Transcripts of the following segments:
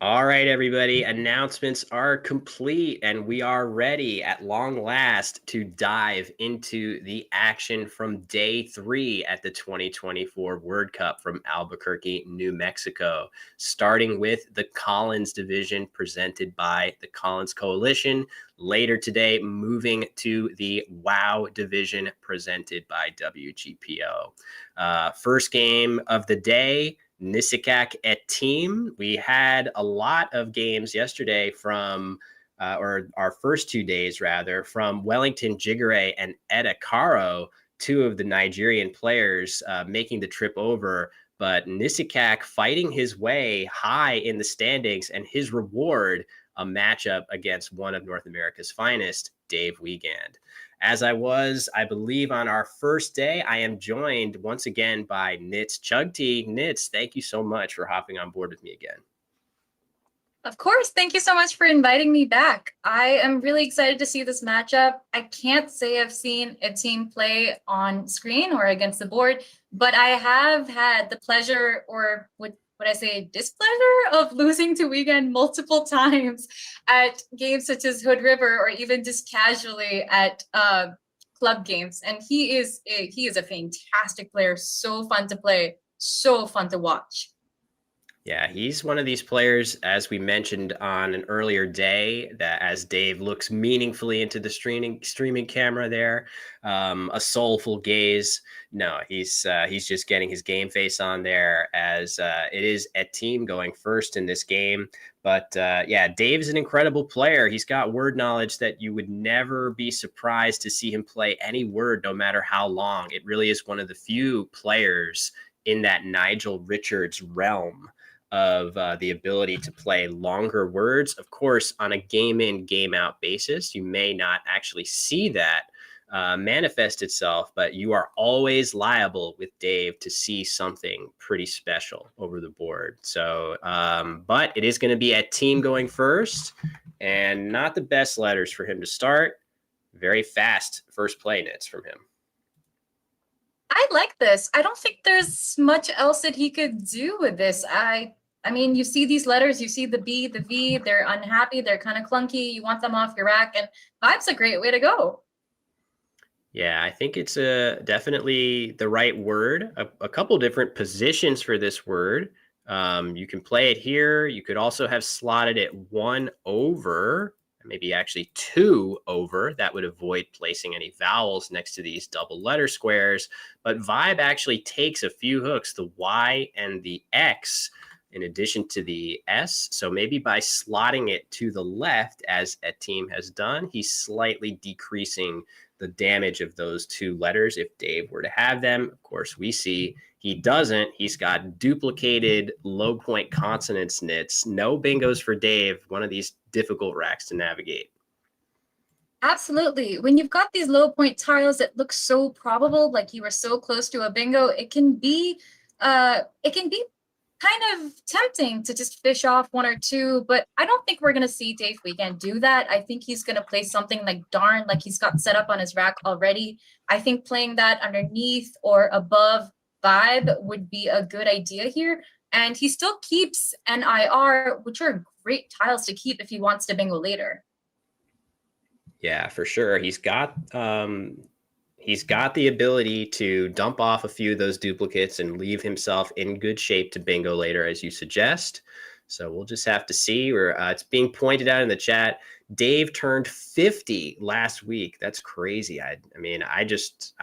All right, everybody. Announcements are complete, and we are ready at long last to dive into the action from day 3 at the 2024 World Cup from Albuquerque, New Mexico, starting with the Collins division presented by the Collins Coalition. Later today, moving to the WOW division presented by WGPO. First game of the day. Nisikak Etim. We had a lot of games yesterday or our first 2 days rather, from Wellington Jigare and Etta Caro, two of the Nigerian players making the trip over. But Nisikak fighting his way high in the standings, and his reward, a matchup against one of North America's finest, Dave Weigand. As I was, I believe, on our first day, I am joined once again by Nitz Chugty. Nitz, thank you so much for hopping on board with me again. Of course. Thank you so much for inviting me back. I am really excited to see this matchup. I can't say I've seen a team play on screen or against the board, but I have had the pleasure, or would I say displeasure, of losing to Weigand multiple times at games such as Hood River, or even just casually at club games. And he is a fantastic player. So fun to play, so fun to watch. Yeah, he's one of these players, as we mentioned on an earlier day, that as Dave looks meaningfully into the streaming camera there, a soulful gaze. No, he's just getting his game face on there, as it is Etim going first in this game. But yeah, Dave's an incredible player. He's got word knowledge that you would never be surprised to see him play any word, no matter how long. It really is one of the few players in that Nigel Richards realm of the ability to play longer words. Of course, on a game in, game out basis, you may not actually see that manifest itself, but you are always liable with Dave to see something pretty special over the board. So, but it is going to be a team going first, and not the best letters for him to start. Very fast first play Nits from him. I like this. I don't think there's much else that he could do with this. I mean, you see these letters, you see the B, the V, they're unhappy, they're kind of clunky, you want them off your rack, and vibe's a great way to go. Yeah, I think it's definitely the right word. A couple different positions for this word. You can play it here. You could also have slotted it 1 over, maybe actually 2 over. That would avoid placing any vowels next to these double letter squares. But Vibe actually takes a few hooks, the Y and the X, in addition to the S. So maybe by slotting it to the left, as Etim has done, he's slightly decreasing the damage of those 2 letters if Dave were to have them. Of course, we see he doesn't. He's got duplicated low point consonants Nits. No bingos for Dave. One of these difficult racks to navigate. Absolutely. When you've got these low point tiles that look so probable, like you were so close to a bingo, it can be kind of tempting to just fish off 1 or 2, but I don't think we're going to see Dave Weigand do that. I think he's going to play something like darn, like he's got set up on his rack already. I think playing that underneath or above vibe would be a good idea here. And he still keeps NIR, which are great tiles to keep if he wants to bingo later. Yeah, for sure. He's got the ability to dump off a few of those duplicates and leave himself in good shape to bingo later, as you suggest. So we'll just have to see. It's being pointed out in the chat. Dave turned 50 last week. That's crazy. I mean, I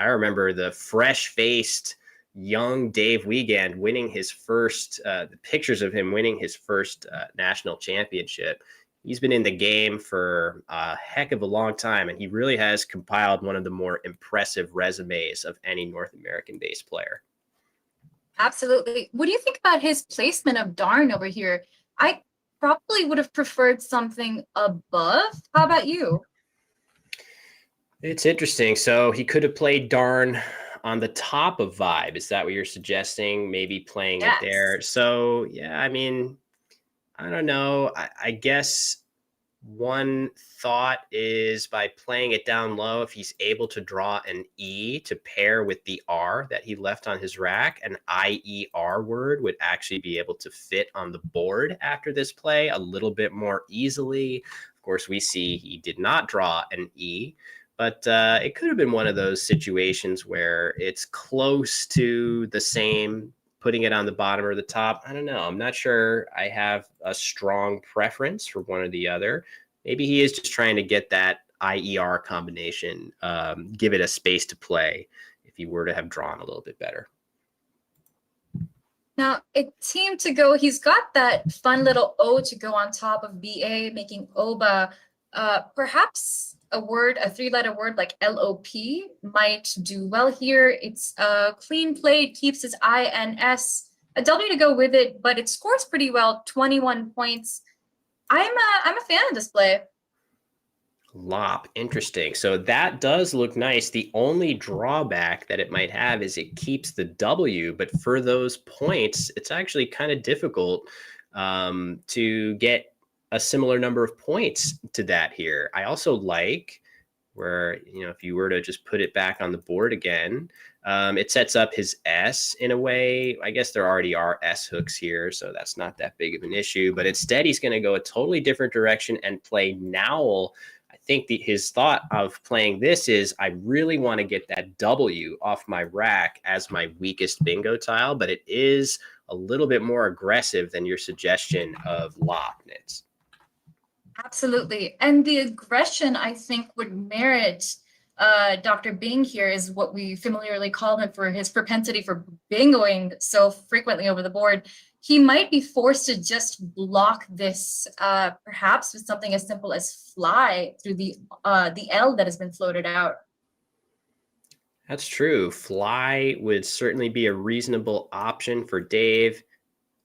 remember the fresh-faced young Dave Weigand winning his first, the pictures of him winning his first national championship. He's been in the game for a heck of a long time, and he really has compiled one of the more impressive resumes of any North American-based player. Absolutely. What do you think about his placement of darn over here? I probably would have preferred something above. How about you? It's interesting. So he could have played darn on the top of vibe. Is that what you're suggesting? Maybe playing it there. Yes. So, yeah, I mean, I don't know. I guess One thought is by playing it down low, if he's able to draw an E to pair with the R that he left on his rack, an IER word would actually be able to fit on the board after this play a little bit more easily. Of course, we see he did not draw an E, but it could have been one of those situations where it's close to the same, putting it on the bottom or the top. I don't know. I'm not sure I have a strong preference for one or the other. Maybe he is just trying to get that IER combination, give it a space to play if he were to have drawn a little bit better. Now, it seemed to go, he's got that fun little O to go on top of BA, making OBA. Perhaps a word, a three-letter word like LOP might do well here. It's a clean play, it keeps his INS, a W to go with it, but it scores pretty well, 21 points. I'm a fan of this play. Lop, interesting. So that does look nice. The only drawback that it might have is it keeps the W, but for those points, it's actually kind of difficult to get a similar number of points to that here. I also like where, if you were to just put it back on the board again, it sets up his S in a way. I guess there already are S hooks here, so that's not that big of an issue. But instead, he's going to go a totally different direction and play Nowl. I think his thought of playing this is, I really want to get that W off my rack as my weakest bingo tile, but it is a little bit more aggressive than your suggestion of Lopnitz. Absolutely. And the aggression, I think, would merit Dr. Bing here, is what we familiarly call him for his propensity for bingoing so frequently over the board. He might be forced to just block this, perhaps with something as simple as fly through the L that has been floated out. That's true. Fly would certainly be a reasonable option for Dave.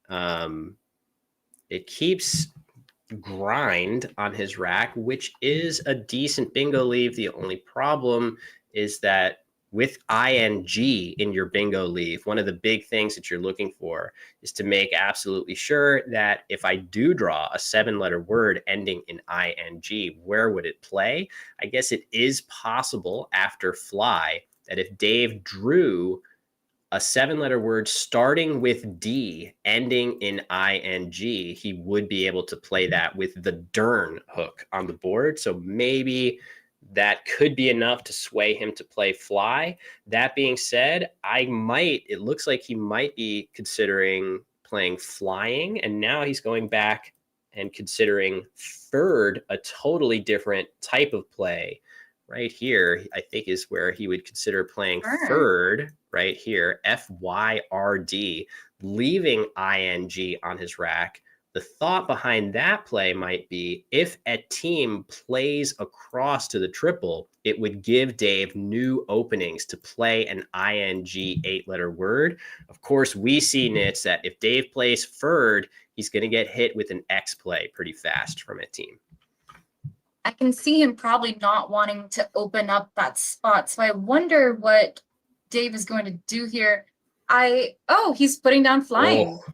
It keeps grind on his rack, which is a decent bingo leave. The only problem is that with ing in your bingo leave, one of the big things that you're looking for is to make absolutely sure that if I do draw a 7-letter word ending in ing, where would it play? I guess it is possible after fly that if Dave drew a 7-letter word starting with D, ending in ing, he would be able to play that with the Dern hook on the board. So maybe that could be enough to sway him to play fly. That being said, it looks like he might be considering playing flying, and now he's going back and considering third, a totally different type of play. Right here, I think, is where he would consider playing third, right here, FYRD, leaving ing on his rack. The thought behind that play might be, if Etim plays across to the triple, it would give Dave new openings to play an ing 8-letter word. Of course, we see, Nitz, that if Dave plays third, he's going to get hit with an X play pretty fast from Etim. I can see him probably not wanting to open up that spot. So I wonder what Dave is going to do here. He's putting down flying. Oh.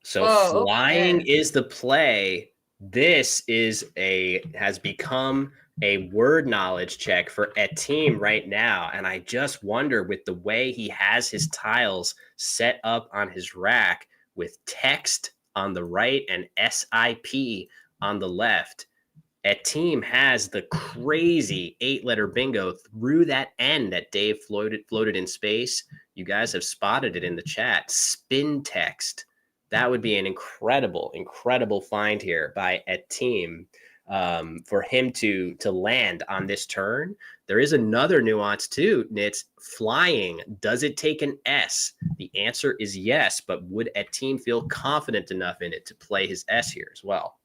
So flying is the play. This has become a word knowledge check for Etim right now. And I just wonder, with the way he has his tiles set up on his rack with text on the right and SIP on the left, Etim has the crazy 8-letter bingo through that N that Dave floated in space. You guys have spotted it in the chat. Spin text. That would be an incredible, incredible find here by Etim for him to land on this turn. There is another nuance too, Nitz. Flying, does it take an S? The answer is yes, but would Etim feel confident enough in it to play his S here as well?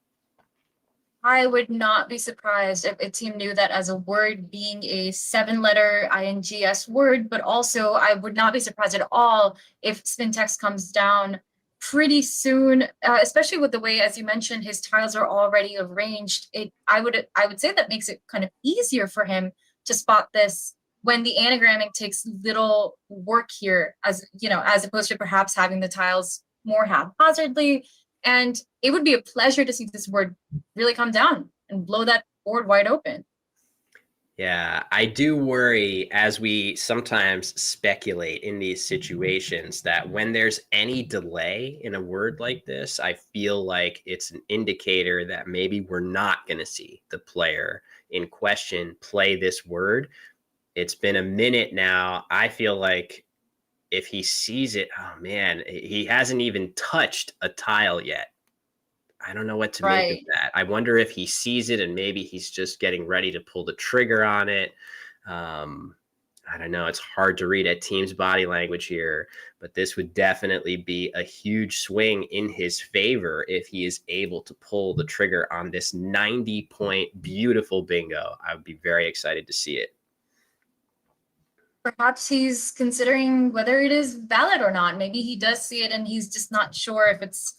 I would not be surprised if Etim knew that as a word, being a 7-letter INGS word, but also I would not be surprised at all if spin text comes down pretty soon, especially with the way, as you mentioned, his tiles are already arranged. I would say that makes it kind of easier for him to spot this when the anagramming takes little work here, as opposed to perhaps having the tiles more haphazardly. And it would be a pleasure to see this word really come down. and blow that board wide open. Yeah, I do worry as we sometimes speculate in these situations that when there's any delay in a word like this, I feel like it's an indicator that maybe we're not going to see the player in question play this word. It's been a minute now. I feel like if he sees it, oh man, he hasn't even touched a tile yet. I don't know what to make of Right. that. I wonder if he sees it and maybe he's just getting ready to pull the trigger on it. Um, I don't know. It's hard to read at Team's body language here, but this would definitely be a huge swing in his favor if he is able to pull the trigger on this 90-point beautiful bingo. I would be very excited to see it. Perhaps he's considering whether it is valid or not. Maybe he does see it and he's just not sure if it's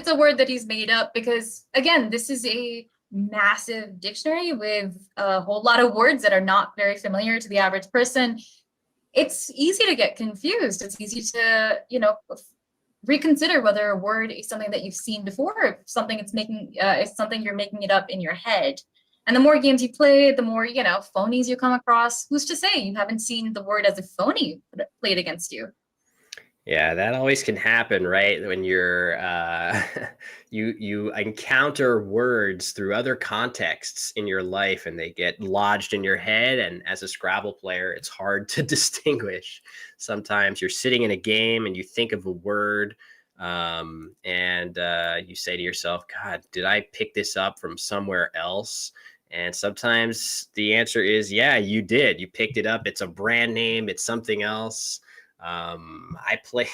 a word that he's made up, because again, this is a massive dictionary with a whole lot of words that are not very familiar to the average person. It's easy to get confused. It's easy to, reconsider whether a word is something that you've seen before, or if something it's something you're making it up in your head. And the more games you play, the more, phonies you come across. Who's to say you haven't seen the word as a phony played against you? Yeah, that always can happen, right? When you're you encounter words through other contexts in your life and they get lodged in your head, and as a Scrabble player, it's hard to distinguish. Sometimes you're sitting in a game and you think of a word, and you say to yourself, God, did I pick this up from somewhere else? And sometimes the answer is, yeah, you did. You picked it up. It's a brand name. It's something else. I play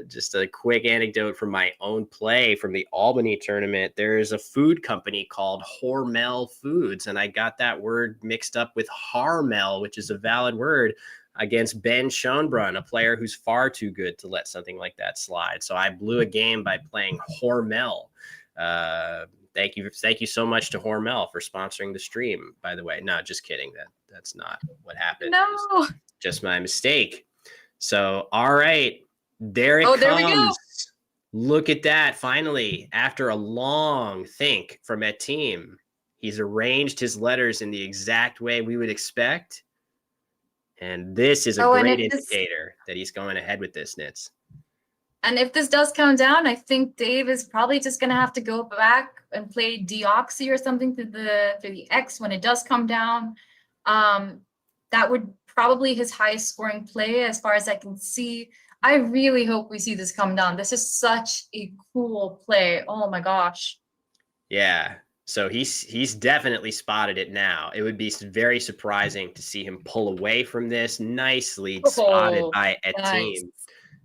just a quick anecdote from my own play from the Albany tournament. There's a food company called Hormel Foods, and I got that word mixed up with Harmel, which is a valid word, against Ben Schoenbrunn, a player who's far too good to let something like that slide. So I blew a game by playing Hormel. Thank you so much to Hormel for sponsoring the stream. By the way, no, just kidding. That's not what happened. It was No. just my mistake. So, all right, there it Oh, there we go. comes. Look at that. Finally, after a long think from Etim, he's arranged his letters in the exact way we would expect. And this is a Oh, great indicator that he's going ahead with this, Nitz. and if this does come down, I think Dave is probably just gonna have to go back and play deoxy or something to the X when it does come down. That would probably his highest scoring play as far as I can see. I really hope we see this come down. This is such a cool play. Oh my gosh. Yeah. So he's definitely spotted it now. It would be very surprising to see him pull away from this. Nicely spotted Oh, by nice. Etim.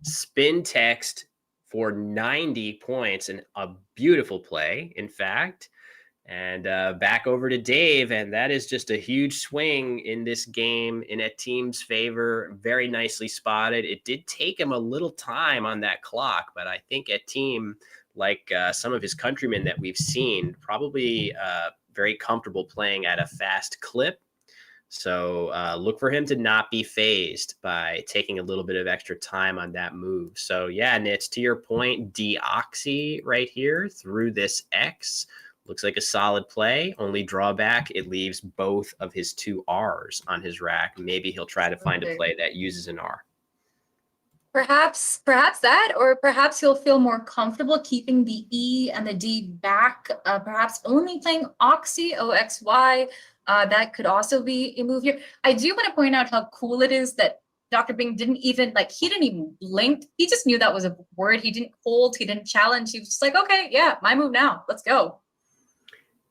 Spin text for 90 points and a beautiful play, in fact. And back over to Dave, and that is just a huge swing in this game in Etim's favor. Very nicely spotted. It did take him a little time on that clock, but I think Etim, like some of his countrymen that we've seen, probably very comfortable playing at a fast clip. So look for him to not be phased by taking a little bit of extra time on that move. So yeah, Nitz, to your point, deoxy right here through this X. Looks like a solid play. Only drawback, it leaves both of his two R's on his rack. Maybe he'll try to find a play that uses an R. Perhaps that, or perhaps he'll feel more comfortable keeping the E and the D back. Perhaps only playing Oxy, OXY. That could also be a move here. I do want to point out how cool it is that Dr. Bing didn't even he didn't even blink. He just knew that was a word. He didn't hold. He didn't challenge. He was just like, okay, yeah, my move now. Let's go.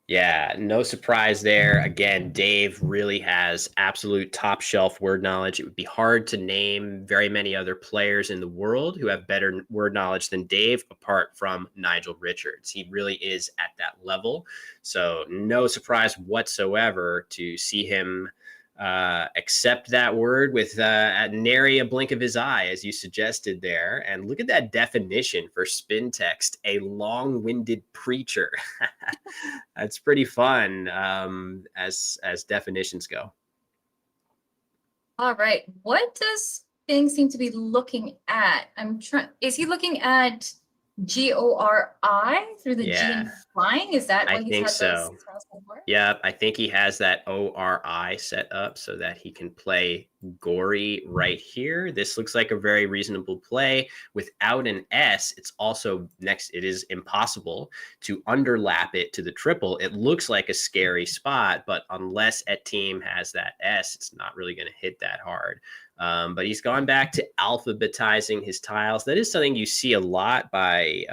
Yeah, no surprise there. Again, Dave really has absolute top shelf word knowledge. It would be hard to name very many other players in the world who have better word knowledge than Dave, apart from Nigel Richards. He really is at that level. So, no surprise whatsoever to see him accept that word with nary a blink of his eye, as you suggested there. And look at that definition for spin text: a long-winded preacher. That's pretty fun as definitions go. All right. What does Bing seem to be looking at? I'm trying. Is he looking at Gori through the G Yeah, in flying. Is that I why he's think had those so. trials before? Yeah, I think he has that ORI set up so that he can play Gory right here. This looks like a very reasonable play. Without an S, it's also next. It is impossible to underlap it to the triple. It looks like a scary spot, but unless Etim has that S, it's not really going to hit that hard. But he's gone back to alphabetizing his tiles. That is something you see a lot by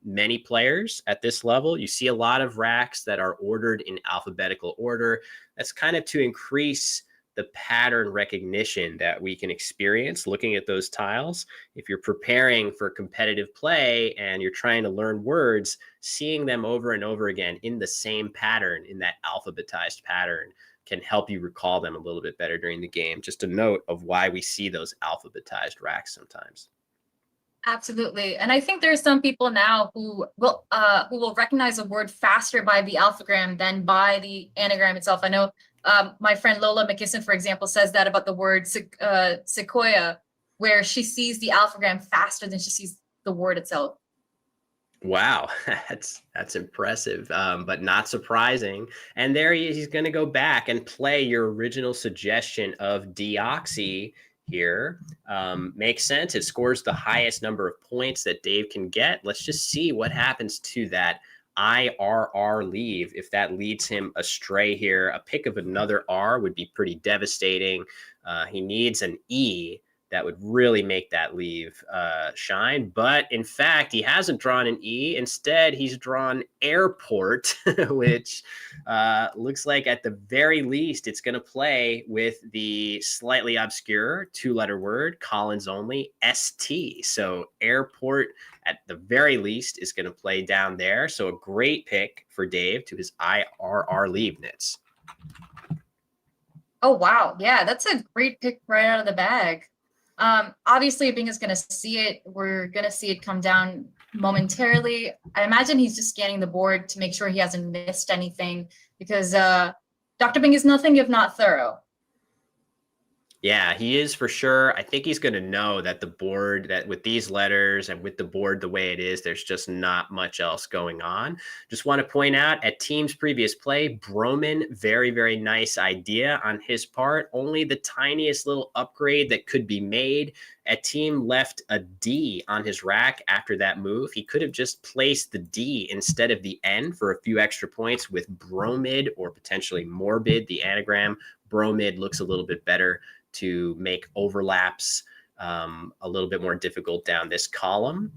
many players at this level. You see a lot of racks that are ordered in alphabetical order. That's kind of to increase the pattern recognition that we can experience looking at those tiles. If you're preparing for competitive play and you're trying to learn words, seeing them over and over again in the same pattern, in that alphabetized pattern, can help you recall them a little bit better during the game. Just a note of why we see those alphabetized racks sometimes. Absolutely. And I think there's some people now who will recognize a word faster by the alphagram than by the anagram itself. I know my friend Lola McKisson, for example, says that about the word sequoia, where she sees the alphagram faster than she sees the word itself. Wow, that's impressive, but not surprising. And there he's going to go back and play your original suggestion of deoxy here. Makes sense. It scores the highest number of points that Dave can get. Let's just see what happens to that IRR leave. If that leads him astray here, a pick of another R would be pretty devastating. He needs an E that would really make that leave shine. But in fact, he hasn't drawn an E. Instead, he's drawn airport, which looks like at the very least, it's going to play with the slightly obscure two-letter word, Collins only, ST. So airport at the very least is going to play down there. So a great pick for Dave to his IRR leave nits. Oh, wow. Yeah, that's a great pick right out of the bag. Obviously, Bing is going to see it. We're going to see it come down momentarily. I imagine he's just scanning the board to make sure he hasn't missed anything because Dr. Bing is nothing if not thorough. Yeah, he is for sure. I think he's going to know that the board, that with these letters and with the board the way it is, there's just not much else going on. Just want to point out at Team's previous play, Broman, very, very nice idea on his part. Only the tiniest little upgrade that could be made. Etim left a D on his rack after that move. He could have just placed the D instead of the N for a few extra points with Bromid or potentially Morbid, the anagram. Bromid looks a little bit better to make overlaps a little bit more difficult down this column.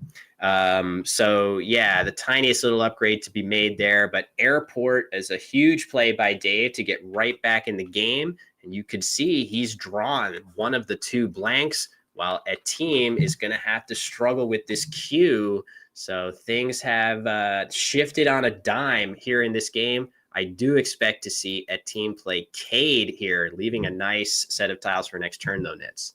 So yeah, the tiniest little upgrade to be made there, but airport is a huge play by Dave to get right back in the game. And you could see he's drawn one of the two blanks, while Etim is going to have to struggle with this Q. So things have shifted on a dime here in this game. I do expect to see Etim play Cade here, leaving a nice set of tiles for next turn, though, Nits.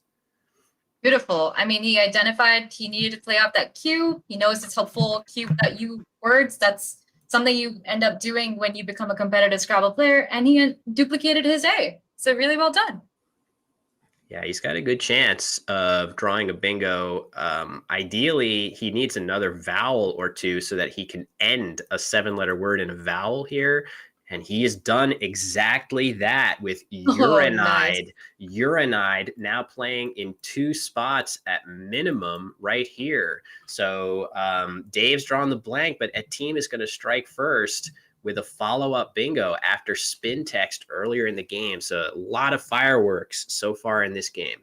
Beautiful. I mean, he identified he needed to play off that Q. He knows it's helpful Q without U words. That's something you end up doing when you become a competitive Scrabble player, and he duplicated his A. So really well done. Yeah, he's got a good chance of drawing a bingo. Ideally, he needs another vowel or two so that he can end a 7-letter word in a vowel here. And he has done exactly that with uranide. Nice. Uranide now playing in 2 spots at minimum right here. So Dave's drawn the blank, but Etim is going to strike first with a follow-up bingo after spin text earlier in the game. So a lot of fireworks so far in this game.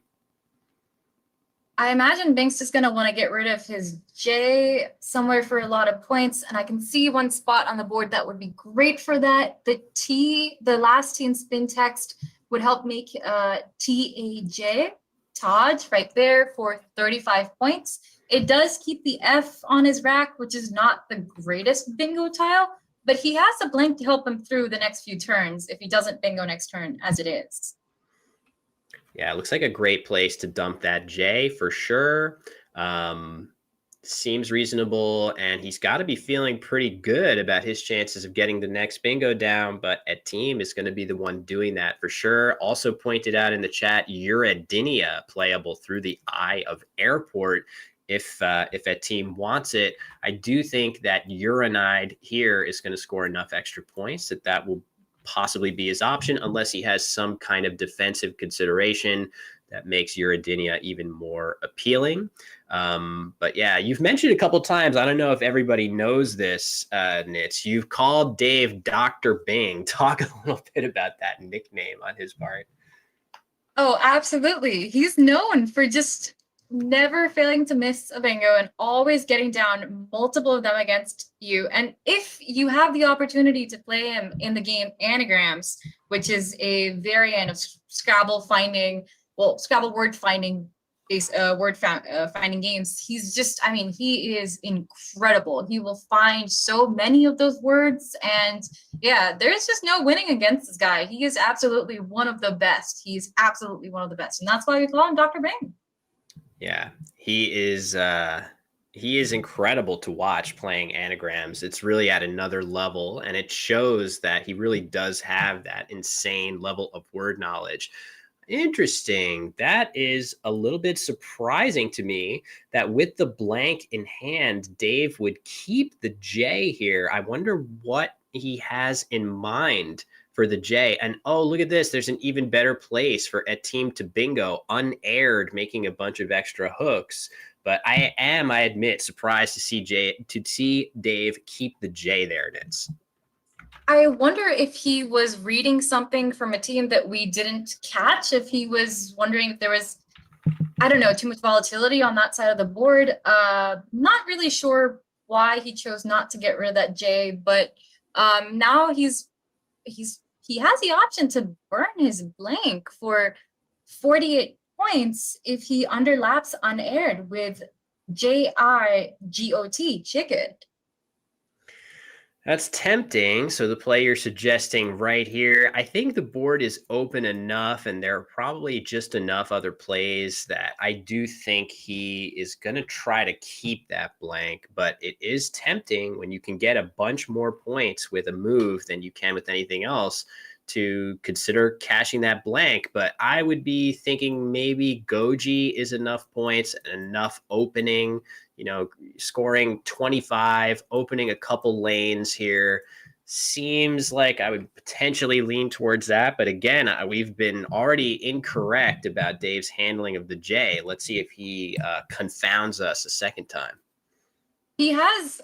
I imagine Bink's just going to want to get rid of his J somewhere for a lot of points. And I can see one spot on the board that would be great for that. The T, the last T in spin text would help make T-A-J, Taj, right there for 35 points. It does keep the F on his rack, which is not the greatest bingo tile, but he has a blank to help him through the next few turns if he doesn't bingo next turn as it is. Yeah, it looks like a great place to dump that J for sure. Seems reasonable, and he's got to be feeling pretty good about his chances of getting the next bingo down, but Etim is going to be the one doing that for sure. Also pointed out in the chat, Uridinia playable through the eye of airport. if a team wants it. I do think that Uranide here is going to score enough extra points that will possibly be his option, unless he has some kind of defensive consideration that makes Uridinia even more appealing. But yeah, you've mentioned a couple times, I don't know if everybody knows this, Nitz, you've called Dave Dr. Bing. Talk a little bit about that nickname on his part. Oh, absolutely. He's known for just never failing to miss a bingo and always getting down multiple of them against you. And if you have the opportunity to play him in the game Anagrams, which is a variant of Scrabble finding, well, Scrabble word finding finding games, he's just, I mean, he is incredible. He will find so many of those words, and yeah, there's just no winning against this guy. He is absolutely one of the best. He's absolutely one of the best, and that's why we call him Dr. Bing. Yeah, he is incredible to watch playing Anagrams. It's really at another level, and it shows that he really does have that insane level of word knowledge. Interesting. That is a little bit surprising to me that with the blank in hand, Dave would keep the J here. I wonder what he has in mind for the J. And oh, look at this. There's an even better place for Etim to bingo, unaired, making a bunch of extra hooks. But I admit, surprised to see Dave keep the J there, Nitz. I wonder if he was reading something from a team that we didn't catch, if he was wondering if there was, I don't know, too much volatility on that side of the board. Not really sure why he chose not to get rid of that J, but now he has the option to burn his blank for 48 points if he underlaps unaired with JIGOT, Chicket. That's tempting. So the play you're suggesting right here, I think the board is open enough, and there are probably just enough other plays that I do think he is going to try to keep that blank. But it is tempting when you can get a bunch more points with a move than you can with anything else to consider cashing that blank. But I would be thinking maybe Goji is enough points and enough opening, scoring 25, opening a couple lanes here. Seems like I would potentially lean towards that. But again, we've been already incorrect about Dave's handling of the J. Let's see if he confounds us a second time. He has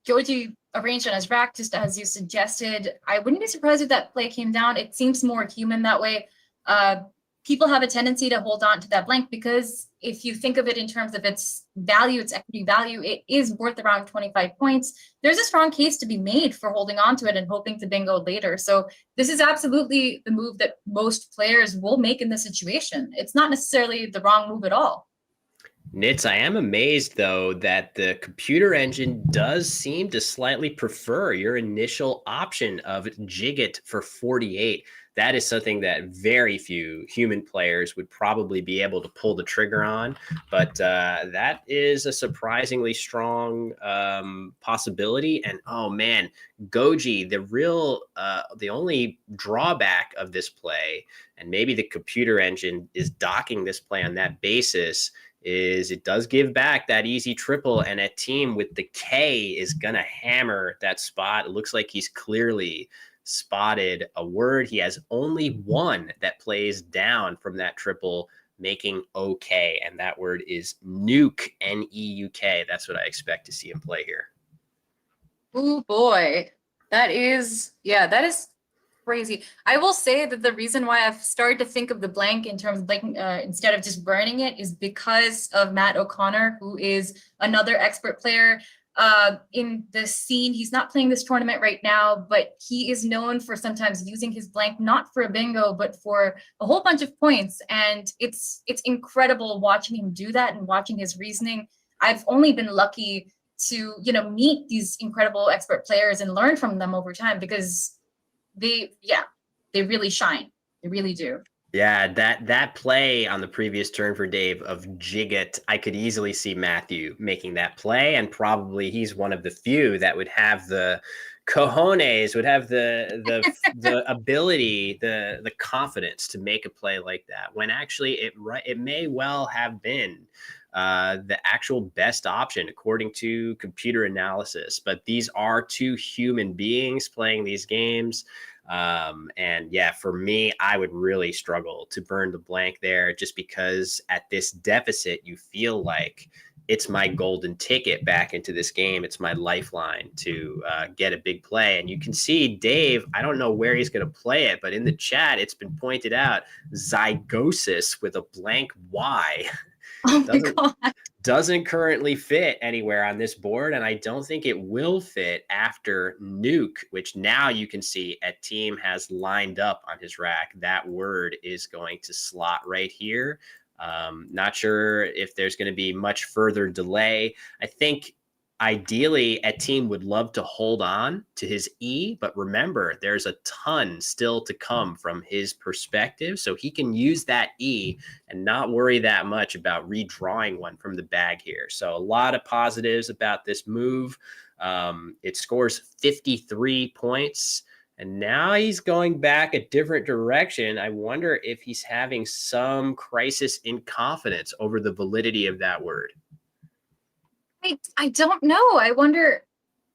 Goji arranged on his rack, just as you suggested. I wouldn't be surprised if that play came down. It seems more human that way. People have a tendency to hold on to that blank because if you think of it in terms of its value, its equity value, it is worth around 25 points. There's a strong case to be made for holding on to it and hoping to bingo later. So this is absolutely the move that most players will make in this situation. It's not necessarily the wrong move at all. Nitz, I am amazed, though, that the computer engine does seem to slightly prefer your initial option of Jigget for 48. That is something that very few human players would probably be able to pull the trigger on. But that is a surprisingly strong possibility. And, oh, man, Goji, the only drawback of this play, and maybe the computer engine is docking this play on that basis, is it does give back that easy triple, and a team with the K is going to hammer that spot. It looks like he's clearly spotted a word. He has only one that plays down from that triple, making okay, and that word is nuke, N-E-U-K. That's what I expect to see him play here. Oh boy, that is crazy. I will say that the reason why I've started to think of the blank in terms of blanking instead of just burning it is because of Matt O'Connor, who is another expert player in the scene. He's not playing this tournament right now, but he is known for sometimes using his blank not for a bingo, but for a whole bunch of points. And it's incredible watching him do that and watching his reasoning. I've only been lucky to meet these incredible expert players and learn from them over time because they really shine. They really do. Yeah, that play on the previous turn for Dave of Jigget, I could easily see Matthew making that play, and probably he's one of the few that would have the cojones, would have the ability, the confidence to make a play like that, when actually it may well have been the actual best option according to computer analysis. But these are two human beings playing these games. And yeah, for me, I would really struggle to burn the blank there just because at this deficit, you feel like it's my golden ticket back into this game. It's my lifeline to get a big play. And you can see Dave, I don't know where he's going to play it, but in the chat, it's been pointed out zygosis with a blank Y. Oh my doesn't God. doesn't currently fit anywhere on this board, and I don't think it will fit after Nuke, which now you can see Etim has lined up on his rack. That word is going to slot right here. Not sure if there's going to be much further delay. I think ideally Etim would love to hold on to his E, but remember, there's a ton still to come from his perspective, so he can use that E and not worry that much about redrawing one from the bag here. So a lot of positives about this move. It scores 53 points. And now he's going back a different direction. I wonder if he's having some crisis in confidence over the validity of that word. I don't know. I wonder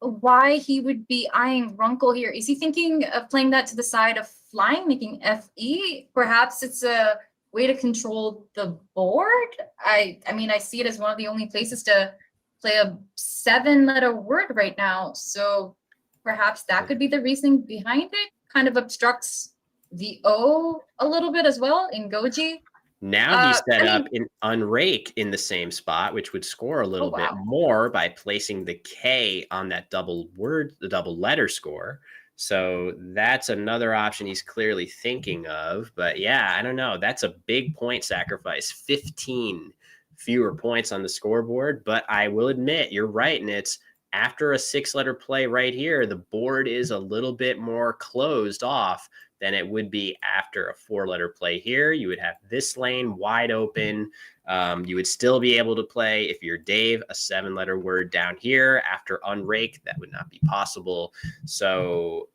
why he would be eyeing Runkle here. Is he thinking of playing that to the side of flying, making FE? Perhaps it's a way to control the board. I mean, I see it as one of the only places to play a 7-letter word right now. So perhaps that could be the reasoning behind it. Kind of obstructs the O a little bit as well in Goji. Now he's set up in unrake in the same spot, which would score a little bit more by placing the K on that double word, the double letter score. So that's another option he's clearly thinking of. But yeah, I don't know. That's a big point sacrifice. 15 fewer points on the scoreboard. But I will admit, you're right. And it's after a 6-letter play right here, the board is a little bit more closed off than it would be after a 4-letter play here. You would have this lane wide open. You would still be able to play, if you're Dave, a 7-letter word down here. After unrake, that would not be possible. So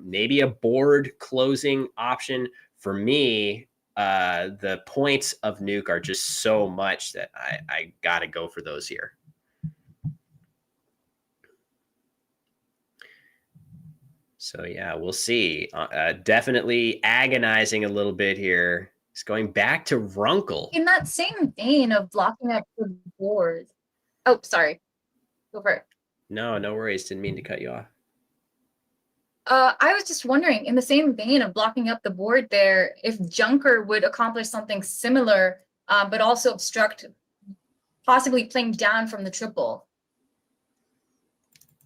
maybe a board closing option. For me, the points of Nuke are just so much that I got to go for those here. So yeah, we'll see. Definitely agonizing a little bit here. He's going back to Runkle. In that same vein of blocking up the board. Oh, sorry. Go for it. No worries. Didn't mean to cut you off. I was just wondering, in the same vein of blocking up the board there, if Junker would accomplish something similar, but also obstruct possibly playing down from the triple.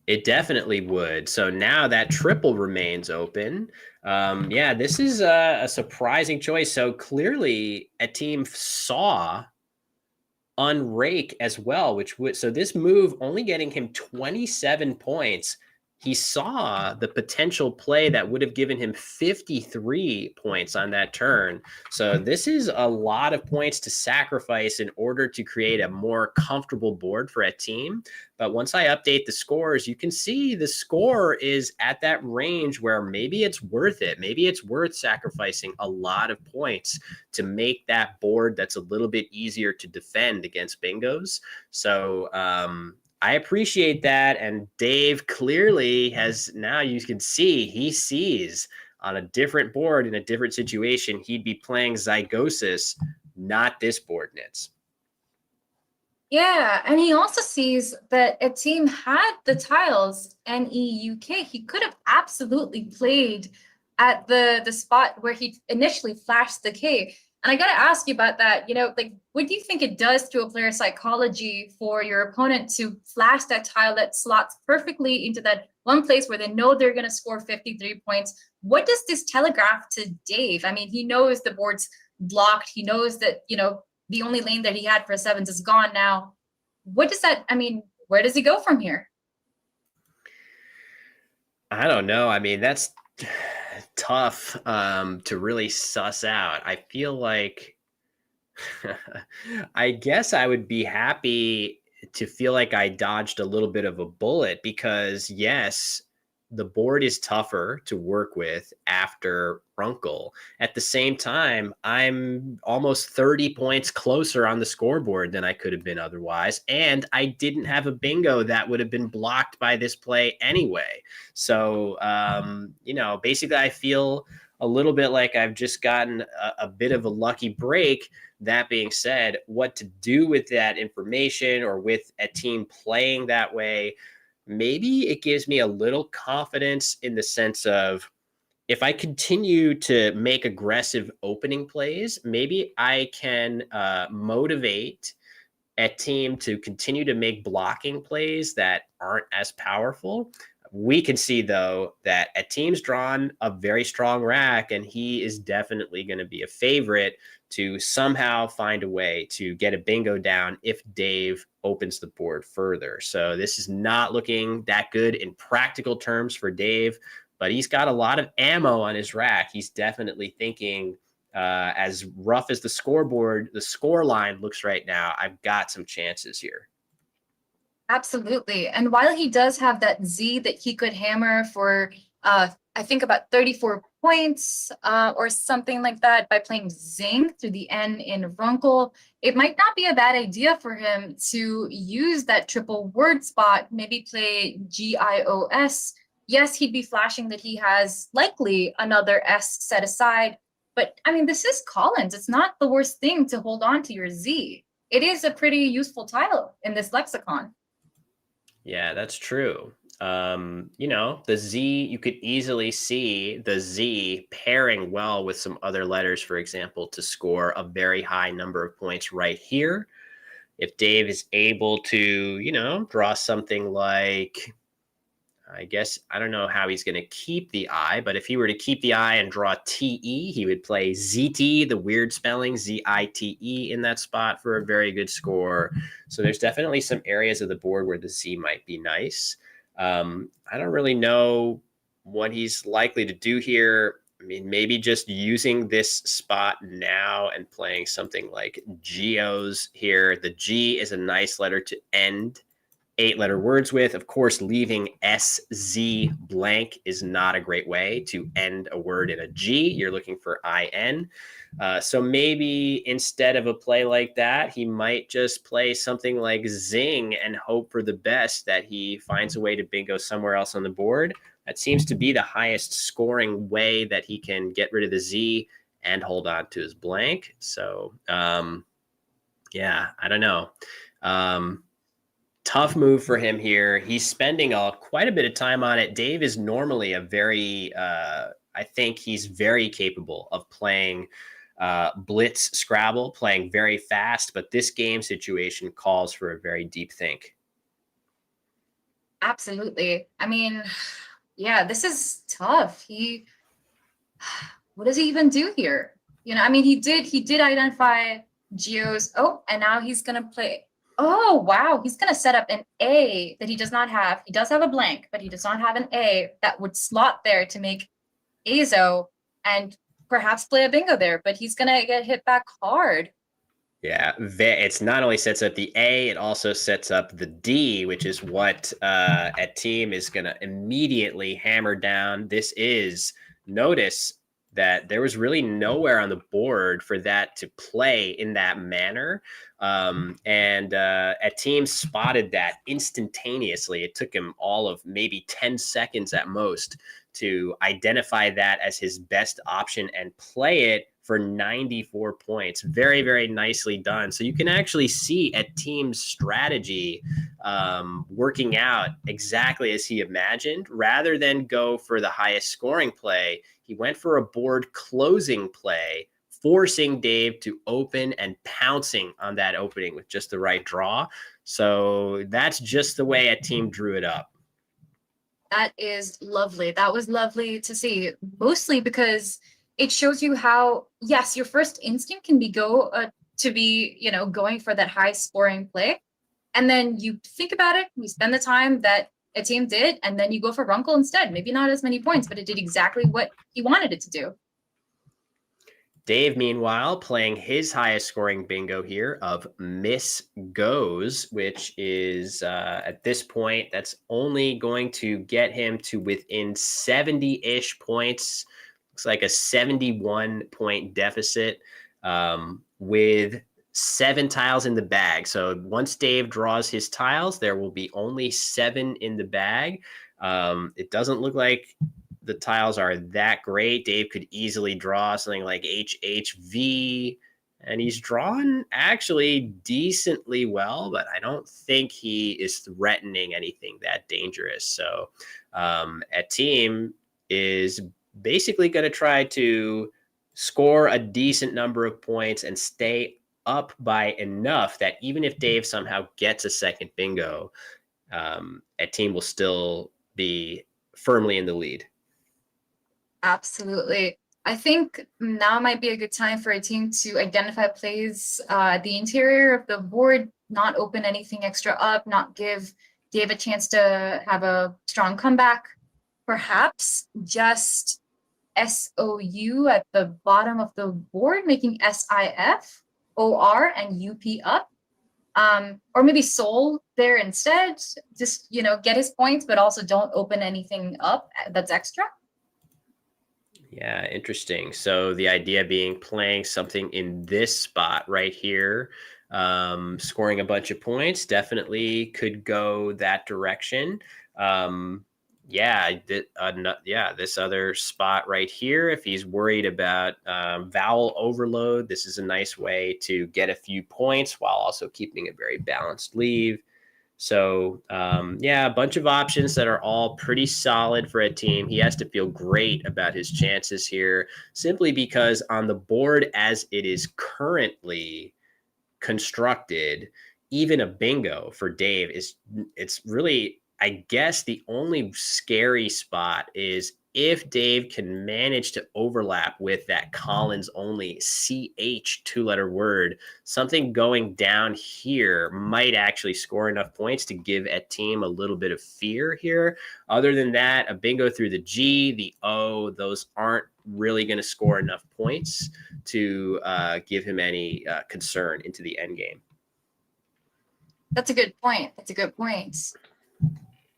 It definitely would. So now that triple remains open. Yeah, this is a surprising choice. So clearly Etim saw unrake as well, which would, so this move only getting him 27 points. He saw the potential play that would have given him 53 points on that turn. So this is a lot of points to sacrifice in order to create a more comfortable board for a team. But once I update the scores, you can see the score is at that range where maybe it's worth it. Maybe it's worth sacrificing a lot of points to make that board that's a little bit easier to defend against bingos. So I appreciate that. And Dave clearly has, now you can see, he sees on a different board in a different situation, he'd be playing Zygosis, not this board, Nits. Yeah, and he also sees that Etim had the tiles NEUK. He could have absolutely played at the spot where he initially flashed the K. And I got to ask you about that. You know, like, what do you think it does to a player's psychology for your opponent to flash that tile that slots perfectly into that one place where they know they're going to score 53 points? What does this telegraph to Dave? I mean, he knows the board's blocked. He knows that, you know, the only lane that he had for sevens is gone now. What does that, I mean, where does he go from here? I don't know. I mean, that's tough to really suss out. I feel like I guess I would be happy to feel like I dodged a little bit of a bullet because yes, the board is tougher to work with after Runkle. At the same time, I'm almost 30 points closer on the scoreboard than I could have been otherwise. And I didn't have a bingo that would have been blocked by this play anyway. So, basically, I feel a little bit like I've just gotten a bit of a lucky break. That being said, what to do with that information or with a team playing that way, maybe it gives me a little confidence in the sense of if I continue to make aggressive opening plays, maybe I can motivate a team to continue to make blocking plays that aren't as powerful. We can see, though, that a team's drawn a very strong rack, and he is definitely going to be a favorite to somehow find a way to get a bingo down if Dave opens the board further. So this is not looking that good in practical terms for Dave, but he's got a lot of ammo on his rack. He's definitely thinking, as rough as the scoreboard, the score line looks right now, I've got some chances here. Absolutely. And while he does have that Z that he could hammer for, I think about 34 points or something like that by playing Zing through the N in Runkle, it might not be a bad idea for him to use that triple word spot, maybe play GIOS. Yes, he'd be flashing that he has likely another S set aside. But I mean, this is Collins. It's not the worst thing to hold on to your Z. It is a pretty useful title in this lexicon. Yeah, that's true. The Z, you could easily see the Z pairing well with some other letters, for example, to score a very high number of points right here. If Dave is able to, draw something like, I guess, I don't know how he's going to keep the I, but if he were to keep the I and draw TE, he would play ZT, the weird spelling, ZITE in that spot for a very good score. So there's definitely some areas of the board where the Z might be nice. I don't really know what he's likely to do here. I mean, maybe just using this spot now and playing something like Geos here. The G is a nice letter to end 8-letter words with. Of course, leaving SZ blank is not a great way to end a word in a G. You're looking for IN. So maybe instead of a play like that, he might just play something like Zing and hope for the best that he finds a way to bingo somewhere else on the board. That seems to be the highest scoring way that he can get rid of the Z and hold on to his blank. So, yeah, I don't know. Tough move for him here. He's spending quite a bit of time on it. Dave is normally a very, I think he's very capable of playing blitz Scrabble, playing very fast, but this game situation calls for a very deep think. Absolutely. I mean, yeah, this is tough. What does he even do here? I mean, he did identify Geos. Oh, and now he's gonna play. Oh, wow. He's going to set up an A that he does not have. He does have a blank, but he does not have an A that would slot there to make Azo and perhaps play a bingo there, but he's going to get hit back hard. Yeah, it's not only sets up the A, it also sets up the D, which is what Etim is going to immediately hammer down. Notice that there was really nowhere on the board for that to play in that manner. And Etim spotted that instantaneously. It took him all of maybe 10 seconds at most to identify that as his best option and play it for 94 points. Very, very nicely done. So you can actually see Etim's strategy working out exactly as he imagined. Rather than go for the highest scoring play, he went for a board closing play, forcing Dave to open and pouncing on that opening with just the right draw. So that's just the way Etim drew it up. That is lovely. That was lovely to see, mostly because it shows you how, yes, your first instinct can be going for that high scoring play. And then you think about it, you spend the time that Etim did, and then you go for Runkle instead. Maybe not as many points, but it did exactly what he wanted it to do. Dave, meanwhile, playing his highest scoring bingo here of Miss Goes, which is at this point, that's only going to get him to within 70 ish points. Looks like a 71-point deficit with 7 tiles in the bag. So once Dave draws his tiles, there will be only 7 in the bag. It doesn't look like the tiles are that great. Dave could easily draw something like HHV, and he's drawn actually decently well, but I don't think he is threatening anything that dangerous. So Etim is basically going to try to score a decent number of points and stay up by enough that even if Dave somehow gets a second bingo, Etim will still be firmly in the lead. Absolutely. I think now might be a good time for a team to identify plays at the interior of the board, not open anything extra up, not give Dave a chance to have a strong comeback. Perhaps just SOU at the bottom of the board, making SIF, OR, and UP up. Or maybe Soul there instead. Just, get his points, but also don't open anything up that's extra. Yeah, interesting. So the idea being playing something in this spot right here, scoring a bunch of points, definitely could go that direction. Yeah, this other spot right here, if he's worried about vowel overload, this is a nice way to get a few points while also keeping a very balanced leave. So, yeah, a bunch of options that are all pretty solid for Etim. He has to feel great about his chances here simply because on the board as it is currently constructed, even a bingo for Dave it's really, I guess the only scary spot is if Dave can manage to overlap with that Collins only CH 2-letter word, something going down here might actually score enough points to give Etim a little bit of fear here. Other than that, a bingo through the G, the O, those aren't really going to score enough points to give him any concern into the end game. That's a good point.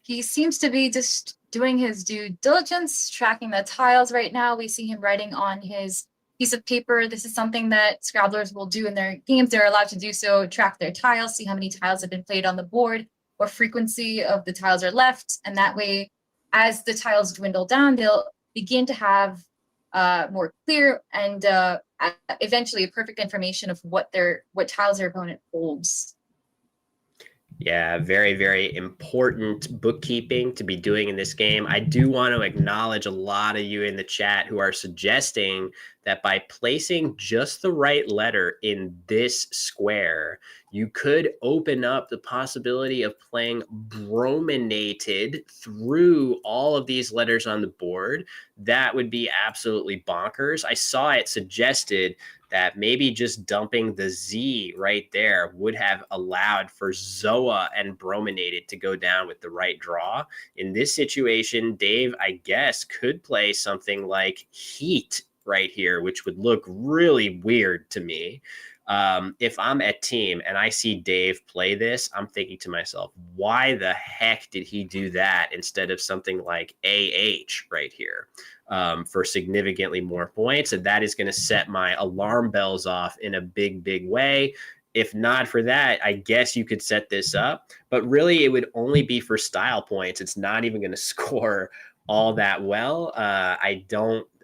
He seems to be just doing his due diligence, tracking the tiles right now. We see him writing on his piece of paper. This is something that Scrabblers will do in their games. They're allowed to do so, track their tiles, see how many tiles have been played on the board, what frequency of the tiles are left. And that way, as the tiles dwindle down, they'll begin to have more clear and eventually perfect information of what tiles their opponent holds. Yeah, very, very important bookkeeping to be doing in this game. I do want to acknowledge a lot of you in the chat who are suggesting that by placing just the right letter in this square, you could open up the possibility of playing brominated through all of these letters on the board. That would be absolutely bonkers. I saw it suggested that maybe just dumping the Z right there would have allowed for Zoa and brominated to go down with the right draw. In this situation, Dave, I guess, could play something like Heat right here, which would look really weird to me. If I'm Etim and I see Dave play this, I'm thinking to myself, why the heck did he do that instead of something like AH right here? For significantly more points. And that is going to set my alarm bells off in a big, big way. If not for that, I guess you could set this up, but really it would only be for style points. It's not even going to score all that well.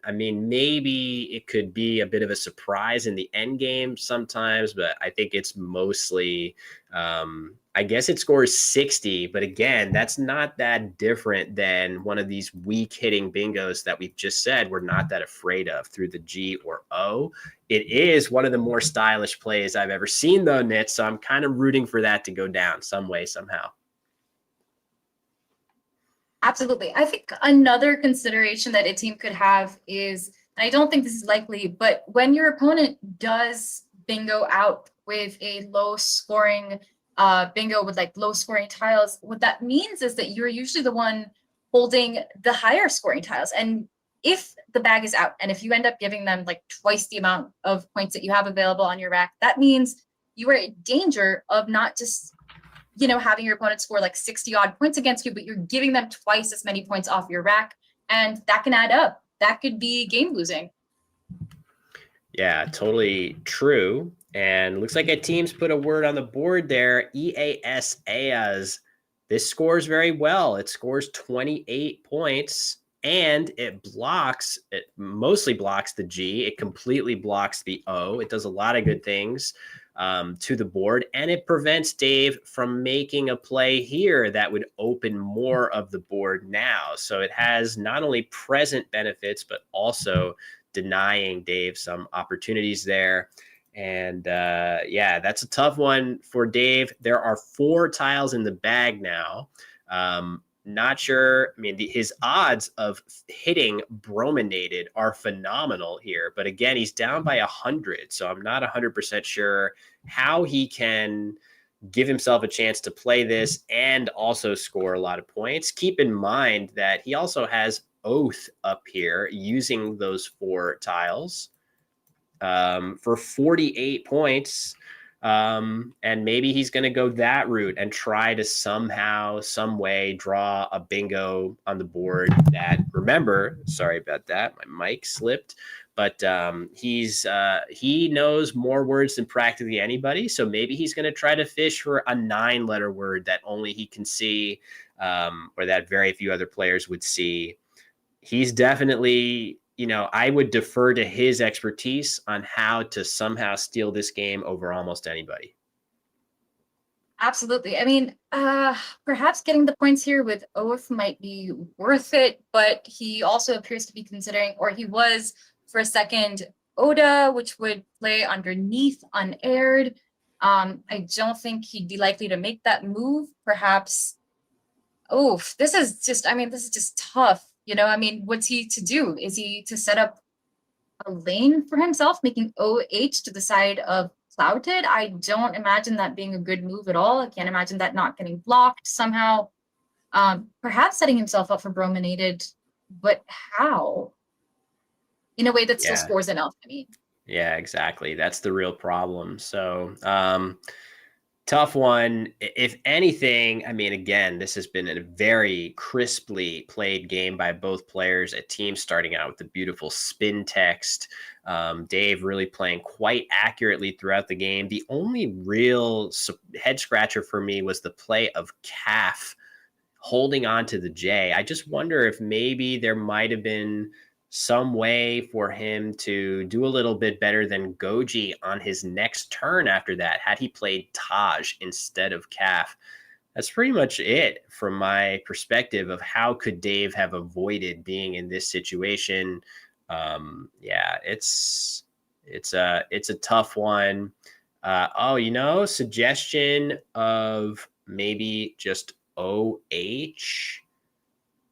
I mean, maybe it could be a bit of a surprise in the end game sometimes, but I think it's mostly, I guess it scores 60, but again, that's not that different than one of these weak hitting bingos that we've just said we're not that afraid of through the G or O. It is one of the more stylish plays I've ever seen though, Nit, so I'm kind of rooting for that to go down some way, somehow. Absolutely. I think another consideration that a team could have is, and I don't think this is likely, but when your opponent does bingo out with a low scoring bingo with like low scoring tiles, what that means is that you're usually the one holding the higher scoring tiles. And if the bag is out and if you end up giving them like twice the amount of points that you have available on your rack, that means you are in danger of not just, having your opponent score like 60 odd points against you, but you're giving them twice as many points off your rack. And that can add up. That could be game losing. Yeah, totally true. And looks like Etim's put a word on the board there. EAS. This scores very well. It scores 28 points and it mostly blocks the G. It completely blocks the O. It does a lot of good things to the board, and it prevents Dave from making a play here that would open more of the board now. So it has not only present benefits, but also denying Dave some opportunities there. And yeah, that's a tough one for Dave. There are 4 tiles in the bag now. Not sure. I mean, his odds of hitting brominated are phenomenal here. But again, he's down by 100. So I'm not 100% sure how he can give himself a chance to play this and also score a lot of points. Keep in mind that he also has Oath up here using those 4 tiles for 48 points. And maybe he's going to go that route and try to somehow, some way draw a bingo on the board that, remember, sorry about that, my mic slipped, but he knows more words than practically anybody. So maybe he's going to try to fish for a 9-letter word that only he can see, or that very few other players would see. He's definitely, I would defer to his expertise on how to somehow steal this game over almost anybody. Absolutely. I mean, perhaps getting the points here with Oath might be worth it, but he also appears to be considering, or he was for a second, Oda, which would play underneath unaired. I don't think he'd be likely to make that move. Perhaps, this is just tough. I mean, what's he to do? Is he to set up a lane for himself, making OH to the side of Clouded? I don't imagine that being a good move at all. I can't imagine that not getting blocked somehow. Perhaps setting himself up for brominated, but how? In a way that still scores enough, I mean. Yeah, exactly. That's the real problem. So, tough one. If anything, I mean, again, this has been a very crisply played game by both players. Etim starting out with the beautiful spin text. Dave really playing quite accurately throughout the game. The only real head scratcher for me was the play of Calf holding on to the J. I just wonder if maybe there might have been some way for him to do a little bit better than Goji on his next turn after that, had he played Taj instead of Calf. That's pretty much it from my perspective of how could Dave have avoided being in this situation. Yeah, it's a tough one. Suggestion of maybe just OH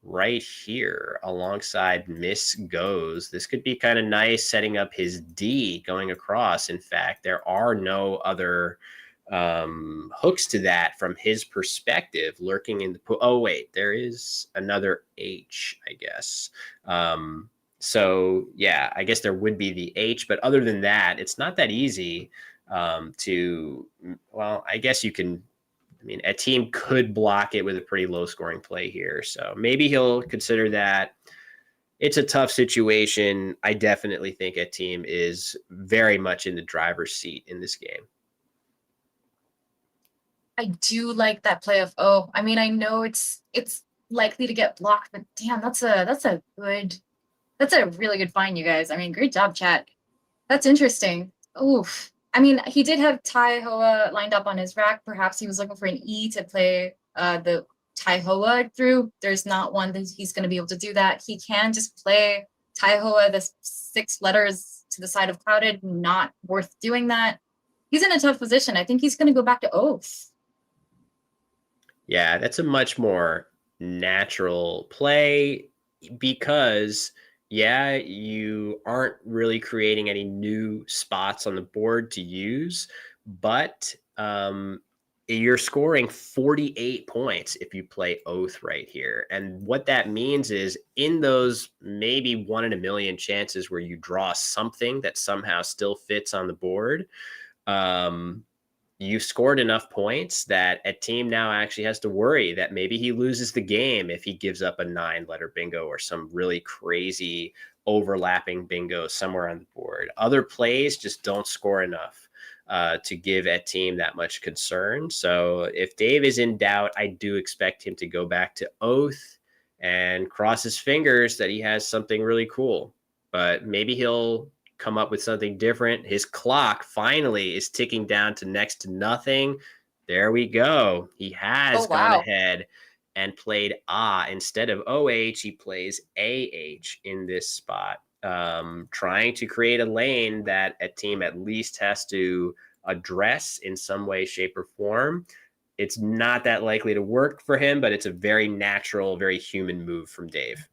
right here alongside Miss Goes. This could be kind of nice, setting up his D going across. In fact, there are no other hooks to that from his perspective lurking in the oh wait, there is another H, I guess. So yeah, I guess there would be the H, but other than that, it's not that easy I guess you can. I mean, Etim could block it with a pretty low scoring play here. So maybe he'll consider that. It's a tough situation. I definitely think Etim is very much in the driver's seat in this game. I do like that play of O. I mean, I know it's likely to get blocked, but damn, that's a really good find, you guys. I mean, great job, chat. That's interesting. Oof. I mean, he did have Tai Hoa lined up on his rack. Perhaps he was looking for an E to play the Tai Hoa through. There's not one that he's going to be able to do that. He can just play Tai Hoa, the 6 letters to the side of Clouded. Not worth doing that. He's in a tough position. I think he's going to go back to Oath. Yeah, that's a much more natural play because you aren't really creating any new spots on the board to use, but you're scoring 48 points if you play Oath right here. And what that means is in those maybe 1 in a million chances where you draw something that somehow still fits on the board, you've scored enough points that a team now actually has to worry that maybe he loses the game if he gives up a 9-letter bingo or some really crazy overlapping bingo somewhere on the board. Other plays just don't score enough to give a team that much concern. So if Dave is in doubt, I do expect him to go back to Oath and cross his fingers that he has something really cool. But maybe he'll come up with something different. His clock finally is ticking down to next to nothing. There we go. He has Oh, gone wow. ahead and played instead of OH, he plays AH in this spot, trying to create a lane that a team at least has to address in some way, shape, or form. It's not that likely to work for him, but it's a very natural, very human move from Dave.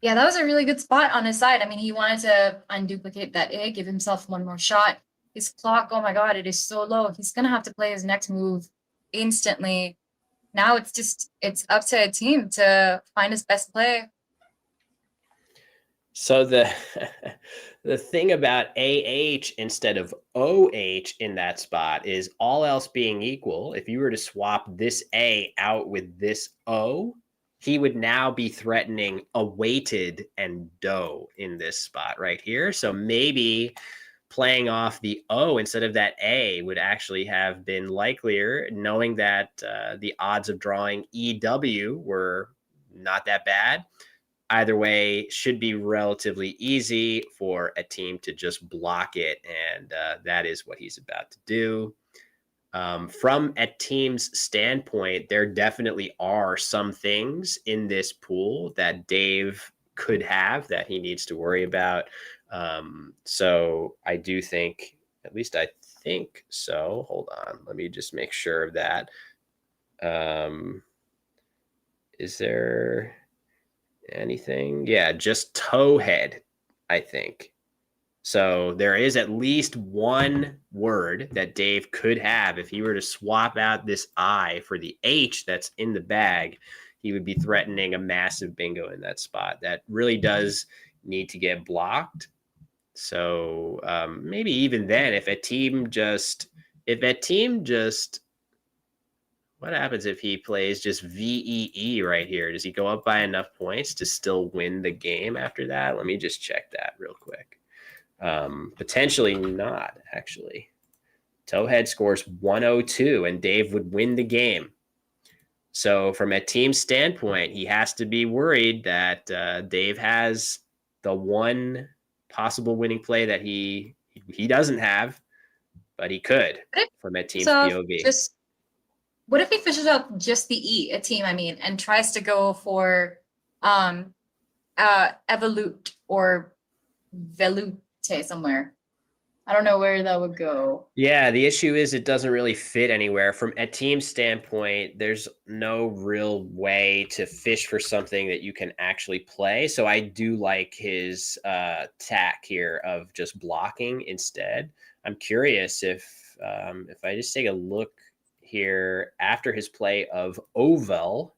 Yeah, that was a really good spot on his side. I mean, he wanted to unduplicate that A, give himself one more shot. His clock, oh my God, it is so low. He's going to have to play his next move instantly. Now it's up to a team to find his best play. So the the thing about AH instead of OH in that spot is all else being equal, if you were to swap this A out with this O, he would now be threatening a weighted and doe in this spot right here. So maybe playing off the O instead of that A would actually have been likelier, knowing that the odds of drawing EW were not that bad. Either way, should be relatively easy for a team to just block it, and that is what he's about to do. From a team's standpoint, there definitely are some things in this pool that Dave could have that he needs to worry about. So I do think, at least I think so. Hold on, let me just make sure of that. Is there anything? Yeah, just towhead, I think. So there is at least one word that Dave could have if he were to swap out this I for the H that's in the bag. He would be threatening a massive bingo in that spot. That really does need to get blocked. So maybe even then, if a team just what happens if he plays just VEE right here? Does he go up by enough points to still win the game after that? Let me just check that real quick. Potentially not, actually. Towhead scores 102, and Dave would win the game. So from a team standpoint, he has to be worried that Dave has the one possible winning play that he doesn't have, but he could from a team's POV. What if he fishes out just the E, a team, I mean, and tries to go for evolute or velute somewhere? I don't know where that would go. Yeah, the issue is it doesn't really fit anywhere. From a team standpoint, there's no real way to fish for something that you can actually play. So I do like his tack here of just blocking instead. I'm curious if I just take a look here after his play of Oval,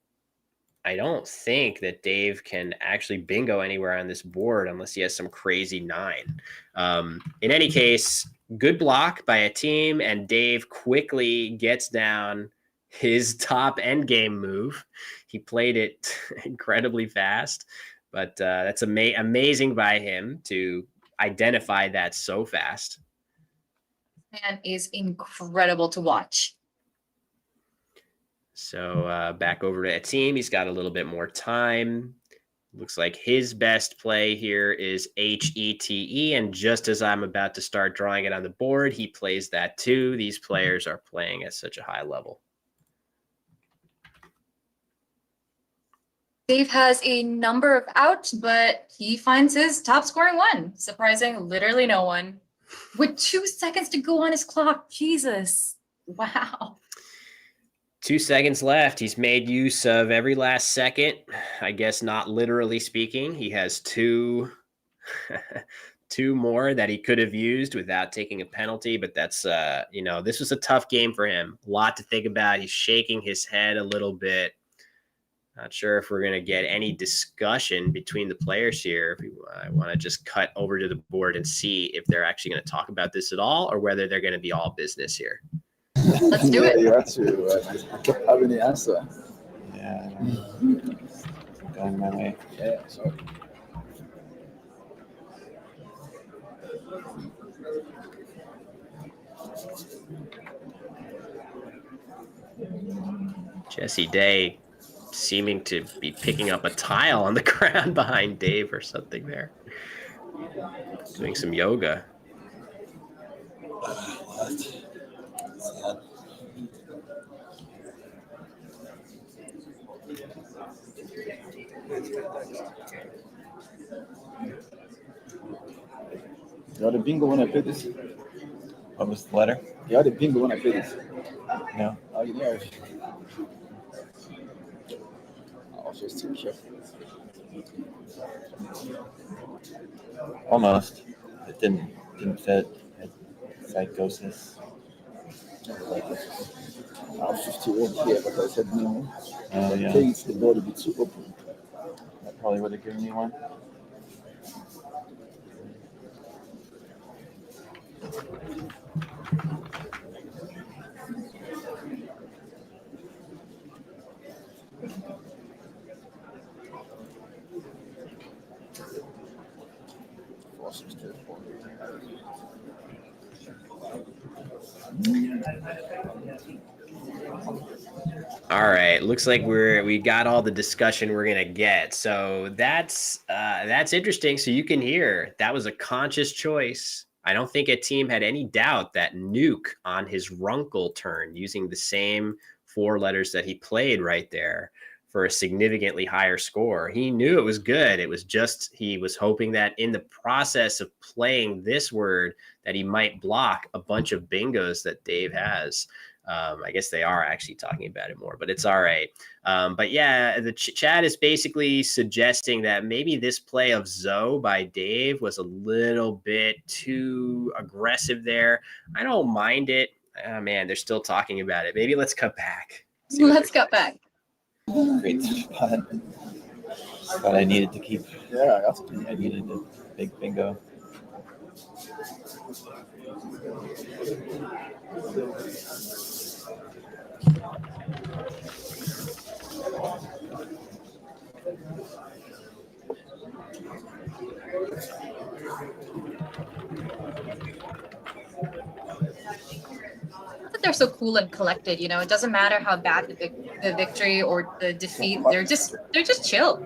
I don't think that Dave can actually bingo anywhere on this board unless he has some crazy 9. In any case, good block by a team, and Dave quickly gets down his top end game move. He played it incredibly fast, but that's amazing by him to identify that so fast. Man is incredible to watch. So back over to Etim. He's got a little bit more time. Looks like his best play here is HETE. And just as I'm about to start drawing it on the board, he plays that too. These players are playing at such a high level. Dave has a number of outs, but he finds his top scoring one, surprising literally no one. With 2 seconds to go on his clock. Jesus. Wow. 2 seconds left. He's made use of every last second. I guess not literally speaking. He has two two more that he could have used without taking a penalty. But that's, this was a tough game for him. A lot to think about. He's shaking his head a little bit. Not sure if we're going to get any discussion between the players here. I want to just cut over to the board and see if they're actually going to talk about this at all or whether they're going to be all business here. Let's do it. You have to. I don't have any answer. Yeah, going my way. Yeah, sorry. Jesse Day seeming to be picking up a tile on the ground behind Dave or something there. Doing some yoga. You had a bingo when I played this? What was the letter? You had a bingo when I played this? No. Oh, you know. I was just too careful. Almost. It didn't fit. It psychosis. I was 51 here, but I said no. Oh, yeah. Things the ball would be too open. That probably would have given me one. All right, looks like we got all the discussion we're gonna get. So that's interesting. So you can hear that was a conscious choice. I don't think Etim had any doubt that Nuke on his Runkle turn using the same 4 letters that he played right there for a significantly higher score. He knew it was good. It was just he was hoping that in the process of playing this word that he might block a bunch of bingos that Dave has. I guess they are actually talking about it more, but it's all right. But yeah, the chat is basically suggesting that maybe this play of Zoe by Dave was a little bit too aggressive there. I don't mind it. Oh, man, they're still talking about it. Maybe let's cut back. Let's cut back. Great spot. But I needed to keep. Yeah, I needed a big bingo. They're so cool and collected, you know. It doesn't matter how bad the victory or the defeat. They're just chill.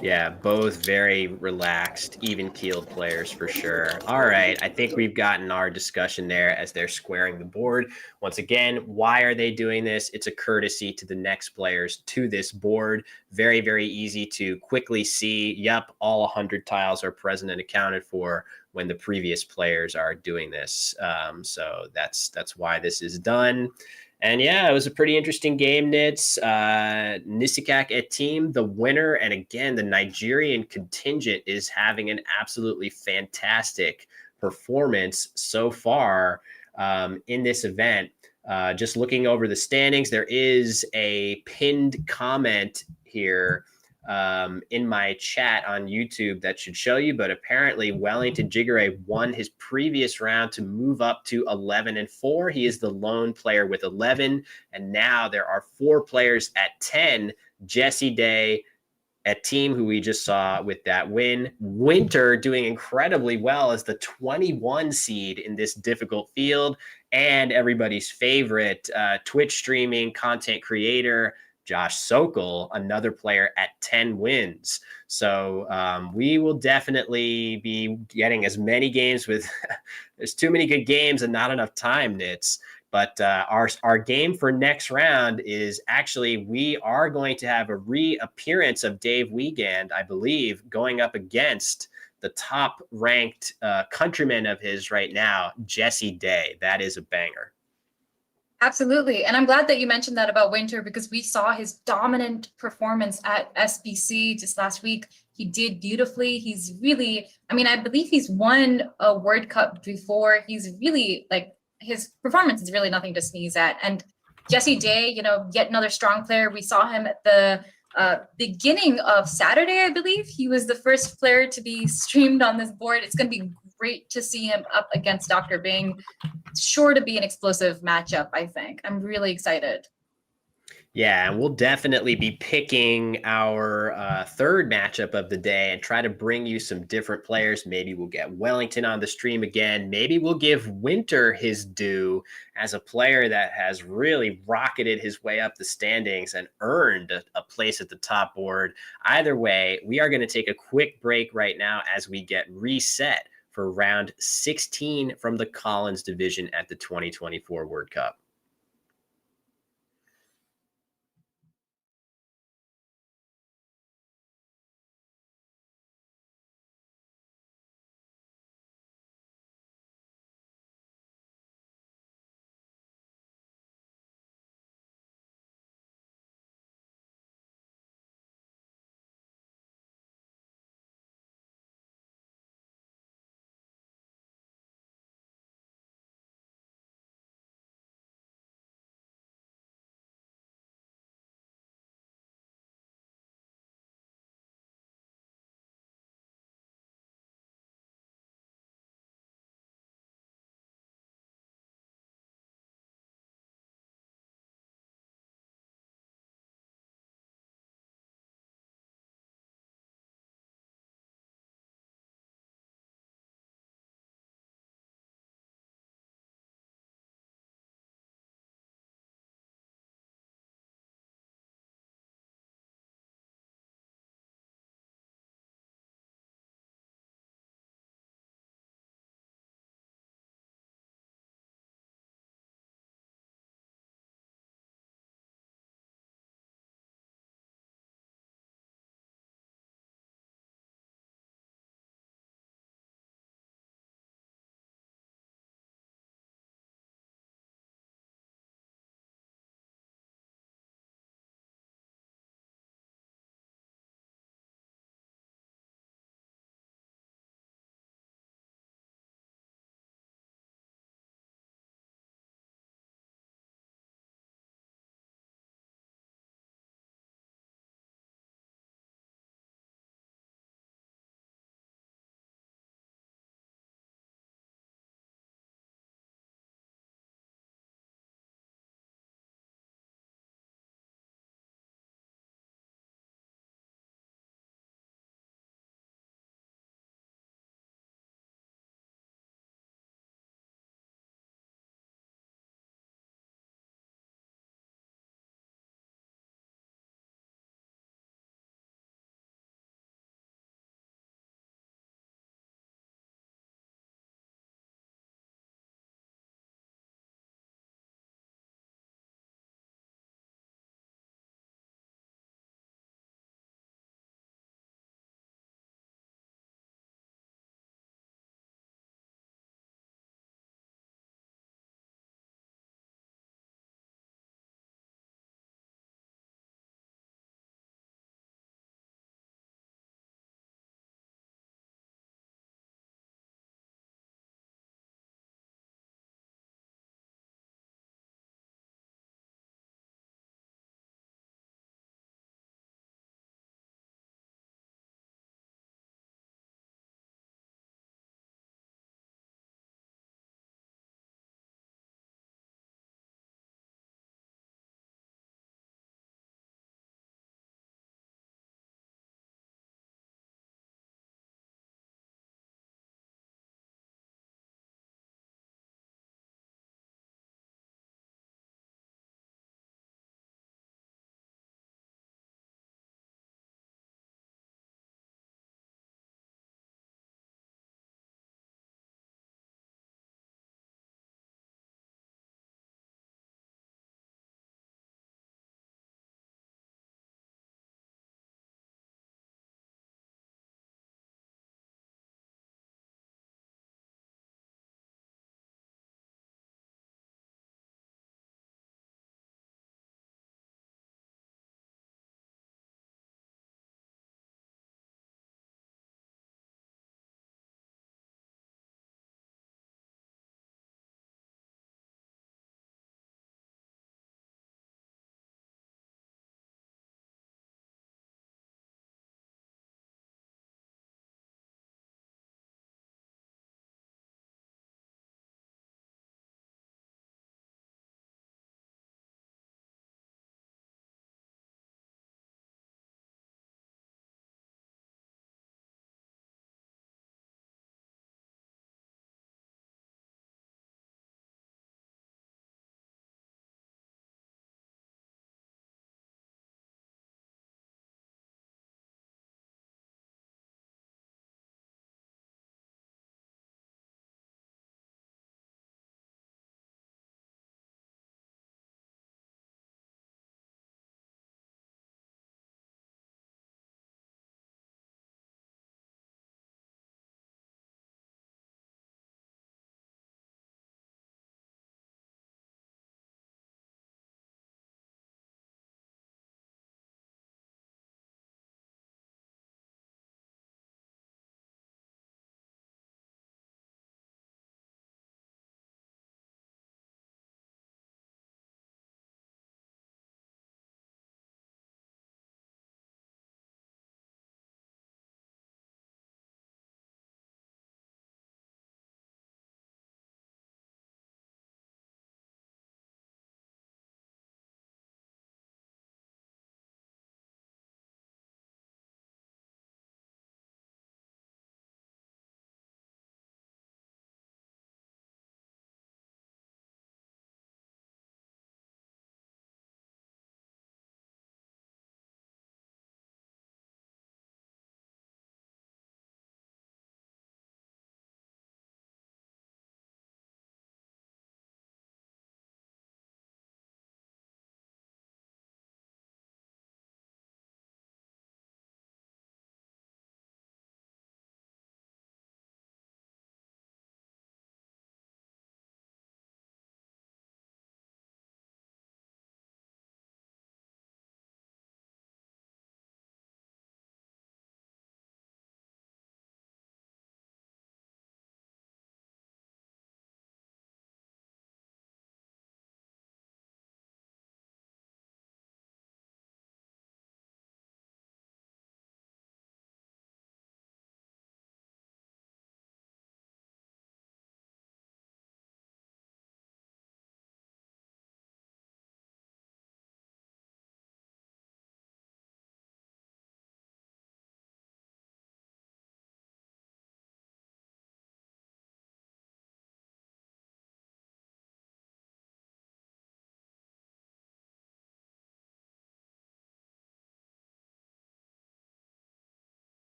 Yeah, both very relaxed, even-keeled players for sure. All right, I think we've gotten our discussion there as they're squaring the board. Once again, why are they doing this? It's a courtesy to the next players to this board. Very, very easy to quickly see, yep, all 100 tiles are present and accounted for when the previous players are doing this. So that's why this is done. And yeah, it was a pretty interesting game, Nits. Nisikak Etim, the winner. And again, the Nigerian contingent is having an absolutely fantastic performance so far in this event. Just looking over the standings, there is a pinned comment here in my chat on YouTube that should show you, but apparently Wellington Jigare won his previous round to move up to 11-4. He is the lone player with 11, and now there are 4 players at 10. Jesse Day, Etim, who we just saw with that win. Winter doing incredibly well as the 21 seed in this difficult field, and everybody's favorite Twitch streaming content creator, Josh Sokol, another player at 10 wins. So we will definitely be getting as many games with there's too many good games and not enough time, Nits. But our game for next round is actually we are going to have a reappearance of Dave Weigand, I believe, going up against the top ranked countryman of his right now, Jesse Day. That is a banger. Absolutely. And I'm glad that you mentioned that about Winter because we saw his dominant performance at SBC just last week. He did beautifully. He's really, I mean, I believe he's won a World Cup before. He's really like his performance is really nothing to sneeze at. And Jesse Day, yet another strong player. We saw him at the beginning of Saturday, I believe. He was the first player to be streamed on this board. It's going to be great to see him up against Dr. Bing. It's sure to be an explosive matchup, I think. I'm really excited. Yeah, and we'll definitely be picking our third matchup of the day and try to bring you some different players. Maybe we'll get Wellington on the stream again. Maybe we'll give Winter his due as a player that has really rocketed his way up the standings and earned a place at the top board. Either way, we are going to take a quick break right now as we get reset for round 16 from the Collins division at the 2024 World Cup.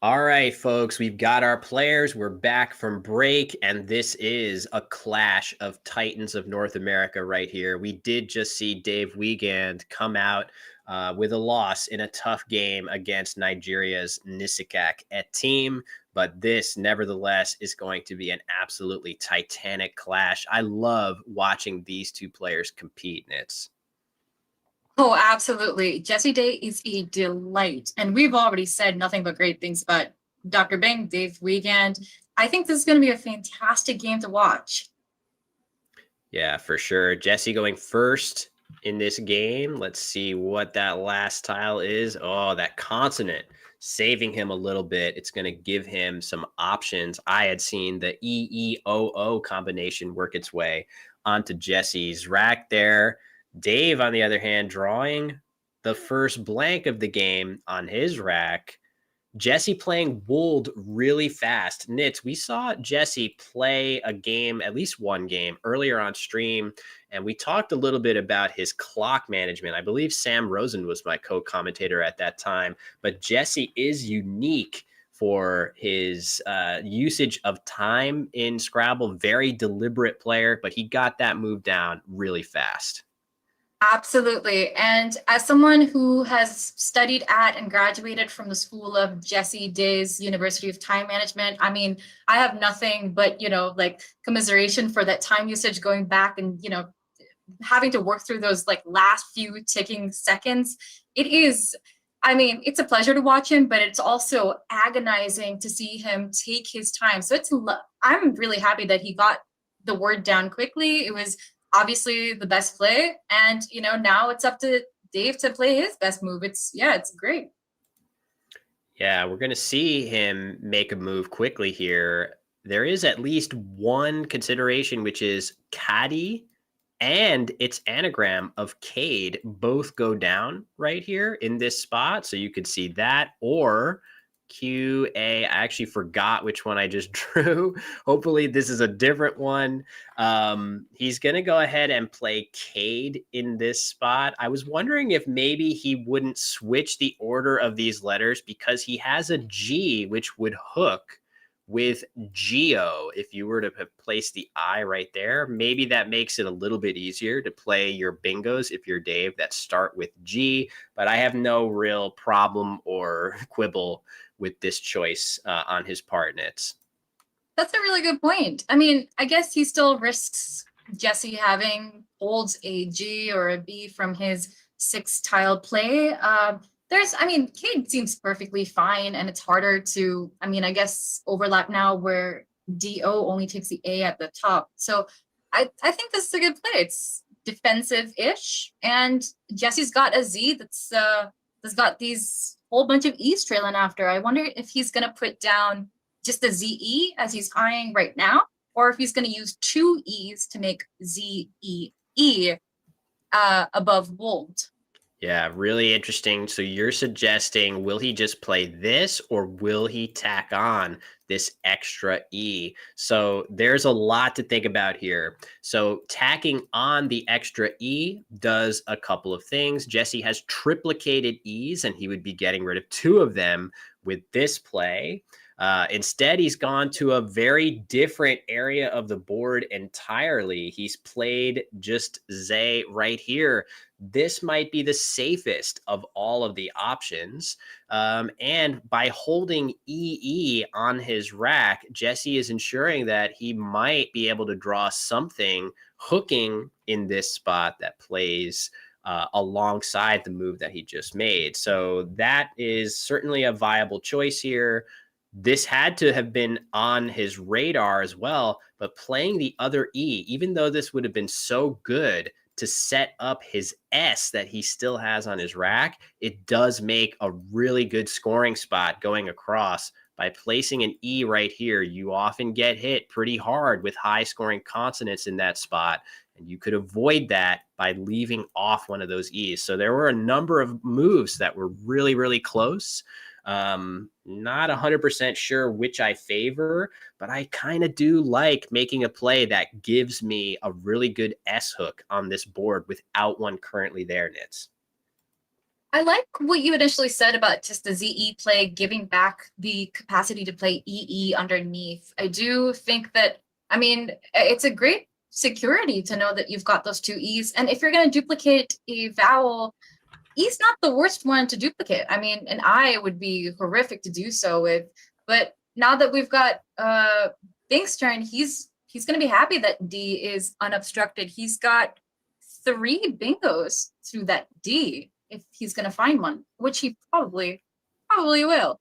All right, folks, we've got our players. We're back from break, and this is a clash of Titans of North America right here. We did just see Dave Weigand come out with a loss in a tough game against Nigeria's Nisikak Etim, but this, nevertheless, is going to be an absolutely titanic clash. I love watching these two players compete, Nits. Oh, absolutely. Jesse Day is a delight. And we've already said nothing but great things about Dr. Bing, Dave Weigand. I think this is going to be a fantastic game to watch. Yeah, for sure. Jesse going first in this game. Let's see what that last tile is. Oh, that consonant saving him a little bit. It's going to give him some options. I had seen the EEOO combination work its way onto Jesse's rack there. Dave, on the other hand, drawing the first blank of the game on his rack. Jesse playing Wold really fast. Nits, we saw Jesse play a game, at least one game, earlier on stream, and we talked a little bit about his clock management. I believe Sam Rosen was my co-commentator at that time, but Jesse is unique for his usage of time in Scrabble. Very deliberate player, but he got that move down really fast. Absolutely. And as someone who has studied at and graduated from the school of Jesse Day's University of Time Management, I mean, I have nothing but, like commiseration for that time usage going back and, having to work through those like last few ticking seconds. It is, I mean, it's a pleasure to watch him, but it's also agonizing to see him take his time. So I'm really happy that he got the word down quickly. It was obviously the best play, and now it's up to Dave to play his best move. It's great. Yeah, we're going to see him make a move quickly here. There is at least one consideration, which is Caddy and its anagram of Cade both go down right here in this spot. So you could see that, or QA. I actually forgot which one I just drew. Hopefully this is a different one. He's going to go ahead and play Cade in this spot. I was wondering if maybe he wouldn't switch the order of these letters because he has a G, which would hook with Geo. If you were to have placed the I right there, maybe that makes it a little bit easier to play your bingos if you're Dave that start with G, but I have no real problem or quibble with this choice on his part, Nits. That's a really good point. I mean, I guess he still risks Jesse having holds a G or a B from his 6-tile play. Cade seems perfectly fine, and it's harder to, I guess, overlap now where DO only takes the A at the top. So I think this is a good play. It's defensive-ish, and Jesse's got a Z that's got these whole bunch of E's trailing after. I wonder if he's going to put down just a ZE as he's eyeing right now, or if he's going to use 2 E's to make ZEE above Wold. Yeah, really interesting. So you're suggesting, will he just play this, or will he tack on this extra E? So there's a lot to think about here. So tacking on the extra E does a couple of things. Jesse has triplicated E's, and he would be getting rid of 2 of them with this play. Instead, he's gone to a very different area of the board entirely. He's played just Zay right here. This might be the safest of all of the options. And by holding EE on his rack, Jesse is ensuring that he might be able to draw something hooking in this spot that plays alongside the move that he just made. So that is certainly a viable choice here. This had to have been on his radar as well, but playing the other E, even though this would have been so good to set up his S that he still has on his rack, it does make a really good scoring spot going across. By placing an E right here, you often get hit pretty hard with high scoring consonants in that spot, and you could avoid that by leaving off one of those E's. So there were a number of moves that were really, really close. Not 100% sure which I favor, but I kind of do like making a play that gives me a really good S hook on this board without one currently there, Nits. I like what you initially said about just the ZE play giving back the capacity to play EE underneath. I do think that, I mean, it's a great security to know that you've got those two E's. And if you're going to duplicate a vowel, E's not the worst one to duplicate. I mean, an I would be horrific to do so with. But now that we've got Bink's turn, he's going to be happy that D is unobstructed. He's got 3 bingos through that D if he's going to find one, which he probably will.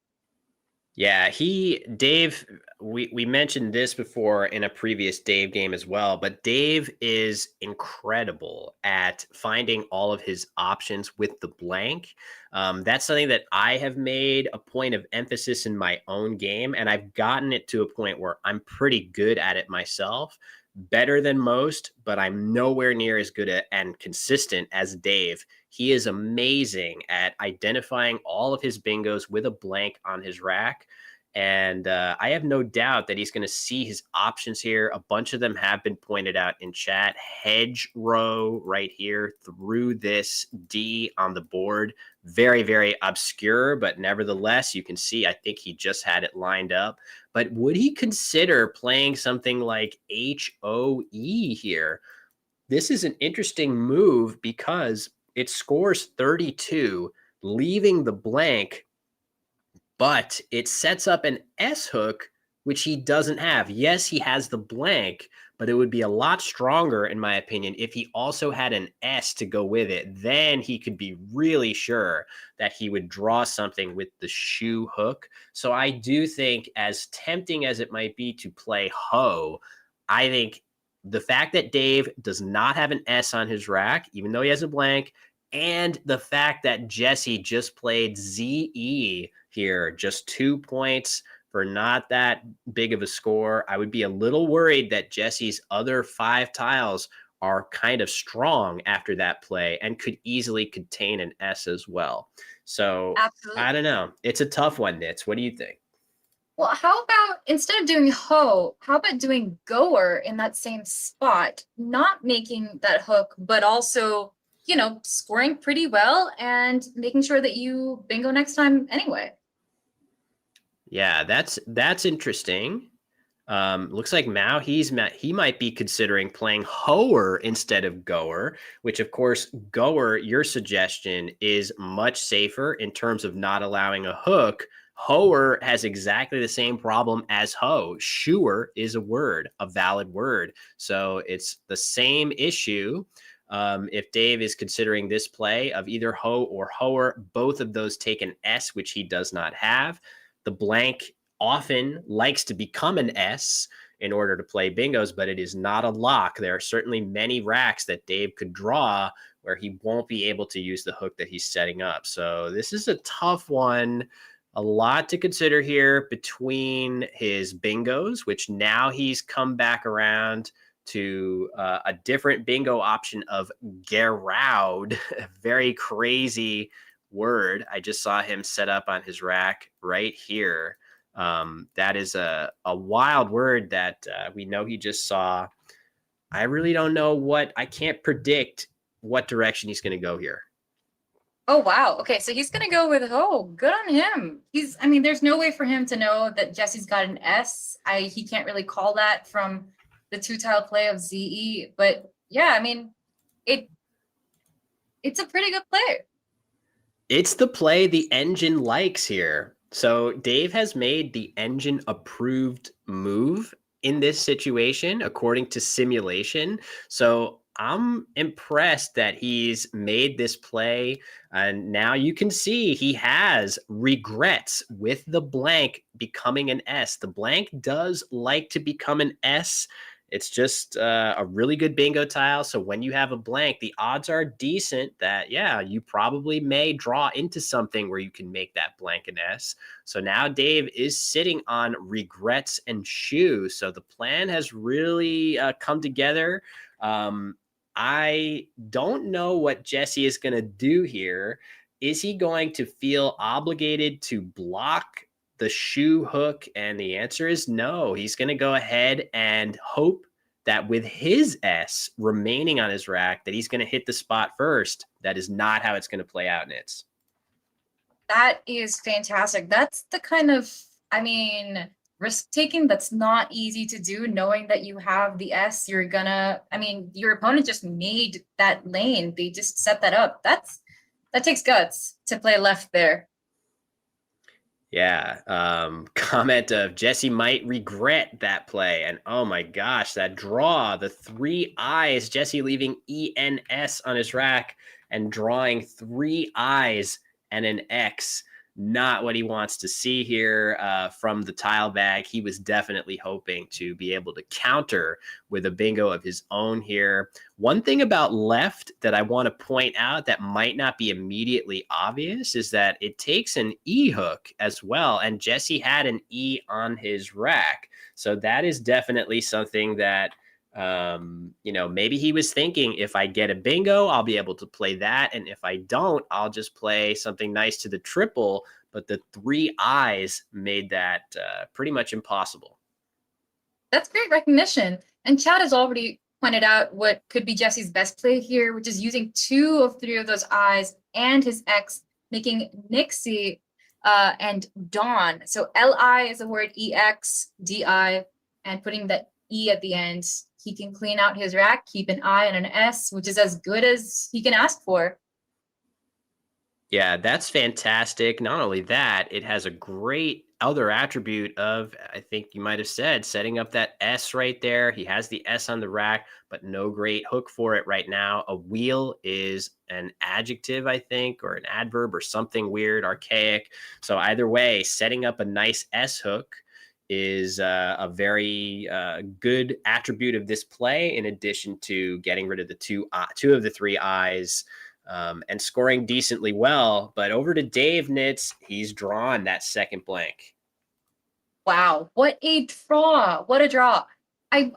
Yeah, Dave, we mentioned this before in a previous Dave game as well, but Dave is incredible at finding all of his options with the blank. That's something that I have made a point of emphasis in my own game, and I've gotten it to a point where I'm pretty good at it myself. Better than most, but I'm nowhere near as good at and consistent as Dave. He is amazing at identifying all of his bingos with a blank on his rack. And I have no doubt that he's going to see his options here. A bunch of them have been pointed out in chat. Hedge row right here through this D on the board. Very, very obscure, but nevertheless, you can see, I think he just had it lined up. But would he consider playing something like HOE here? This is an interesting move because it scores 32, leaving the blank, but it sets up an S hook, which he doesn't have. Yes, he has the blank, but it would be a lot stronger, in my opinion, if he also had an S to go with it. Then he could be really sure that he would draw something with the shoe hook. So I do think, as tempting as it might be to play Ho, I think the fact that Dave does not have an S on his rack, even though he has a blank, and the fact that Jesse just played ZE here, just 2 points for not that big of a score. I would be a little worried that Jesse's other 5 tiles are kind of strong after that play and could easily contain an S as well. So Absolutely. I don't know. It's a tough one, Nitz. What do you think? Well, how about instead of doing Ho, how about doing Goer in that same spot, not making that hook, but also, scoring pretty well and making sure that you bingo next time anyway. Yeah, that's interesting. Looks like Mao, he might be considering playing Hoer instead of Goer, which of course, Goer, your suggestion is much safer in terms of not allowing a hook. Hoer has exactly the same problem as Ho. Shoer is a valid word. So it's the same issue. If Dave is considering this play of either Ho or Hoer, both of those take an S, which he does not have. The blank often likes to become an S in order to play bingos, but it is not a lock. There are certainly many racks that Dave could draw where he won't be able to use the hook that he's setting up. So this is a tough one. A lot to consider here between his bingos, which now he's come back around to a different bingo option of Geroud, a very crazy word. I just saw him set up on his rack right here. That is a wild word that we know he just saw. I really don't know I can't predict what direction he's going to go here. Oh, wow. Okay, so he's going to go with Ho. Good on him. There's no way for him to know that Jesse's got an S. He can't really call that from the 2-tile play of ZE. But yeah, it's a pretty good play. It's the play the engine likes here. So Dave has made the engine approved move in this situation, according to simulation. So I'm impressed that he's made this play. And now you can see he has regrets with the blank becoming an S. The blank does like to become an S. It's just a really good bingo tile. So when you have a blank, the odds are decent that, yeah, you probably may draw into something where you can make that blank an S. So now Dave is sitting on regrets and shoe. So the plan has really come together. I don't know what Jesse is going to do here. Is he going to feel obligated to block the shoe hook? And the answer is no. He's going to go ahead and hope that with his S remaining on his rack, that he's going to hit the spot first. That is not how it's going to play out, Nitz. That is fantastic. That's the kind of, risk taking that's not easy to do, knowing that you have the S. Your opponent just made that lane. They just set that up. That takes guts to play left there. Yeah. Comment of Jesse might regret that play. And oh my gosh, that draw, the 3 eyes, Jesse leaving ENS on his rack and drawing 3 eyes and an X. Not what he wants to see here from the tile bag. He was definitely hoping to be able to counter with a bingo of his own here. One thing about left that I want to point out that might not be immediately obvious is that it takes an E hook as well. And Jesse had an E on his rack. So that is definitely something that maybe he was thinking, if I get a bingo, I'll be able to play that. And if I don't, I'll just play something nice to the triple. But the 3 eyes made that pretty much impossible. That's great recognition. And Chad has already pointed out what could be Jesse's best play here, which is using 2 of 3 of those eyes and his X, making Nixie and Dawn. So LI is the word EX, DI, and putting that E at the end. He can clean out his rack, keep an I and an S, which is as good as he can ask for. Yeah, that's fantastic. Not only that, it has a great other attribute of, I think you might have said, setting up that S right there. He has the S on the rack, but no great hook for it right now. A wheel is an adjective, I think, or an adverb or something weird, archaic. So either way, setting up a nice S hook is a very good attribute of this play, in addition to getting rid of the two of the 3 eyes and scoring decently well. But over to Dave Nitz, he's drawn that second blank. Wow, what a draw. What a draw. I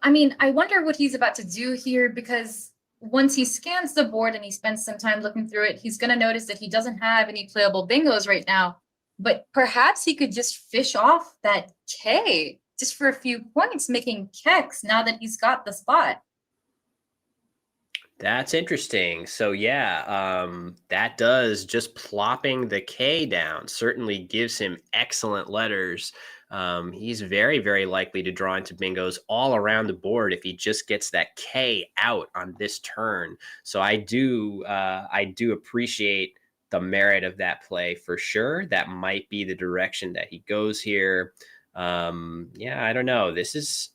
wonder what he's about to do here, because once he scans the board and he spends some time looking through it, he's going to notice that he doesn't have any playable bingos right now. But perhaps he could just fish off that K just for a few points, making Kex now that he's got the spot. That's interesting. So yeah, that does, just plopping the K down certainly gives him excellent letters. He's very, very likely to draw into bingos all around the board if he just gets that K out on this turn. So I do appreciate the merit of that play for sure. That might be the direction that he goes here. Yeah, I don't know. This is,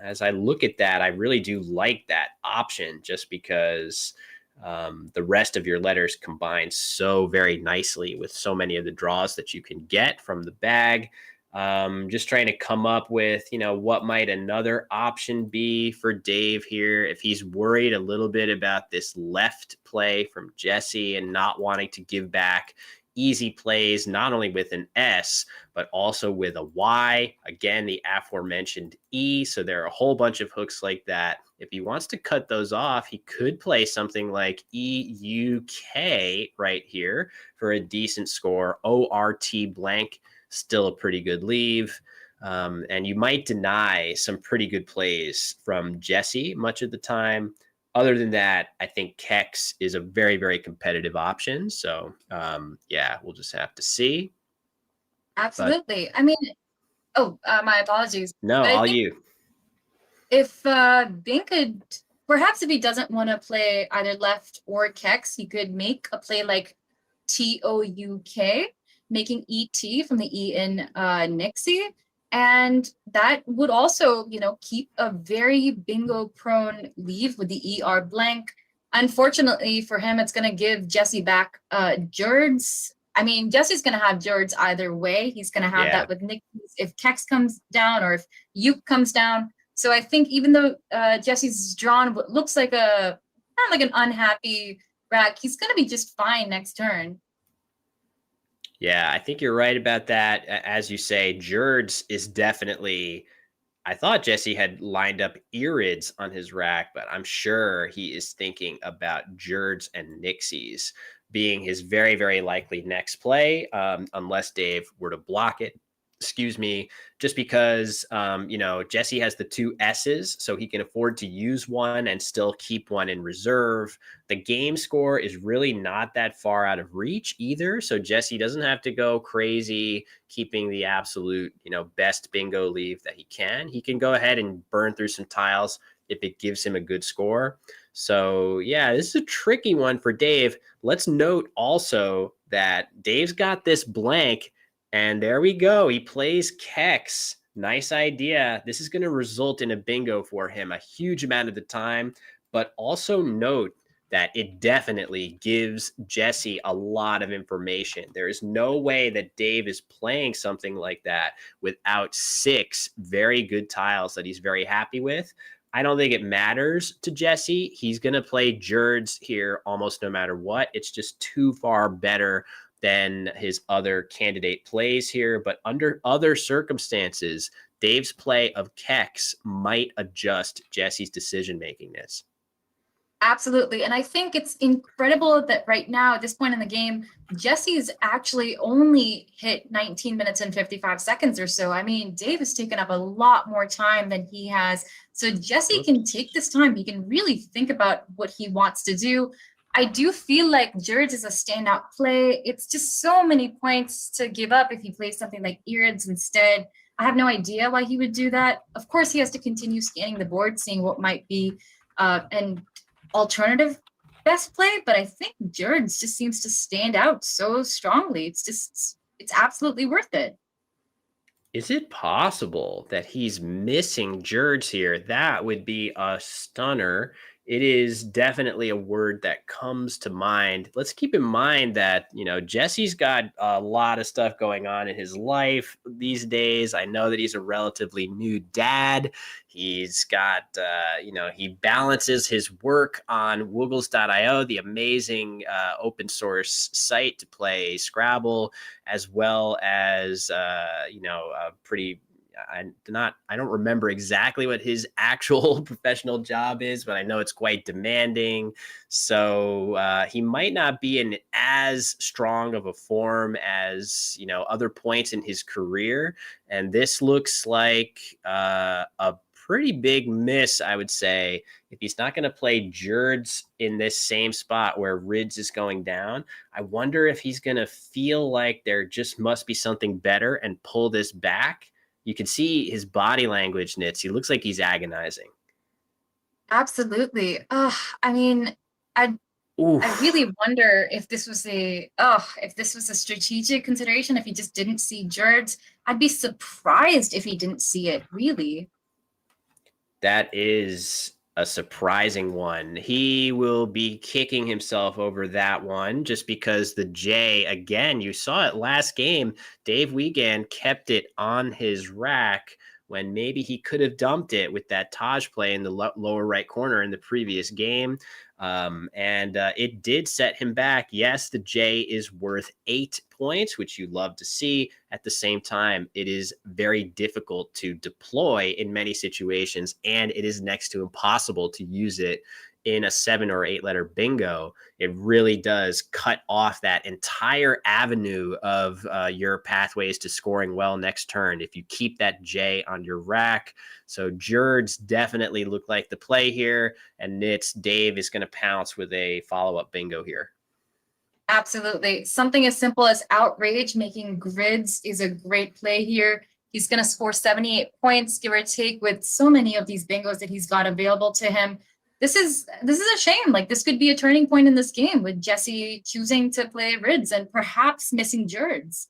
as I look at that, I really do like that option, just because the rest of your letters combine so very nicely with so many of the draws that you can get from the bag. Just trying to come up with, what might another option be for Dave here if he's worried a little bit about this left play from Jesse and not wanting to give back easy plays, not only with an S, but also with a Y. Again, the aforementioned E. So there are a whole bunch of hooks like that. If he wants to cut those off, he could play something like EUK right here for a decent score. ORT blank, still a pretty good leave. And you might deny some pretty good plays from Jesse much of the time. Other than that, I think Kex is a very, very competitive option. So, yeah, we'll just have to see. Absolutely. My apologies. No, But I all think you. if Bing could, perhaps if he doesn't want to play either left or Kex, he could make a play like TOUK, making ET from the E in Nixie. And that would also, keep a very bingo prone leave with the ER blank. Unfortunately for him, it's going to give Jesse back Jerd's. Jesse's going to have Jerd's either way. He's going to have that with Nixie's if Kex comes down or if Uke comes down. So I think even though Jesse's drawn what looks like kind of like an unhappy rack, he's going to be just fine next turn. Yeah, I think you're right about that. As you say, Jerd's is definitely, I thought Jesse had lined up Irids on his rack, but I'm sure he is thinking about Jerd's and Nixie's being his very, very likely next play, unless Dave were to block it. excuse me, just because, Jesse has the two S's, so he can afford to use one and still keep one in reserve. The game score is really not that far out of reach either. So Jesse doesn't have to go crazy keeping the absolute, best bingo leave that he can. He can go ahead and burn through some tiles if it gives him a good score. So, yeah, this is a tricky one for Dave. Let's note also that Dave's got this blank, and there we go. He plays Kex. Nice idea. This is going to result in a bingo for him a huge amount of the time, but also note that it definitely gives Jesse a lot of information. There is no way that Dave is playing something like that without 6 very good tiles that he's very happy with. I don't think it matters to Jesse. He's going to play Jerds here almost no matter what. It's just too far better than his other candidate plays here. But under other circumstances, Dave's play of Kex might adjust Jesse's decision-makingness. Absolutely. And I think it's incredible that right now, at this point in the game, Jesse's actually only hit 19 minutes and 55 seconds or so. I mean, Dave has taken up a lot more time than he has. So Jesse can take this time. He can really think about what he wants to do. I do feel like Jerds is a standout play. It's just so many points to give up if he plays something like Irids instead. I have no idea why he would do that. Of course, he has to continue scanning the board, seeing what might be an alternative best play, but I think Jerds just seems to stand out so strongly. It's absolutely worth it. Is it possible that he's missing Jerds here? That would be a stunner. It is definitely a word that comes to mind. Let's keep in mind that, Jesse's got a lot of stuff going on in his life these days. I know that he's a relatively new dad. He's got, he balances his work on Woogles.io, the amazing open source site to play Scrabble, as well as, a pretty I don't remember exactly what his actual professional job is, but I know it's quite demanding. So he might not be in as strong of a form as, other points in his career. And this looks like a pretty big miss, I would say, if he's not going to play Jerds in this same spot where Rids is going down. I wonder if he's going to feel like there just must be something better and pull this back. You can see his body language, Nitz. He looks like he's agonizing. Absolutely. I mean, I really wonder if this was a strategic consideration, if he just didn't see Jerds. I'd be surprised if he didn't see it, really. That is a surprising one. He will be kicking himself over that one just because the J, again, you saw it last game. Dave Weigand kept it on his rack when maybe he could have dumped it with that Taj play in the lower right corner in the previous game. And it did set him back. Yes, the J is worth 8 points, which you love to see. At the same time, it is very difficult to deploy in many situations, and it is next to impossible to use it in a 7 or 8 letter bingo. It really does cut off that entire avenue of your pathways to scoring well next turn if you keep that J on your rack. So Jerds definitely look like the play here, and Nitz, Dave is going to pounce with a follow-up bingo here. Absolutely. Something as simple as Outrage making grids is a great play here. He's going to score 78 points, give or take, with so many of these bingos that he's got available to him. This is a shame. Like, this could be a turning point in this game with Jesse choosing to play Rids and perhaps missing Jerds.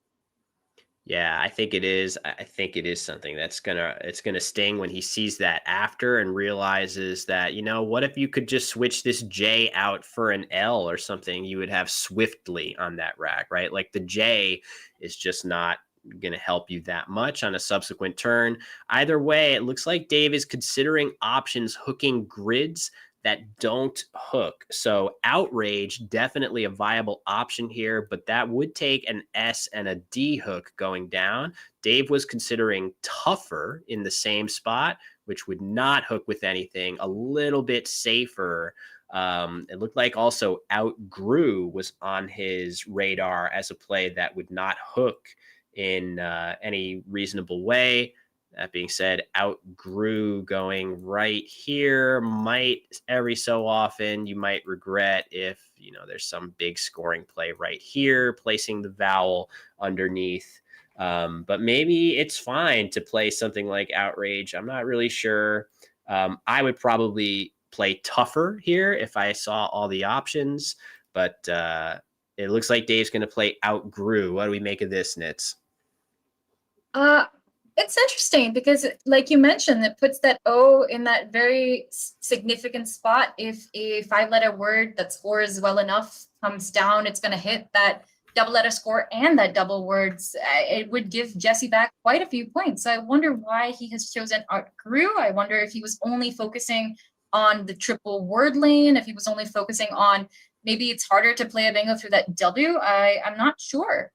Yeah, I think it is. I think it is something it's gonna sting when he sees that after and realizes that, what if you could just switch this J out for an L or something? You would have Swiftly on that rack, right? Like, the J is just not going to help you that much on a subsequent turn. Either way, it looks like Dave is considering options hooking grids that don't hook. So Outrage, definitely a viable option here, but that would take an S and a D hook going down. Dave was considering Tougher in the same spot, which would not hook with anything, a little bit safer. It looked like also Outgrew was on his radar as a play that would not hook in any reasonable way. That being said, outgrew going right here might every so often you might regret if there's some big scoring play right here, placing the vowel underneath. But maybe it's fine to play something like outrage. I'm not really sure. I would probably play tougher here if I saw all the options, but it looks like Dave's going to play outgrew. What do we make of this, Nitz? It's interesting because, like you mentioned, it puts that O in that very significant spot. If a 5-letter word that scores well enough comes down, it's going to hit that double letter score and that double words. It would give Jesse back quite a few points. I wonder why he has chosen outgrew. I wonder if he was only focusing on the triple word lane, if he was only focusing on maybe it's harder to play a bingo through that W. I'm not sure.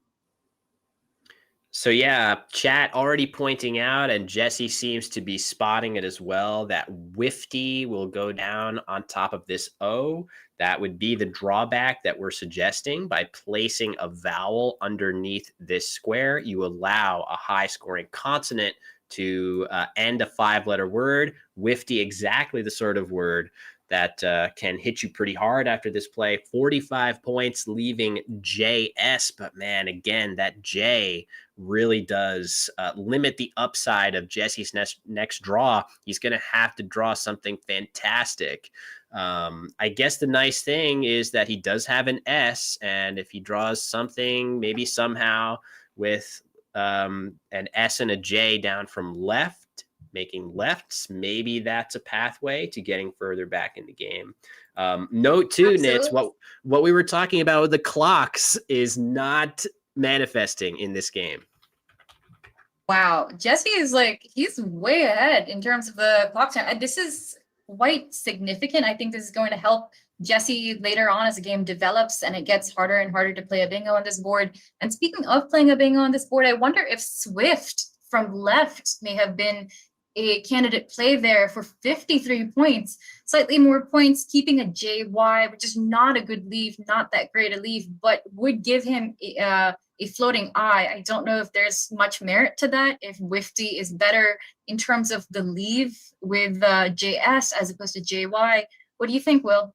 So yeah, chat already pointing out, and Jesse seems to be spotting it as well, that Wifty will go down on top of this O. That would be the drawback that we're suggesting. By placing a vowel underneath this square, you allow a high-scoring consonant to end a 5-letter word. Wifty, exactly the sort of word that can hit you pretty hard after this play. 45 points, leaving JS. But man, again, that J really does limit the upside of Jesse's next draw. He's going to have to draw something fantastic. I guess the nice thing is that he does have an S, and if he draws something, maybe somehow with an S and a J down from left, making lefts, maybe that's a pathway to getting further back in the game. Note too, Nitz, what we were talking about with the clocks is not manifesting in this game. Wow, Jesse is he's way ahead in terms of the clock time. This is quite significant. I think this is going to help Jesse later on as the game develops and it gets harder and harder to play a bingo on this board. And speaking of playing a bingo on this board, I wonder if Swift from left may have been a candidate play there for 53 points, slightly more points, keeping a JY, which is not a good leave, not that great a leave, but would give him a floating I. I don't know if there's much merit to that, if Wifty is better in terms of the leave with JS as opposed to JY. What do you think, Will?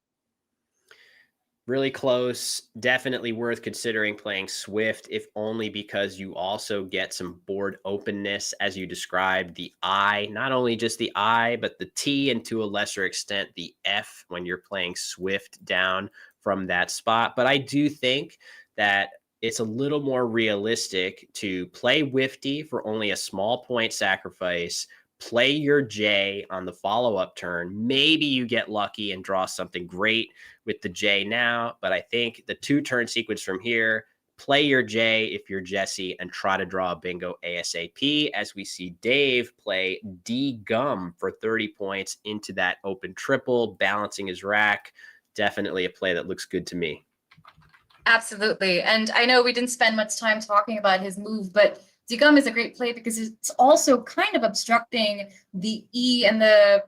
Really close. Definitely worth considering playing Swift, if only because you also get some board openness, as you described, the I, not only just the I, but the T, and to a lesser extent, the F when you're playing Swift down from that spot. But I do think that it's a little more realistic to play Wifty for only a small point sacrifice, play your J on the follow-up turn. Maybe you get lucky and draw something great with the J now, but I think the 2-turn sequence from here, play your J if you're Jesse and try to draw a bingo ASAP, as we see Dave play D Gum for 30 points into that open triple, balancing his rack. Definitely a play that looks good to me. Absolutely. And I know we didn't spend much time talking about his move, but Zigum is a great play because it's also kind of obstructing the E and the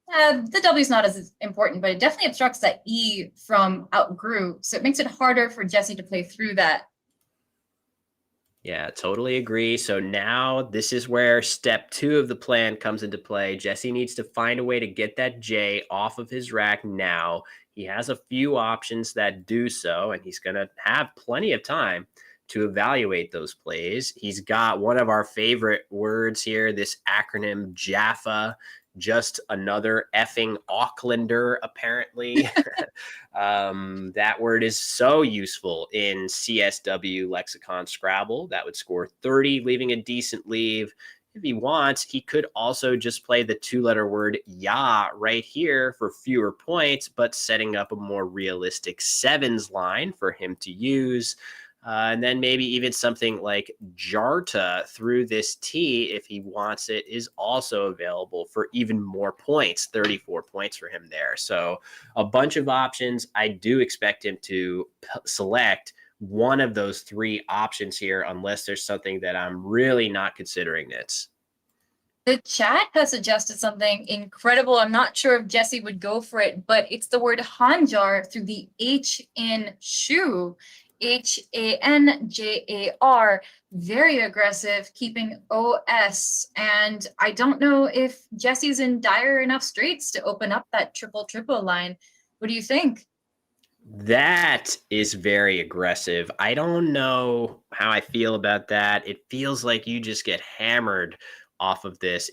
W is not as important, but it definitely obstructs that E from outgrew. So it makes it harder for Jesse to play through that. Yeah, totally agree. So now this is where step 2 of the plan comes into play. Jesse needs to find a way to get that J off of his rack now. He has a few options that do so, and he's going to have plenty of time to evaluate those plays. He's got one of our favorite words here, this acronym Jaffa, just another effing Aucklander, apparently. That word is so useful in CSW lexicon Scrabble. That would score 30, leaving a decent leave. If he wants, he could also just play the 2-letter word ya right here for fewer points, but setting up a more realistic 7s line for him to use. And then maybe even something like Jarta through this T, if he wants it, is also available for even more points, 34 points for him there. So a bunch of options. I do expect him to select one of those 3 options here, unless there's something that I'm really not considering this. The chat has suggested something incredible. I'm not sure if Jesse would go for it, but it's the word Hanjar through the H in shoe. Hanjar, very aggressive, keeping OS. And I don't know if Jesse's in dire enough straits to open up that triple line. What do you think? That is very aggressive. I don't know how I feel about that. It feels like you just get hammered off of this.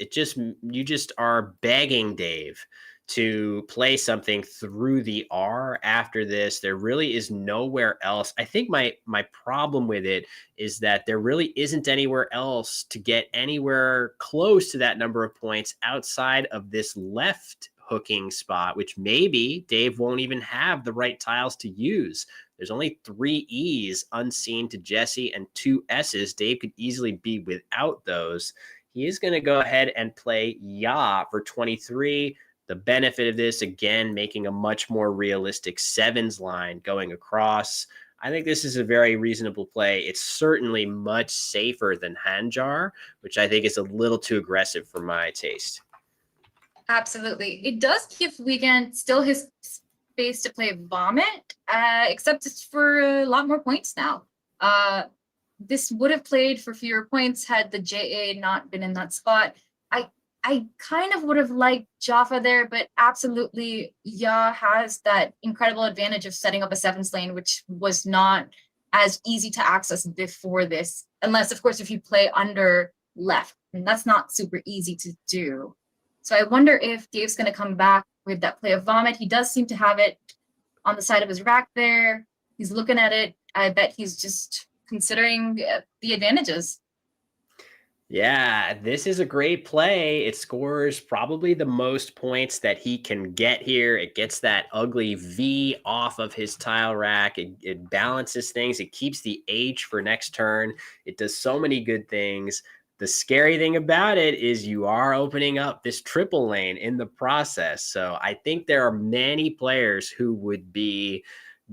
You just are begging Dave to play something through the R after this. There really is nowhere else. I think my problem with it is that there really isn't anywhere else to get anywhere close to that number of points outside of this left hooking spot, which maybe Dave won't even have the right tiles to use. There's only 3 E's unseen to Jesse and 2 S's. Dave could easily be without those. He is going to go ahead and play Ya for 23. The benefit of this, again, making a much more realistic sevens line going across. I think this is a very reasonable play. It's certainly much safer than Hanjar, which I think is a little too aggressive for my taste. Absolutely. It does give Weigand still his space to play Vomit, except it's for a lot more points now. This would have played for fewer points had the JA not been in that spot. I kind of would have liked Jaffa there, but absolutely, Ya has that incredible advantage of setting up a sevens lane, which was not as easy to access before this, unless, of course, if you play under left, and that's not super easy to do. So I wonder if Dave's going to come back with that play of Vomit. He does seem to have it on the side of his rack there. He's looking at it. I bet he's just considering the advantages. Yeah, this is a great play. It scores probably the most points that he can get here. It gets that ugly V off of his tile rack. It balances things. It keeps the H for next turn. It does so many good things. The scary thing about it is you are opening up this triple lane in the process. So I think there are many players who would be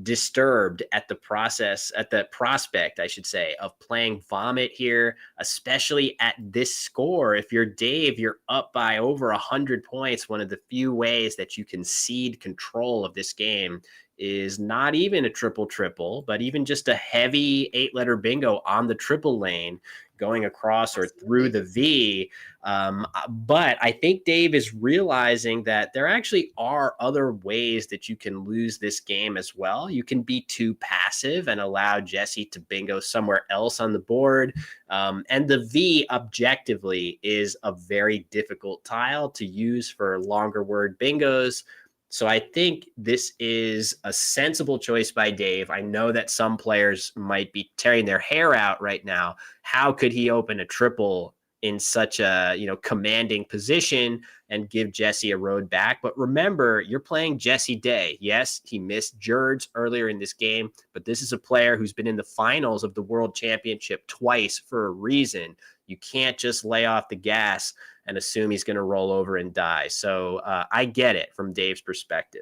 disturbed at the prospect, I should say, of playing Vomit here, especially at this score. If you're Dave, you're up by over 100 points. One of the few ways that you can cede control of this game is not even a triple, but even just a heavy 8-letter bingo on the triple lane going across or through the V. But I think Dave is realizing that there actually are other ways that you can lose this game as well. You can be too passive and allow Jesse to bingo somewhere else on the board. And the V objectively is a very difficult tile to use for longer word bingos. So I think this is a sensible choice by Dave. I know that some players might be tearing their hair out right now. How could he open a triple in such a, commanding position and give Jesse a road back? But remember, you're playing Jesse Day. Yes, he missed Jurds earlier in this game, but this is a player who's been in the finals of the World Championship twice for a reason. You can't just lay off the gas and assume he's going to roll over and die. So I get it from Dave's perspective.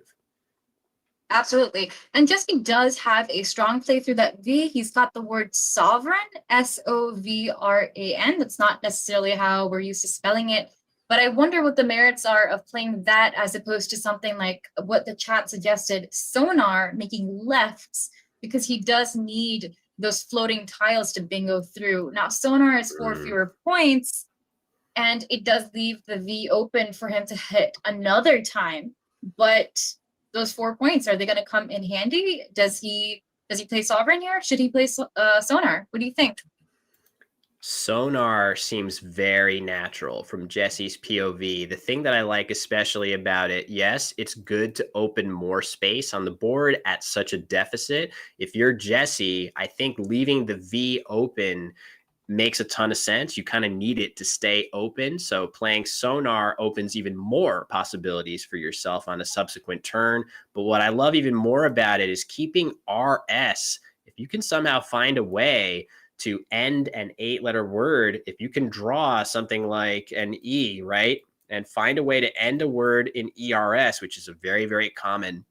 Absolutely. And Jesse does have a strong play through that V. He's got the word sovereign, Sovran. That's not necessarily how we're used to spelling it. But I wonder what the merits are of playing that as opposed to something like what the chat suggested, Sonar, making lefts, because he does need those floating tiles to bingo through. Now, Sonar is 4 fewer points, and it does leave the V open for him to hit another time. But those 4 points, are they going to come in handy? Does he play Sovereign here? Should he play Sonar? What do you think? Sonar seems very natural from Jesse's POV. The thing that I like especially about it, yes, it's good to open more space on the board at such a deficit. If you're Jesse, I think leaving the V open makes a ton of sense. You kind of need it to stay open. So playing Sonar opens even more possibilities for yourself on a subsequent turn. But what I love even more about it is keeping RS. If you can somehow find a way to end an 8-letter word, if you can draw something like an E, right, and find a way to end a word in ERS, which is a very, very common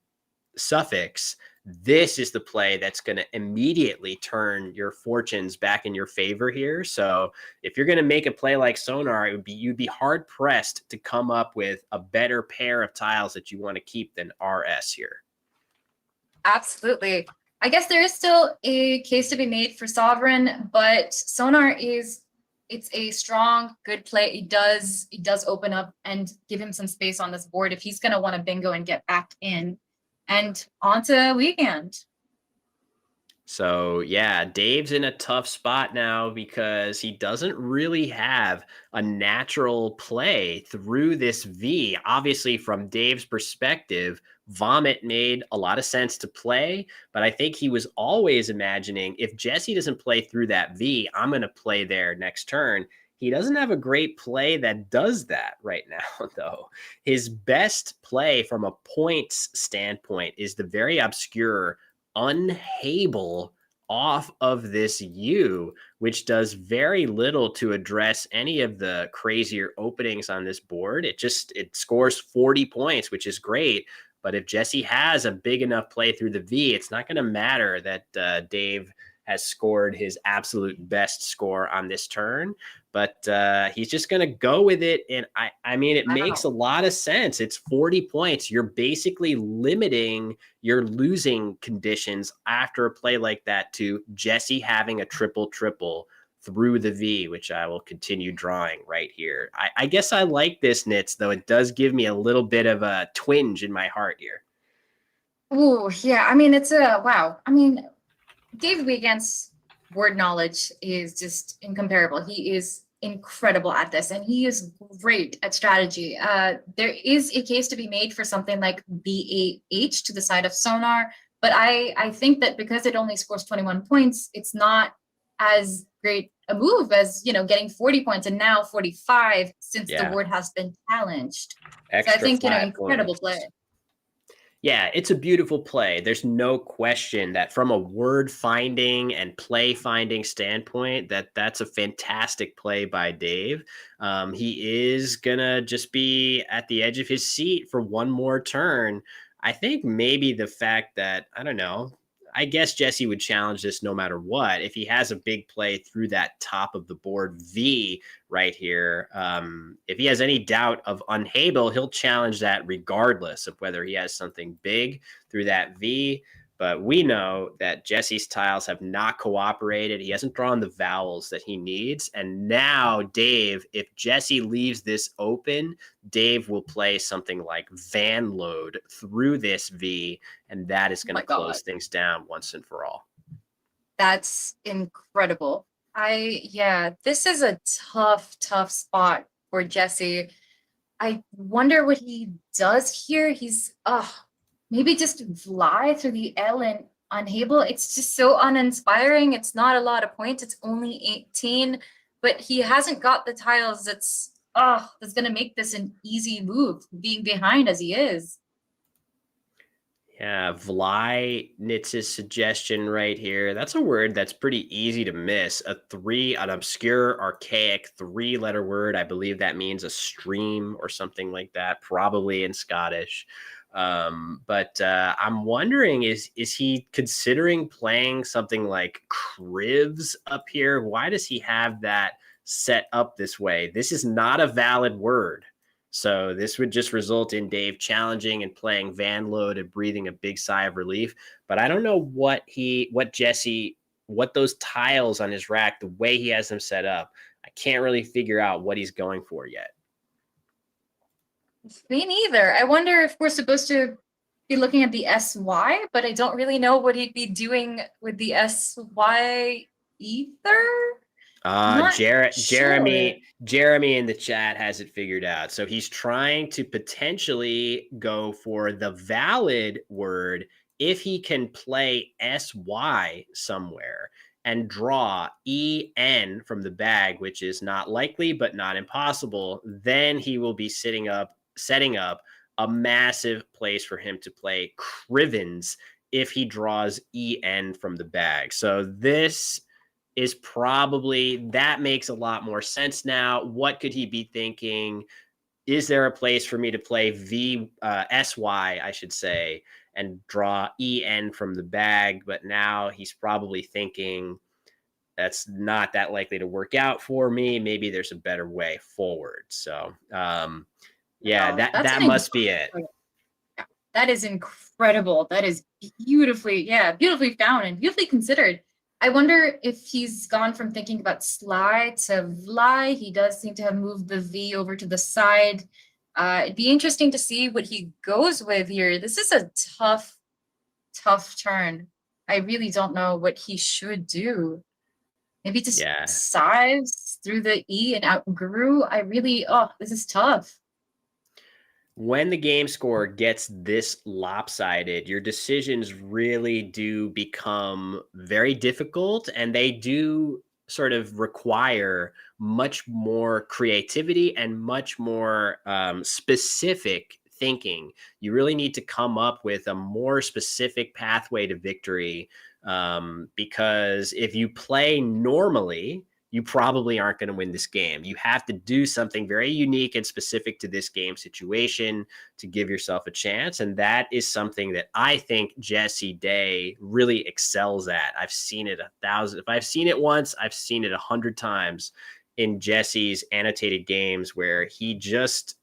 suffix, this is the play that's going to immediately turn your fortunes back in your favor here. So if you're going to make a play like Sonar, you'd be hard pressed to come up with a better pair of tiles that you want to keep than RS here. Absolutely. I guess there is still a case to be made for Sovereign, but Sonar it's a strong, good play. It does open up and give him some space on this board if he's gonna want to bingo and get back in. And on to Weekend. So yeah, Dave's in a tough spot now because he doesn't really have a natural play through this V. Obviously, from Dave's perspective, Vomit made a lot of sense to play, but I think he was always imagining if Jesse doesn't play through that V, I'm going to play there next turn. He doesn't have a great play that does that right now, though. His best play from a points standpoint is the very obscure Unhable off of this U, which does very little to address any of the crazier openings on this board. It scores 40 points, which is great. But if Jesse has a big enough play through the V, it's not going to matter that Dave has scored his absolute best score on this turn. But he's just going to go with it. And I mean, it makes a lot of sense. It's 40 points. You're basically limiting your losing conditions after a play like that to Jesse having a triple through the V, which I will continue drawing right here. I guess I like this, Nitz, though it does give me a little bit of a twinge in my heart here. Oh, yeah. I mean, it's a wow. I mean, Dave Weigand's word knowledge is just incomparable. He is incredible at this, and he is great at strategy. There is a case to be made for something like BAH to the side of Sonar, but I think that because it only scores 21 points, it's not as great a move as, you know, getting 40 points and now 45 since the word has been challenged. Extra so I think, you know, incredible points. play. Yeah, it's a beautiful play. There's no question that from a word finding and play finding standpoint, that's a fantastic play by Dave. He is going to just be at the edge of his seat for one more turn. I think maybe the fact that, I don't know, I guess Jesse would challenge this no matter what. If he has a big play through that top of the board V right here, if he has any doubt of Unhable, he'll challenge that regardless of whether he has something big through that V. But we know that Jesse's tiles have not cooperated. He hasn't drawn the vowels that he needs. And now Dave, if Jesse leaves this open, Dave will play something like Van Load through this V, and that is going to close things down once and for all. That's incredible. This is a tough spot for Jesse. I wonder what he does here. He's maybe just fly through the L and Unable. It's just so uninspiring. It's not a lot of points. It's only 18, but he hasn't got the tiles that's going to make this an easy move, being behind as he is. Yeah, Vly Nitz's suggestion right here. That's a word that's pretty easy to miss. An obscure, archaic 3-letter word. I believe that means a stream or something like that, probably in Scottish. But I'm wondering, is he considering playing something like Cribs up here? Why does he have that set up this way? This is not a valid word. So this would just result in Dave challenging and playing Van Load and breathing a big sigh of relief. But I don't know what those tiles on his rack, the way he has them set up, I can't really figure out what he's going for yet. Me neither. I wonder if we're supposed to be looking at the SY, but I don't really know what he'd be doing with the SY either. Jeremy in the chat has it figured out. So he's trying to potentially go for the valid word if he can play SY somewhere and draw EN from the bag, which is not likely but not impossible. Then he will be setting up a massive place for him to play Crivens if he draws EN from the bag. So this is probably, that makes a lot more sense now. What could he be thinking? Is there a place for me to play SY, I should say, and draw EN from the bag? But now he's probably thinking that's not that likely to work out for me. Maybe there's a better way forward. So, that must be it. That is incredible. That is beautifully found and beautifully considered. I wonder if he's gone from thinking about slide to Vly. He does seem to have moved the V over to the side. It'd be interesting to see what he goes with here. This is a tough turn. I really don't know what he should do. Maybe just Yeah. sides through the E and out Guru. This is tough. When the game score gets this lopsided, your decisions really do become very difficult, and they do sort of require much more creativity and much more specific thinking. You really need to come up with a more specific pathway to victory, because if you play normally, you probably aren't going to win this game. You have to do something very unique and specific to this game situation to give yourself a chance. And that is something that I think Jesse Day really excels at. I've seen it 1,000. If I've seen it once, I've seen it 100 times in Jesse's annotated games, where he just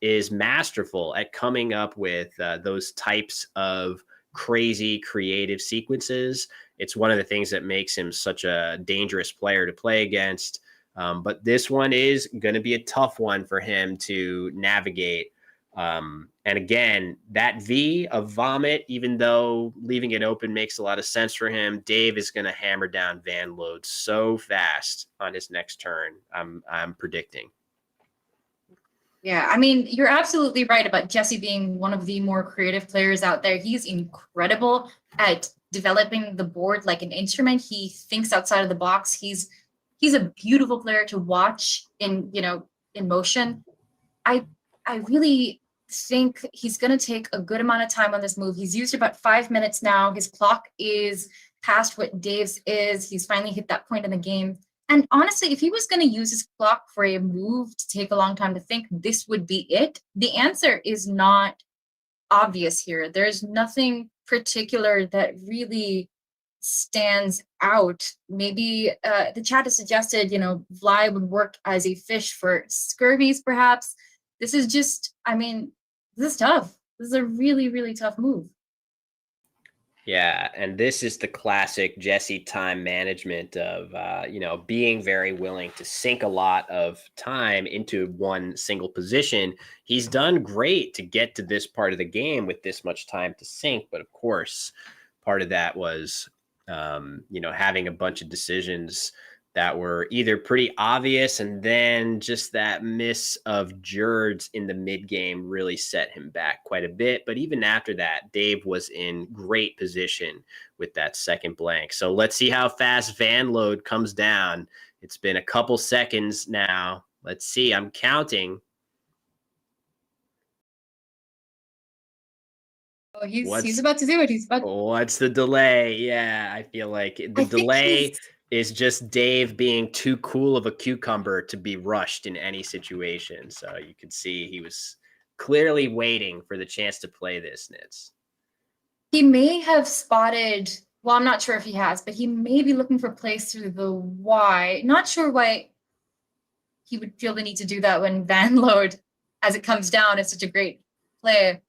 is masterful at coming up with those types of crazy creative sequences. It's one of the things that makes him such a dangerous player to play against. But this one is going to be a tough one for him to navigate. And again, that V of Vomit, even though leaving it open makes a lot of sense for him, Dave is going to hammer down Van Load so fast on his next turn. I'm predicting. Yeah, I mean, you're absolutely right about Jesse being one of the more creative players out there. He's incredible at developing the board like an instrument. He thinks outside of the box. He's a beautiful player to watch in motion. I really think he's going to take a good amount of time on this move. He's used about 5 minutes now. His clock is past what Dave's is. He's finally hit that point in the game. And honestly, if he was going to use his clock for a move to take a long time to think, this would be it. The answer is not obvious here. There's nothing particular that really stands out. Maybe the chat has suggested, Vly would work as a fish for Scurvies, perhaps. This is just, this is tough. This is a really, really tough move. Yeah, and this is the classic Jesse time management of, being very willing to sink a lot of time into one single position. He's done great to get to this part of the game with this much time to sink, but of course, part of that was, having a bunch of decisions that were either pretty obvious, and then just that miss of Jurds in the mid game really set him back quite a bit. But even after that, Dave was in great position with that second blank. So let's see how fast Van Load comes down. It's been a couple seconds now. Let's see. I'm counting. Oh, he's about to do it. What's the delay? Yeah, I feel like the delay is just Dave being too cool of a cucumber to be rushed in any situation. So you could see he was clearly waiting for the chance to play this, Nitz. He may have spotted, well, I'm not sure if he has, but he may be looking for plays through the Y. Not sure why he would feel the need to do that when Van Load, as it comes down, is such a great play.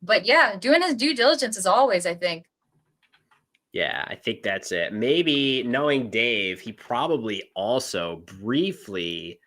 But yeah, doing his due diligence as always, I think. Yeah, I think that's it. Maybe knowing Dave, he probably also briefly,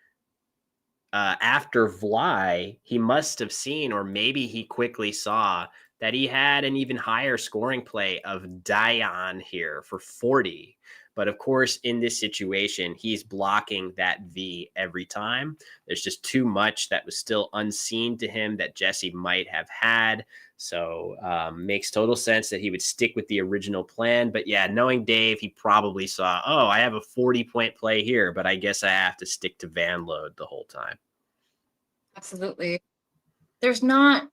after Vly, he must have seen, or maybe he quickly saw, that he had an even higher scoring play of Dion here for 40. But of course, in this situation, he's blocking that V every time. There's just too much that was still unseen to him that Jesse might have had. So makes total sense that he would stick with the original plan. But yeah, knowing Dave, he probably saw, oh, I have a 40-point play here, but I guess I have to stick to Van Load the whole time. Absolutely. There's nothing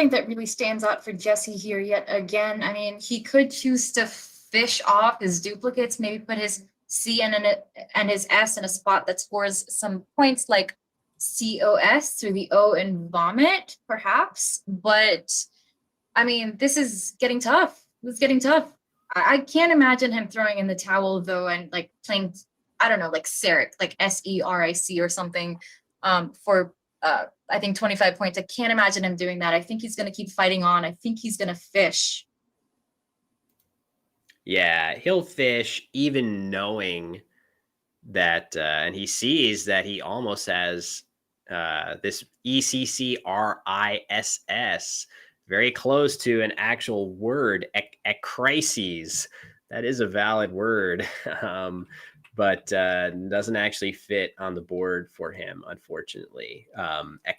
that really stands out for Jesse here yet again. I mean, he could choose to fish off his duplicates, maybe put his C and his S in a spot that scores some points like COS through the O and Vomit, perhaps. But I mean, this is getting tough. It's getting tough. I can't imagine him throwing in the towel though and like playing, I don't know, like Seric, like SERIC or something, for I think 25 points. I can't imagine him doing that. I think he's going to keep fighting on. I think he's going to fish. Yeah, he'll fish even knowing that, and he sees that he almost has this ECCRISS, very close to an actual word, crises. That is a valid word, but doesn't actually fit on the board for him, unfortunately.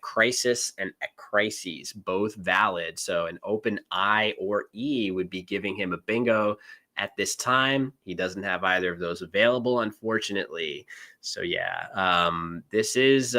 Crisis and crises, both valid. So an open I or E would be giving him a bingo. At this time, he doesn't have either of those available, unfortunately. So yeah, this is.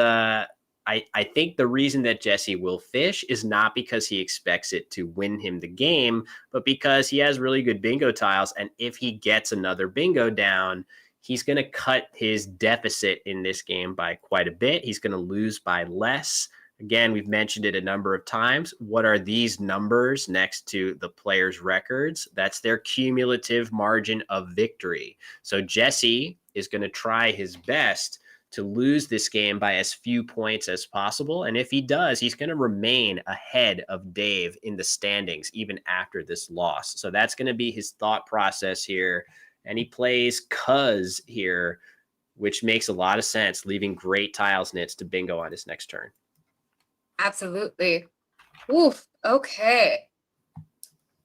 I think the reason that Jesse will fish is not because he expects it to win him the game, but because he has really good bingo tiles, and if he gets another bingo down, he's going to cut his deficit in this game by quite a bit. He's going to lose by less. Again, we've mentioned it a number of times. What are these numbers next to the players' records? That's their cumulative margin of victory. So Jesse is going to try his best to lose this game by as few points as possible. And if he does, he's going to remain ahead of Dave in the standings even after this loss. So that's going to be his thought process here. And he plays cuz here, which makes a lot of sense, leaving great tiles nits to bingo on his next turn. Absolutely. Oof. Okay.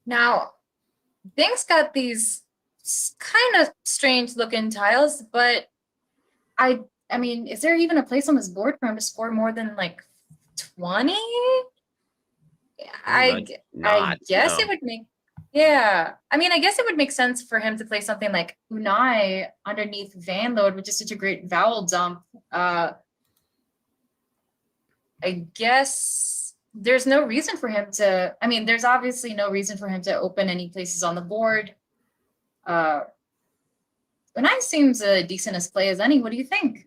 Now, Bing's got these kind of strange looking tiles, but I mean, is there even a place on this board for him to score more than like 20? I guess it would make, yeah. I mean, I guess it would make sense for him to play something like Unai underneath Vanload, which is such a great vowel dump. I guess there's no reason for him to, I mean, there's obviously no reason for him to open any places on the board. Unai seems a decent as play as any. What do you think?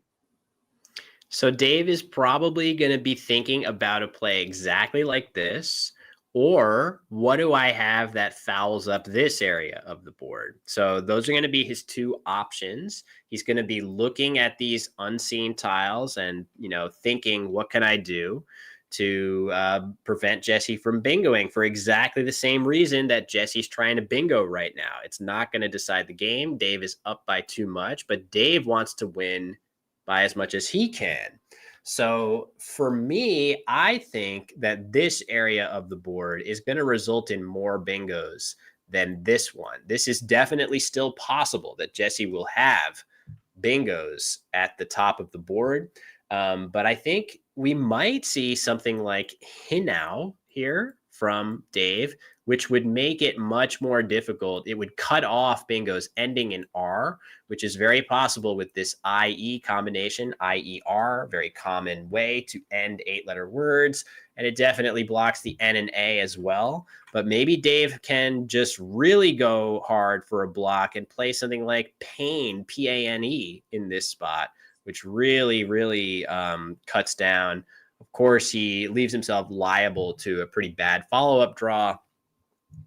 So Dave is probably going to be thinking about a play exactly like this, or what do I have that fouls up this area of the board? So those are going to be his two options. He's going to be looking at these unseen tiles and, thinking, what can I do to prevent Jesse from bingoing for exactly the same reason that Jesse's trying to bingo right now. It's not going to decide the game. Dave is up by too much, but Dave wants to win by as much as he can. So for me, I think that this area of the board is going to result in more bingos than this one. This is definitely still possible that Jesse will have bingos at the top of the board. But I think we might see something like Hinau here from Dave, which would make it much more difficult. It would cut off bingos ending in R, which is very possible with this IE combination, IER, very common way to end 8-letter words. And it definitely blocks the N and A as well. But maybe Dave can just really go hard for a block and play something like Pane, P-A-N-E, in this spot, which really, really cuts down. Of course, he leaves himself liable to a pretty bad follow-up draw.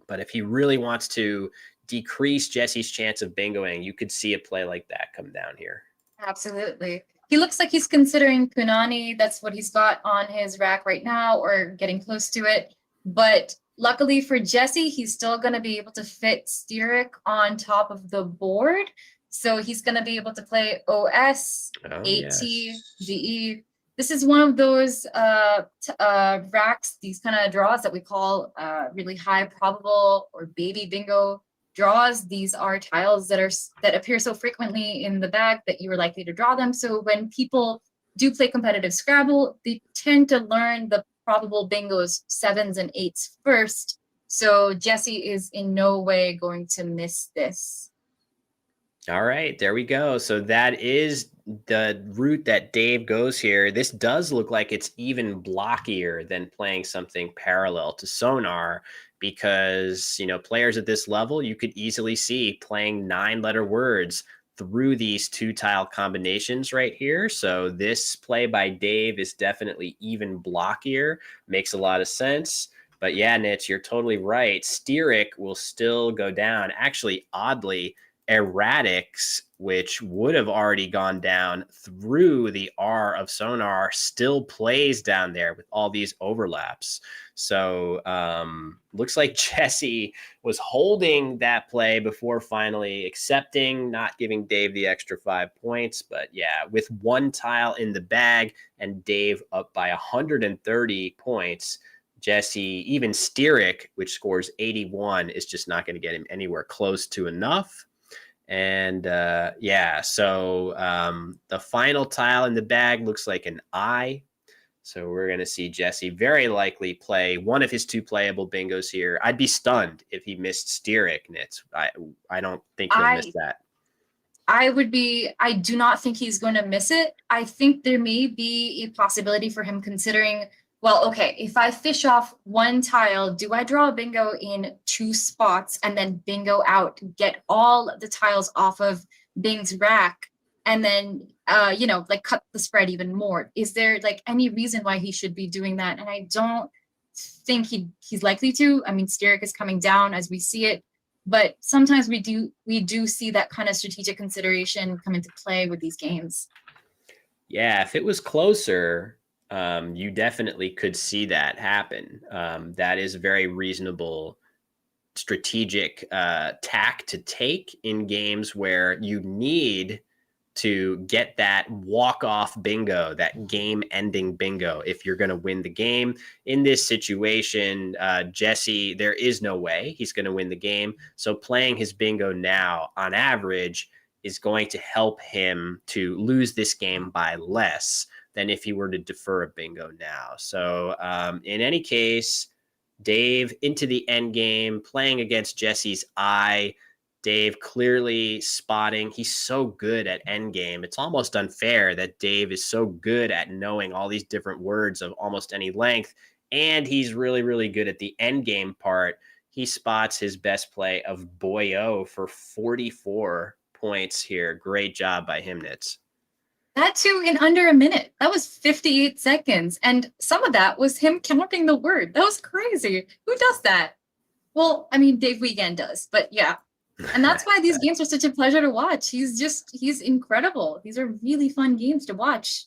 But if he really wants to decrease Jesse's chance of bingoing, you could see a play like that come down here. Absolutely. He looks like he's considering Punani. That's what he's got on his rack right now, or getting close to it. But luckily for Jesse, he's still going to be able to fit Styric on top of the board. So he's going to be able to play OS, AT, GE. This is one of those racks, these kind of draws that we call really high probable or baby bingo draws. These are tiles that appear so frequently in the bag that you are likely to draw them. So when people do play competitive Scrabble, they tend to learn the probable bingos 7s and 8s first. So Jesse is in no way going to miss this. All right, there we go. So that is the route that Dave goes here. This does look like it's even blockier than playing something parallel to Sonar, because, players at this level, you could easily see playing 9-letter words through these 2-tile combinations right here. So this play by Dave is definitely even blockier. Makes a lot of sense. But yeah, Nitz, you're totally right. Styric will still go down. Actually, oddly, erratics, which would have already gone down through the R of Sonar, still plays down there with all these overlaps. So looks like Jesse was holding that play before finally accepting, not giving Dave the extra 5 points. But yeah, with one tile in the bag and Dave up by 130 points, Jesse, even Steerick, which scores 81, is just not going to get him anywhere close to enough. And yeah, so the final tile in the bag looks like an I. So we're going to see Jesse very likely play one of his 2 playable bingos here. I'd be stunned if he missed Steerick, Nitz. I don't think he'll miss that. I do not think he's going to miss it. I think there may be a possibility for him considering, well, okay, if I fish off one tile, do I draw a bingo in 2 spots and then bingo out, get all the tiles off of Bing's rack, and then, like cut the spread even more? Is there like any reason why he should be doing that? And I don't think he's likely to. I mean, Steerick is coming down as we see it, but sometimes we do see that kind of strategic consideration come into play with these games. Yeah, if it was closer, you definitely could see that happen. That is a very reasonable strategic tack to take in games where you need to get that walk-off bingo, that game-ending bingo, if you're going to win the game. In this situation, Jesse, there is no way he's going to win the game. So playing his bingo now, on average, is going to help him to lose this game by less than if he were to defer a bingo now. So in any case, Dave into the end game, playing against Jesse's eye. Dave clearly spotting. He's so good at end game. It's almost unfair that Dave is so good at knowing all these different words of almost any length. And he's really, really good at the end game part. He spots his best play of Boyo for 44 points here. Great job by him, Nitz. That too in under a minute. That was 58 seconds. And some of that was him counting the word. That was crazy. Who does that? Well, I mean, Dave Weigand does, but yeah. And that's why these games are such a pleasure to watch. He's incredible. These are really fun games to watch.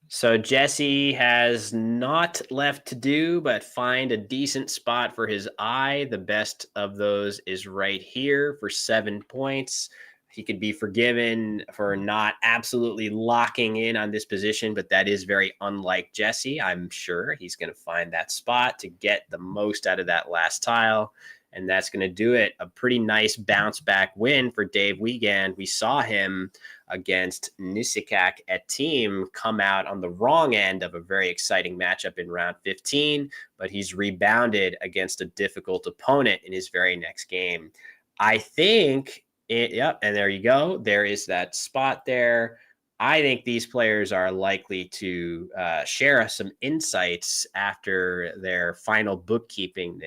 So Jesse has not left to do but find a decent spot for his eye. The best of those is right here for 7 points. He could be forgiven for not absolutely locking in on this position, but that is very unlike Jesse. I'm sure he's going to find that spot to get the most out of that last tile. And that's going to do it. A pretty nice bounce back win for Dave Weigand. We saw him against Nisikak Etim come out on the wrong end of a very exciting matchup in round 15, but he's rebounded against a difficult opponent in his very next game. I think, and there you go. There is that spot there. I think these players are likely to share some insights after their final bookkeeping.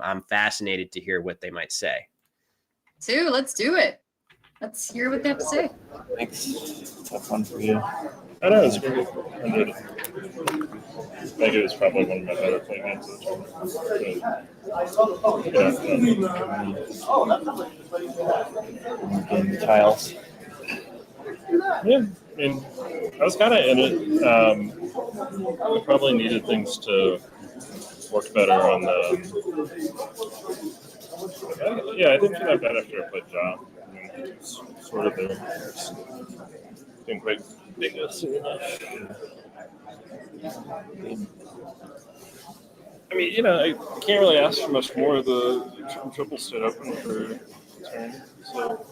I'm fascinated to hear what they might say. Let's do it. Let's hear what they have to say. Thanks. Tough one for you. I know, it's great. I enjoyed it. I think it was probably one of my better playing games of the tournament. Getting the tiles. Yeah, I mean, I was kind of in it. I probably needed things to work better on the. I didn't feel like that after I played Job. I mean, it's sort of there. Didn't quite dig us soon enough. I mean, I can't really ask for much more. The triple stayed open for a turn, so.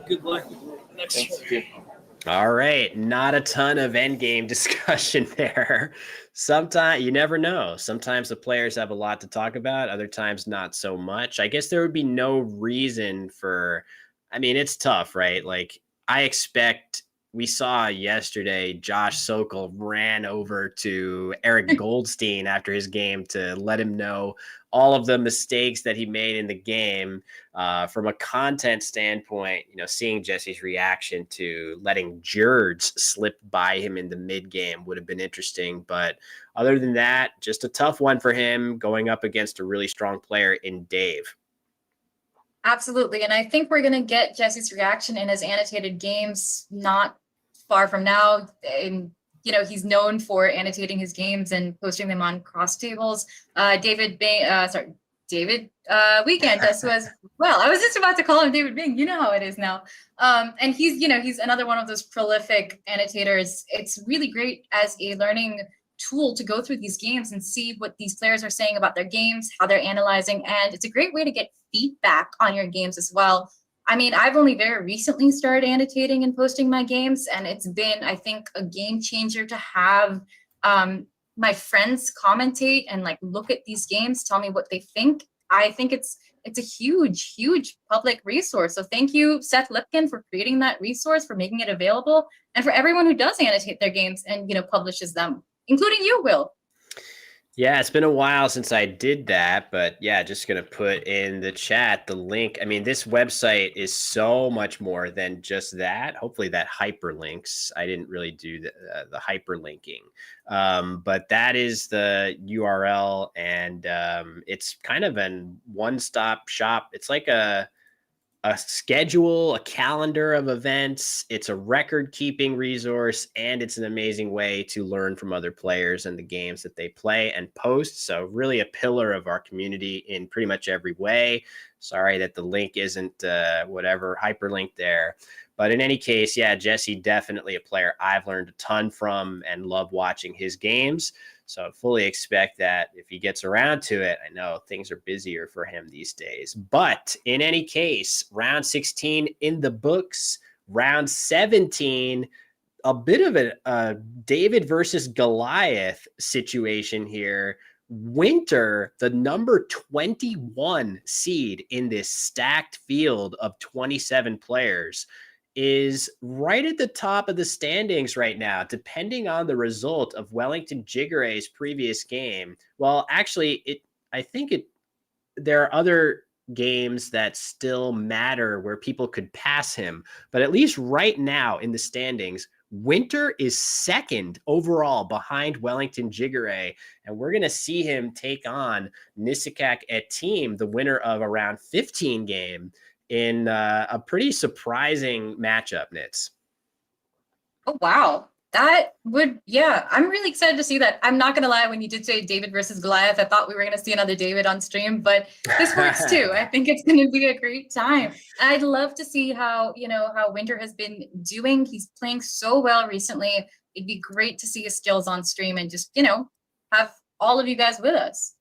Good luck next year. All right. Not a ton of endgame discussion there. Sometimes you never know. Sometimes the players have a lot to talk about. Other times, not so much. I guess there would be no reason for, it's tough, right? Like I expect we saw yesterday, Josh Sokol ran over to Eric Goldstein after his game to let him know all of the mistakes that he made in the game. From a content standpoint, seeing Jesse's reaction to letting Jurds slip by him in the mid game would have been interesting. But other than that, just a tough one for him going up against a really strong player in Dave. Absolutely. And I think we're going to get Jesse's reaction in his annotated games not far from now. And, he's known for annotating his games and posting them on cross tables. David Weigand does so as well. I was just about to call him David Bing. You know how it is now. And he's another one of those prolific annotators. It's really great as a learning tool to go through these games and see what these players are saying about their games, how they're analyzing, and it's a great way to get feedback on your games as well. I mean, I've only very recently started annotating and posting my games, and it's been, I think, a game changer to have my friends commentate and like look at these games, tell me what they think. I think it's a huge, huge public resource. So thank you, Seth Lipkin, for creating that resource, for making it available, and for everyone who does annotate their games and publishes them, including you, Will. Yeah, it's been a while since I did that, but yeah, just going to put in the chat the link. I mean, this website is so much more than just that. Hopefully that hyperlinks. I didn't really do the hyperlinking, but that is the URL, and it's kind of an one-stop shop. It's like a schedule, a calendar of events. It's a record keeping resource, and it's an amazing way to learn from other players and the games that they play and post. So really a pillar of our community in pretty much every way. Sorry that the link isn't whatever hyperlink there. But in any case, yeah, Jesse, definitely a player I've learned a ton from and love watching his games. So I fully expect that if he gets around to it. I know things are busier for him these days. But in any case, round 16 in the books, round 17, a bit of a David versus Goliath situation here. Winter, the number 21 seed in this stacked field of 27 players, is right at the top of the standings right now, depending on the result of Wellington Jigare's previous game. Well, actually, there are other games that still matter where people could pass him, but at least right now in the standings, Winter is second overall behind Wellington Jigare, and we're going to see him take on Nisakak Etim, the winner of a round 15 game, in a pretty surprising matchup, Nitz. Oh, wow. I'm really excited to see that. I'm not going to lie, when you did say David versus Goliath, I thought we were going to see another David on stream, but this works too. I think it's going to be a great time. I'd love to see how Winter has been doing. He's playing so well recently. It'd be great to see his skills on stream and just, have all of you guys with us.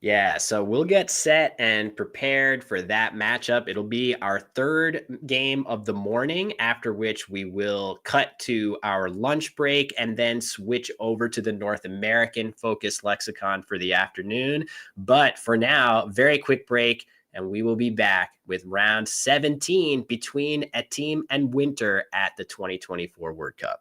Yeah, so we'll get set and prepared for that matchup. It'll be our third game of the morning, after which we will cut to our lunch break and then switch over to the North American focused lexicon for the afternoon. But for now, very quick break, and we will be back with round 17 between Etim and Winter at the 2024 World Cup.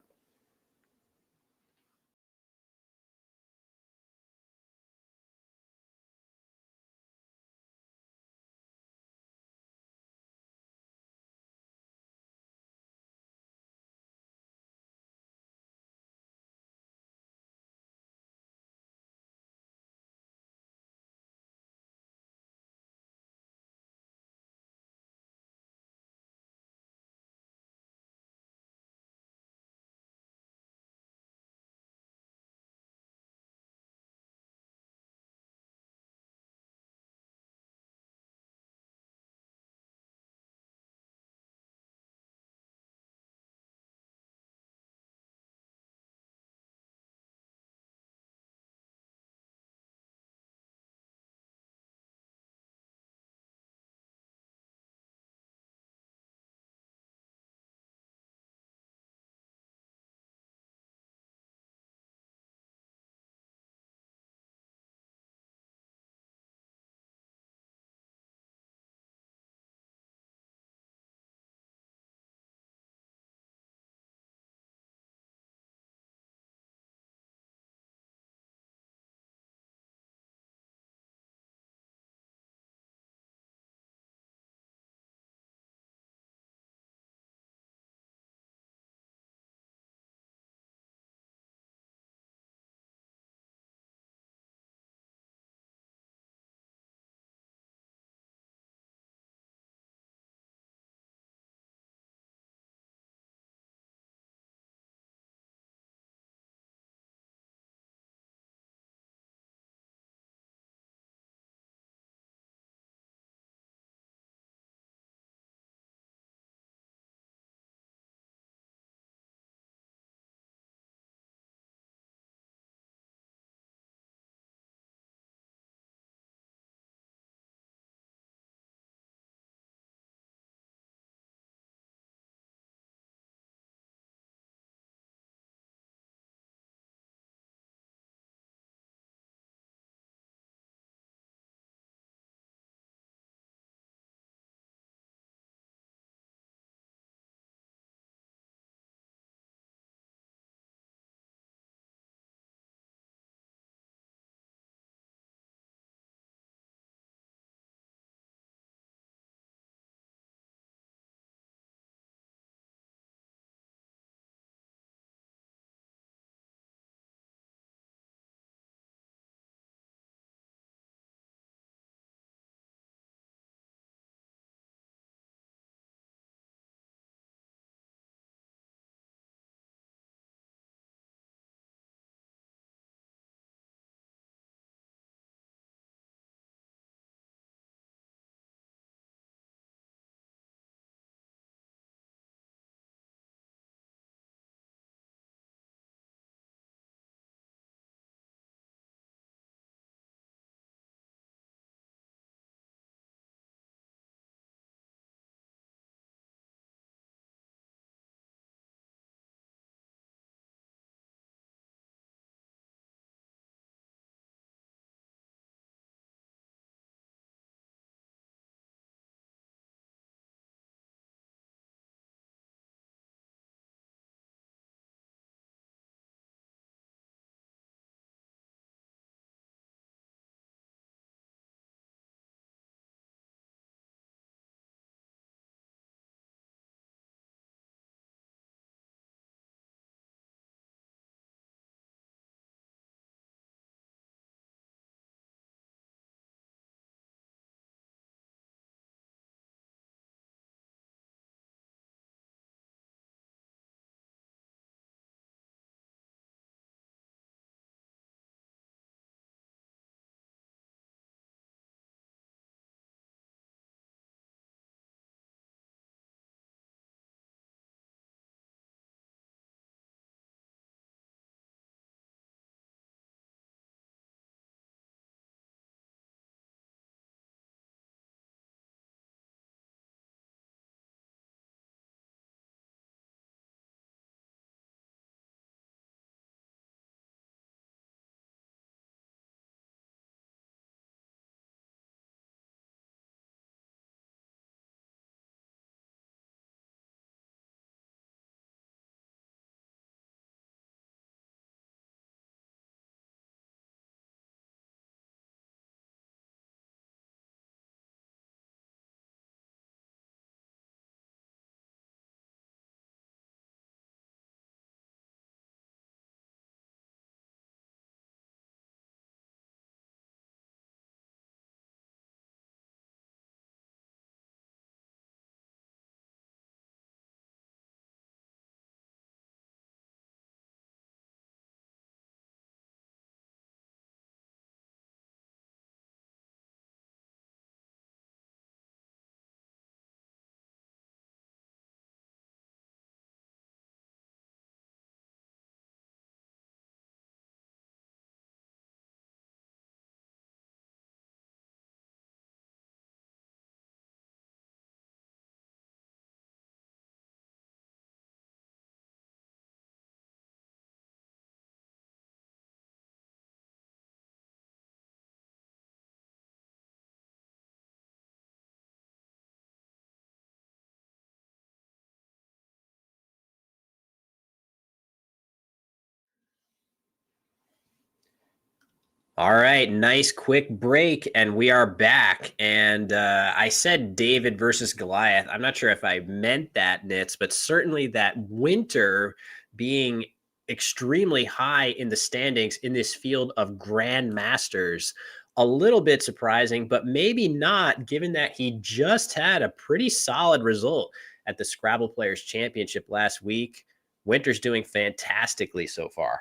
All right, nice quick break, and we are back. And I said David versus Goliath. I'm not sure if I meant that, Nitz, but certainly that Winter being extremely high in the standings in this field of grandmasters, a little bit surprising, but maybe not, given that he just had a pretty solid result at the Scrabble Players Championship last week. Winter's doing fantastically so far.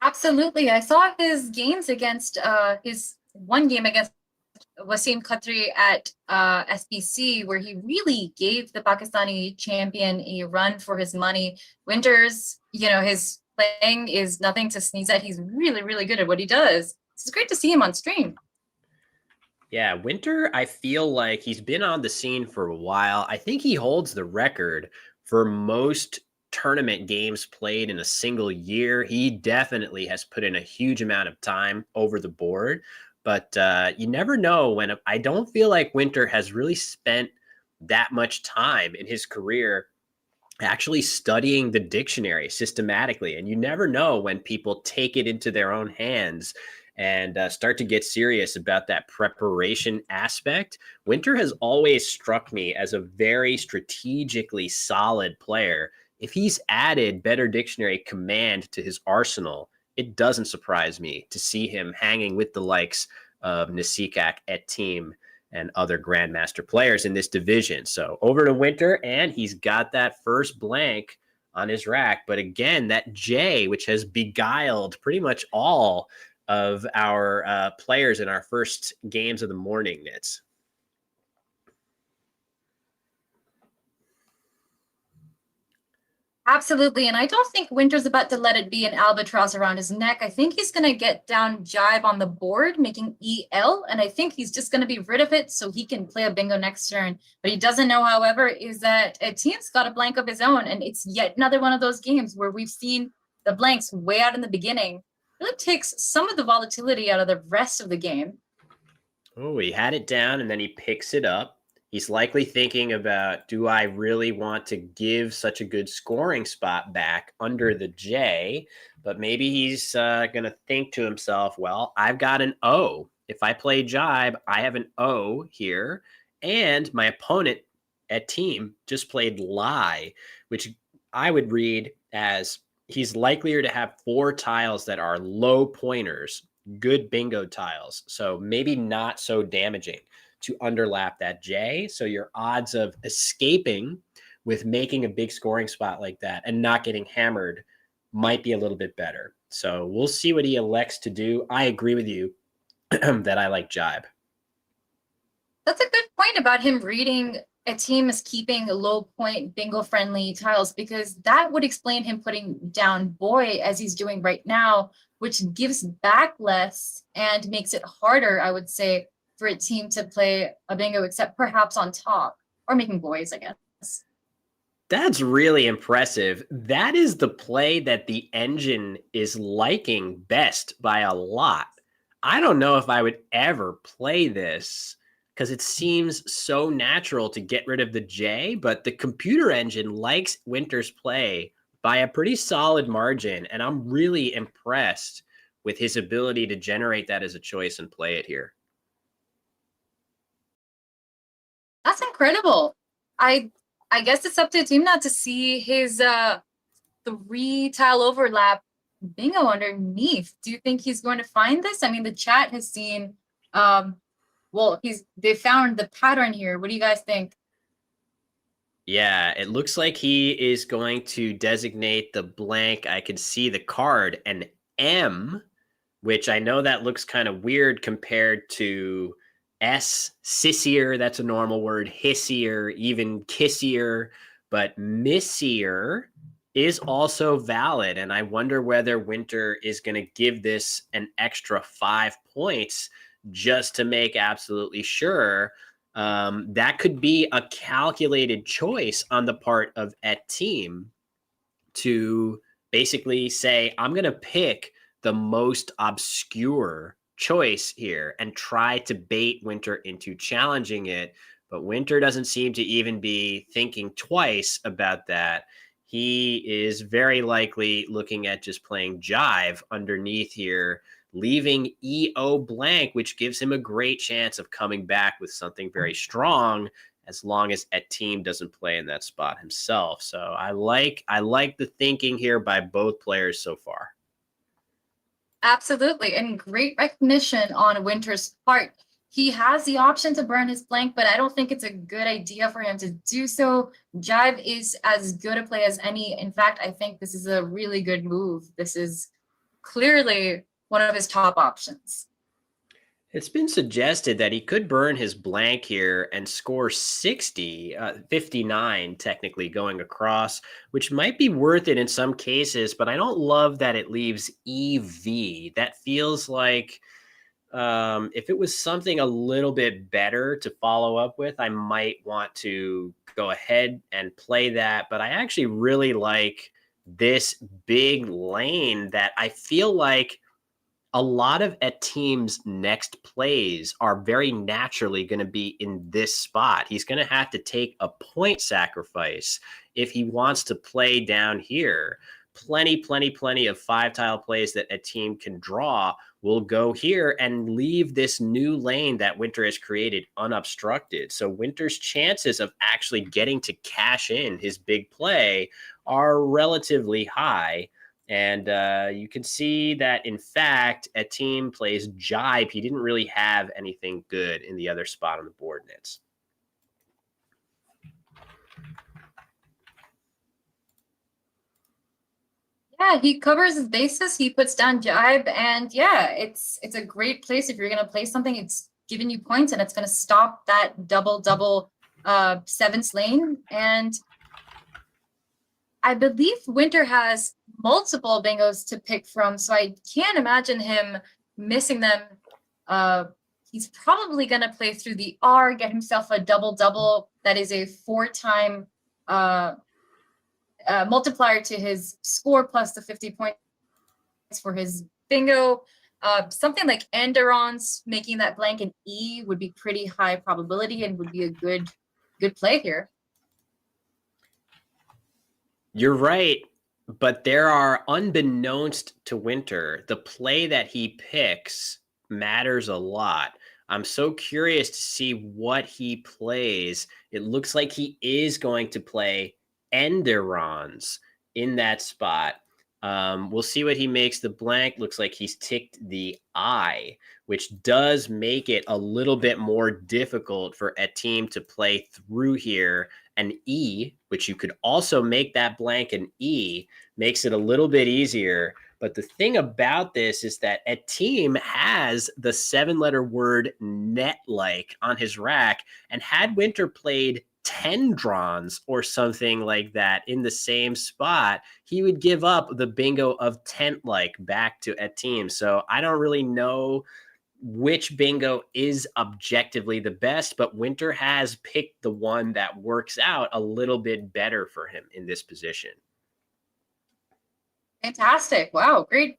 Absolutely. I saw his games against his one game against Wasim Khatri at SBC, where he really gave the Pakistani champion a run for his money. Winters, his playing is nothing to sneeze at. He's really, really good at what he does. It's great to see him on stream. Yeah, Winter, I feel like he's been on the scene for a while. I think he holds the record for most tournament games played in a single year. He definitely has put in a huge amount of time over the board, but you never know when. I don't feel like Winter has really spent that much time in his career actually studying the dictionary systematically. And you never know when people take it into their own hands and start to get serious about that preparation aspect. Winter has always struck me as a very strategically solid player. If he's added better dictionary command to his arsenal, it doesn't surprise me to see him hanging with the likes of Nasikak, Etim, and other grandmaster players in this division. So over to Winter, and he's got that first blank on his rack. But again, that J, which has beguiled pretty much all of our players in our first games of the morning, Nits. Absolutely. And I don't think Winter's about to let it be an albatross around his neck. I think he's going to get down jive on the board, making EL. And I think he's just going to be rid of it so he can play a bingo next turn. But he doesn't know, however, is that Etim's got a blank of his own. And it's yet another one of those games where we've seen the blanks way out in the beginning. It really takes some of the volatility out of the rest of the game. Oh, he had it down and then he picks it up. He's likely thinking about, do I really want to give such a good scoring spot back under the J? But maybe he's going to think to himself, well, I've got an O. If I play jibe, I have an O here. And my opponent at team just played lie, which I would read as he's likelier to have 4 tiles that are low pointers, good bingo tiles. So maybe not so damaging to underlap that J. So your odds of escaping with making a big scoring spot like that and not getting hammered might be a little bit better. So we'll see what he elects to do. I agree with you that I like jibe. That's a good point about him reading a team is keeping low point bingo friendly tiles, because that would explain him putting down boy as he's doing right now, which gives back less and makes it harder, I would say, for a team to play a bingo, except perhaps on top or making boys, I guess. That's really impressive. That is the play that the engine is liking best by a lot. I don't know if I would ever play this because it seems so natural to get rid of the J, but the computer engine likes Winter's play by a pretty solid margin, and I'm really impressed with his ability to generate that as a choice and play it here. That's incredible. I guess it's up to the team now to see his 3 tile overlap bingo underneath. Do you think he's going to find this? I mean, the chat has seen they found the pattern here. What do you guys think? Yeah, it looks like he is going to designate the blank. I can see the card, an M, which I know that looks kind of weird compared to S, sissier, that's a normal word, hissier, even kissier, but missier is also valid. And I wonder whether Winter is going to give this an extra 5 points just to make absolutely sure. That could be a calculated choice on the part of Etim to basically say, I'm going to pick the most obscure choice here and try to bait Winter into challenging it. But Winter doesn't seem to even be thinking twice about that. he is very likely looking at just playing jive underneath here, leaving EO blank, which gives him a great chance of coming back with something very strong as long as Etim doesn't play in that spot himself. So I like the thinking here by both players so far. Absolutely, and great recognition on Winter's part. He has the option to burn his blank, but I don't think it's a good idea for him to do so. Jive is as good a play as any. In fact, I think this is a really good move. This is clearly one of his top options. It's been suggested that he could burn his blank here and score 60, 59 technically going across, which might be worth it in some cases, but I don't love that it leaves EV. That feels like if it was something a little bit better to follow up with, I might want to go ahead and play that. But I actually really like this big lane that I feel like a lot of Etim's next plays are very naturally going to be in this spot. He's going to have to take a point sacrifice if he wants to play down here. Plenty of 5-tile plays that Etim can draw will go here and leave this new lane that Winter has created unobstructed. So Winter's chances of actually getting to cash in his big play are relatively high. And you can see that, in fact, Etim plays jive. He didn't really have anything good in the other spot on the board nits. Yeah, he covers his bases. He puts down jive, and yeah, it's a great place if you're gonna play something. It's giving you points, and it's gonna stop that double sevens lane. And I believe Winter has multiple bingos to pick from, so I can't imagine him missing them. He's probably gonna play through the R, get himself a double. That is a 4-time multiplier to his score plus the 50 points for his bingo. Something like Enderons making that blank an E would be pretty high probability and would be a good play here. You're right, but there are, unbeknownst to Winter, the play that he picks matters a lot. I'm so curious to see what he plays. It looks like he is going to play Enderons in that spot. We'll see what he makes the blank. Looks like he's ticked the I, which does make it a little bit more difficult for Etim to play through here. An E, which you could also make that blank an E, makes it a little bit easier. But the thing about this is that Etim has the 7-letter word net-like on his rack, and had Winter played Tendrons or something like that in the same spot, he would give up the bingo of tent-like back to Etim. So I don't really know which bingo is objectively the best, but Winter has picked the one that works out a little bit better for him in this position. Fantastic. Wow, great.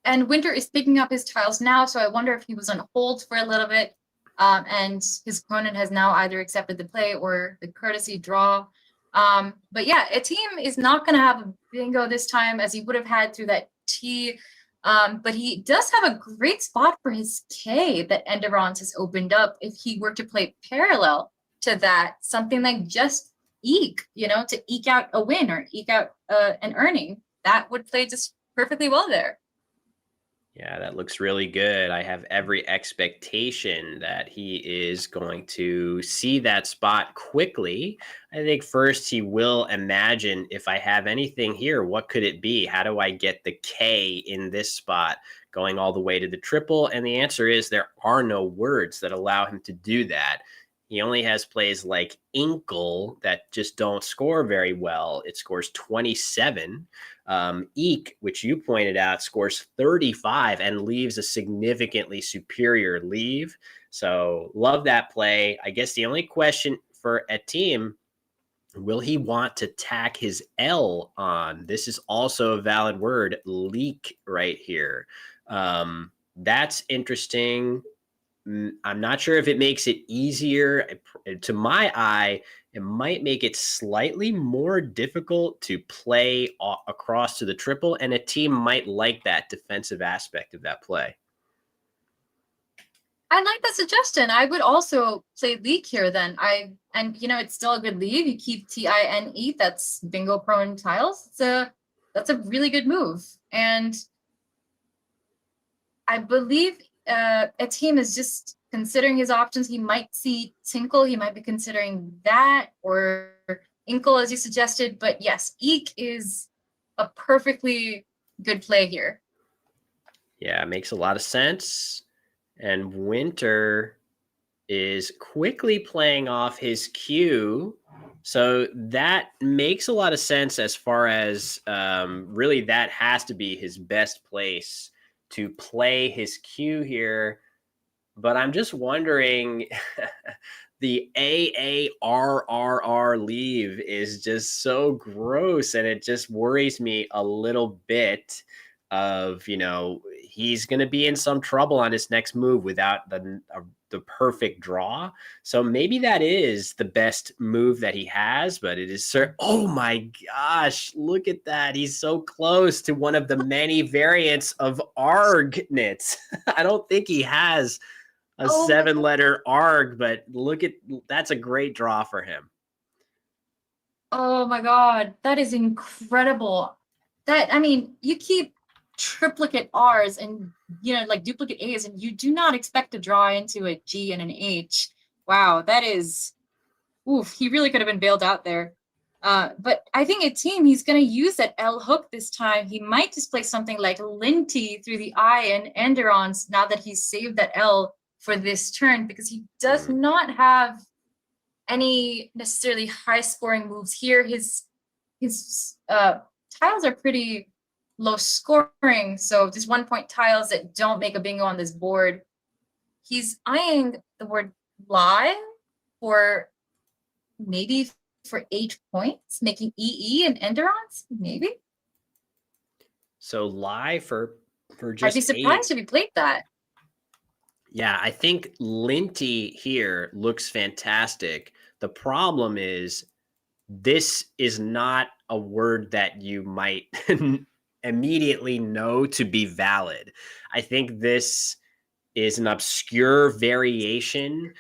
And Winter is picking up his tiles now, so I wonder if he was on hold for a little bit, and his opponent has now either accepted the play or the courtesy draw. But yeah, Etim is not going to have a bingo this time as he would have had through that T. But he does have a great spot for his K that Enderons has opened up if he were to play parallel to that, something like just eke, to eke out a win or eke out an earning. That would play just perfectly well there. Yeah, that looks really good. I have every expectation that he is going to see that spot quickly. I think first he will imagine, if I have anything here, what could it be? How do I get the K in this spot going all the way to the triple? And the answer is there are no words that allow him to do that. He only has plays like Inkle that just don't score very well. It scores 27. Eek, which you pointed out, scores 35 and leaves a significantly superior leave. So love that play. I guess the only question for Etim, will he want to tack his L on? This is also a valid word, leak right here. That's interesting. I'm not sure if it makes it easier. To my eye, it might make it slightly more difficult to play across to the triple, and a team might like that defensive aspect of that play. I like that suggestion. I would also play leak here then. And it's still a good lead. You keep TINE, that's bingo prone tiles. That's a really good move. And I believe Etim is just considering his options. He might see Tinkle. He might be considering that, or Inkle, as you suggested. But yes, Eek is a perfectly good play here. Yeah, it makes a lot of sense. And Winter is quickly playing off his cue. So that makes a lot of sense as far as really that has to be his best place to play his cue here. But I'm just wondering, the AARRR leave is just so gross, and it just worries me a little bit of, he's going to be in some trouble on his next move without the perfect draw. So maybe that is the best move that he has, but it is oh my gosh, look at that. He's so close to one of the many variants of Argnitz. I don't think he has a 7-letter ARG, but that's a great draw for him. Oh my God, that is incredible. You keep triplicate R's and like duplicate A's, and you do not expect to draw into a G and an H. Wow, that is, he really could have been bailed out there. But I think Etim, he's going to use that L hook this time. He might display something like Linty through the I and Enderons now that he's saved that L for this turn, because he does not have any necessarily high scoring moves here. His tiles are pretty low scoring, so just 1-point tiles that don't make a bingo on this board. He's eyeing the word lie for 8 points, making EE and Enderons, maybe. So lie for just I'd be surprised 8. if he played that. Yeah, I think Linty here looks fantastic. The problem is this is not a word that you might immediately know to be valid. I think this is an obscure variation.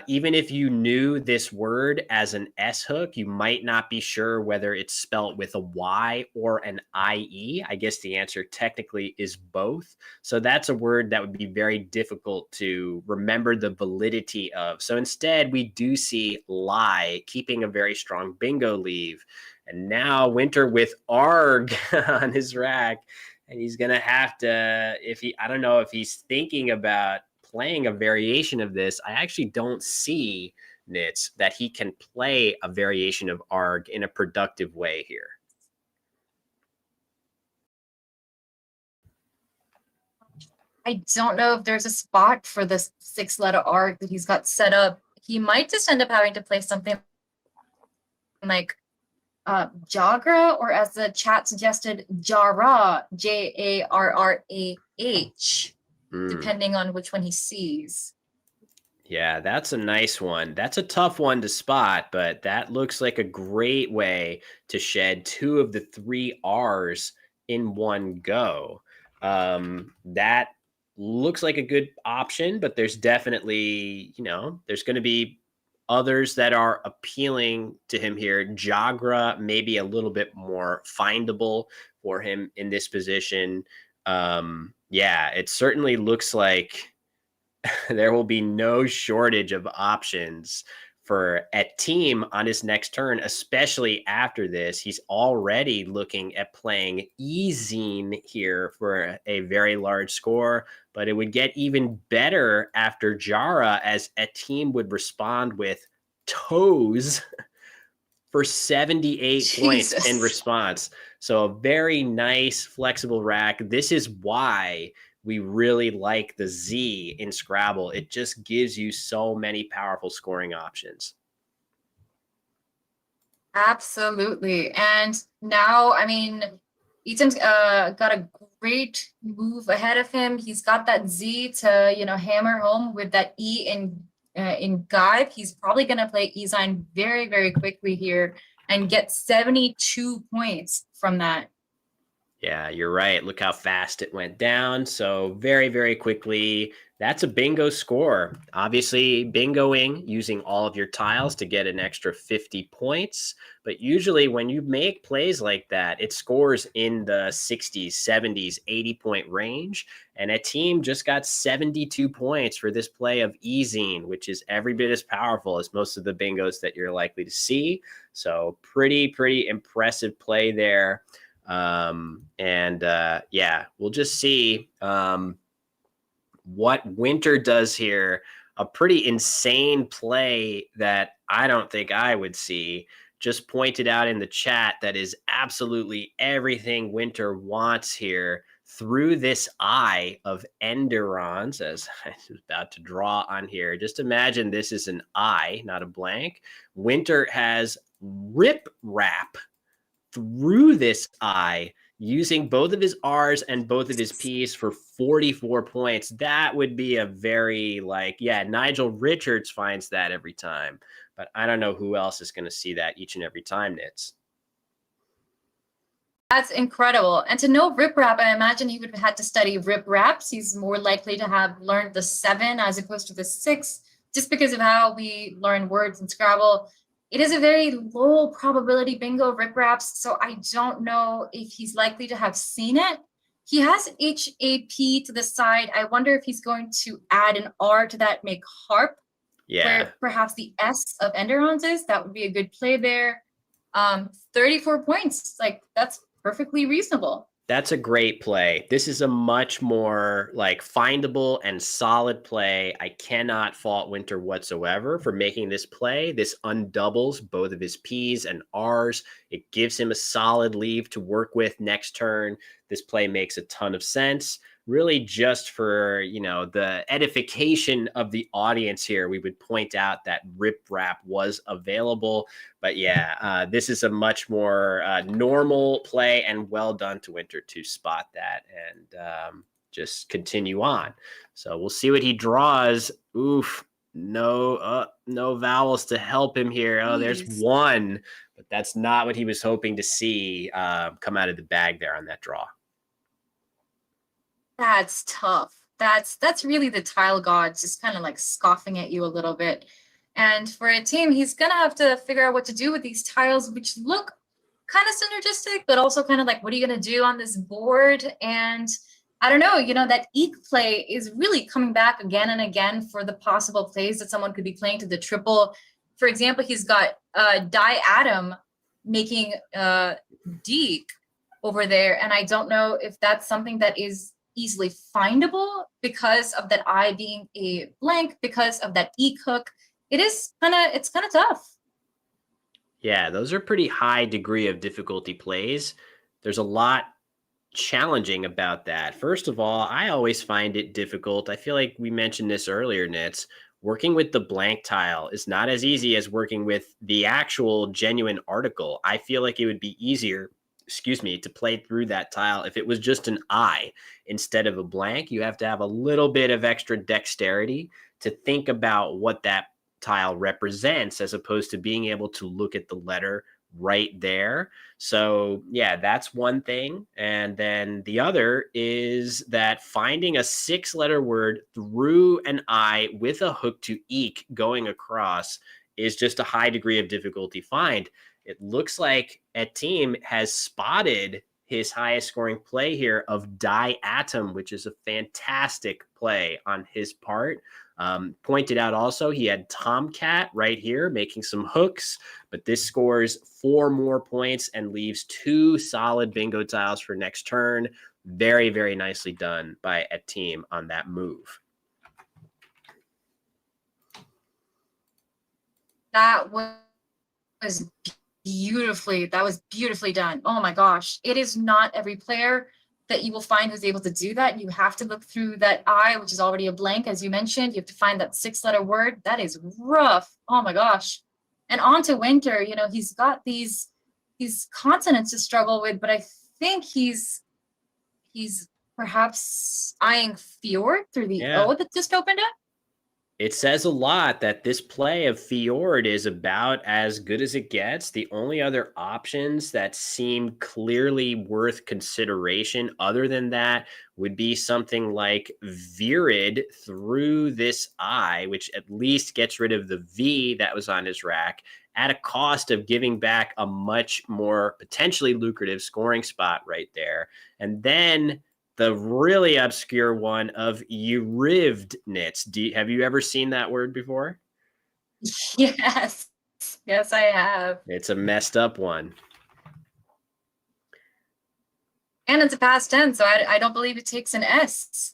Even if you knew this word as an S hook, you might not be sure whether it's spelt with a Y or an IE. I guess the answer technically is both. So that's a word that would be very difficult to remember the validity of. So instead, we do see lie, keeping a very strong bingo leave. And now Winter with ARG on his rack. And he's going to have to, I don't know if he's thinking about playing a variation of this. I actually don't see, Nitz, that he can play a variation of ARG in a productive way here. I don't know if there's a spot for this 6-letter ARG that he's got set up. He might just end up having to play something like Jagra, or as the chat suggested, Jara, Jarrah, depending on which one he sees. Yeah, that's a nice one. That's a tough one to spot, but that looks like a great way to shed 2 of the 3 R's in one go. That looks like a good option, but there's definitely, there's going to be others that are appealing to him here. Jagra maybe a little bit more findable for him in this position. Yeah, it certainly looks like there will be no shortage of options for Etim on his next turn, especially after this. He's already looking at playing Ezine here for a very large score, but it would get even better after Jara, as Etim would respond with Toes for 78 points in response. So a very nice, flexible rack. This is why we really like the Z in Scrabble. It just gives you so many powerful scoring options. Absolutely. And now, Eaton's got a great move ahead of him. He's got that Z to, hammer home with that E in in Gaib, he's probably going to play Ezine very, very quickly here and get 72 points from that. Yeah, you're right. Look how fast it went down. So very, very quickly, that's a bingo score. Obviously, bingoing using all of your tiles to get an extra 50 points. But usually when you make plays like that, it scores in the 60s, 70s, 80-point range. And Etim just got 72 points for this play of Ezine, which is every bit as powerful as most of the bingos that you're likely to see. So pretty impressive play there. Yeah, we'll just see what Winter does here. A pretty insane play that I don't think I would see. Just pointed out in the chat that is absolutely everything Winter wants here through this eye of Enderons, as I was about to draw on here. Just imagine this is an eye, not a blank. Winter has Rip Wrap through this eye using both of his R's and both of his P's for 44 points. That would be a very Nigel Richards finds that every time, but I don't know who else is going to see that each and every time, Nitz. That's incredible. And to know Rip Rap, I imagine he would have had to study Rip Raps. He's more likely to have learned the 7 as opposed to the 6, just because of how we learn words in Scrabble. It is a very low probability bingo Rip Raps, so I don't know if he's likely to have seen it. He has HAP to the side. I wonder if he's going to add an R to that, make harp, where perhaps the S of Enderons is. That would be a good play there. 34 points, that's perfectly reasonable. That's a great play. This is a much more findable and solid play. I cannot fault Winter whatsoever for making this play. This undoubles both of his P's and R's. It gives him a solid leave to work with next turn. This play makes a ton of sense. Really just for, the edification of the audience here, we would point out that Rip Rap was available. But yeah, this is a much more normal play, and well done to Winter to spot that and just continue on. So we'll see what he draws. Oof, no vowels to help him here. Oh, there's one, but that's not what he was hoping to see come out of the bag there on that draw. That's tough. That's really the tile gods just kind of scoffing at you a little bit. And for Etim, he's gonna have to figure out what to do with these tiles, which look kind of synergistic, but also kind of what are you gonna do on this board? And I don't know, that Eek play is really coming back again and again for the possible plays that someone could be playing to the triple. For example, he's got Die Atom making Deek over there, and I don't know if that's something that is easily findable because of that eye being a blank, because of that Eek hook. It's kind of tough. Yeah, those are pretty high degree of difficulty plays. There's a lot challenging about that. First of all, I always find it difficult. I feel like we mentioned this earlier, Nitz. Working with the blank tile is not as easy as working with the actual genuine article. I feel like it would be easier, to play through that tile if it was just an eye instead of a blank. You have to have a little bit of extra dexterity to think about what that tile represents, as opposed to being able to look at the letter right there. So yeah, that's one thing. And then the other is that finding a 6-letter word through an I with a hook to Eek going across is just a high degree of difficulty find. It looks like Etim has spotted his highest scoring play here of Die Atom, which is a fantastic play on his part. Pointed out also, he had Tomcat right here making some hooks, but this scores 4 more points and leaves 2 solid bingo tiles for next turn. Very, very nicely done by Etim on that move. That was beautifully done. Oh my gosh. It is not every player that you will find who's able to do that. You have to look through that I, which is already a blank, as you mentioned. You have to find that 6-letter word. That is rough. Oh my gosh. And on to Winter, he's got these consonants to struggle with, but I think he's perhaps eyeing Fjord through the O that just opened up. It says a lot that this play of Fjord is about as good as it gets. The only other options that seem clearly worth consideration other than that would be something like Virid through this I, which at least gets rid of the V that was on his rack at a cost of giving back a much more potentially lucrative scoring spot right there. And then the really obscure one of Eurivdnitz. Have you ever seen that word before? Yes. Yes, I have. It's a messed up one. And it's a past tense, so I don't believe it takes an S.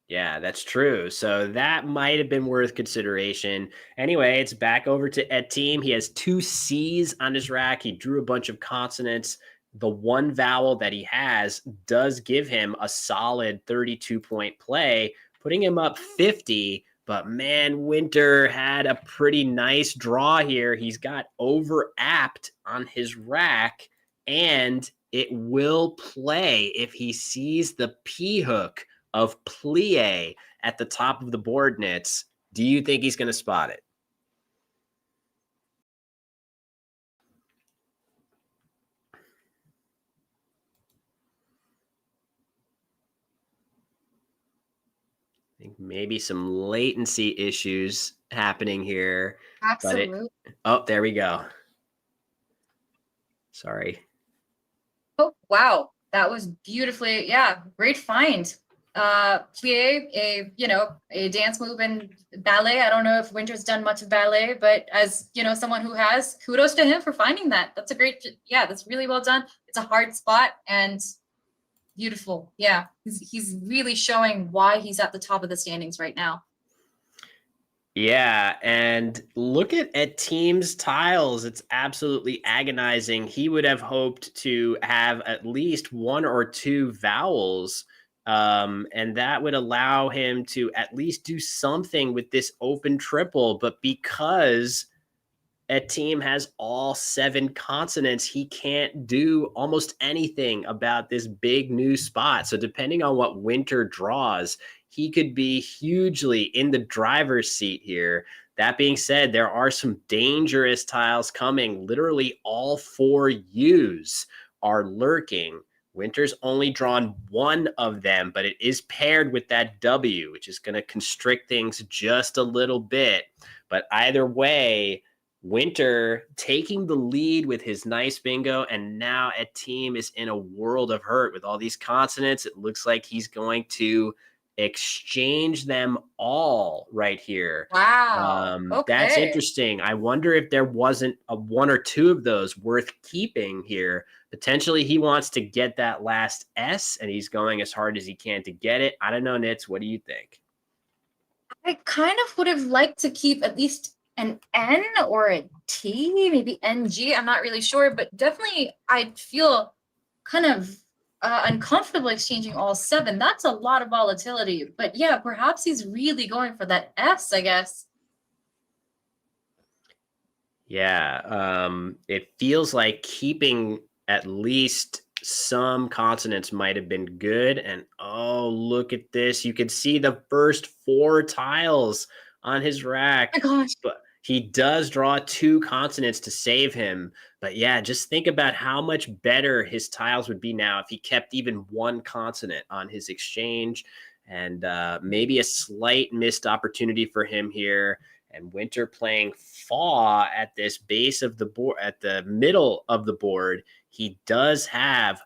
Yeah, that's true. So that might have been worth consideration. Anyway, it's back over to Etim. He has 2 C's on his rack. He drew a bunch of consonants. The one vowel that he has does give him a solid 32-point play, putting him up 50. But man, Winter had a pretty nice draw here. He's got overapt on his rack, and it will play if he sees the P hook of plie at the top of the board nits. Do you think he's going to spot it? I think maybe some latency issues happening here. Absolutely. Oh, there we go. Sorry. Oh, wow. That was beautifully, yeah, great find. Plie, a dance move in ballet. I don't know if Winter's done much of ballet, but as someone who has, kudos to him for finding that. That's a great, yeah, that's really well done. It's a hard spot and beautiful. Yeah, he's really showing why he's at the top of the standings right now. Yeah, and look at Etim's tiles. It's absolutely agonizing. He would have hoped to have at least 1 or 2 vowels, and that would allow him to at least do something with this open triple. But because Etim has all 7 consonants, he can't do almost anything about this big new spot. So depending on what Winter draws, he could be hugely in the driver's seat here. That being said, there are some dangerous tiles coming. Literally all 4 U's are lurking. Winter's only drawn 1 of them, but it is paired with that W, which is going to constrict things just a little bit. But either way, Winter taking the lead with his nice bingo, and now Etim is in a world of hurt with all these consonants. It looks like he's going to exchange them all right here. Wow. Okay. That's interesting. I wonder if there wasn't a 1 or 2 of those worth keeping here. Potentially he wants to get that last S, and he's going as hard as he can to get it. I don't know, Nitz. What do you think? I kind of would have liked to keep at least an N or a T, maybe NG. I'm not really sure, but definitely I'd feel kind of uncomfortable exchanging all 7. That's a lot of volatility. But yeah, perhaps he's really going for that S, I guess. Yeah, it feels like keeping at least some consonants might have been good. And oh, look at this. You can see the first 4 tiles on his rack. Oh my gosh. But he does draw 2 consonants to save him. But yeah, just think about how much better his tiles would be now if he kept even 1 consonant on his exchange. And maybe a slight missed opportunity for him here. And Winter playing Faw at this base of the board, at the middle of the board. He does have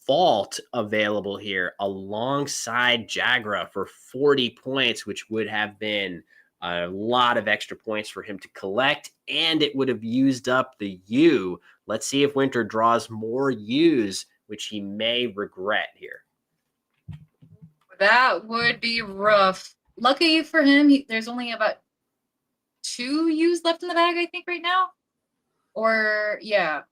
Fault available here alongside Jagra for 40 points, which would have been a lot of extra points for him to collect, and it would have used up the U. Let's see if Winter draws more U's, which he may regret here. That would be rough. Lucky for him, there's only about 2 U's left in the bag, I think, right now. Or yeah.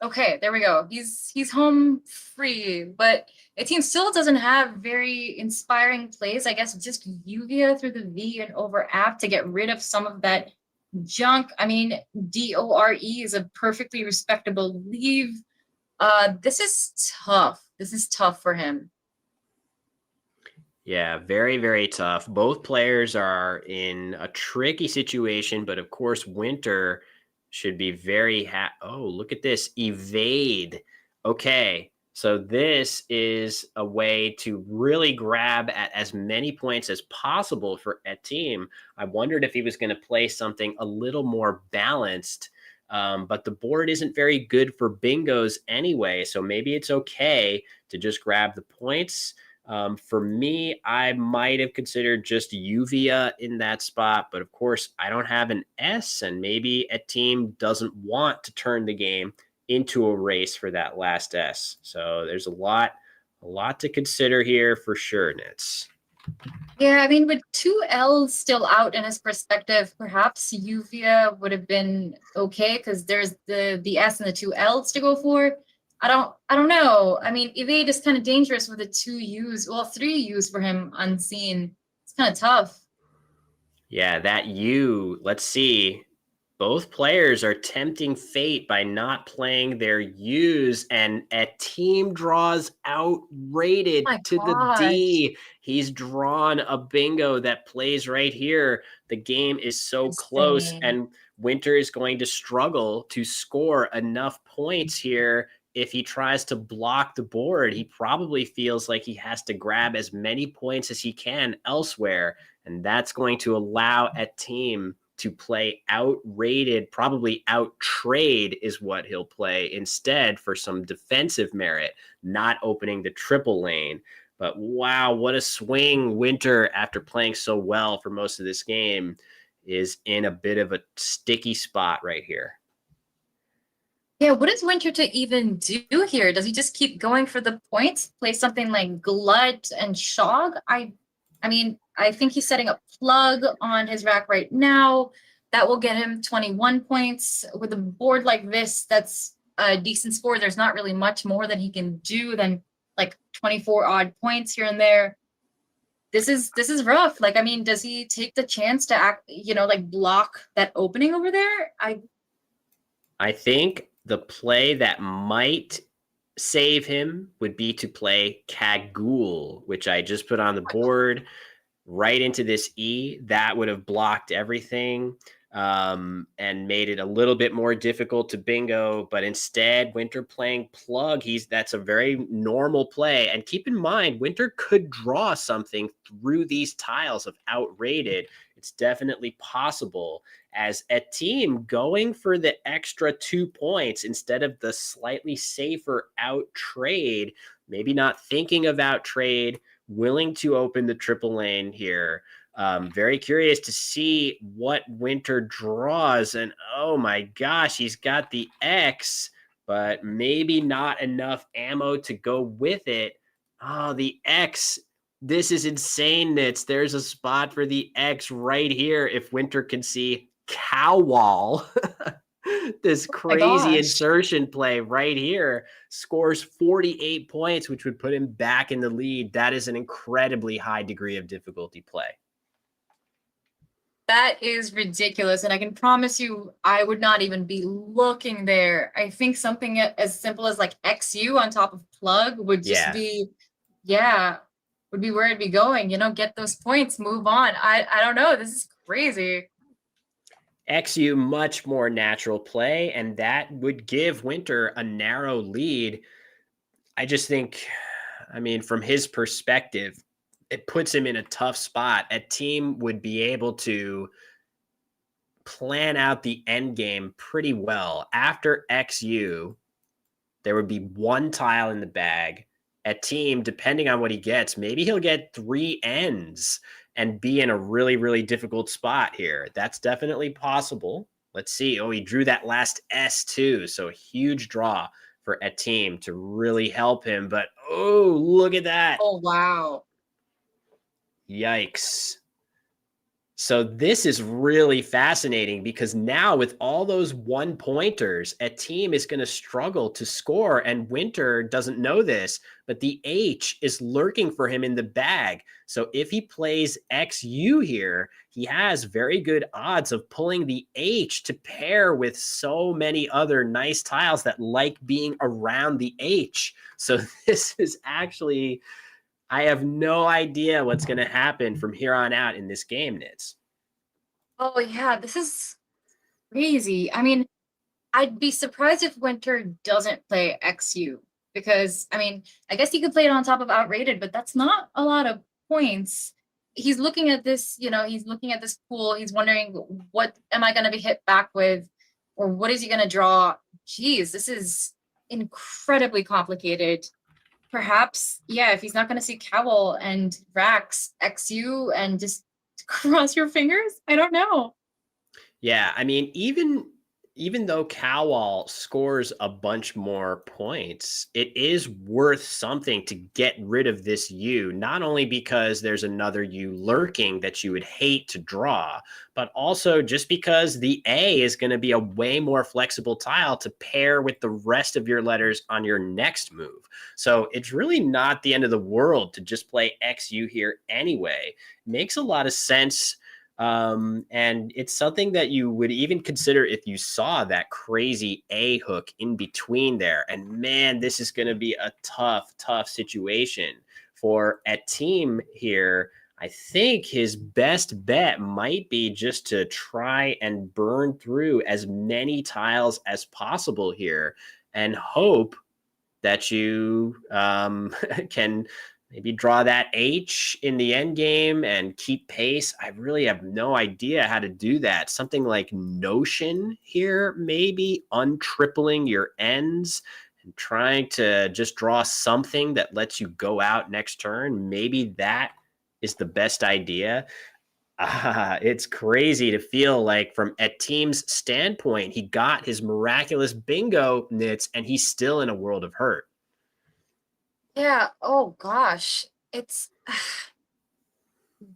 Okay, there we go. He's home free, but Etim still doesn't have very inspiring plays. I guess just Yuvia through the V and over app to get rid of some of that junk. I mean, DORE is a perfectly respectable leave. This is tough. This is tough for him. Yeah, very, very tough. Both players are in a tricky situation, but of course, Winter should be very oh, look at this. Evade. Okay. So this is a way to really grab at as many points as possible for Etim. I wondered if he was going to play something a little more balanced. But the board isn't very good for bingos anyway, so maybe it's okay to just grab the points. For me, I might have considered just Uvia in that spot, but of course, I don't have an S, and maybe a team doesn't want to turn the game into a race for that last S. So there's a lot to consider here for sure, Nits. Yeah, I mean, with two L's still out in his perspective, perhaps Uvia would have been okay because there's the S and the two L's to go for. I don't know. I mean, evade is kind of dangerous with the two U's, well, three U's for him unseen. It's kind of tough. Yeah, that U, let's see. Both players are tempting fate by not playing their U's, and a team draws outrated My to the gosh, D. He's drawn a bingo that plays right here. The game is so close, insane. and Winter is going to struggle to score enough points here. If he tries to block the board, he probably feels like he has to grab as many points as he can elsewhere. And that's going to allow a team to play outrated, probably out trade is what he'll play instead for some defensive merit, not opening the triple lane. But wow, what a swing. Winter, after playing so well for most of this game, is in a bit of a sticky spot right here. Yeah, what is Winter to even do here? Does he just keep going for the points? Play something like Glut and Shog? I mean, I think he's setting a plug on his rack right now. That will get him 21 points. With a board like this, that's a decent score. There's not really much more that he can do than like 24 odd points here and there. This is rough. Like, I mean, does he take the chance to act, like block that opening over there? I think the play that might save him would be to play Kagul, which I just put on the board right into this E. That would have blocked everything and made it a little bit more difficult to bingo. But instead, Winter playing plug, that's a very normal play. And keep in mind, Winter could draw something through these tiles of outrated. It's definitely possible as a team going for the extra 2 points instead of the slightly safer out trade, maybe not thinking of out trade, willing to open the triple lane here. Very curious to see what Winter draws. And oh my gosh, he's got the X, but maybe not enough ammo to go with it. Oh, the X. This is insane, Nits. There's a spot for the X right here if Winter can see cow wall. This My crazy gosh. insertion play right here scores 48 points, which would put him back in the lead. That is an incredibly high degree of difficulty play. That is ridiculous. And I can promise you, I would not even be looking there. I think something as simple as like XU on top of plug would just Yeah. be, yeah, would be where I'd be going, get those points, move on. I don't know. This is crazy. XU, much more natural play, and that would give Winter a narrow lead. I just think, I mean, from his perspective, it puts him in a tough spot. A team would be able to plan out the end game pretty well. After XU, there would be one tile in the bag. A team, depending on what he gets, maybe he'll get 3 ends and be in a really, really difficult spot here. That's definitely possible. Let's see. Oh, he drew that last S too. So a huge draw for a team to really help him. But oh, look at that. Oh, wow. Yikes. So this is really fascinating because now with all those 1-pointers, a team is going to struggle to score, and Winter doesn't know this, but the H is lurking for him in the bag. So if he plays XU here, he has very good odds of pulling the H to pair with so many other nice tiles that like being around the H. So this is actually, I have no idea what's going to happen from here on out in this game, Nitz. Oh yeah, this is crazy. I mean, I'd be surprised if Winter doesn't play XU because I mean, I guess he could play it on top of outrated, but that's not a lot of points. He's looking at this, he's looking at this pool. He's wondering, what am I going to be hit back with, or what is he going to draw? Geez, this is incredibly complicated. Perhaps, yeah, if he's not going to see Cowl and Rax XU and just cross your fingers, I don't know. Yeah, I mean, even though Cowall scores a bunch more points, it is worth something to get rid of this U, not only because there's another U lurking that you would hate to draw, but also just because the A is going to be a way more flexible tile to pair with the rest of your letters on your next move. So it's really not the end of the world to just play XU here anyway. Makes a lot of sense. And it's something that you would even consider if you saw that crazy A hook in between there. And man, this is going to be a tough situation for Etim here. I think his best bet might be just to try and burn through as many tiles as possible here and hope that you can maybe draw that H in the end game and keep pace. I really have no idea how to do that. Something like Notion here, maybe untripling your ends and trying to just draw something that lets you go out next turn. Maybe that is the best idea. It's crazy to feel like from Etim's standpoint, he got his miraculous bingo, Nits, and he's still in a world of hurt. Yeah, oh gosh. It's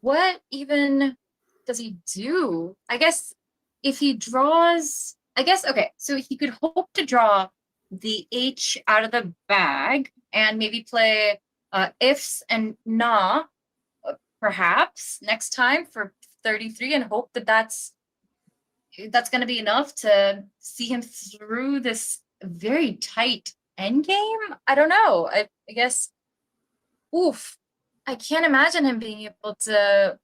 what even does he do? I guess if he draws, okay, so he could hope to draw the H out of the bag and maybe play ifs and nah, perhaps next time for 33 and hope that that's going to be enough to see him through this very tight end game. I don't know. I guess, oof, I can't imagine him being able to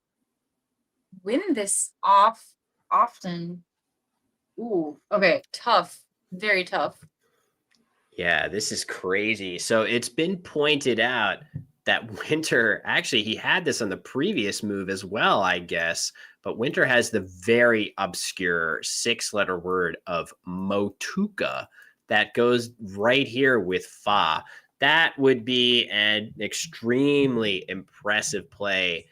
win this often. Ooh, okay, tough, very tough. Yeah, this is crazy. So it's been pointed out that Winter, actually, he had this on the previous move as well, I guess, but Winter has the very obscure 6-letter word of Motuka that goes right here with Fa. That would be an extremely impressive play.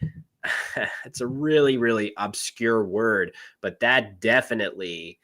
It's a really obscure word, but that definitely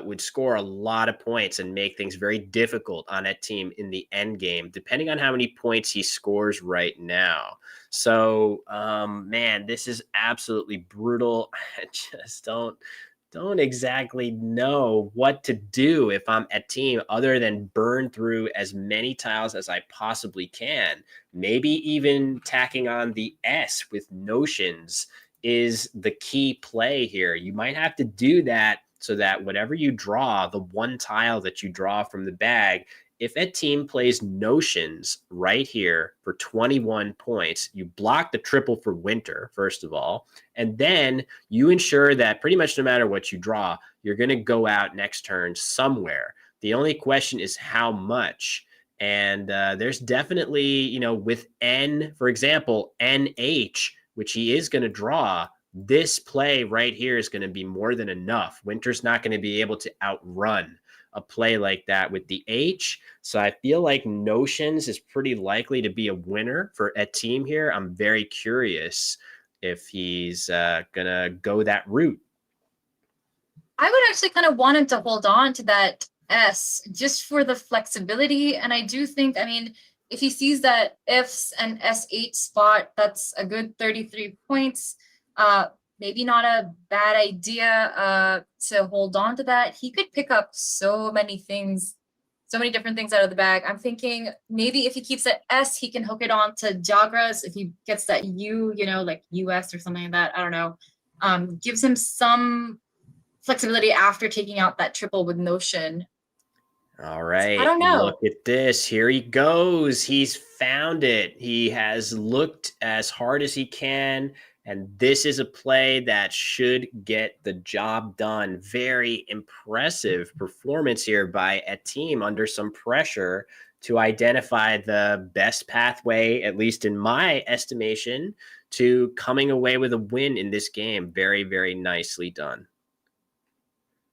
would score a lot of points and make things very difficult on that team in the end game, depending on how many points he scores right now. So, man, this is absolutely brutal. I just don't exactly know what to do if I'm Etim other than burn through as many tiles as I possibly can. Maybe even tacking on the S with Notions is the key play here. You might have to do that so that whatever you draw, the one tile that you draw from the bag, if Etim plays Notions right here for 21 points, you block the triple for Winter, first of all, and then you ensure that pretty much no matter what you draw, you're going to go out next turn somewhere. The only question is how much. And there's definitely, with N, for example, NH, which he is going to draw, this play right here is going to be more than enough. Winter's not going to be able to outrun a play like that with the H. So I feel like Notions is pretty likely to be a winner for Etim here. I'm very curious if he's going to go that route. I would actually kind of want him to hold on to that S just for the flexibility. And I do think, I mean, if he sees that Fs and S8 spot, that's a good 33 points. Maybe not a bad idea to hold on to that. He could pick up so many things, so many different things out of the bag. I'm thinking maybe if he keeps that S, he can hook it on to Jagras. If he gets that U, like US or something like that, I don't know. Gives him some flexibility after taking out that triple with Notion. All I right, don't look know. at this. Here he goes. He's found it. He has looked as hard as he can, and this is a play that should get the job done. Very impressive performance here by Etim under some pressure to identify the best pathway, at least in my estimation, to coming away with a win in this game. Very, very nicely done.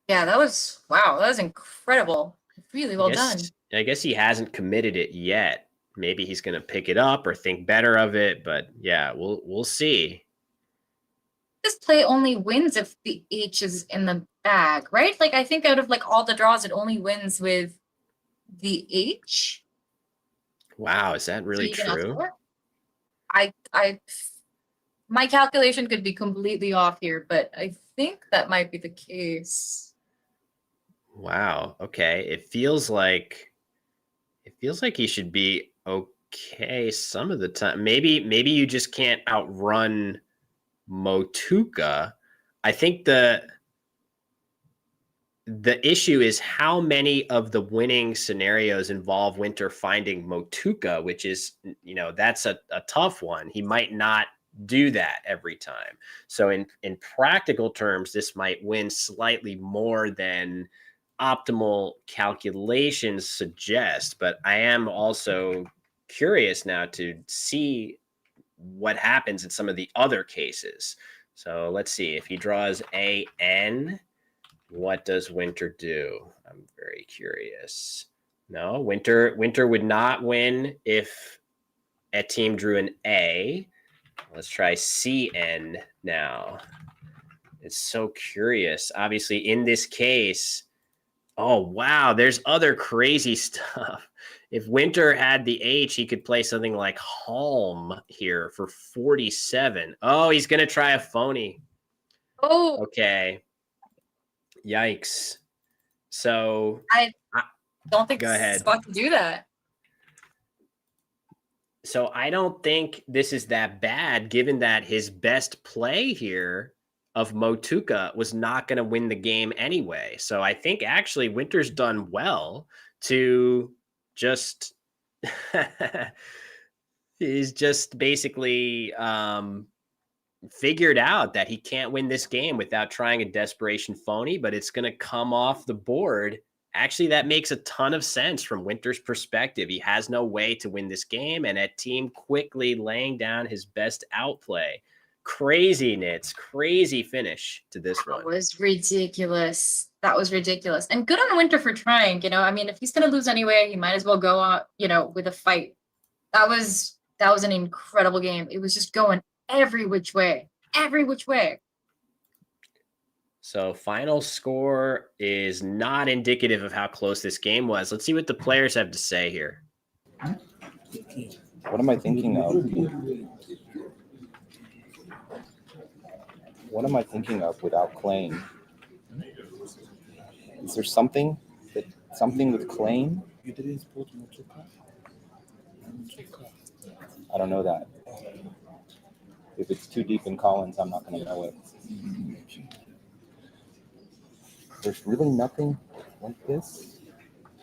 Yeah, that was wow. That was incredible. Really I well guess done. I guess he hasn't committed it yet. Maybe he's going to pick it up or think better of it, but yeah, we'll see. This play only wins if the H is in the bag, right? Like I think out of like all the draws, it only wins with the H. Wow, is that So really you can true? outscore. I my calculation could be completely off here, but I think that might be the case. Wow. Okay. It feels like he should be okay some of the time. Maybe you just can't outrun Motuka. I think the issue is how many of the winning scenarios involve Winter finding Motuka, which is, that's a tough one. He might not do that every time. So in practical terms, this might win slightly more than optimal calculations suggest. But I am also curious now to see what happens in some of the other cases. So let's see if he draws AN. What does Winter do? I'm very curious. No, Winter would not win if a team drew an A. Let's try CN now. It's so curious. Obviously, in this case, oh wow, there's other crazy stuff. If Winter had the H, he could play something like Halm here for 47. Oh, he's gonna try a phony. Oh, Okay. Yikes. So I I, don't think go this is the ahead. spot to do that. So I don't think this is that bad, given that his best play here of Motuka was not going to win the game anyway. So I think actually Winter's done well to just he's just basically figured out that he can't win this game without trying a desperation phony, but it's going to come off the board. Actually, that makes a ton of sense from Winter's perspective. He has no way to win this game, and Etim quickly laying down his best outplay. Crazy Nits, crazy finish to this That one. was ridiculous. That was ridiculous. And good on Winter for trying, I mean, if he's gonna lose anyway, he might as well go out, with a fight. That was an incredible game. It was just going every which way. Every which way. So final score is not indicative of how close this game was. Let's see what the players have to say here. What am I thinking of? What am I thinking of without claim? Is there something with claim? I don't know that. If it's too deep in Collins, I'm not going to know it. There's really nothing like this.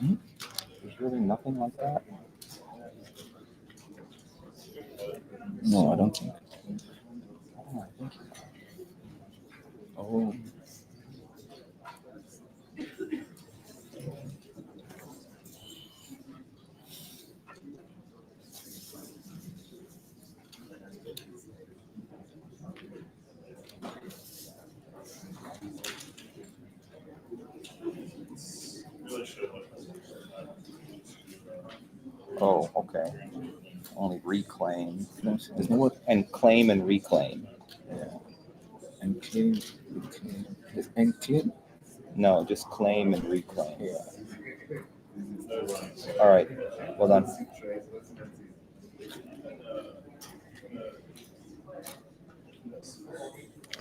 There's really nothing like that. No, I don't think. What am I thinking of? Oh, Oh, okay. Only reclaim. there's no what And claim and reclaim. and clean. And clean. No, just claim and reclaim. Yeah. All right. Well done.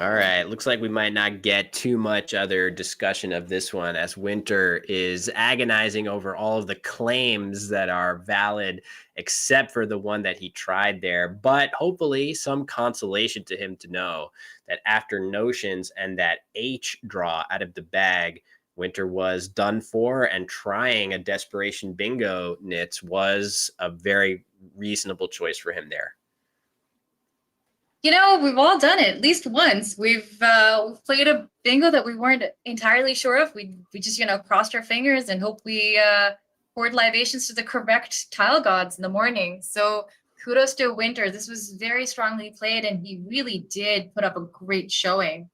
All right. Looks like we might not get too much other discussion of this one as Winter is agonizing over all of the claims that are valid, except for the one that he tried there. But hopefully, some consolation to him to know that after notions and that H draw out of the bag, Winter was done for, and trying a desperation bingo nits was a very reasonable choice for him there. You know, we've all done it at least once. We've played a bingo that we weren't entirely sure of. We just, you know, crossed our fingers and hope we poured libations to the correct tile gods in the morning. So kudos to Winter. This was very strongly played, and he really did put up a great showing.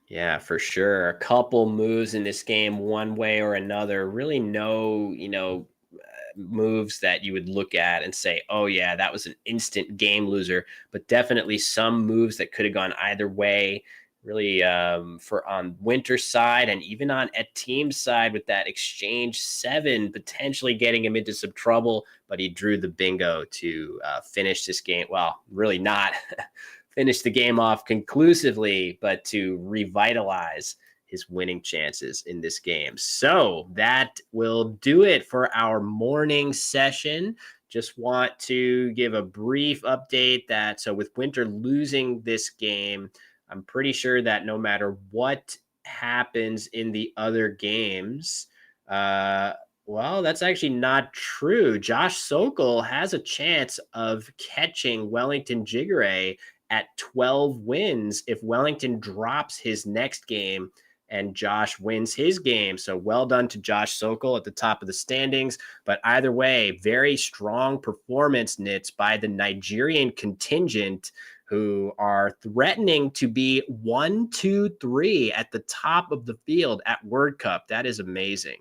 Yeah, for sure. A couple moves in this game, one way or another. Really, no, moves that you would look at and say, "Oh yeah, that was an instant game loser." But definitely some moves that could have gone either way. Really, for on Winter's side and even on Etim's side with that exchange 7 potentially getting him into some trouble, but he drew the bingo to finish this game. Well, really not finish the game off conclusively, but to revitalize his winning chances in this game. So that will do it for our morning session. Just want to give a brief update that so with Winter losing this game, I'm pretty sure that no matter what happens in the other games, well, that's actually not true. Josh Sokol has a chance of catching Wellington Jigare at 12 wins if Wellington drops his next game and Josh wins his game. So well done to Josh Sokol at the top of the standings. But either way, very strong performance, Nits, by the Nigerian contingent, who are threatening to be 1, 2, 3 at the top of the field at World Cup. That is amazing.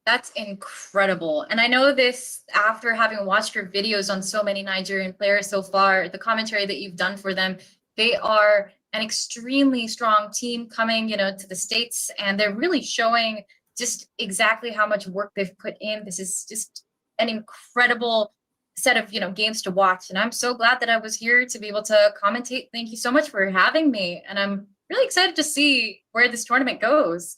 That's incredible. And I know this after having watched your videos on so many Nigerian players so far, the commentary that you've done for them, they are an extremely strong team coming, you know, to the States, and they're really showing just exactly how much work they've put in. This is just an incredible set of, you know, games to watch. And I'm so glad that I was here to be able to commentate. Thank you so much for having me. And I'm really excited to see where this tournament goes.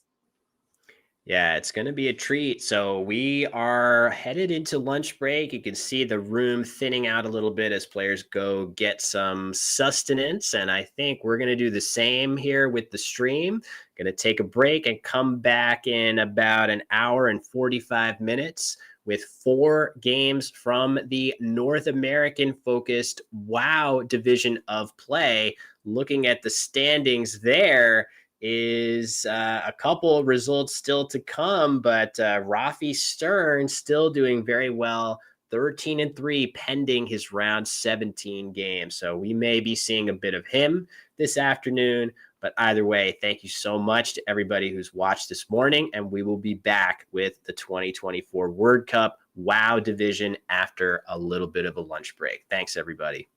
Yeah, it's going to be a treat. So we are headed into lunch break. You can see the room thinning out a little bit as players go get some sustenance. And I think we're going to do the same here with the stream. Going to take a break and come back in about an hour and 45 minutes with 4 games from the North American focused WoW division of play. Looking at the standings there, is a couple of results still to come, but Rafi Stern still doing very well, 13-3 pending his round 17 game. So we may be seeing a bit of him this afternoon, but either way, thank you so much to everybody who's watched this morning, and we will be back with the 2024 World Cup WoW division after a little bit of a lunch break. Thanks, everybody.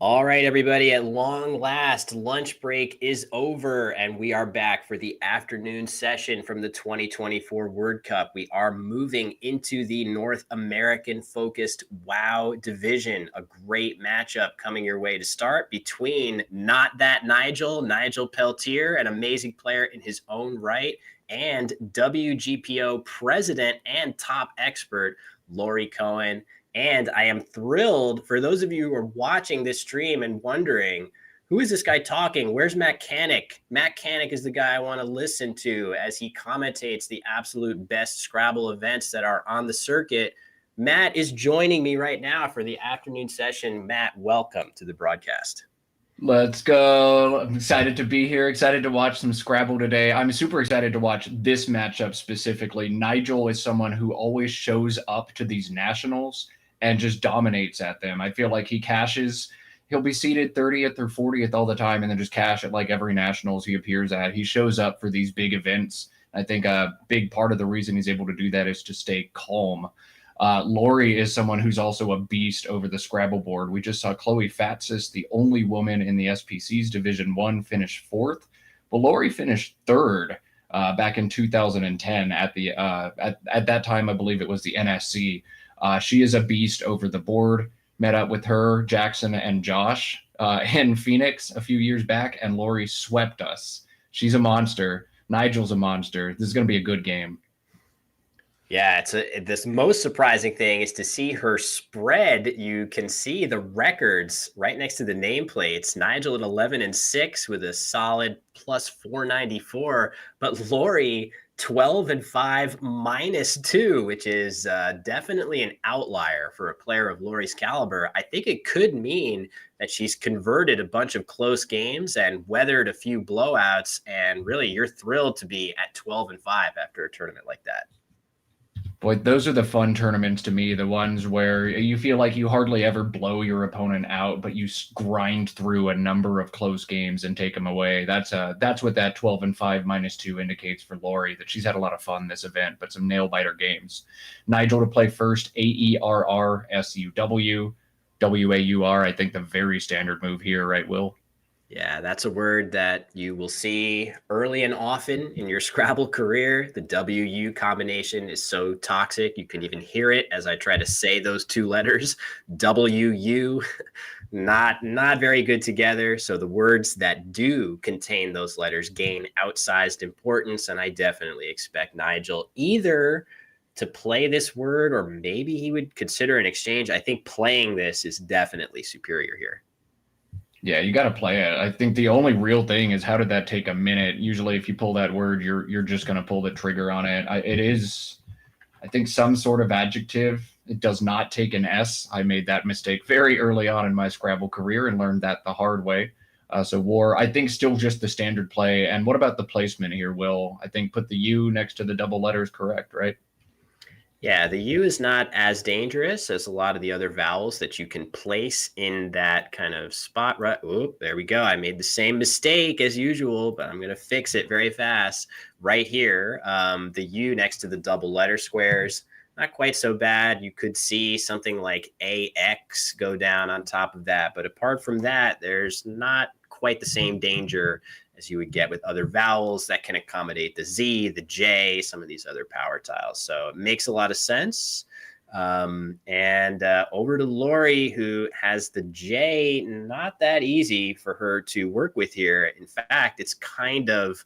All right, everybody, at long last, lunch break is over, and we are back for the afternoon session from the 2024 World Cup. We are moving into the North American focused WoW division. A great matchup coming your way to start between Not That Nigel Peltier, an amazing player in his own right, and WGPO president and top expert, Lori Cohen. And I am thrilled for those of you who are watching this stream and wondering, who is this guy talking? Where's Matt Canick? Matt Canick is the guy I want to listen to as he commentates the absolute best Scrabble events that are on the circuit. Matt is joining me right now for the afternoon session. Matt, welcome to the broadcast. Let's go. I'm excited to be here, excited to watch some Scrabble today. I'm super excited to watch this matchup specifically. Nigel is someone who always shows up to these nationals and just dominates at them. I feel like he cashes. He'll be seated 30th or 40th all the time and then just cash at like every nationals he appears at. He shows up for these big events. I think a big part of the reason he's able to do that is to stay calm. Lori is someone who's also a beast over the Scrabble board. We just saw Chloe Fatsis, the only woman in the SPC's Division 1, finish 4th. But Lori finished 3rd back in 2010 at the at that time, I believe it was the NSC. She is a beast over the board. Met up with her, Jackson, and Josh in Phoenix a few years back, and Lori swept us. She's a monster. Nigel's a monster. This is going to be a good game. Yeah, this most surprising thing is to see her spread. You can see the records right next to the nameplates. Nigel at 11-6 with a solid plus 494, but Lori 12-5 -2, which is definitely an outlier for a player of Lori's caliber. I think it could mean that she's converted a bunch of close games and weathered a few blowouts. And really, you're thrilled to be at 12-5 after a tournament like that. Boy, those are the fun tournaments to me, the ones where you feel like you hardly ever blow your opponent out, but you grind through a number of close games and take them away. That's what that 12-5 -2 indicates for Lori, that she's had a lot of fun this event, but some nail-biter games. Nigel to play first, AERRSUW, WAUR, I think the very standard move here, right, Will? Yeah, that's a word that you will see early and often in your Scrabble career. The WU combination is so toxic. You can even hear it as I try to say those two letters, WU, not very good together. So the words that do contain those letters gain outsized importance. And I definitely expect Nigel either to play this word or maybe he would consider an exchange. I think playing this is definitely superior here. Yeah, you got to play it. I think the only real thing is how did that take a minute? Usually if you pull that word, you're just going to pull the trigger on it. It is, I think, some sort of adjective. It does not take an S. I made that mistake very early on in my Scrabble career and learned that the hard way. So war, I think, still just the standard play. And what about the placement here, Will? I think put the U next to the double letters, correct, right? Yeah, the U is not as dangerous as a lot of the other vowels that you can place in that kind of spot. Right? Oh, there we go. I made the same mistake as usual, but I'm going to fix it very fast right here. The U next to the double letter squares, not quite so bad. You could see something like AX go down on top of that. But apart from that, there's not quite the same danger as you would get with other vowels that can accommodate the Z, the J, some of these other power tiles. So it makes a lot of sense. And over to Lori, who has the J. Not that easy for her to work with here. In fact, it's kind of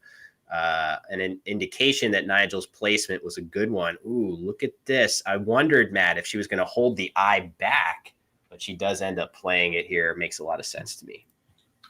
an indication that Nigel's placement was a good one. Ooh, look at this. I wondered, Matt, if she was going to hold the I back, but she does end up playing it here. It makes a lot of sense to me.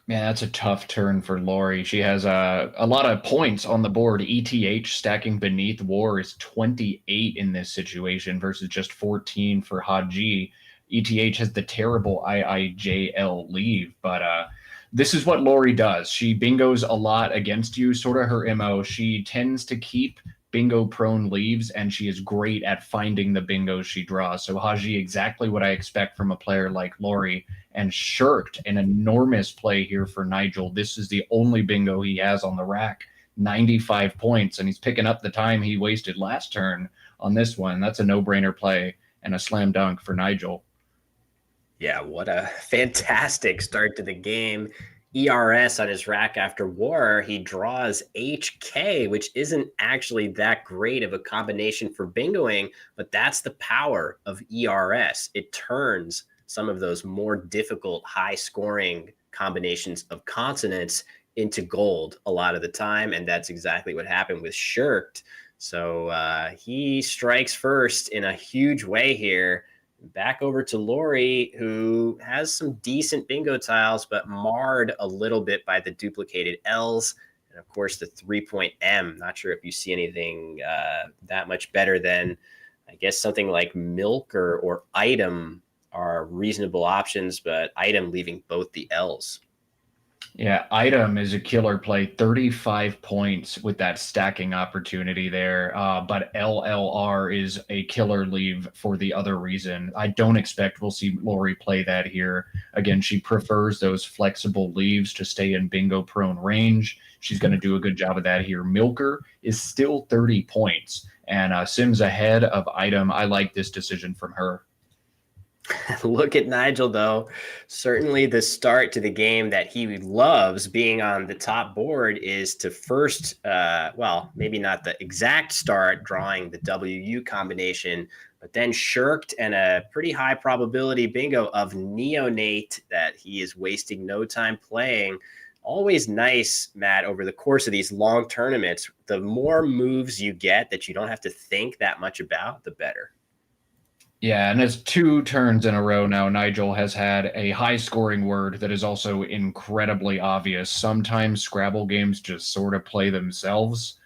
Man, that's a tough turn for Lori. She has a lot of points on the board. ETH stacking beneath war is 28 in this situation versus just 14 for Haji. ETH has the terrible IIJL leave, but this is what Lori does. She bingos a lot against you, sort of her MO. She tends to keep bingo prone leaves, and she is great at finding the bingos she draws. So Haji, exactly what I expect from a player like Lori, and shirked an enormous play here for Nigel. This is the only bingo he has on the rack, 95 points, and he's picking up the time he wasted last turn on this one. That's a no-brainer play and a slam dunk for Nigel. Yeah, what a fantastic start to the game. ERS on his rack after war, he draws HK, which isn't actually that great of a combination for bingoing, but that's the power of ERS. It turns some of those more difficult, high scoring combinations of consonants into gold a lot of the time. And that's exactly what happened with Shirked. So he strikes first in a huge way here. Back over to Lori, who has some decent bingo tiles, but marred a little bit by the duplicated L's. And of course, the 3-point M. Not sure if you see anything that much better than, I guess, something like Milk or Item are reasonable options, but Item leaving both the L's. Yeah, Item is a killer play, 35 points with that stacking opportunity there. But LLR is a killer leave for the other reason. I don't expect we'll see Lori play that here. Again, she prefers those flexible leaves to stay in bingo prone range. She's going to do a good job of that here. Milker is still 30 points, and Sims ahead of Item. I like this decision from her. Look at Nigel, though. Certainly, the start to the game that he loves being on the top board is to first, well, maybe not the exact start, drawing the WU combination, but then Shirked and a pretty high probability bingo of Neonate that he is wasting no time playing. Always nice, Matt, over the course of these long tournaments. The more moves you get that you don't have to think that much about, the better. Yeah, and it's 2 turns in a row now. Nigel has had a high-scoring word that is also incredibly obvious. Sometimes Scrabble games just sort of play themselves.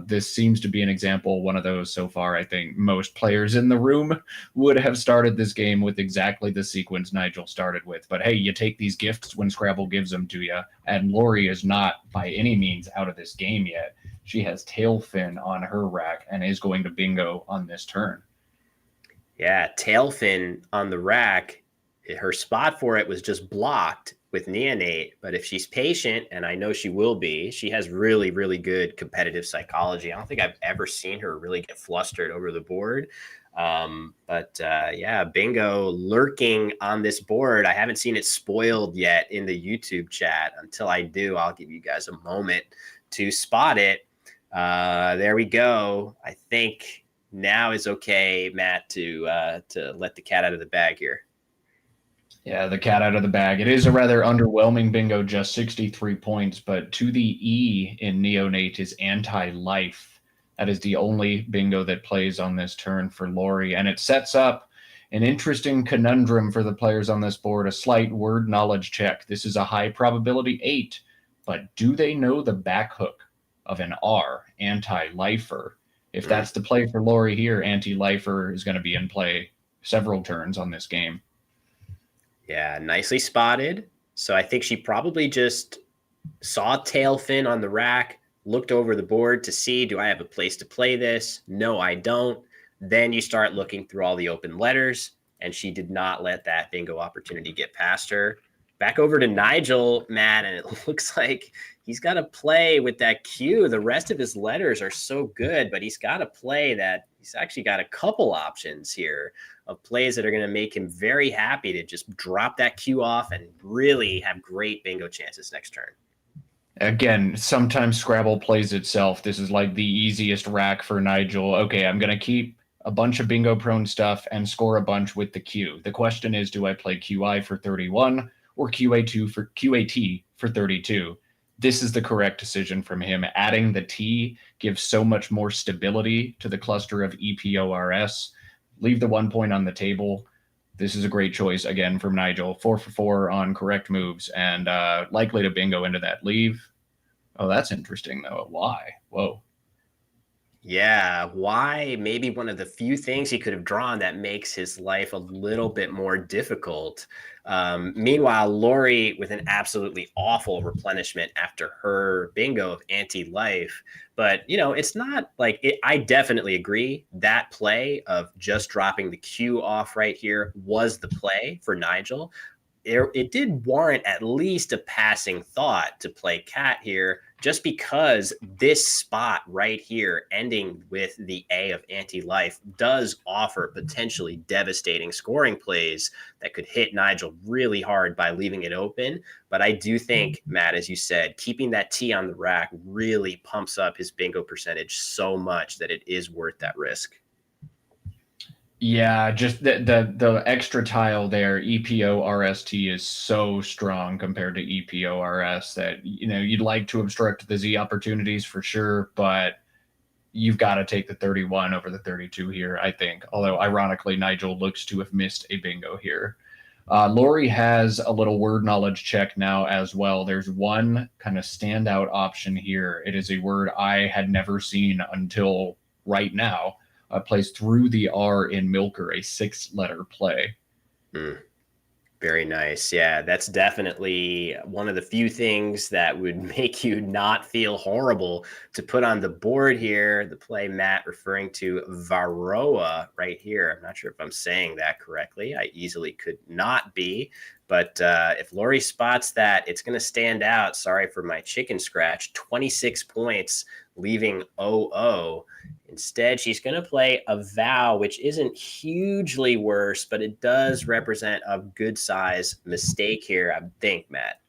This seems to be an example, one of those so far. I think most players in the room would have started this game with exactly the sequence Nigel started with. But hey, you take these gifts when Scrabble gives them to you. And Lori is not by any means out of this game yet. She has Tailfin on her rack and is going to bingo on this turn. Yeah, Tailfin on the rack, her spot for it was just blocked with Neonate. But if she's patient, and I know she will be, she has really, really good competitive psychology. I don't think I've ever seen her really get flustered over the board. Yeah, bingo lurking on this board. I haven't seen it spoiled yet in the YouTube chat. Until I do, I'll give you guys a moment to spot it. There we go. I think now is okay, Matt, to let the cat out of the bag here. Yeah, the cat out of the bag. It is a rather underwhelming bingo, just 63 points, but to the E in Neonate is anti-life. That is the only bingo that plays on this turn for Lori, and it sets up an interesting conundrum for the players on this board, a slight word knowledge check. This is a high probability 8, but do they know the back hook of an R, anti-lifer? If that's the play for Lori here, anti-lifer is going to be in play several turns on this game. Yeah, nicely spotted. So I think she probably just saw Tailfin on the rack, looked over the board to see, do I have a place to play this? No, I don't. Then you start looking through all the open letters, and she did not let that bingo opportunity get past her. Back over to Nigel, Matt, and it looks like he's got to play with that Q. The rest of his letters are so good, but he's got to play that. He's actually got a couple options here of plays that are going to make him very happy to just drop that Q off and really have great bingo chances next turn. Again, sometimes Scrabble plays itself. This is like the easiest rack for Nigel. Okay, I'm going to keep a bunch of bingo prone stuff and score a bunch with the Q. The question is, do I play QI for 31 or QAT for 32? This is the correct decision from him. Adding the T gives so much more stability to the cluster of EPORS. Leave the 1 point on the table. This is a great choice, again, from Nigel. 4 for 4 on correct moves and likely to bingo into that leave. Oh, that's interesting, though. Why? Whoa. Yeah, why? Maybe one of the few things he could have drawn that makes his life a little bit more difficult. Meanwhile, Lori with an absolutely awful replenishment after her bingo of anti-life. But, you know, it's not like it, I definitely agree that play of just dropping the Q off right here was the play for Nigel. It did warrant at least a passing thought to play cat here. just because this spot right here, ending with the A of anti-life, does offer potentially devastating scoring plays that could hit Nigel really hard by leaving it open. But I do think, Matt, as you said, keeping that T on the rack really pumps up his bingo percentage so much that it is worth that risk. Yeah, just the extra tile there, EPO-RST, is so strong compared to EPO-RS that, you'd like to obstruct the Z opportunities for sure, but you've got to take the 31 over the 32 here, I think. Although, ironically, Nigel looks to have missed a bingo here. Lori has a little word knowledge check now as well. There's one kind of standout option here. It is a word I had never seen until right now. Plays through the R in Milker, a 6-letter play. Very nice. Yeah, that's definitely one of the few things that would make you not feel horrible to put on the board here. The play Matt referring to Varroa right here. I'm not sure if I'm saying that correctly. I easily could not be. But if Lori spots that, it's going to stand out. Sorry for my chicken scratch. 26 points, leaving 0-0. Instead, she's going to play a vow, which isn't hugely worse, but it does represent a good size mistake here, I think, Matt.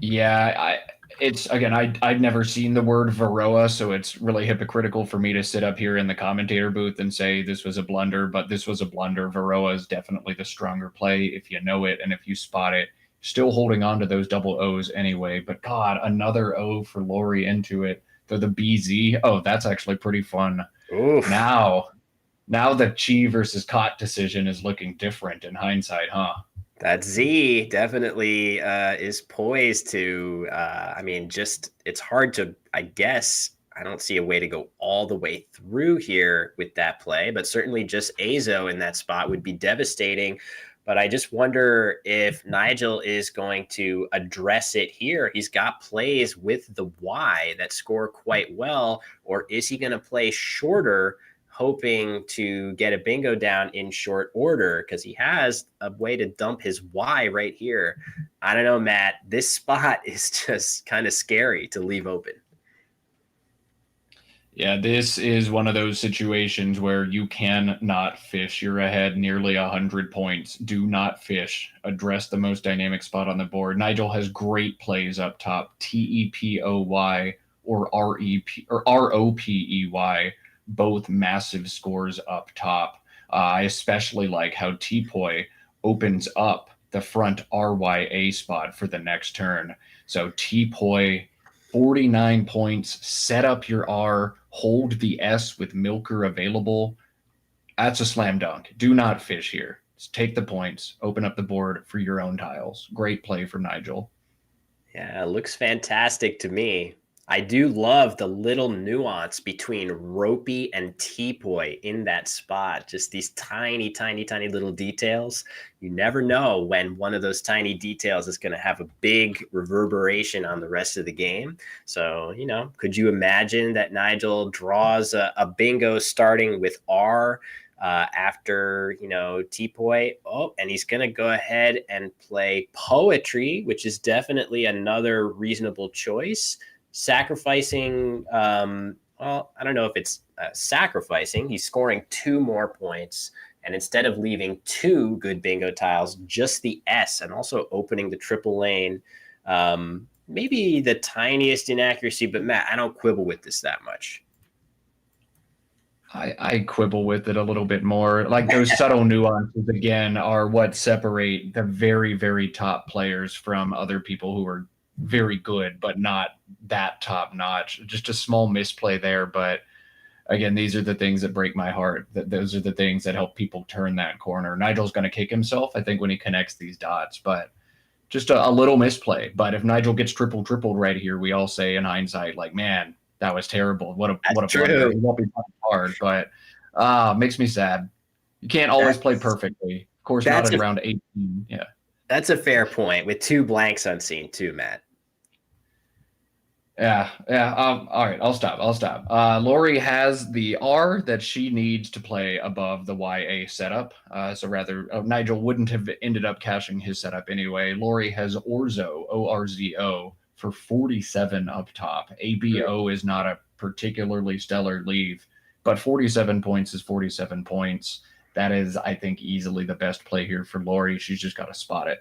Yeah, I'd never seen the word Varroa, so it's really hypocritical for me to sit up here in the commentator booth and say this was a blunder, but this was a blunder. Varroa is definitely the stronger play if you know it and if you spot it. Still holding on to those double O's anyway, but God, another O for Lori into it. The BZ. Oh, that's actually pretty fun. Oof. Now the Chi versus Cot decision is looking different in hindsight, huh? That Z definitely is poised to, it's hard to, I guess, I don't see a way to go all the way through here with that play, but certainly just Azo in that spot would be devastating. But I just wonder if Nigel is going to address it here. He's got plays with the Y that score quite well, or is he going to play shorter, hoping to get a bingo down in short order? Because he has a way to dump his Y right here. I don't know, Matt. This spot is just kind of scary to leave open. Yeah, this is one of those situations where you cannot fish. You're ahead nearly 100 points. Do not fish. Address the most dynamic spot on the board. Nigel has great plays up top. TEPOY or REP or ROPEY, both massive scores up top. I especially like how T-Poi opens up the front RYA spot for the next turn. So T-Poi, 49 points, set up your R, hold the S with Milker available. That's a slam dunk. Do not fish here. Just take the points, open up the board for your own tiles. Great play from Nigel. Yeah, it looks fantastic to me. I do love the little nuance between Ropey and T-Poi in that spot. Just these tiny, tiny, tiny little details. You never know when one of those tiny details is going to have a big reverberation on the rest of the game. So, could you imagine that Nigel draws a bingo starting with R after, T-Poi? Oh, and he's going to go ahead and play Poetry, which is definitely another reasonable choice. Sacrificing, I don't know if it's sacrificing. He's scoring 2 more points. And instead of leaving 2 good bingo tiles, just the S, and also opening the triple lane. Maybe the tiniest inaccuracy, but Matt, I don't quibble with this that much. I quibble with it a little bit more. Like those subtle nuances, again, are what separate the very, very top players from other people who are very good, but not that top notch. Just a small misplay there. But again, these are the things that break my heart. Those are the things that help people turn that corner. Nigel's going to kick himself, I think, when he connects these dots, but just a little misplay. But if Nigel gets tripled right here, we all say in hindsight, like, man, that was terrible. What a blunder. It won't be hard, but makes me sad. You can't always play perfectly. Of course, not in round 18. Yeah. That's a fair point, with 2 blanks unseen too, Matt. Yeah. All right, I'll stop. Lori has the R that she needs to play above the YA setup. So rather, Nigel wouldn't have ended up cashing his setup anyway. Lori has Orzo, ORZO, for 47 up top. ABO is not a particularly stellar leave, but 47 points is 47 points. That is, I think, easily the best play here for Lori. She's just got to spot it.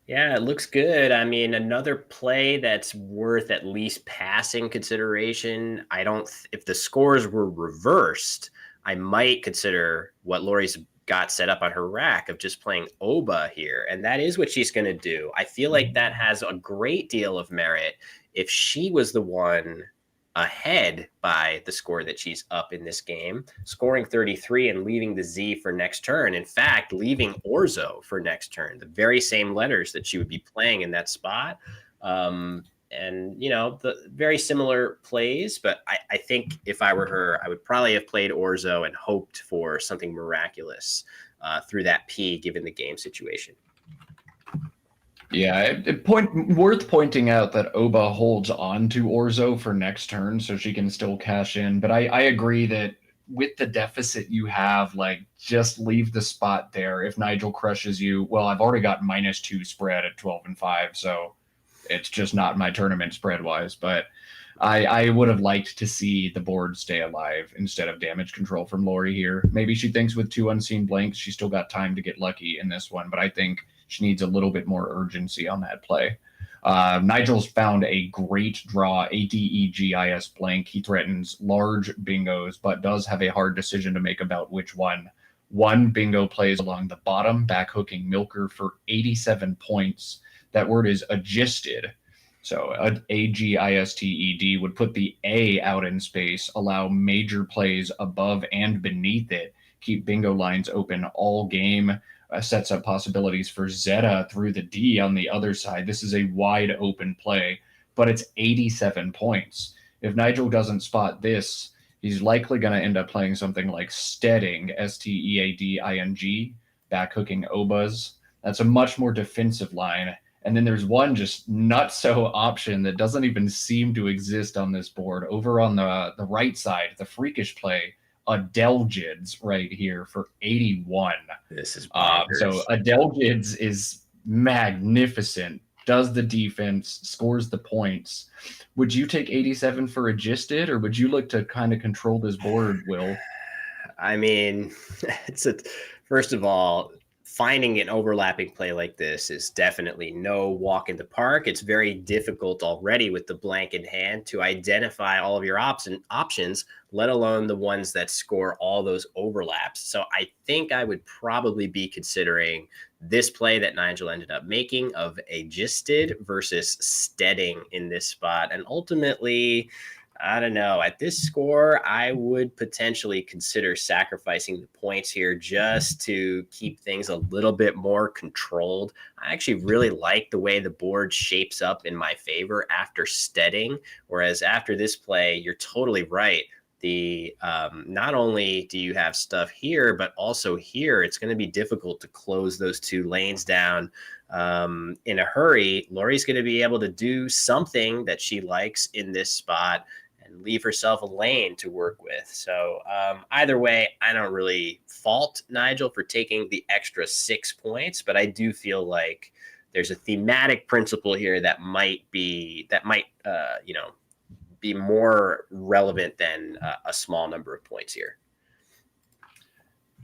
Yeah, it looks good. I mean, another play that's worth at least passing consideration. I don't, if the scores were reversed, I might consider what Lori's got set up on her rack of just playing Oba here. And that is what she's going to do. I feel like that has a great deal of merit if she was the one ahead by the score that she's up in this game, scoring 33 and leaving the Z for next turn. In fact, leaving Orzo for next turn, the very same letters that she would be playing in that spot. And, you know, the very similar plays, but I think if I were her, I would probably have played Orzo and hoped for something miraculous through that P given the game situation. Yeah, worth pointing out that Oba holds on to Orzo for next turn, so she can still cash in. But I agree that with the deficit you have, like, just leave the spot there. If Nigel crushes you, well, I've already got -2 spread at 12-5, so it's just not my tournament spread-wise. But I would have liked to see the board stay alive instead of damage control from Lori here. Maybe she thinks with 2 unseen blanks, she's still got time to get lucky in this one, but I think she needs a little bit more urgency on that play. Nigel's found a great draw, ADEGIS blank. He threatens large bingos, but does have a hard decision to make about which one. One bingo plays along the bottom, back hooking Milker for 87 points. That word is agisted. So AGISTED would put the A out in space, allow major plays above and beneath it, keep bingo lines open all game. Sets up possibilities for Zeta through the D on the other side. This is a wide open play, but it's 87 points. If Nigel doesn't spot this, he's likely going to end up playing something like Steading, STEADING, back hooking Obas. That's a much more defensive line. And then there's one just nutso option that doesn't even seem to exist on this board. Over on the right side, the freakish play, Adelgids right here for 81. This is so Adelgids is magnificent, does the defense, scores the points. Would you take 87 for Agisted, or would you look to kind of control this board, Will? I mean, first of all, finding an overlapping play like this is definitely no walk in the park. It's very difficult already with the blank in hand to identify all of your options, let alone the ones that score all those overlaps. So I think I would probably be considering this play that Nigel ended up making of Agisted versus Steading in this spot. And ultimately, I don't know. At this score, I would potentially consider sacrificing the points here just to keep things a little bit more controlled. I actually really like the way the board shapes up in my favor after Steading, whereas after this play, you're totally right. The not only do you have stuff here, but also here, it's going to be difficult to close those 2 lanes down in a hurry. Lori's going to be able to do something that she likes in this spot and leave herself a lane to work with. So either way, I don't really fault Nigel for taking the extra 6 points, but I do feel like there's a thematic principle here that might be more relevant than a small number of points here.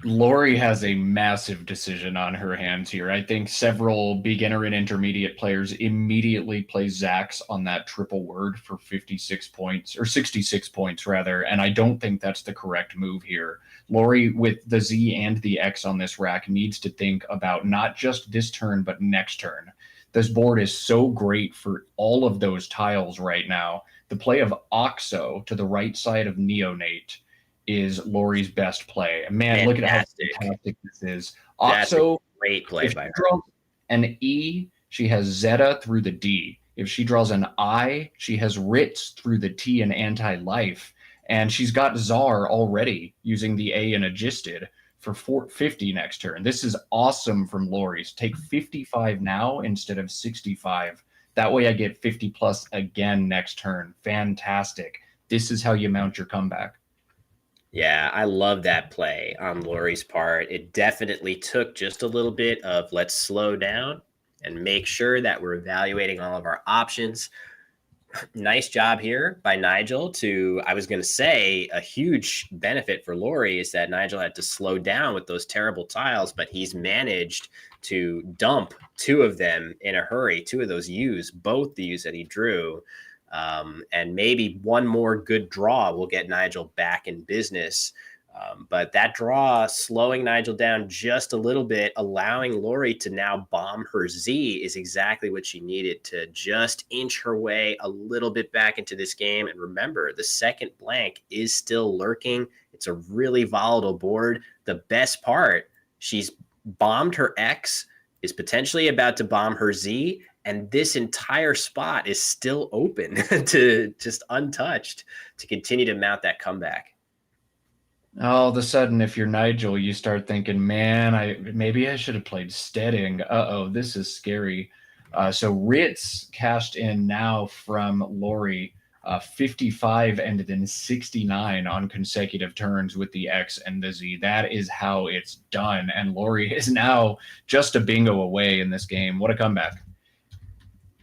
Lori has a massive decision on her hands here. I think several beginner and intermediate players immediately play Zax on that triple word for 56 points, or 66 points rather, and I don't think that's the correct move here. Lori, with the Z and the X on this rack, needs to think about not just this turn, but next turn. This board is so great for all of those tiles right now. The play of Oxo to the right side of Neonate is Lori's best play. Man, look at how fantastic this is. Oxo, great play by her. Draws an E, she has Zeta through the D. If she draws an I, she has Ritz through the T and anti-life. And she's got Czar already using the A and Agisted for 450 next turn. This is awesome from Lori's. Take 55 now instead of 65. That way I get 50 plus again next turn. Fantastic. This is how you mount your comeback. Yeah, I love that play on Lori's part. It definitely took just a little bit of let's slow down and make sure that we're evaluating all of our options. Nice job here by Nigel to, I was going to say, a huge benefit for Lori is that Nigel had to slow down with those terrible tiles, but he's managed to dump 2 of them in a hurry, 2 of those U's, both the U's that he drew. And maybe one more good draw will get Nigel back in business. But that draw slowing Nigel down just a little bit, allowing Lori to now bomb her Z is exactly what she needed to just inch her way a little bit back into this game. And remember, the second blank is still lurking. It's a really volatile board. The best part, she's bombed her X, is potentially about to bomb her Z, and this entire spot is still open to just untouched to continue to mount that comeback. All of a sudden, if you're Nigel, you start thinking, man, maybe I should have played steading. Uh-oh, this is scary. So Ritz cashed in now from Lori, 55 and then 69 on consecutive turns with the X and the Z. That is how it's done. And Lori is now just a bingo away in this game. What a comeback.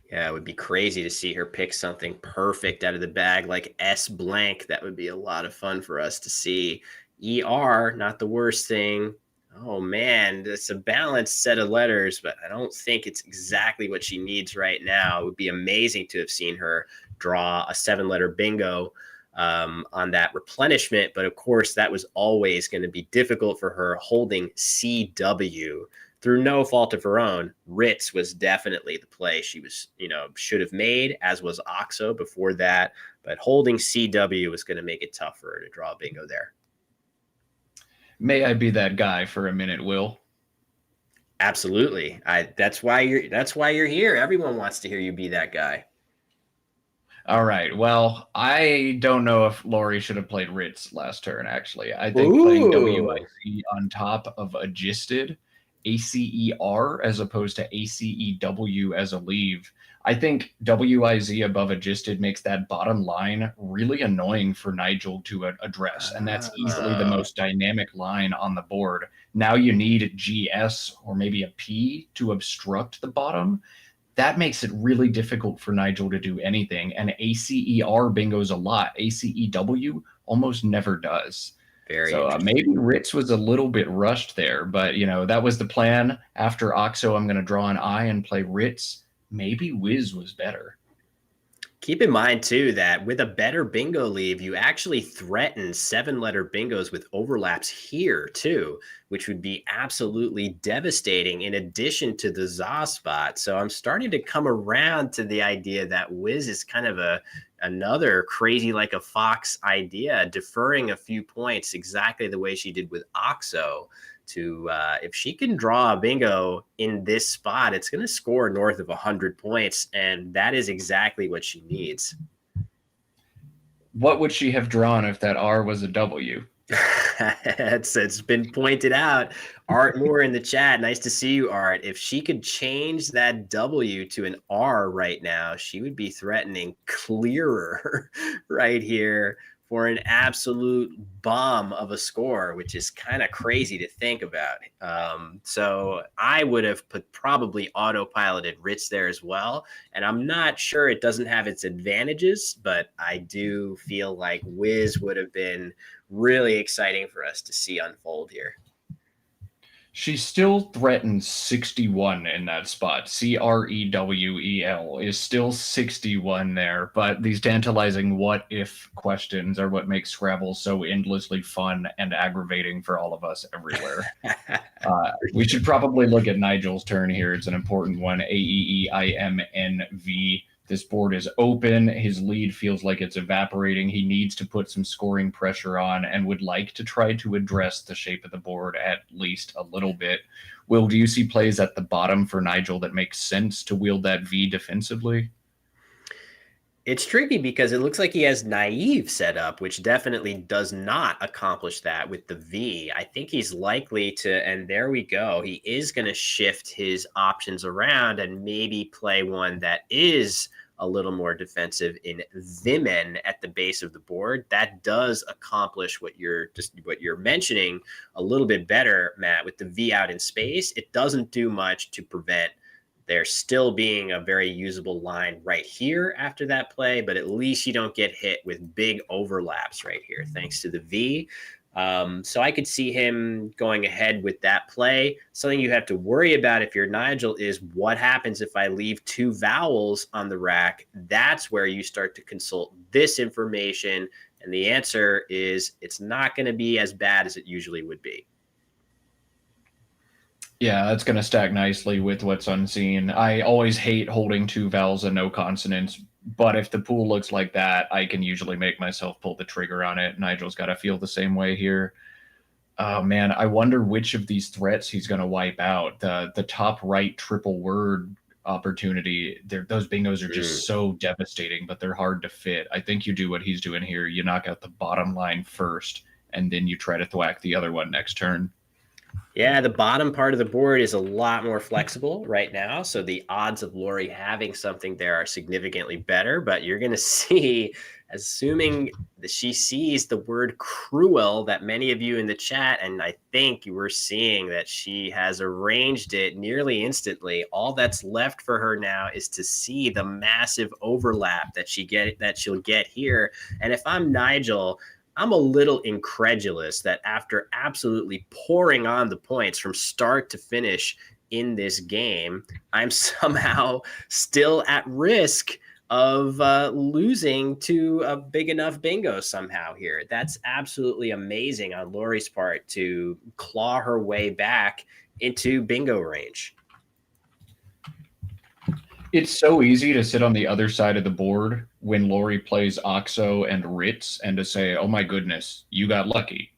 Yeah, it would be crazy to see her pick something perfect out of the bag like S blank. That would be a lot of fun for us to see. ER, not the worst thing. Oh man, it's a balanced set of letters, but I don't think it's exactly what she needs right now. It would be amazing to have seen her draw a 7-letter bingo on that replenishment, but of course that was always going to be difficult for her holding CW. Through no fault of her own, Ritz was definitely the play she was, should have made, as was Oxo before that. But holding CW was going to make it tough for her to draw a bingo there. May I be that guy for a minute, Will? Absolutely. That's why you're here. Everyone wants to hear you be that guy. All right. Well, I don't know if Lori should have played Ritz last turn, actually. I think playing WIC on top of Agisted, ACER as opposed to ACEW as a leave. I think WIZ above Agisted makes that bottom line really annoying for Nigel to address, and that's easily the most dynamic line on the board. Now you need GS or maybe a P to obstruct the bottom. That makes it really difficult for Nigel to do anything, and ACER bingos a lot. ACEW almost never does. So maybe Ritz was a little bit rushed there, but that was the plan. After Oxo, I'm going to draw an I and play Ritz. Maybe Wiz was better. Keep in mind, too, that with a better bingo leave, you actually threaten 7-letter bingos with overlaps here, too, which would be absolutely devastating in addition to the ZA spot. So I'm starting to come around to the idea that Wiz is kind of another crazy like a fox idea, deferring a few points exactly the way she did with Oxo. If she can draw a bingo in this spot, it's going to score north of 100 points, and that is exactly what she needs. What would she have drawn if that R was a W? It's been pointed out. Art Moore in the chat. Nice to see you, Art. If she could change that W to an R right now, she would be threatening clearer right here for an absolute bomb of a score, which is kind of crazy to think about. So I would have probably autopiloted Ritz there as well. And I'm not sure it doesn't have its advantages, but I do feel like Wiz would have been really exciting for us to see unfold here. She still threatens 61 in that spot. CREWEL is still 61 there, but these tantalizing what-if questions are what makes Scrabble so endlessly fun and aggravating for all of us everywhere. We should probably look at Nigel's turn here. It's an important one. AEEIMNV. This board is open. His lead feels like it's evaporating. He needs to put some scoring pressure on and would like to try to address the shape of the board at least a little bit. Will, do you see plays at the bottom for Nigel that make sense to wield that V defensively? It's tricky because it looks like he has naive set up, which definitely does not accomplish that with the V. I think he's likely to, and there we go. He is going to shift his options around and maybe play one that is a little more defensive in Vimen at the base of the board. That does accomplish what you're mentioning a little bit better, Matt, with the V out in space. It doesn't do much to prevent There still being a very usable line right here after that play, but at least you don't get hit with big overlaps right here, thanks to the V. So I could see him going ahead with that play. Something you have to worry about if you're Nigel is what happens if I leave 2 vowels on the rack. That's where you start to consult this information. And the answer is it's not going to be as bad as it usually would be. Yeah, that's going to stack nicely with what's unseen. I always hate holding 2 vowels and no consonants, but if the pool looks like that, I can usually make myself pull the trigger on it. Nigel's got to feel the same way here. Oh man, I wonder which of these threats he's going to wipe out. The top right triple word opportunity, those bingos are just so devastating, but they're hard to fit. I think you do what he's doing here. You knock out the bottom line first, and then you try to thwack the other one next turn. Yeah, the bottom part of the board is a lot more flexible right now. So the odds of Lori having something there are significantly better. But you're going to see, assuming that she sees the word cruel that many of you in the chat, and I think you were seeing that she has arranged it nearly instantly. All that's left for her now is to see the massive overlap that she'll get here. And if I'm Nigel, I'm a little incredulous that after absolutely pouring on the points from start to finish in this game, I'm somehow still at risk of losing to a big enough bingo somehow here. That's absolutely amazing on Lori's part to claw her way back into bingo range. It's so easy to sit on the other side of the board when Lori plays Oxo and Ritz and to say, oh my goodness, you got lucky.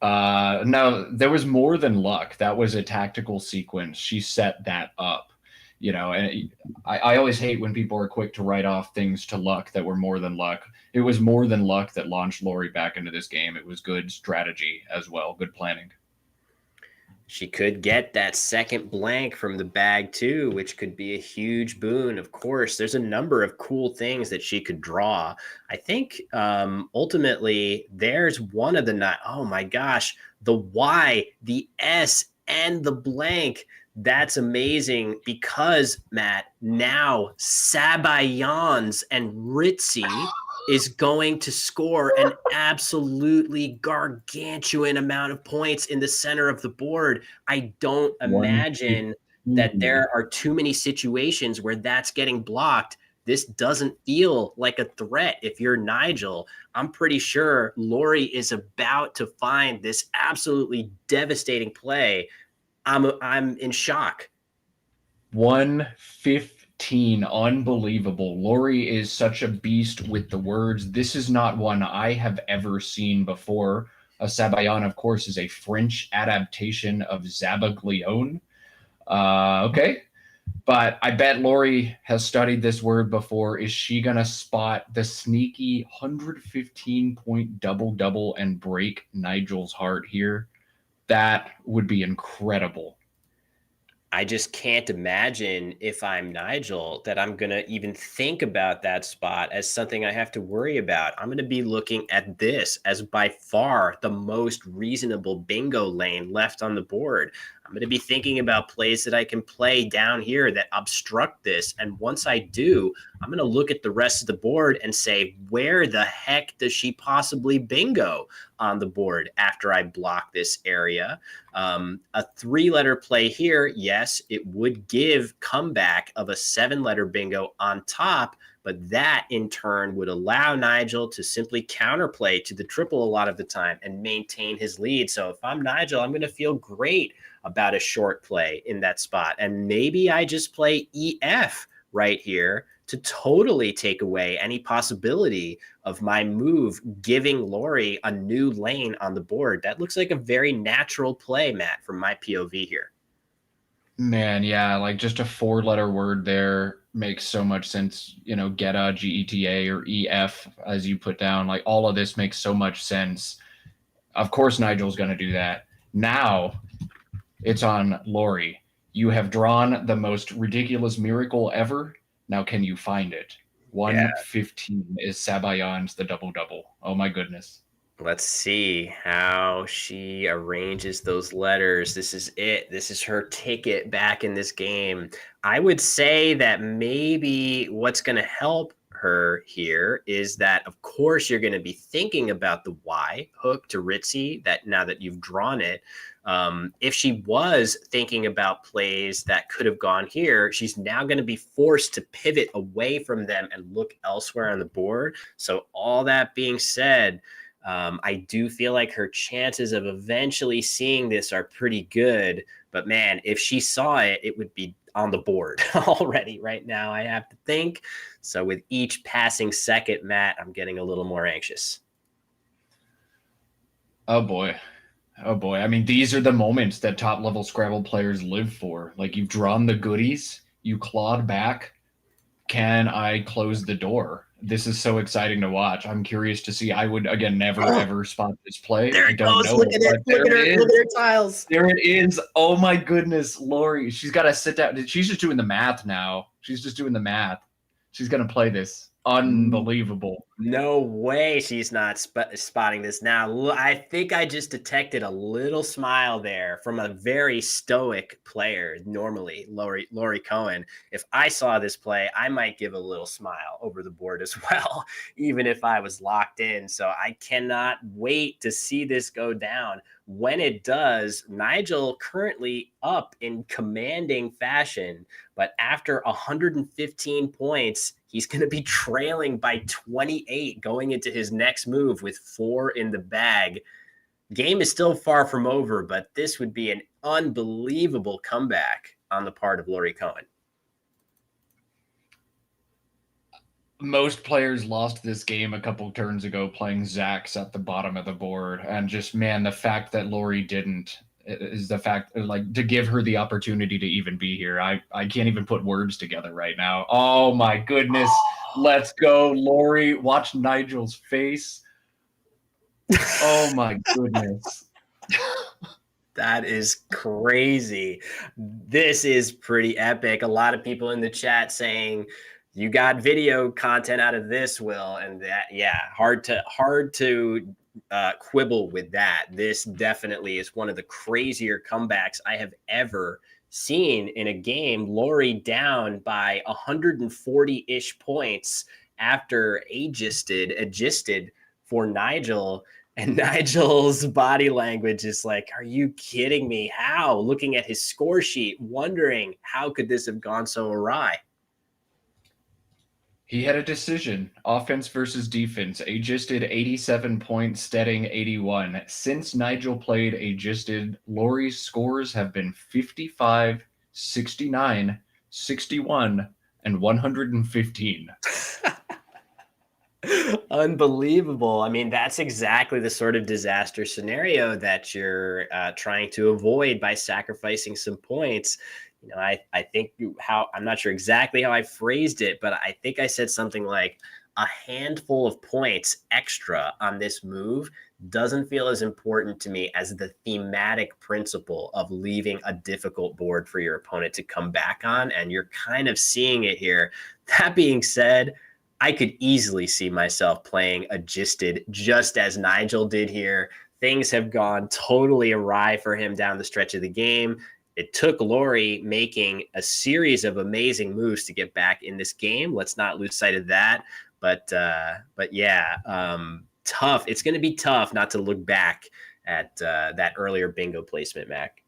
No, there was more than luck. That was a tactical sequence. She set that up, and I always hate when people are quick to write off things to luck that were more than luck. It was more than luck that launched Lori back into this game. It was good strategy as well, good planning. She could get that second blank from the bag too, which could be a huge boon. Of course, there's a number of cool things that she could draw. I think ultimately there's one of the oh my gosh, the Y, the S, and the blank. That's amazing because, Matt, now Sabayans and Ritzy is going to score an absolutely gargantuan amount of points in the center of the board. I don't imagine that there are too many situations where that's getting blocked. This doesn't feel like a threat. If you're Nigel, I'm pretty sure Lori is about to find this absolutely devastating play. I'm in shock. 115, unbelievable. Lori is such a beast with the words. This is not one I have ever seen before. A Sabayon, of course, is a French adaptation of Zabaglione. Okay. But I bet Lori has studied this word before. Is she going to spot the sneaky 115-point double-double and break Nigel's heart here? That would be incredible. I just can't imagine if I'm Nigel that I'm going to even think about that spot as something I have to worry about. I'm going to be looking at this as by far the most reasonable bingo lane left on the board. I'm going to be thinking about plays that I can play down here that obstruct this. And once I do, I'm going to look at the rest of the board and say, where the heck does she possibly bingo on the board after I block this area? A 3-letter play here, yes, it would give comeback of a 7-letter bingo on top, but that in turn would allow Nigel to simply counterplay to the triple a lot of the time and maintain his lead. So if I'm Nigel, I'm going to feel great about a short play in that spot. And maybe I just play EF right here to totally take away any possibility of my move giving Lori a new lane on the board. That looks like a very natural play, Matt, from my POV here. Man, yeah, like just a 4-letter word there makes so much sense. Geta, GETA, or EF, as you put down, like all of this makes so much sense. Of course, Nigel's going to do that. Now it's on Lori. You have drawn the most ridiculous miracle ever. Now, can you find it? 115 is Sabayon's the double-double. Oh, my goodness. Let's see how she arranges those letters. This is it. This is her ticket back in this game. I would say that maybe what's going to help her here is that, of course, you're going to be thinking about the Y hook to Ritzy, that now that you've drawn it. If she was thinking about plays that could have gone here, she's now going to be forced to pivot away from them and look elsewhere on the board. So all that being said, I do feel like her chances of eventually seeing this are pretty good. But man, if she saw it, it would be on the board already right now, I have to think. So with each passing second, Matt, I'm getting a little more anxious. Oh boy. Oh boy. I mean, these are the moments that top level Scrabble players live for. Like, you've drawn the goodies, you clawed back. Can I close the door? This is so exciting to watch. I'm curious to see. I would, again, never ever spot this play. There I it don't goes. know. Look at it. There Look at her. it is. Look at her tiles. There it is. Oh my goodness, Lori. She's got to sit down. She's just doing the math now. She's just doing the math. She's going to play this. Unbelievable. No way she's not spotting this now. I think I just detected a little smile there from a very stoic player, normally, Lori Cohen. If I saw this play, I might give a little smile over the board as well, even if I was locked in. So I cannot wait to see this go down. When it does, Nigel currently up in commanding fashion, but after 115 points, he's going to be trailing by 28 going into his next move with 4 in the bag. Game is still far from over, but this would be an unbelievable comeback on the part of Lori Cohen. Most players lost this game a couple turns ago playing Zax at the bottom of the board. And just, man, the fact that Lori didn't is the fact, like, to give her the opportunity to even be here. I can't even put words together right now. Oh my goodness. Let's go, Lori. Watch Nigel's face. Oh my goodness. That is crazy. This is pretty epic. A lot of people in the chat saying you got video content out of this, Will, and that, yeah, hard to quibble with that. This definitely is one of the crazier comebacks I have ever seen in a game. Lori down by 140-ish points after adjusted for Nigel. And Nigel's body language is like, are you kidding me? How? Looking at his score sheet, wondering how could this have gone so awry? He had a decision, offense versus defense. Adjusted 87 points, steading 81. Since Nigel played adjusted, Lori's scores have been 55, 69, 61, and 115. Unbelievable. I mean, that's exactly the sort of disaster scenario that you're trying to avoid by sacrificing some points. You know, I think I'm not sure exactly how I phrased it, but I think I said something like a handful of points extra on this move doesn't feel as important to me as the thematic principle of leaving a difficult board for your opponent to come back on. And you're kind of seeing it here. That being said, I could easily see myself playing adjusted just as Nigel did here. Things have gone totally awry for him down the stretch of the game. It took Lori making a series of amazing moves to get back in this game. Let's not lose sight of that. But yeah, tough. It's going to be tough not to look back at that earlier bingo placement, Mac.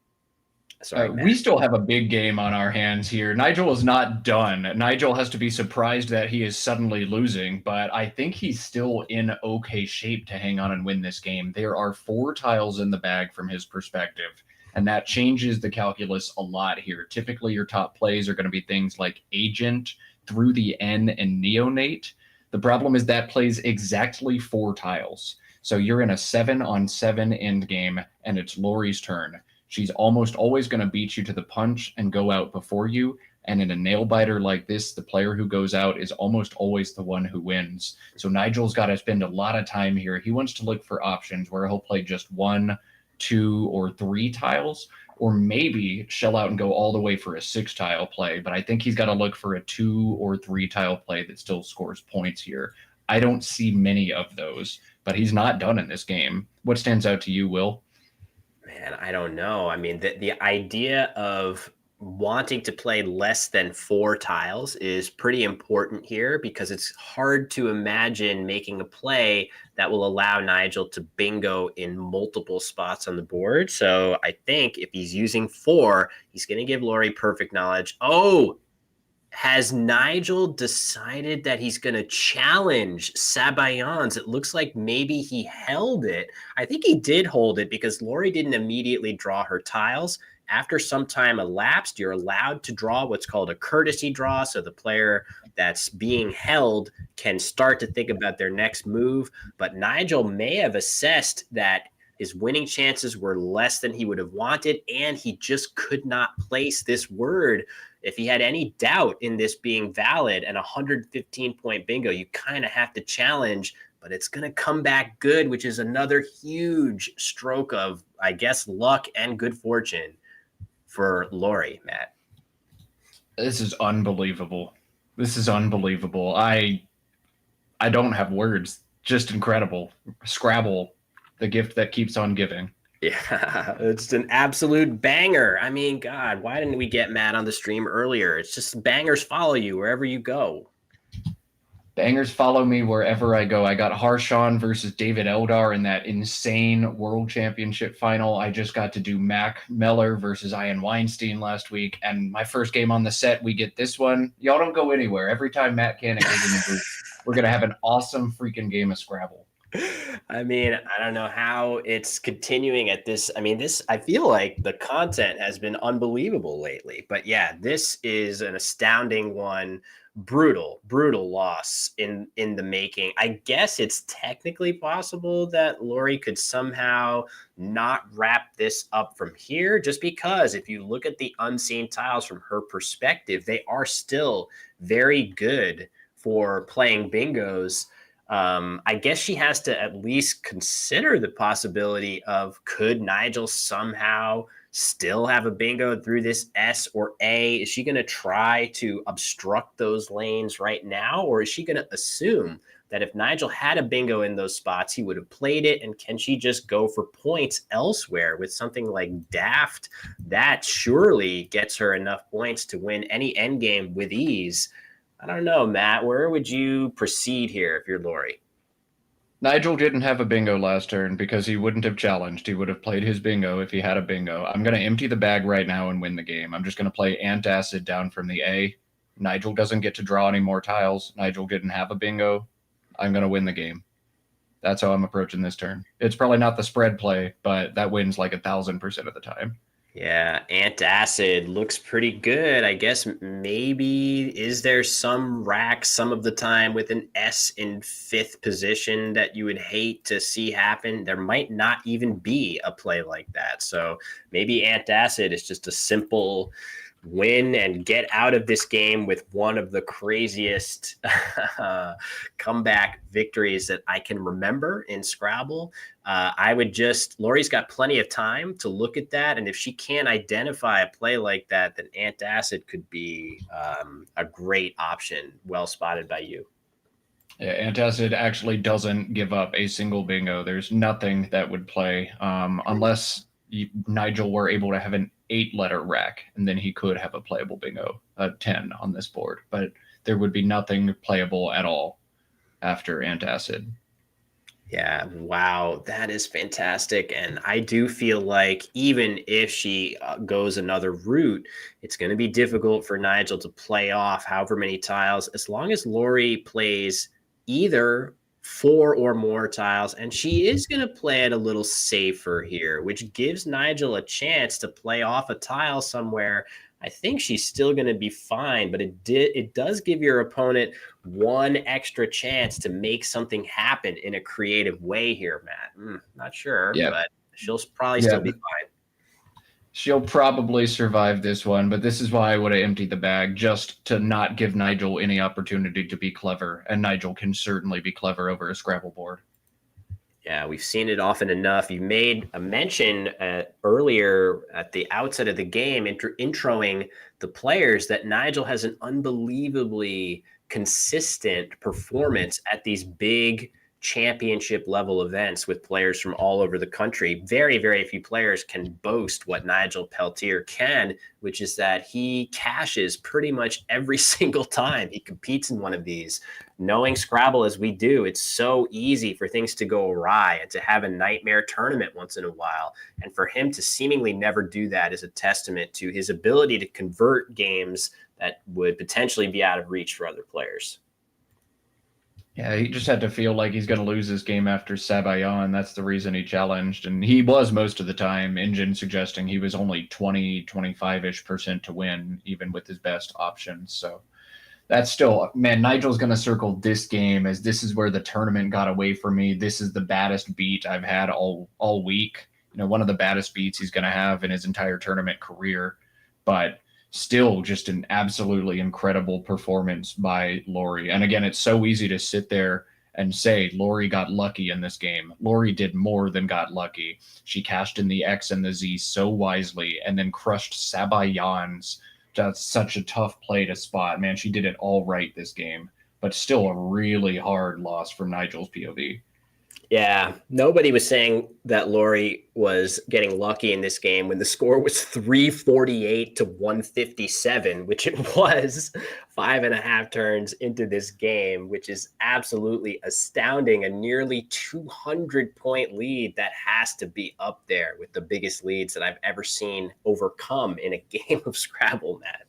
Sorry, Matt. We still have a big game on our hands here. Nigel is not done. Nigel has to be surprised that he is suddenly losing, but I think he's still in okay shape to hang on and win this game. There are 4 tiles in the bag from his perspective, and that changes the calculus a lot here. Typically, your top plays are going to be things like Agent, Through the N, and Neonate. The problem is that plays exactly 4 tiles. So you're in a 7-on-7 end game, and it's Lori's turn. She's almost always going to beat you to the punch and go out before you. And in a nail biter like this, the player who goes out is almost always the one who wins. So Nigel's got to spend a lot of time here. He wants to look for options where he'll play just 1, 2, or 3 tiles, or maybe shell out and go all the way for a 6-tile play. But I think he's got to look for a 2 or 3 tile play that still scores points here. I don't see many of those. but he's not done in this game. What stands out to you, Will? Man, I don't know. I mean, the idea of wanting to play less than 4 tiles is pretty important here because it's hard to imagine making a play that will allow Nigel to bingo in multiple spots on the board. So I think if he's using 4, he's going to give Lori perfect knowledge. Oh, has Nigel decided that he's going to challenge Sabayans? It looks like maybe he held it. I think he did hold it because Lori didn't immediately draw her tiles. After some time elapsed, you're allowed to draw what's called a courtesy draw. So the player that's being held can start to think about their next move. But Nigel may have assessed that his winning chances were less than he would have wanted, and he just could not place this word. If he had any doubt in this being valid and 115-point bingo, you kind of have to challenge, but it's going to come back good, which is another huge stroke of, I guess, luck and good fortune for Lori, Matt. This is unbelievable. This is unbelievable. I don't have words. Just incredible. Scrabble, the gift that keeps on giving. Yeah, it's an absolute banger. I mean, God, why didn't we get Matt on the stream earlier? It's just bangers follow you wherever you go. Bangers follow me wherever I go. I got Harshawn versus David Eldar in that insane World Championship final. I just got to do Mac Meller versus Ian Weinstein last week. And my first game on the set, we get this one. Y'all don't go anywhere. Every time Matt Canick is in the booth, we're going to have an awesome freaking game of Scrabble. I mean, I don't know how it's continuing at this. I mean, I feel like the content has been unbelievable lately. But yeah, this is an astounding one. Brutal loss in the making. I guess it's technically possible that Lori could somehow not wrap this up from here, just because if you look at the unseen tiles from her perspective, they are still very good for playing bingos. I guess she has to at least consider the possibility of, could Nigel somehow still have a bingo through this S or A? Is she going to try to obstruct those lanes right now? Or is she going to assume that if Nigel had a bingo in those spots, he would have played it? And can she just go for points elsewhere with something like Daft? That surely gets her enough points to win any endgame with ease. I don't know, Matt, where would you proceed here if you're Lori? Nigel didn't have a bingo last turn because he wouldn't have challenged. He would have played his bingo if he had a bingo. I'm going to empty the bag right now and win the game. I'm just going to play Antacid down from the A. Nigel doesn't get to draw any more tiles. Nigel didn't have a bingo. I'm going to win the game. That's how I'm approaching this turn. It's probably not the spread play, but that wins like 1,000% of the time. Yeah, Antacid looks pretty good. I guess maybe is there some rack some of the time with an S in 5th position that you would hate to see happen? There might not even be a play like that. So maybe Antacid is just a simple win and get out of this game with one of the craziest comeback victories that I can remember in Scrabble. Lori's got plenty of time to look at that. And if she can't identify a play like that, then Antacid could be a great option. Well spotted by you. Yeah, Antacid actually doesn't give up a single bingo. There's nothing that would play unless Nigel were able to have an 8-letter rack, and then he could have a playable bingo, a 10 on this board. But there would be nothing playable at all after Antacid. Yeah, wow, that is fantastic. And I do feel like even if she goes another route, it's going to be difficult for Nigel to play off however many tiles, as long as Lori plays either 4 or more tiles. And she is going to play it a little safer here, which gives Nigel a chance to play off a tile somewhere. I think she's still going to be fine, but it does give your opponent one extra chance to make something happen in a creative way here, Matt. Not sure, but she'll probably still be fine. She'll probably survive this one, but this is why I would have emptied the bag, just to not give Nigel any opportunity to be clever. And Nigel can certainly be clever over a Scrabble board. Yeah, we've seen it often enough. You made a mention earlier at the outset of the game, introing the players, that Nigel has an unbelievably consistent performance at these big championship level events with players from all over the country. Very, very few players can boast what Nigel Peltier can, which is that he cashes pretty much every single time he competes in one of these. Knowing Scrabble as we do, it's so easy for things to go awry and to have a nightmare tournament once in a while. And for him to seemingly never do that is a testament to his ability to convert games that would potentially be out of reach for other players. Yeah, he just had to feel like he's going to lose this game after Sabayon. That's the reason he challenged. And he was most of the time, Engine suggesting he was only 20, 25-ish% to win, even with his best options. So that's still, man, Nigel's going to circle this game as this is where the tournament got away from me. This is the baddest beat I've had all week. You know, one of the baddest beats he's going to have in his entire tournament career. But still just an absolutely incredible performance by Lori. And again, it's so easy to sit there and say Lori got lucky in this game. Lori did more than got lucky. She cashed in the X and the Z so wisely and then crushed Sabayans. That's such a tough play to spot. Man, she did it all right this game, but still a really hard loss from Nigel's POV. Yeah, nobody was saying that Lori was getting lucky in this game when the score was 348 to 157, which it was 5.5 turns into this game, which is absolutely astounding. A nearly 200-point lead that has to be up there with the biggest leads that I've ever seen overcome in a game of Scrabble, Matt.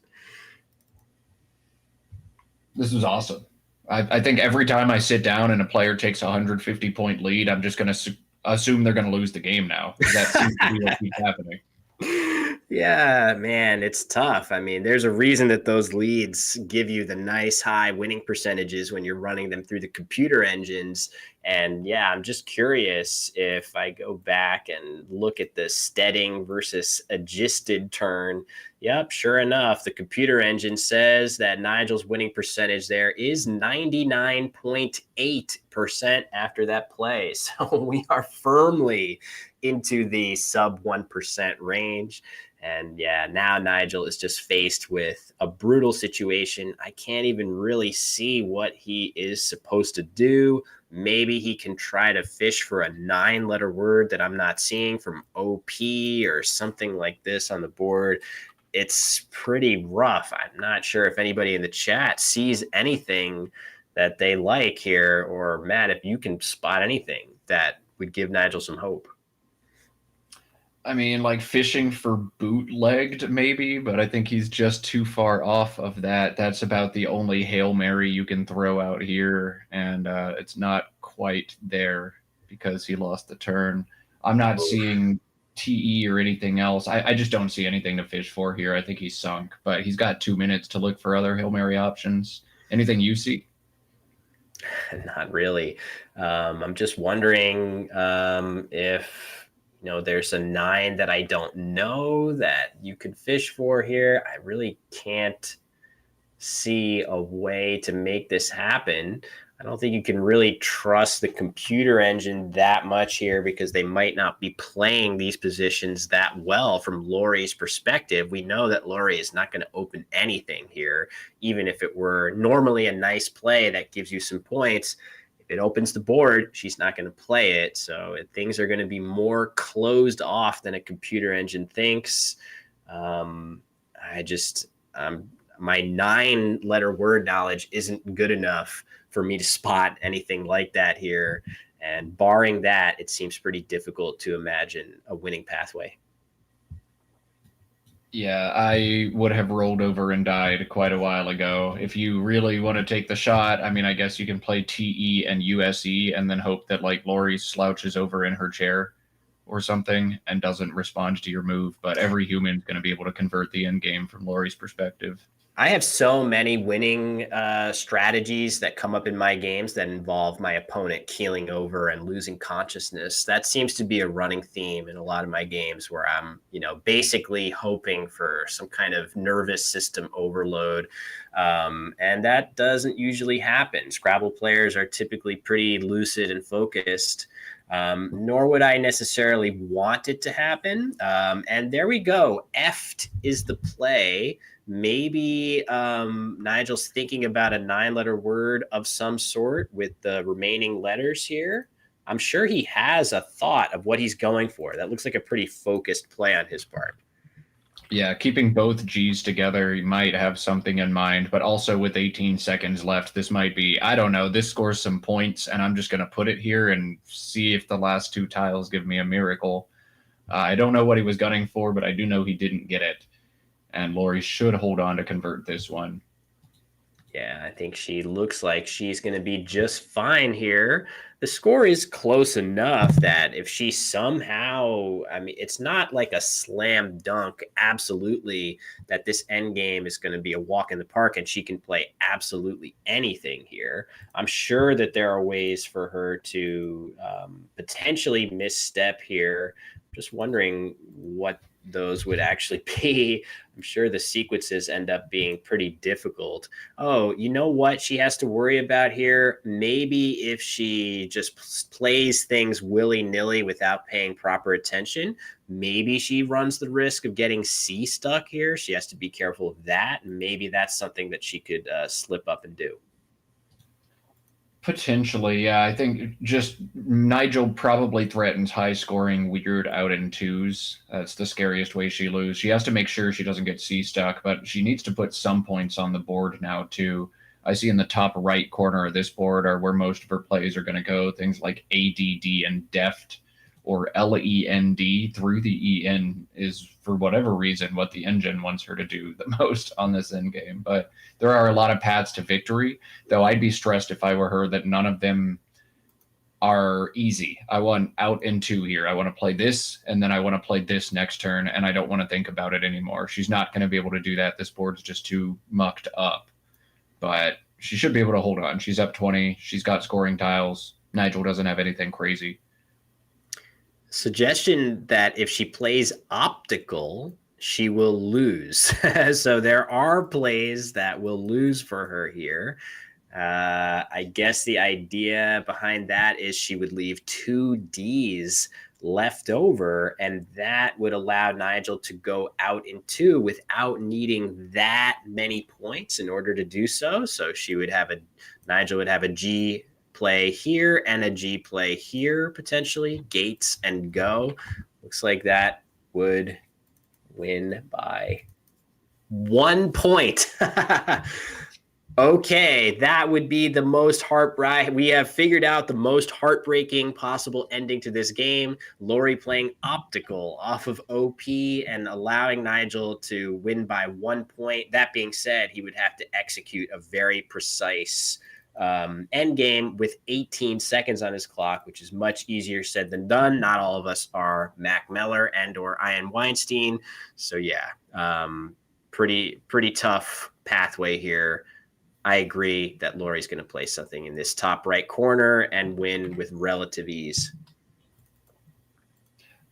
This was awesome. I think every time I sit down and a player takes a 150-point lead, I'm just going to assume they're going to lose the game now. That seems to be what keeps happening. Yeah, man, it's tough. I mean, there's a reason that those leads give you the nice high winning percentages when you're running them through the computer engines. And yeah, I'm just curious if I go back and look at the steading versus adjusted turn. Yep, sure enough, the computer engine says that Nigel's winning percentage there is 99.8% after that play. So we are firmly into the sub 1% range. And yeah, now Nigel is just faced with a brutal situation. I can't even really see what he is supposed to do. Maybe he can try to fish for a 9-letter word that I'm not seeing from OP or something like this on the board. It's pretty rough. I'm not sure if anybody in the chat sees anything that they like here, or Matt, if you can spot anything that would give Nigel some hope. I mean, like fishing for bootlegged maybe, but I think he's just too far off of that. That's about the only Hail Mary you can throw out here, and it's not quite there because he lost the turn. I'm not seeing TE or anything else. I just don't see anything to fish for here. I think he's sunk, but he's got 2 minutes to look for other Hail Mary options. Anything you see? Not really. I'm just wondering if there's a 9 that I don't know that you could fish for here. I really can't see a way to make this happen. I don't think you can really trust the computer engine that much here because they might not be playing these positions that well from Lori's perspective. We know that Lori is not going to open anything here, even if it were normally a nice play that gives you some points. It opens the board, she's not going to play it. So things are going to be more closed off than a computer engine thinks. My 9-letter word knowledge isn't good enough for me to spot anything like that here. And barring that, it seems pretty difficult to imagine a winning pathway. Yeah, I would have rolled over and died quite a while ago. If you really want to take the shot, I mean, I guess you can play TE and USE and then hope that like Lori slouches over in her chair or something and doesn't respond to your move. But every human's going to be able to convert the end game from Lori's perspective. I have so many winning strategies that come up in my games that involve my opponent keeling over and losing consciousness. That seems to be a running theme in a lot of my games where I'm, basically hoping for some kind of nervous system overload. And that doesn't usually happen. Scrabble players are typically pretty lucid and focused. Nor would I necessarily want it to happen. And there we go. Eft is the play. Maybe Nigel's thinking about a 9-letter word of some sort with the remaining letters here. I'm sure he has a thought of what he's going for. That looks like a pretty focused play on his part. Yeah, keeping both G's together, he might have something in mind, but also with 18 seconds left, this might be, I don't know, this scores some points, and I'm just going to put it here and see if the last 2 tiles give me a miracle. I don't know what he was gunning for, but I do know he didn't get it. And Lori should hold on to convert this one. Yeah, I think she looks like she's going to be just fine here. The score is close enough that if she somehow, I mean, it's not like a slam dunk, absolutely, that this end game is going to be a walk in the park and she can play absolutely anything here. I'm sure that there are ways for her to potentially misstep here. Just wondering what those would actually be. I'm sure the sequences end up being pretty difficult. Oh, you know what she has to worry about here? Maybe if she just plays things willy-nilly without paying proper attention, maybe she runs the risk of getting C stuck here. She has to be careful of that. And maybe that's something that she could slip up and do. Potentially, yeah. I think just Nigel probably threatens high scoring weird out in 2s. That's the scariest way she loses. She has to make sure she doesn't get C stuck, but she needs to put some points on the board now too. I see in the top right corner of this board are where most of her plays are going to go. Things like ADD and deft, or LEND through the EN is, for whatever reason, what the engine wants her to do the most on this end game. But there are a lot of paths to victory, though I'd be stressed if I were her that none of them are easy. I want out in 2 here. I want to play this, and then I want to play this next turn, and I don't want to think about it anymore. She's not going to be able to do that. This board's just too mucked up. But she should be able to hold on. She's up 20. She's got scoring tiles. Nigel doesn't have anything crazy. Suggestion that if she plays optical, she will lose. So there are plays that will lose for her here. I guess the idea behind that is she would leave 2 Ds left over, and that would allow Nigel to go out in 2 without needing that many points in order to do so. So Nigel would have a G play here and a G play here, potentially, gates and go. Looks like that would win by 1 point. Okay, that would be the most we have figured out the most heartbreaking possible ending to this game. Lori playing optical off of OP and allowing Nigel to win by 1 point. That being said, he would have to execute a very precise end game with 18 seconds on his clock, which is much easier said than done. Not all of us are Mac Meller and or Ian Weinstein. So yeah, pretty tough pathway here. I agree that Lori's going to play something in this top right corner and win with relative ease.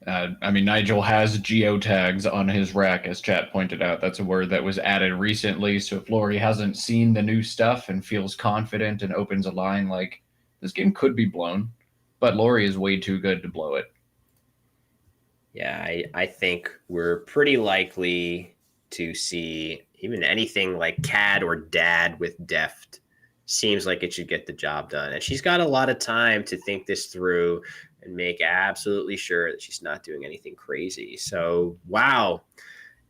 I mean, Nigel has geotags on his rack, as chat pointed out. That's a word that was added recently. So if Lori hasn't seen the new stuff and feels confident and opens a line like, this game could be blown, but Lori is way too good to blow it. Yeah, I think we're pretty likely to see even anything like CAD or DAD with deft. Seems like it should get the job done. And she's got a lot of time to think this through and make absolutely sure that she's not doing anything crazy. So, wow.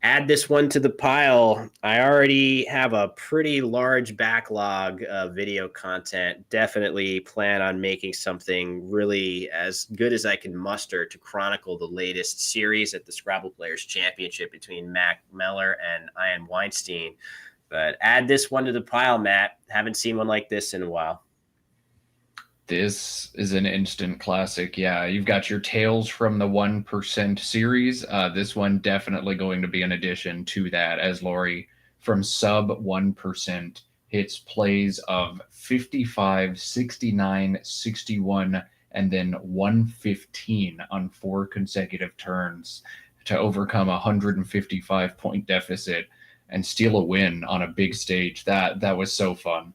Add this one to the pile. I already have a pretty large backlog of video content. Definitely plan on making something really as good as I can muster to chronicle the latest series at the Scrabble Players Championship between Mac Meller and Ian Weinstein. But add this one to the pile, Matt. Haven't seen one like this in a while. This is an instant classic. Yeah, you've got your Tales from the 1% series. This one definitely going to be an addition to that, as Lori from sub 1% hits plays of 55, 69, 61, and then 115 on 4 consecutive turns to overcome a 155-point deficit and steal a win on a big stage. That was so fun.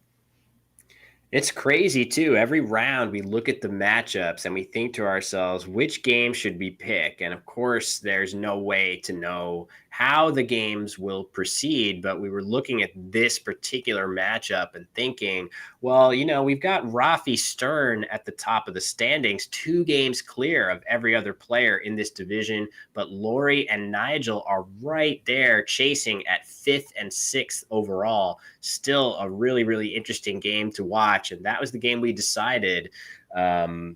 It's crazy, too. Every round we look at the matchups and we think to ourselves, which game should we pick? And of course, there's no way to know how the games will proceed, but we were looking at this particular matchup and thinking, well, we've got Rafi Stern at the top of the standings, 2 games clear of every other player in this division, but Lori and Nigel are right there chasing at 5th and 6th overall. Still a really, really interesting game to watch, and that was the game we decided on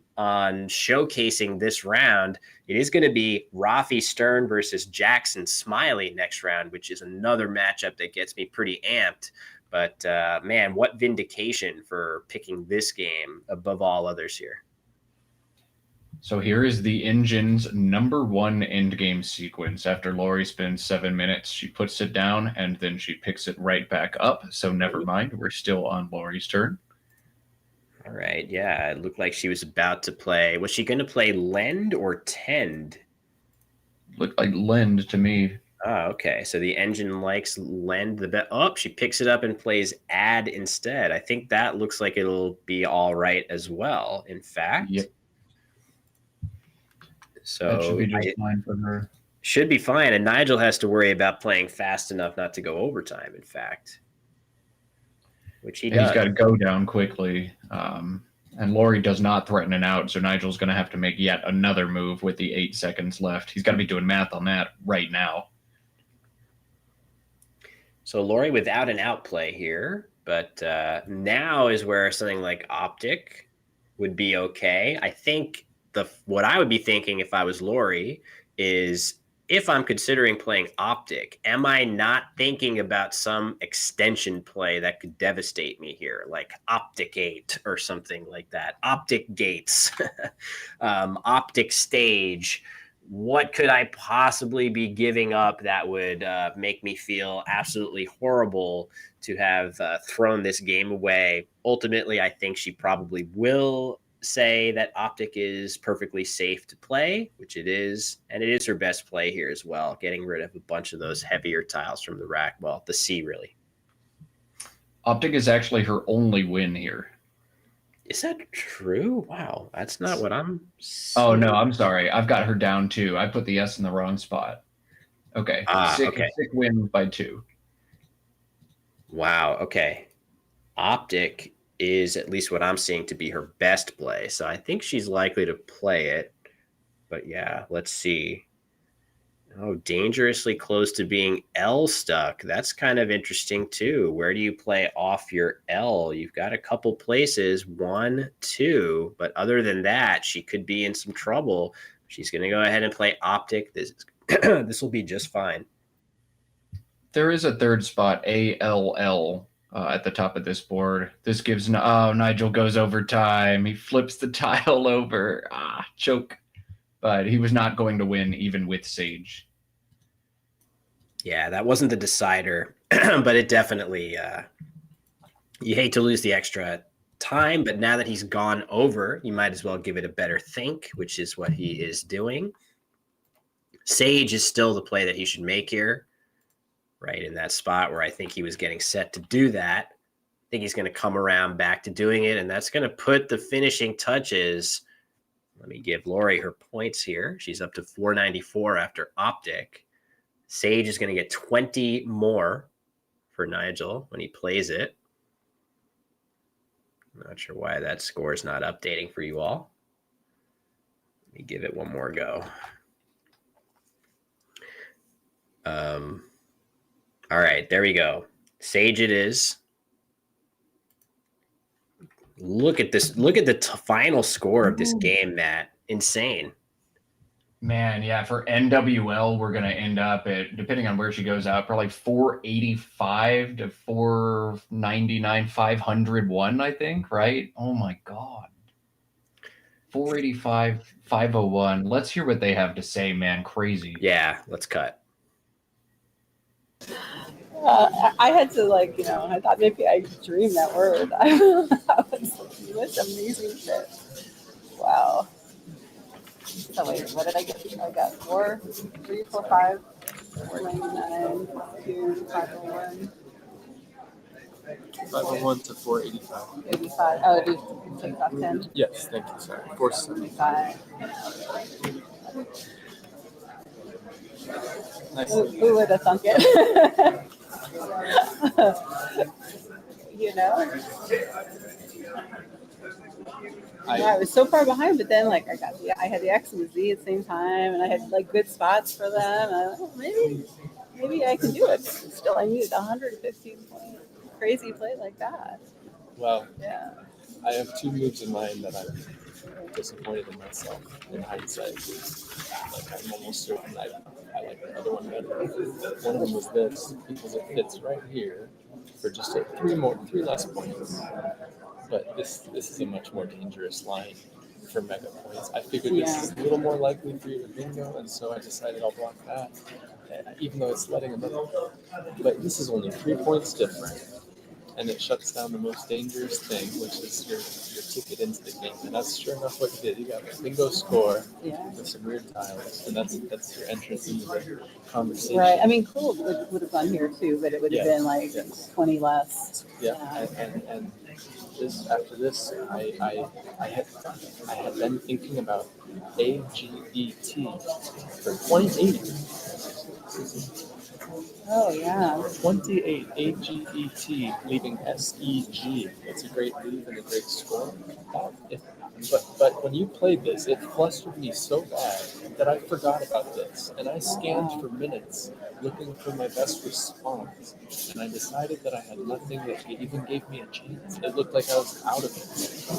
showcasing this round. It is going to be Rafi Stern versus Jackson Smiley next round, which is another matchup that gets me pretty amped. But man, what vindication for picking this game above all others here. So here is the engine's #1 endgame sequence. After Lori spends 7 minutes, she puts it down and then she picks it right back up. So never mind, we're still on Lori's turn. All right, yeah, it looked like she was about to play. Was she going to play Lend or Tend? Looked like Lend to me. Oh, okay. So the engine likes Lend the best. Oh, she picks it up and plays Add instead. I think that looks like it'll be all right as well, in fact. Yep. So that should be just fine for her. Should be fine. And Nigel has to worry about playing fast enough not to go overtime, in fact. Which he does. He's got to go down quickly. And Lori does not threaten an out, so Nigel's going to have to make yet another move with the 8 seconds left. He's got to be doing math on that right now. So Lori without an outplay here, but now is where something like Optic would be okay. I think what I would be thinking if I was Lori is, if I'm considering playing Optic, am I not thinking about some extension play that could devastate me here, like Opticate or something like that? Optic Gates, Optic Stage. What could I possibly be giving up that would make me feel absolutely horrible to have thrown this game away? Ultimately, I think she probably will say that Optic is perfectly safe to play, which it is, and it is her best play here as well, getting rid of a bunch of those heavier tiles from the rack. Well, the C, really. Optic is actually her only win here. Is that true? Wow, that's not what I'm seeing. Oh, no, I'm sorry. I've got her down 2. I put the S in the wrong spot. Okay. Sick win by 2. Wow, okay. Optic is, at least what I'm seeing, to be her best play. So I think she's likely to play it. But yeah, let's see. Oh, dangerously close to being L stuck. That's kind of interesting too. Where do you play off your L? You've got a couple places, 1, 2, but other than that, she could be in some trouble. She's going to go ahead and play Optic. This will be just fine. There is a third spot, ALL, at the top of this board. This gives, Nigel goes overtime. He flips the tile over. Choke. But he was not going to win even with Sage. Yeah, that wasn't the decider, but it definitely, you hate to lose the extra time, but now that he's gone over, you might as well give it a better think, which is what he is doing. Sage is still the play that he should make here, right in that spot where I think he was getting set to do that. I think he's going to come around back to doing it, and that's going to put the finishing touches. Let me give Lori her points here. She's up to 494 after Optic. Sage is going to get 20 more for Nigel when he plays it. I'm not sure why that score is not updating for you all. Let me give it one more go. All right, there we go. Sage it is. Look at this. Look at the final score of this game, Matt. Insane. Man, yeah, for NWL, we're going to end up at, depending on where she goes out, probably 485 to 499, 501, I think, right? Oh, my God. 485, 501. Let's hear what they have to say, man. Crazy. Yeah, let's cut. I had to, I thought maybe I dreamed that word. That was amazing shit. Wow. So wait, what did I get? I got 4, 3, 4, 5, 499, 2, 501. 501 to 485. 85. Oh, do you take off 10? Yes, thank you, sorry. 475. Nice. Who would have thunk it? You know? I was so far behind, but then like I had the X and the Z at the same time, and I had like good spots for them. Maybe I can do it. Still, I needed 115 point crazy play like that. Well, Yeah. I have two moves in mind that I'm disappointed in myself in hindsight. Like I'm almost certain I like the other one better. One of them was this because it fits right here for just three less points. But this is a much more dangerous line for mega points. I figured this is a little more likely for you to bingo, and so I decided I'll block that. Even though it's letting another, but this is only 3 points different. And it shuts down the most dangerous thing, which is your ticket into the game. And that's sure enough what you did. You got a bingo score with some weird tiles, and that's your entrance into the conversation. Right. I mean, cool would have gone here too, but it would have been like 20 less. Yeah. And this after this, I had been thinking about AGET for 28. Oh yeah. 28 AGET leaving SEG. It's a great leave and a great score. But when you played this, it flustered me so bad that I forgot about this, and I scanned for minutes looking for my best response, and I decided that I had nothing that even gave me a chance. It looked like I was out of it.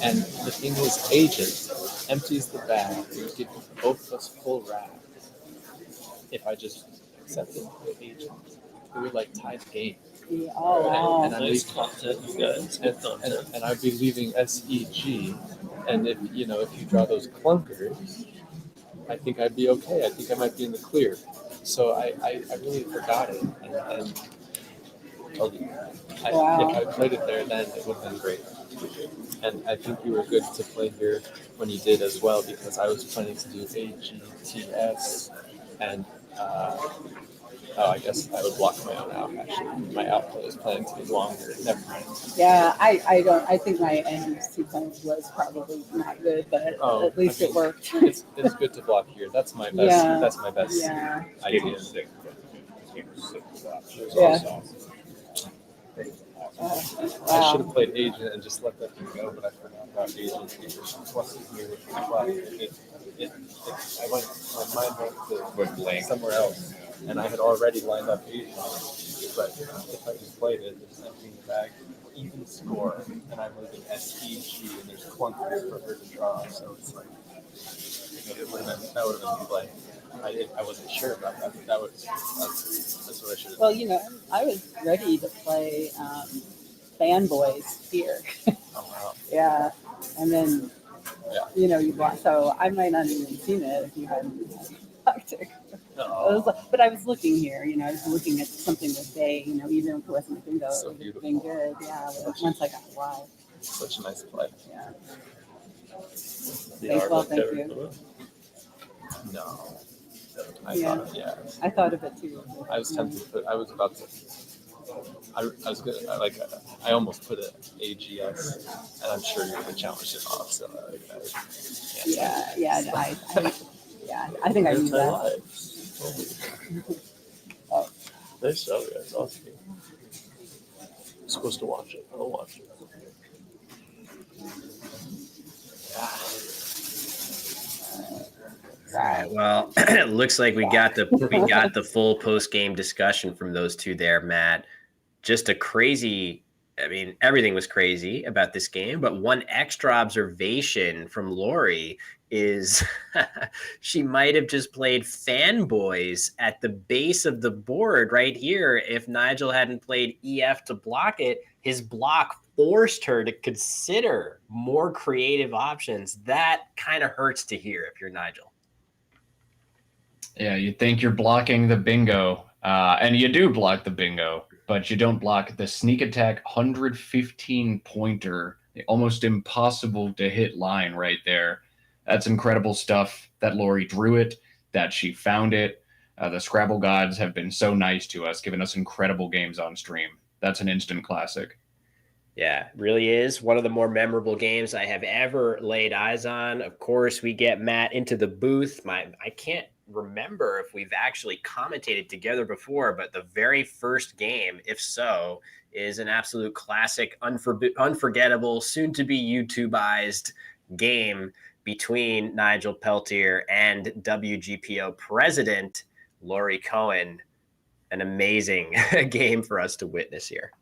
And the thing is, Agent empties the bag and gives both of us full rack. If I just accepted the Agent, we would like tie the game. Yeah. Oh wow. And content, you guys. And I'd be leaving SEG, and if you draw those clunkers, I think I'd be okay. I think I might be in the clear. So I really forgot it, and if I played it there, then it would have been great. And I think you were good to play here when you did as well, because I was planning to do AGTS and. I guess I would block my own out. Actually, my output is planning to be longer. Never mind. Yeah, I think my end sequence was probably not good, but at least it worked. It's good to block here. That's my best. Yeah. That's my best idea. Yeah. I should have played Agent and just let that thing go, but I forgot about Agent. Plus, my mind went to somewhere else, and I had already lined up Agent. But if I just played it, there's something in the bag, even score, and I'm leaving SEG, and there's clunkers for her to draw, so it's like that would have been the play. I wasn't sure about that, but that's what I should have done. Well, I was ready to play Fanboys here. Oh, wow. Yeah, and then you blocked. So I might not have even seen it if you hadn't blocked it. But I was looking here. I was looking at something with day. Even if it wasn't a bingo, So it would have been good. Yeah, once I got live. Such a nice play. Yeah. The Baseball, art thank of you. No. Yeah. I thought of it too. I was tempted to put. I was about to. I was good. I almost put it AGS, and I'm sure you're gonna challenge it off. So I think I knew that. Oh. Nice job, guys. Awesome. I'm supposed to watch it. I'll watch it. All right. Well, it looks like we got the full post game discussion from those two there, Matt. Just a crazy. I mean, everything was crazy about this game, but one extra observation from Lori is she might have just played Fanboys at the base of the board right here. If Nigel hadn't played EF to block it, his block forced her to consider more creative options. That kind of hurts to hear if you're Nigel. Yeah, you think you're blocking the bingo, and you do block the bingo, but you don't block the sneak attack 115 pointer, the almost impossible to hit line right there. That's incredible stuff that Lori drew it, that she found it. The Scrabble gods have been so nice to us, giving us incredible games on stream. That's an instant classic. Yeah, really is one of the more memorable games I have ever laid eyes on. Of course, we get Matt into the booth. I can't remember if we've actually commentated together before, but the very first game, if so, is an absolute classic, unforgettable, soon to be YouTubeized game between Nigel Peltier and WGPO president Laurie Cohen. An amazing game for us to witness here.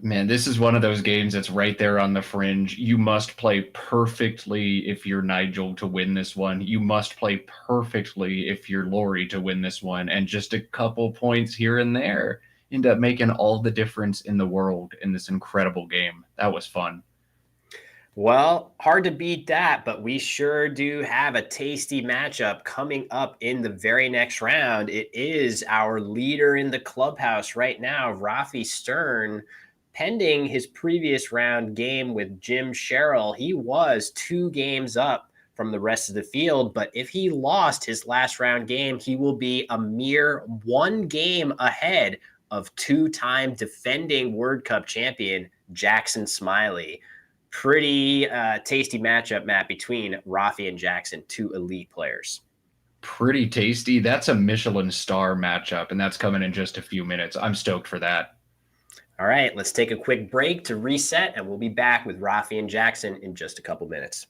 Man, this is one of those games that's right there on the fringe. You must play perfectly if you're Nigel to win this one. You must play perfectly if you're Laurie to win this one. And just a couple points here and there end up making all the difference in the world in this incredible game. That was fun. Well, hard to beat that, but we sure do have a tasty matchup coming up in the very next round. It is our leader in the clubhouse right now, Rafi Stern. Pending his previous round game with Jim Sherrill, he was 2 games up from the rest of the field. But if he lost his last round game, he will be a mere 1 game ahead of 2-time defending World Cup champion Jackson Smiley. Pretty tasty matchup, Matt, between Rafi and Jackson, 2 elite players. Pretty tasty. That's a Michelin star matchup, and that's coming in just a few minutes. I'm stoked for that. All right, let's take a quick break to reset, and we'll be back with Rafi and Jackson in just a couple minutes.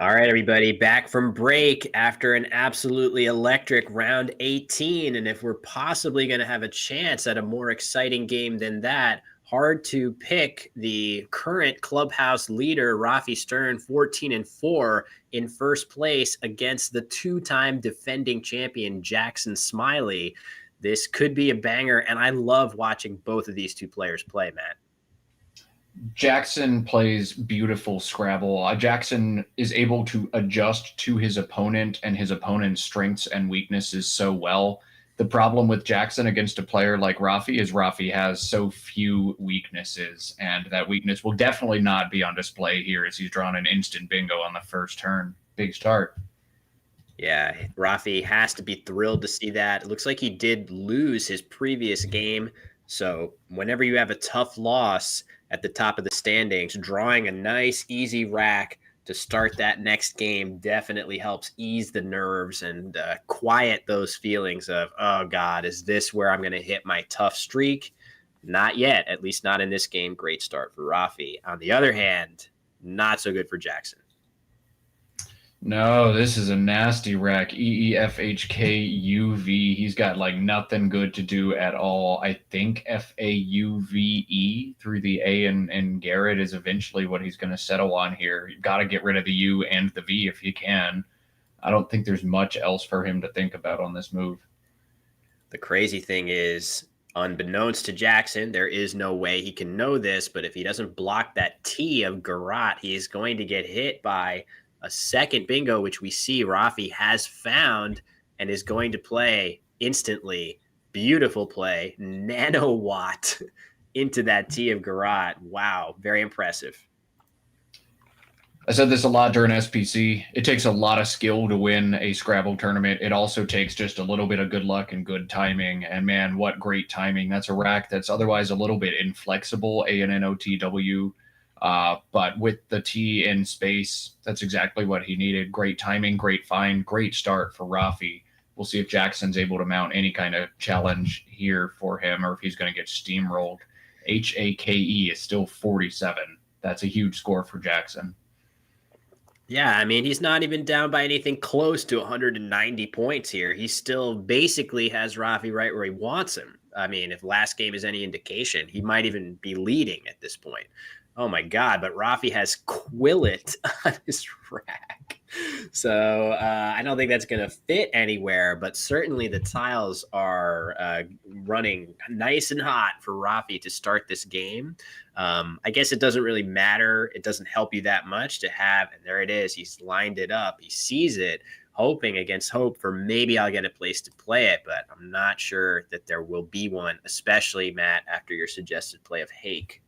All right, everybody, back from break after an absolutely electric round 18. And if we're possibly going to have a chance at a more exciting game than that, hard to pick the current clubhouse leader, Rafi Stern, 14-4 in first place against the two-time defending champion, Jackson Smiley. This could be a banger, and I love watching both of these two players play, Matt. Jackson plays beautiful Scrabble. Jackson is able to adjust to his opponent and his opponent's strengths and weaknesses so well. The problem with Jackson against a player like Rafi is Rafi has so few weaknesses, and that weakness will definitely not be on display here as he's drawn an instant bingo on the first turn. Big start. Yeah, Rafi has to be thrilled to see that. It looks like he did lose his previous game. So whenever you have a tough loss at the top of the standings, drawing a nice, easy rack to start that next game definitely helps ease the nerves and quiet those feelings of, oh, God, is this where I'm going to hit my tough streak? Not yet, at least not in this game. Great start for Rafi. On the other hand, not so good for Jackson. No, this is a nasty rack. EEFHKUV. He's got like nothing good to do at all. I think FAUVE through the A and Garrett is eventually what he's going to settle on here. You've got to get rid of the U and the V if you can. I don't think there's much else for him to think about on this move. The crazy thing is, unbeknownst to Jackson, there is no way he can know this, but if he doesn't block that T of Garrote, he is going to get hit by a second bingo, which we see Rafi has found and is going to play instantly. Beautiful play, nanowatt into that T of Garrote. Wow, very impressive. I said this a lot during SPC. It takes a lot of skill to win a Scrabble tournament. It also takes just a little bit of good luck and good timing. And man, what great timing. That's a rack that's otherwise a little bit inflexible, ANNOTW. But with the T in space, that's exactly what he needed. Great timing, great find, great start for Rafi. We'll see if Jackson's able to mount any kind of challenge here for him or if he's going to get steamrolled. HAKE is still 47. That's a huge score for Jackson. Yeah, I mean, he's not even down by anything close to 190 points here. He still basically has Rafi right where he wants him. I mean, if last game is any indication, he might even be leading at this point. Oh my God, but Rafi has Quillet on his rack. So I don't think that's going to fit anywhere, but certainly the tiles are running nice and hot for Rafi to start this game. I guess it doesn't really matter. It doesn't help you that much to have, and there it is. He's lined it up. He sees it, hoping against hope for maybe I'll get a place to play it, but I'm not sure that there will be one, especially, Matt, after your suggested play of Hake.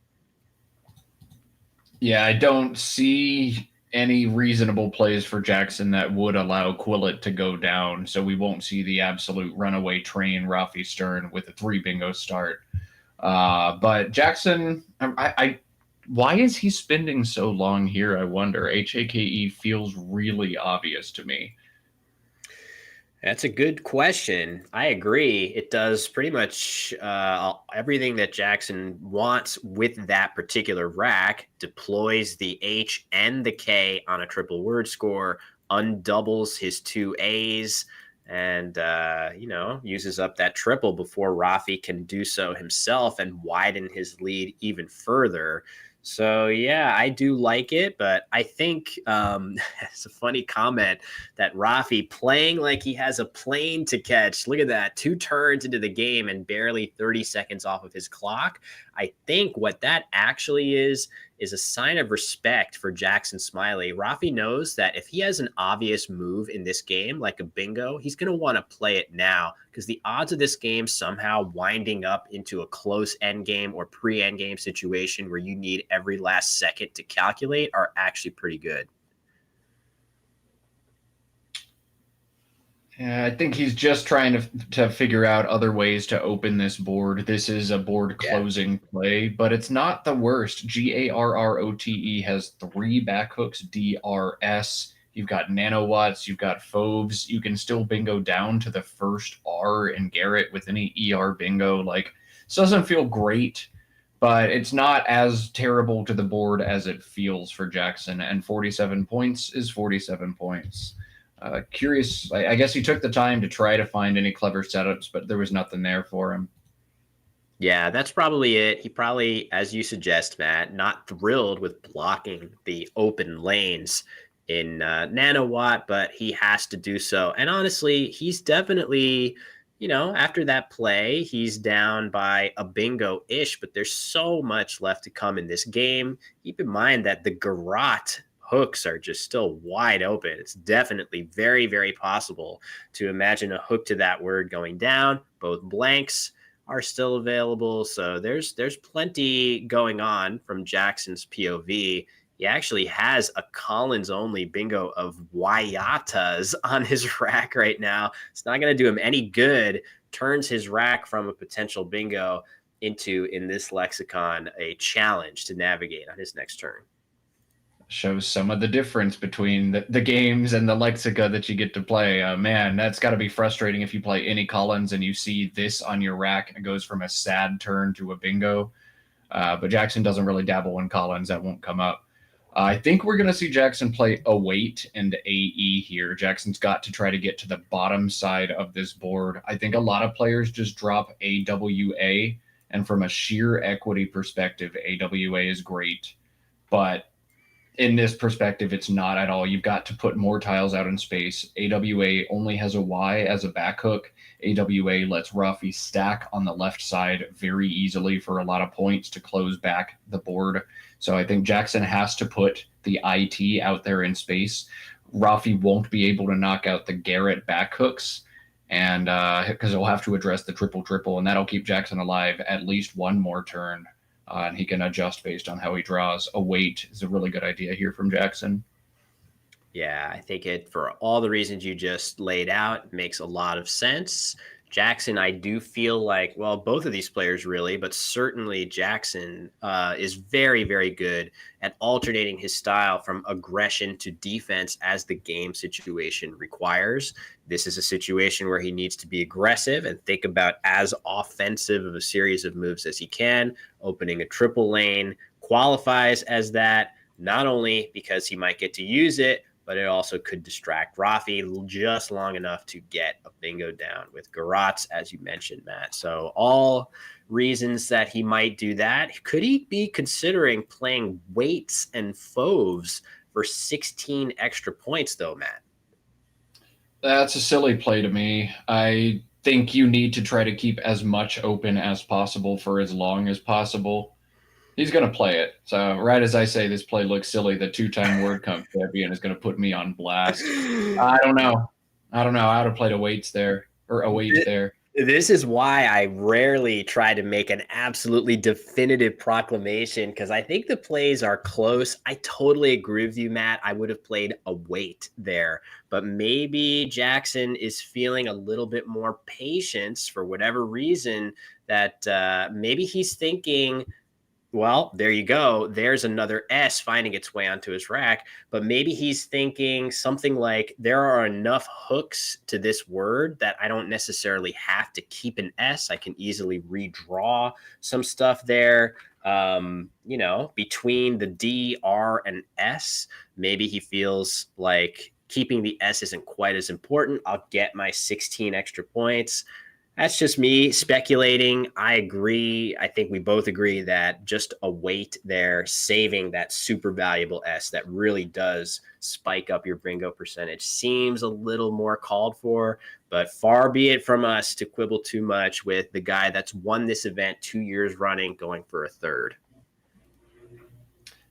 Yeah, I don't see any reasonable plays for Jackson that would allow Quillet to go down, so we won't see the absolute runaway train Rafi Stern with a 3 bingo start. But Jackson, why is he spending so long here, I wonder? HAKE feels really obvious to me. That's a good question. I agree. It does pretty much everything that Jackson wants with that particular rack, deploys the H and the K on a triple word score, undoubles his 2 A's, and, uses up that triple before Rafi can do so himself and widen his lead even further. So, yeah, I do like it, but I think it's a funny comment that Rafi playing like he has a plane to catch. Look at that, 2 turns into the game and barely 30 seconds off of his clock. I think what that actually is a sign of respect for Jackson Smiley. Rafi knows that if he has an obvious move in this game, like a bingo, he's going to want to play it now because the odds of this game somehow winding up into a close end game or pre-end game situation where you need every last second to calculate are actually pretty good. Yeah, I think he's just trying to figure out other ways to open this board. This is a board closing play, but it's not the worst. GARROTE has 3 backhooks, DRS. You've got nanowatts, you've got Foves. You can still bingo down to the first R in Garrett with any ER bingo. Like, this doesn't feel great, but it's not as terrible to the board as it feels for Jackson. And 47 points is 47 points. Curious. I guess he took the time to try to find any clever setups, but there was nothing there for him. Yeah, that's probably it. He probably, as you suggest, Matt, not thrilled with blocking the open lanes in Nanowatt, but he has to do so. And honestly, he's definitely, after that play, he's down by a bingo ish, but there's so much left to come in this game. Keep in mind that the garrote hooks are just still wide open. It's definitely very, very possible to imagine a hook to that word going down, both blanks are still available. So there's plenty going on from Jackson's POV. He actually has a Collins only bingo of Wayatas on his rack right now. It's not going to do him any good. Turns his rack from a potential bingo into, in this lexicon, a challenge to navigate on his next turn. Shows some of the difference between the games and the lexica that you get to play. Man, that's got to be frustrating if you play any Collins and you see this on your rack and it goes from a sad turn to a bingo. But Jackson doesn't really dabble in Collins. That won't come up. I think we're going to see Jackson play Await and AE here. Jackson's got to try to get to the bottom side of this board. I think a lot of players just drop AWA, and from a sheer equity perspective, AWA is great. But in this perspective, it's not at all. You've got to put more tiles out in space. AWA only has a Y as a back hook. AWA lets Rafi stack on the left side very easily for a lot of points to close back the board. So I think Jackson has to put the IT out there in space. Rafi won't be able to knock out the Garrett back hooks, and because he'll have to address the triple, and that'll keep Jackson alive at least one more turn. And he can adjust based on how he draws. A wait is a really good idea here from Jackson. Yeah, I think it, for all the reasons you just laid out, makes a lot of sense. Jackson, I do feel like, well, both of these players really, but certainly Jackson is very, very good at alternating his style from aggression to defense as the game situation requires. This is a situation where he needs to be aggressive and think about as offensive of a series of moves as he can. Opening a triple lane qualifies as that, not only because he might get to use it, but it also could distract Rafi just long enough to get a bingo down with garrotes, as you mentioned, Matt. So all reasons that he might do that. Could he be considering playing weights and fauves for 16 extra points, though, Matt? That's a silly play to me. I think you need to try to keep as much open as possible for as long as possible. He's going to play it. So right as I say this play looks silly, the two-time Word Cup champion is going to put me on blast. I don't know how to play the weights there or a weight there. This is why I rarely try to make an absolutely definitive proclamation, because I think the plays are close. I totally agree with you, Matt. I would have played a weight there, but maybe Jackson is feeling a little bit more patience for whatever reason, that maybe he's thinking, well, there you go. There's another S finding its way onto his rack. But maybe he's thinking something like, there are enough hooks to this word that I don't necessarily have to keep an S. I can easily redraw some stuff there. Between the D, R, and S, maybe he feels like keeping the S isn't quite as important. I'll get my 16 extra points. That's just me speculating. I agree. I think we both agree that just a weight there, saving that super valuable S that really does spike up your bingo percentage, seems a little more called for, but far be it from us to quibble too much with the guy that's won this event 2 years running, going for a third.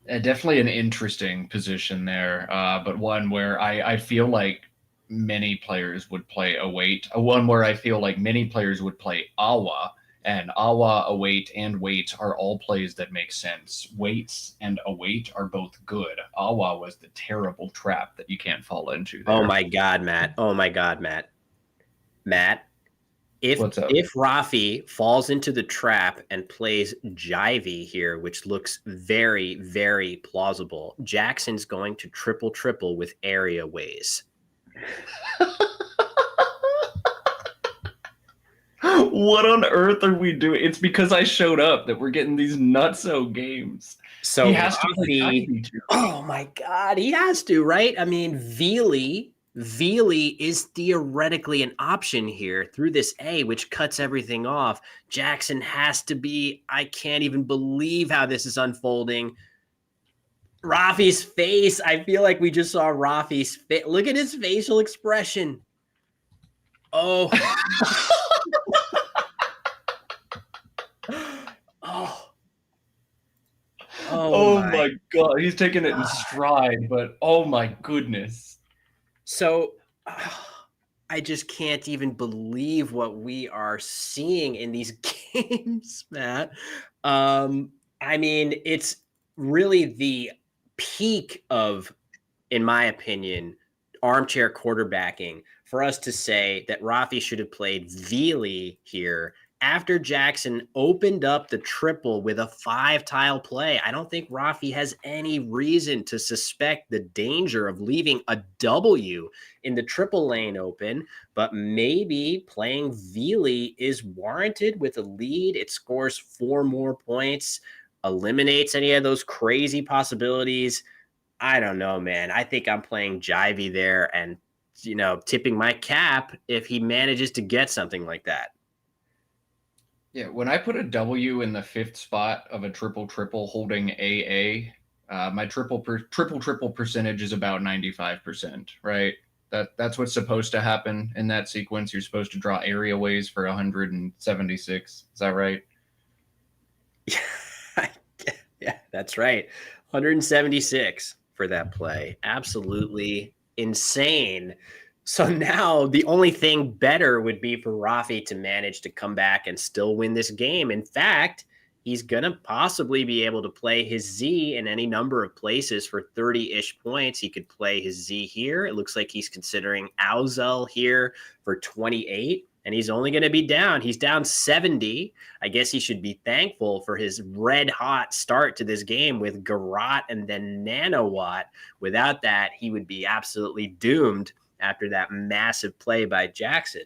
Definitely an interesting position there, but one where I feel like many players would play Await. One where I feel like many players would play Awa, and Awa, Await, and Wait are all plays that make sense. Waits and Await are both good. Awa was the terrible trap that you can't fall into there. Oh my God, Matt. Matt, if Rafi falls into the trap and plays Jivey here, which looks very, very plausible, Jackson's going to triple with area ways. What on earth are we doing? It's because I showed up that we're getting these nutso games. So He has to play Rafi, Ivy too. oh my God, he has to, right? I mean, Veely is theoretically an option here through this A, which cuts everything off. Jackson has to be, I can't even believe how this is unfolding. Rafi's face, I feel like we just saw Rafi's face. Look at his facial expression. Oh. Oh. Oh my God, he's taking it in stride, but oh my goodness. So I just can't even believe what we are seeing in these games, Matt. I mean, it's really the peak of, in my opinion, armchair quarterbacking for us to say that Rafi should have played Veely here after Jackson opened up the triple with a 5-tile play. I don't think Rafi has any reason to suspect the danger of leaving a W in the triple lane open, but maybe playing Veely is warranted with a lead. It scores 4 more points, eliminates any of those crazy possibilities. I don't know, man. I think I'm playing Jivey there and, tipping my cap if he manages to get something like that. Yeah, when I put a W in the 5th spot of a triple holding AA, my triple percentage is about 95%, right? That's what's supposed to happen in that sequence. You're supposed to draw area ways for 176. Is that right? Yeah, that's right. 176 for that play. Absolutely insane. So now the only thing better would be for Rafi to manage to come back and still win this game. In fact, he's going to possibly be able to play his Z in any number of places for 30-ish points. He could play his Z here. It looks like he's considering Auzel here for 28. And he's only going to be down. He's down 70. I guess he should be thankful for his red hot start to this game with Garrot and then Nanowatt. Without that, he would be absolutely doomed after that massive play by Jackson.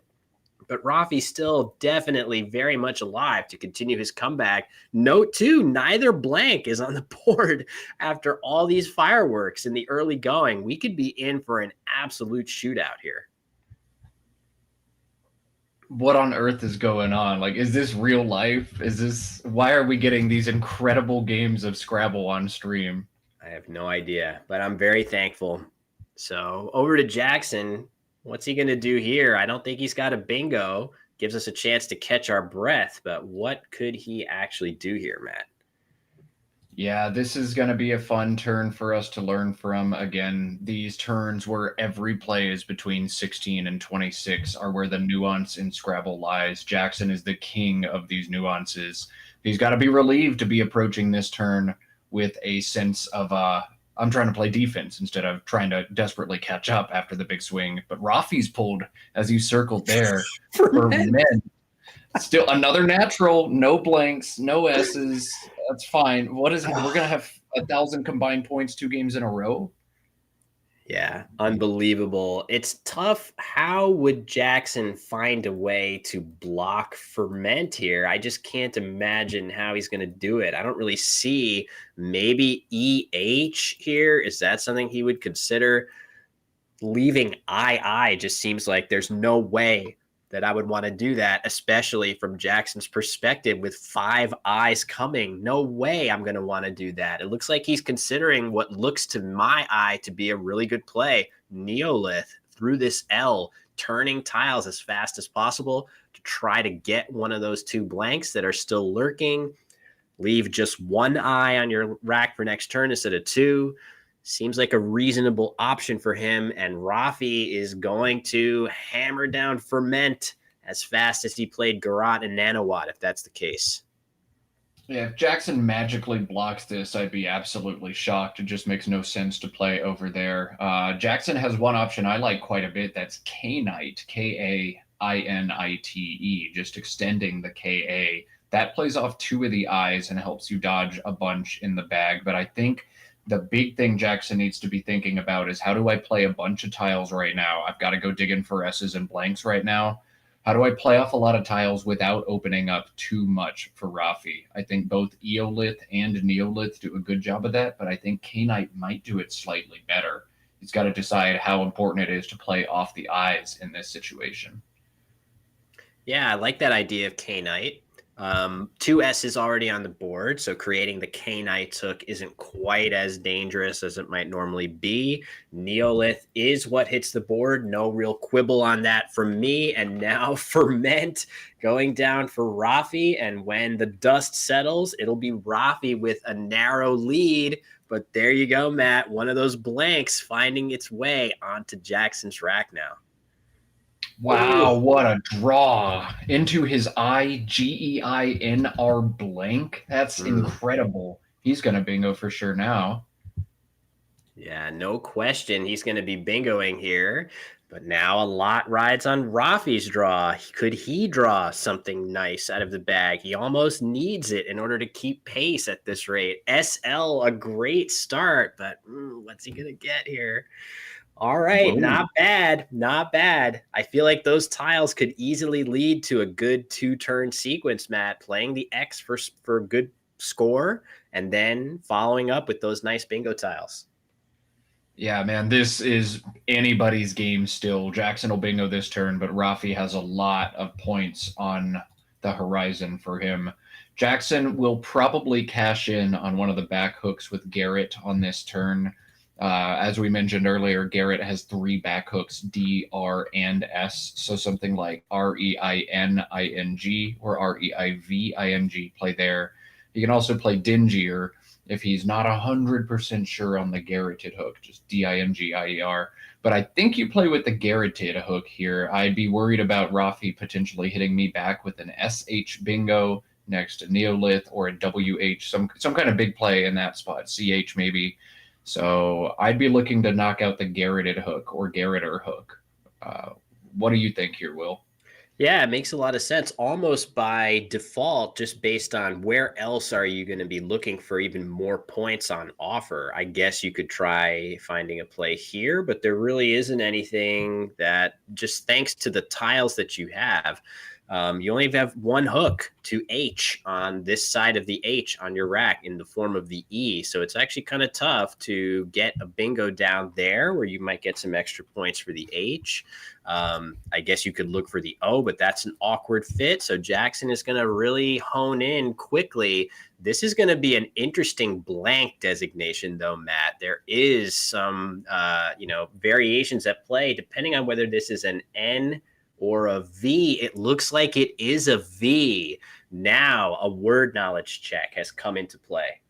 But Rafi's still definitely very much alive to continue his comeback. Note too, neither blank is on the board after all these fireworks in the early going. We could be in for an absolute shootout here. What on earth is going on? Like, is this real life? Why are we getting these incredible games of Scrabble on stream? I have no idea, but I'm very thankful. So over to Jackson. What's he going to do here? I don't think he's got a bingo. Gives us a chance to catch our breath, but what could he actually do here, Matt? Yeah, this is going to be a fun turn for us to learn from. Again, these turns where every play is between 16 and 26 are where the nuance in Scrabble lies. Jackson is the king of these nuances. He's got to be relieved to be approaching this turn with a sense of I'm trying to play defense instead of trying to desperately catch up after the big swing. But Rafi's pulled, as you circled there, for men. Still another natural, no blanks, no S's. That's fine. We're going to have 1,000 combined points 2 games in a row? Yeah, unbelievable. It's tough. How would Jackson find a way to block Ferment here? I just can't imagine how he's going to do it. I don't really see maybe EH here. Is that something he would consider? Leaving II just seems like there's no way that I would want to do that, especially from Jackson's perspective with 5 eyes coming. No way I'm going to want to do that. It looks like he's considering what looks to my eye to be a really good play. Neolith through this L, turning tiles as fast as possible to try to get one of those 2 blanks that are still lurking. Leave just 1 eye on your rack for next turn instead of 2. Seems like a reasonable option for him, and Rafi is going to hammer down Ferment as fast as he played Garrot and Nanowatt, if that's the case. Yeah, if Jackson magically blocks this, I'd be absolutely shocked. It just makes no sense to play over there. Jackson has one option I like quite a bit. That's K-Knight, Kainite, just extending the KA. That plays off 2 of the eyes and helps you dodge a bunch in the bag. But I think the big thing Jackson needs to be thinking about is how do I play a bunch of tiles right now? I've got to go digging for S's and blanks right now. How do I play off a lot of tiles without opening up too much for Rafi? I think both Eolith and Neolith do a good job of that, but I think K-Knight might do it slightly better. He's got to decide how important it is to play off the eyes in this situation. Yeah, I like that idea of K-Knight. Two S's already on the board, so creating the K-Knight hook isn't quite as dangerous as it might normally be. Neolith is what hits the board. No real quibble on that from me. And now Ferment going down for Rafi. And when the dust settles, it'll be Rafi with a narrow lead. But there you go, Matt. One of those blanks finding its way onto Jackson's rack now. Wow, what a draw into his IGEINR blank. That's incredible. He's going to bingo for sure now. Yeah, no question. He's going to be bingoing here. But now a lot rides on Rafi's draw. Could he draw something nice out of the bag? He almost needs it in order to keep pace at this rate. SL, a great start, but what's he going to get here? All right, Whoa. not bad, not bad. I feel like those tiles could easily lead to a good 2-turn sequence, Matt. Playing the X for a good score and then following up with those nice bingo tiles. Yeah, man, this is anybody's game still. Jackson will bingo this turn, but Rafi has a lot of points on the horizon for him. Jackson will probably cash in on one of the back hooks with Garrett on this turn. As we mentioned earlier, Garrett has 3 back hooks, D, R, and S. So something like REINING or REIVING play there. You can also play Dingier if he's not 100% sure on the Garroted hook, just DINGIER. But I think you play with the Garroted hook here. I'd be worried about Rafi potentially hitting me back with an SH bingo next to Neolith or a WH, some kind of big play in that spot, CH maybe. So I'd be looking to knock out the Garroted hook or Garroter hook. What do you think here, Will? Yeah, it makes a lot of sense, almost by default, just based on where else are you going to be looking for even more points on offer. I guess you could try finding a play here, but there really isn't anything that, just thanks to the tiles that you have, you only have one hook to H on this side of the H on your rack in the form of the E. So it's actually kind of tough to get a bingo down there where you might get some extra points for the H. I guess you could look for the O, but that's an awkward fit. So Jackson is going to really hone in quickly. This is going to be an interesting blank designation, though, Matt. There is some, variations at play depending on whether this is an N or a V. It looks like it is a V. Now a word knowledge check has come into play.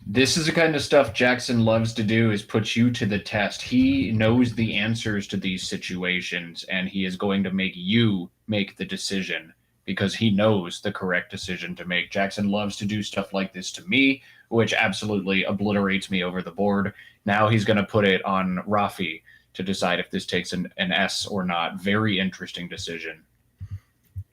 This is the kind of stuff Jackson loves to do, is put you to the test. He knows the answers to these situations, and he is going to make you make the decision because he knows the correct decision to make. Jackson loves to do stuff like this to me, which absolutely obliterates me over the board. Now he's going to put it on Rafi to decide if this takes an S or not. Very interesting decision.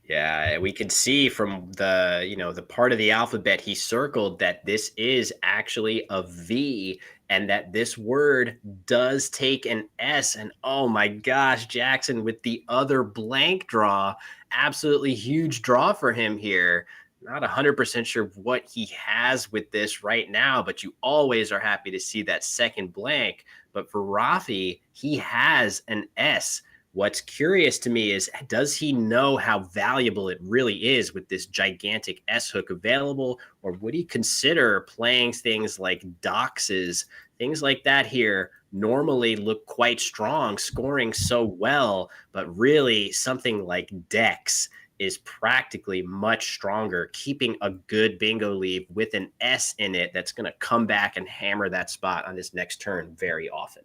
Yeah, we can see from the part of the alphabet he circled that this is actually a V and that this word does take an S. And oh my gosh, Jackson with the other blank draw, absolutely huge draw for him here. Not 100% sure what he has with this right now, but you always are happy to see that second blank. But for Rafi, he has an S. What's curious to me is, does he know how valuable it really is with this gigantic S hook available, or would he consider playing things like doxes, things like that here normally look quite strong, scoring so well, but really something like Dex is practically much stronger, keeping a good bingo lead with an S in it that's going to come back and hammer that spot on this next turn very often.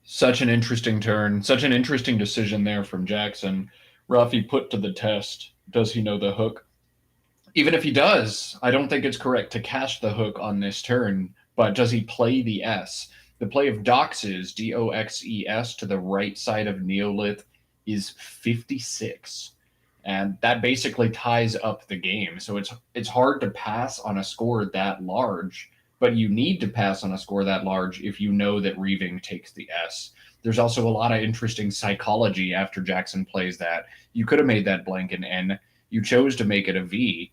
Such an interesting turn, such an interesting decision there from Jackson. Rafi put to the test. Does he know the hook? Even if he does, I don't think it's correct to cash the hook on this turn, but does he play the S? The play of Doxes, DOXES, to the right side of Neolith is 56. And that basically ties up the game. So it's hard to pass on a score that large, but you need to pass on a score that large if you know that Reaving takes the S. There's also a lot of interesting psychology after Jackson plays that. You could have made that blank an N. You chose to make it a V.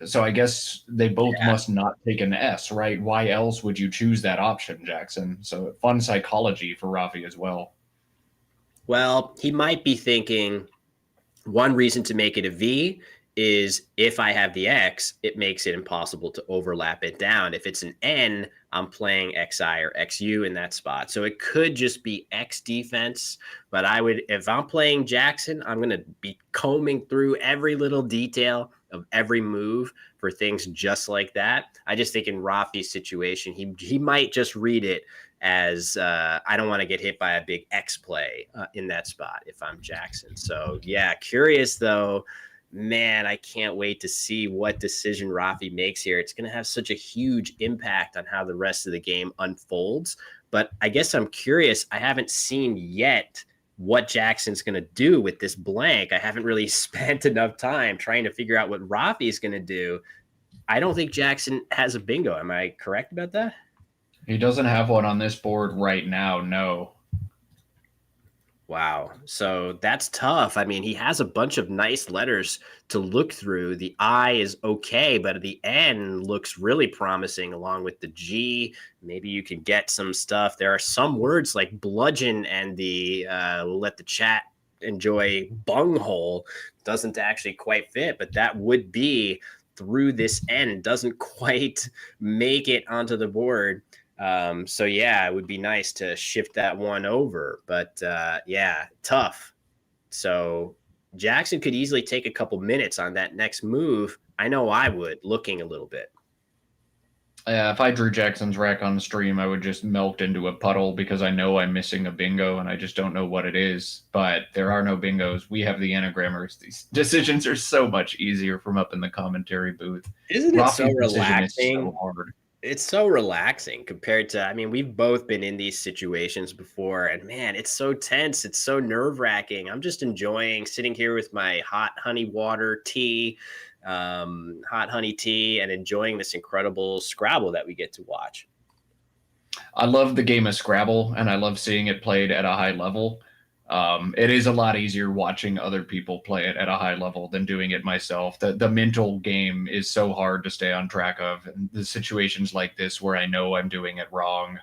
So I guess they both must not take an S, right? Why else would you choose that option, Jackson? So fun psychology for Rafi as well. Well, he might be thinking one reason to make it a V is if I have the X, it makes it impossible to overlap it down. If it's an N, I'm playing XI or XU in that spot. So it could just be X defense, but if I'm playing Jackson, I'm going to be combing through every little detail of every move for things just like that. I just think in Rafi's situation, he might just read it as I don't want to get hit by a big X play in that spot if I'm Jackson. So yeah, curious though, man, I can't wait to see what decision Rafi makes here. It's going to have such a huge impact on how the rest of the game unfolds. But I guess I'm curious. I haven't seen yet what Jackson's going to do with this blank. I haven't really spent enough time trying to figure out what Rafi is going to do. I don't think Jackson has a bingo. Am I correct about that? He doesn't have one on this board right now, no. Wow. So that's tough. I mean, he has a bunch of nice letters to look through. The I is okay, but the N looks really promising along with the G. Maybe you can get some stuff. There are some words like bludgeon and we'll let the chat enjoy bunghole doesn't actually quite fit, but that would be through this N. Doesn't quite make it onto the board. So yeah, it would be nice to shift that one over, but yeah, tough. So Jackson could easily take a couple minutes on that next move. I know I would, looking a little bit. Yeah, if I drew Jackson's rack on the stream, I would just melt into a puddle because I know I'm missing a bingo and I just don't know what it is. But there are no bingos. We have the anagrammers. These decisions are so much easier from up in the commentary booth. Isn't it so relaxing? So hard. It's so relaxing compared to, I mean, we've both been in these situations before, and man, it's so tense. It's so nerve wracking. I'm just enjoying sitting here with my hot honey tea, and enjoying this incredible Scrabble that we get to watch. I love the game of Scrabble, and I love seeing it played at a high level. It is a lot easier watching other people play it at a high level than doing it myself. The mental game is so hard to stay on track of. And the situations like this where I know I'm doing it wrong,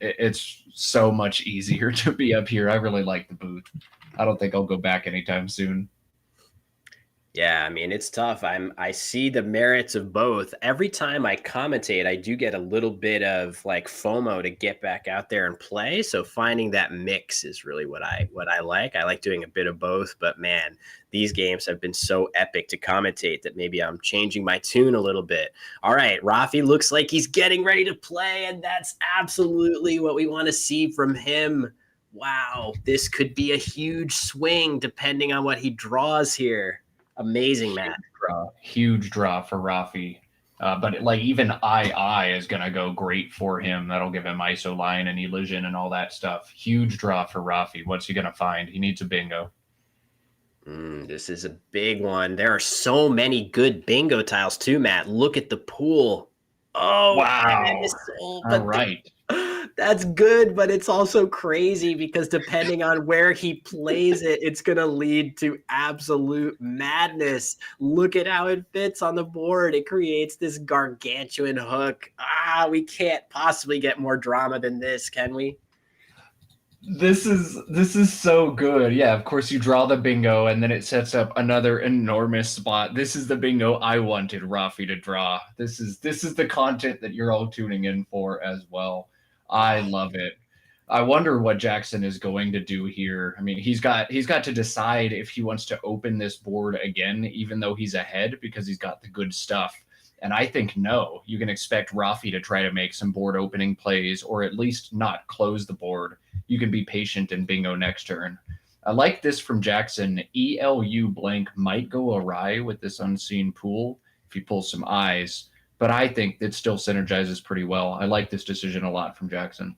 it's so much easier to be up here. I really like the booth. I don't think I'll go back anytime soon. Yeah, I mean, it's tough. I see the merits of both. Every time I commentate, I do get a little bit of like FOMO to get back out there and play. So finding that mix is really what I like. I like doing a bit of both, but man, these games have been so epic to commentate that maybe I'm changing my tune a little bit. All right, Rafi looks like he's getting ready to play, and that's absolutely what we want to see from him. Wow, this could be a huge swing depending on what he draws here. Amazing, Matt. Huge draw for Rafi. But like even II is going to go great for him. That'll give him ISO line and elision and all that stuff. Huge draw for Rafi. What's he going to find? He needs a bingo. This is a big one. There are so many good bingo tiles too, Matt. Look at the pool. Oh, wow. All right. That's good, but it's also crazy because depending on where he plays it, it's going to lead to absolute madness. Look at how it fits on the board. It creates this gargantuan hook. We can't possibly get more drama than this, can we? This is so good. Yeah, of course you draw the bingo and then it sets up another enormous spot. This is the bingo I wanted Rafi to draw. This is the content that you're all tuning in for as well. I love it. I wonder what Jackson is going to do here. I mean, he's got to decide if he wants to open this board again, even though he's ahead because he's got the good stuff. And I think no, you can expect Rafi to try to make some board opening plays or at least not close the board. You can be patient in bingo next turn. I like this from Jackson. ELU blank might go awry with this unseen pool if he pulls some eyes. But I think it still synergizes pretty well. I like this decision a lot from Jackson.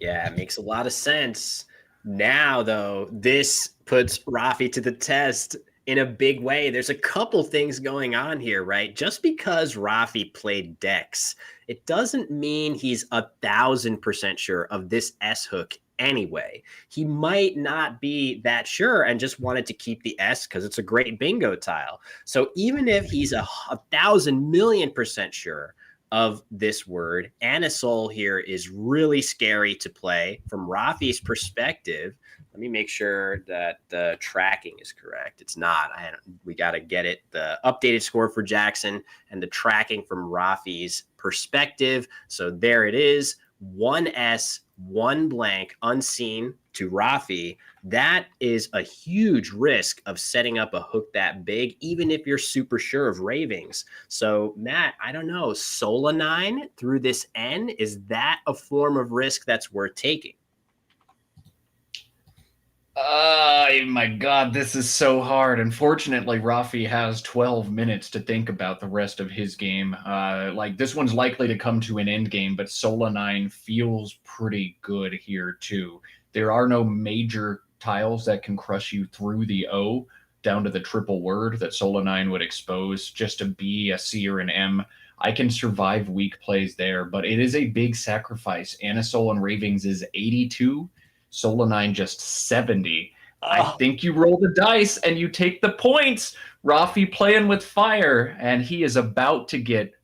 Yeah, it makes a lot of sense. Now, though, this puts Rafi to the test. in a big way. There's a couple things going on here, right? Just because Rafi played Dex, it doesn't mean he's 1,000% sure of this S hook anyway. He might not be that sure and just wanted to keep the S because it's a great bingo tile. So even if he's 1,000,000,000% sure of this word, Anasol here is really scary to play from Rafi's perspective. Let me make sure that the tracking is correct. It's not. We got to get it. The updated score for Jackson and the tracking from Rafi's perspective. So there it is. 1S, 1 blank, unseen to Rafi. That is a huge risk of setting up a hook that big, even if you're super sure of ravings. So, Matt, I don't know. Sola 9 through this N, is that a form of risk that's worth taking? Oh my God, this is so hard. Unfortunately, Rafi has 12 minutes to think about the rest of his game. Like this one's likely to come to an end game, but Sola 9 feels pretty good here too. There are no major tiles that can crush you through the O down to the triple word that Sola 9 would expose. Just a B, a C, or an M. I can survive weak plays there, but it is a big sacrifice. Anasol and Ravings is 82. Sola 9 just 70. I think you roll the dice and you take the points. Rafi playing with fire, and he is about to get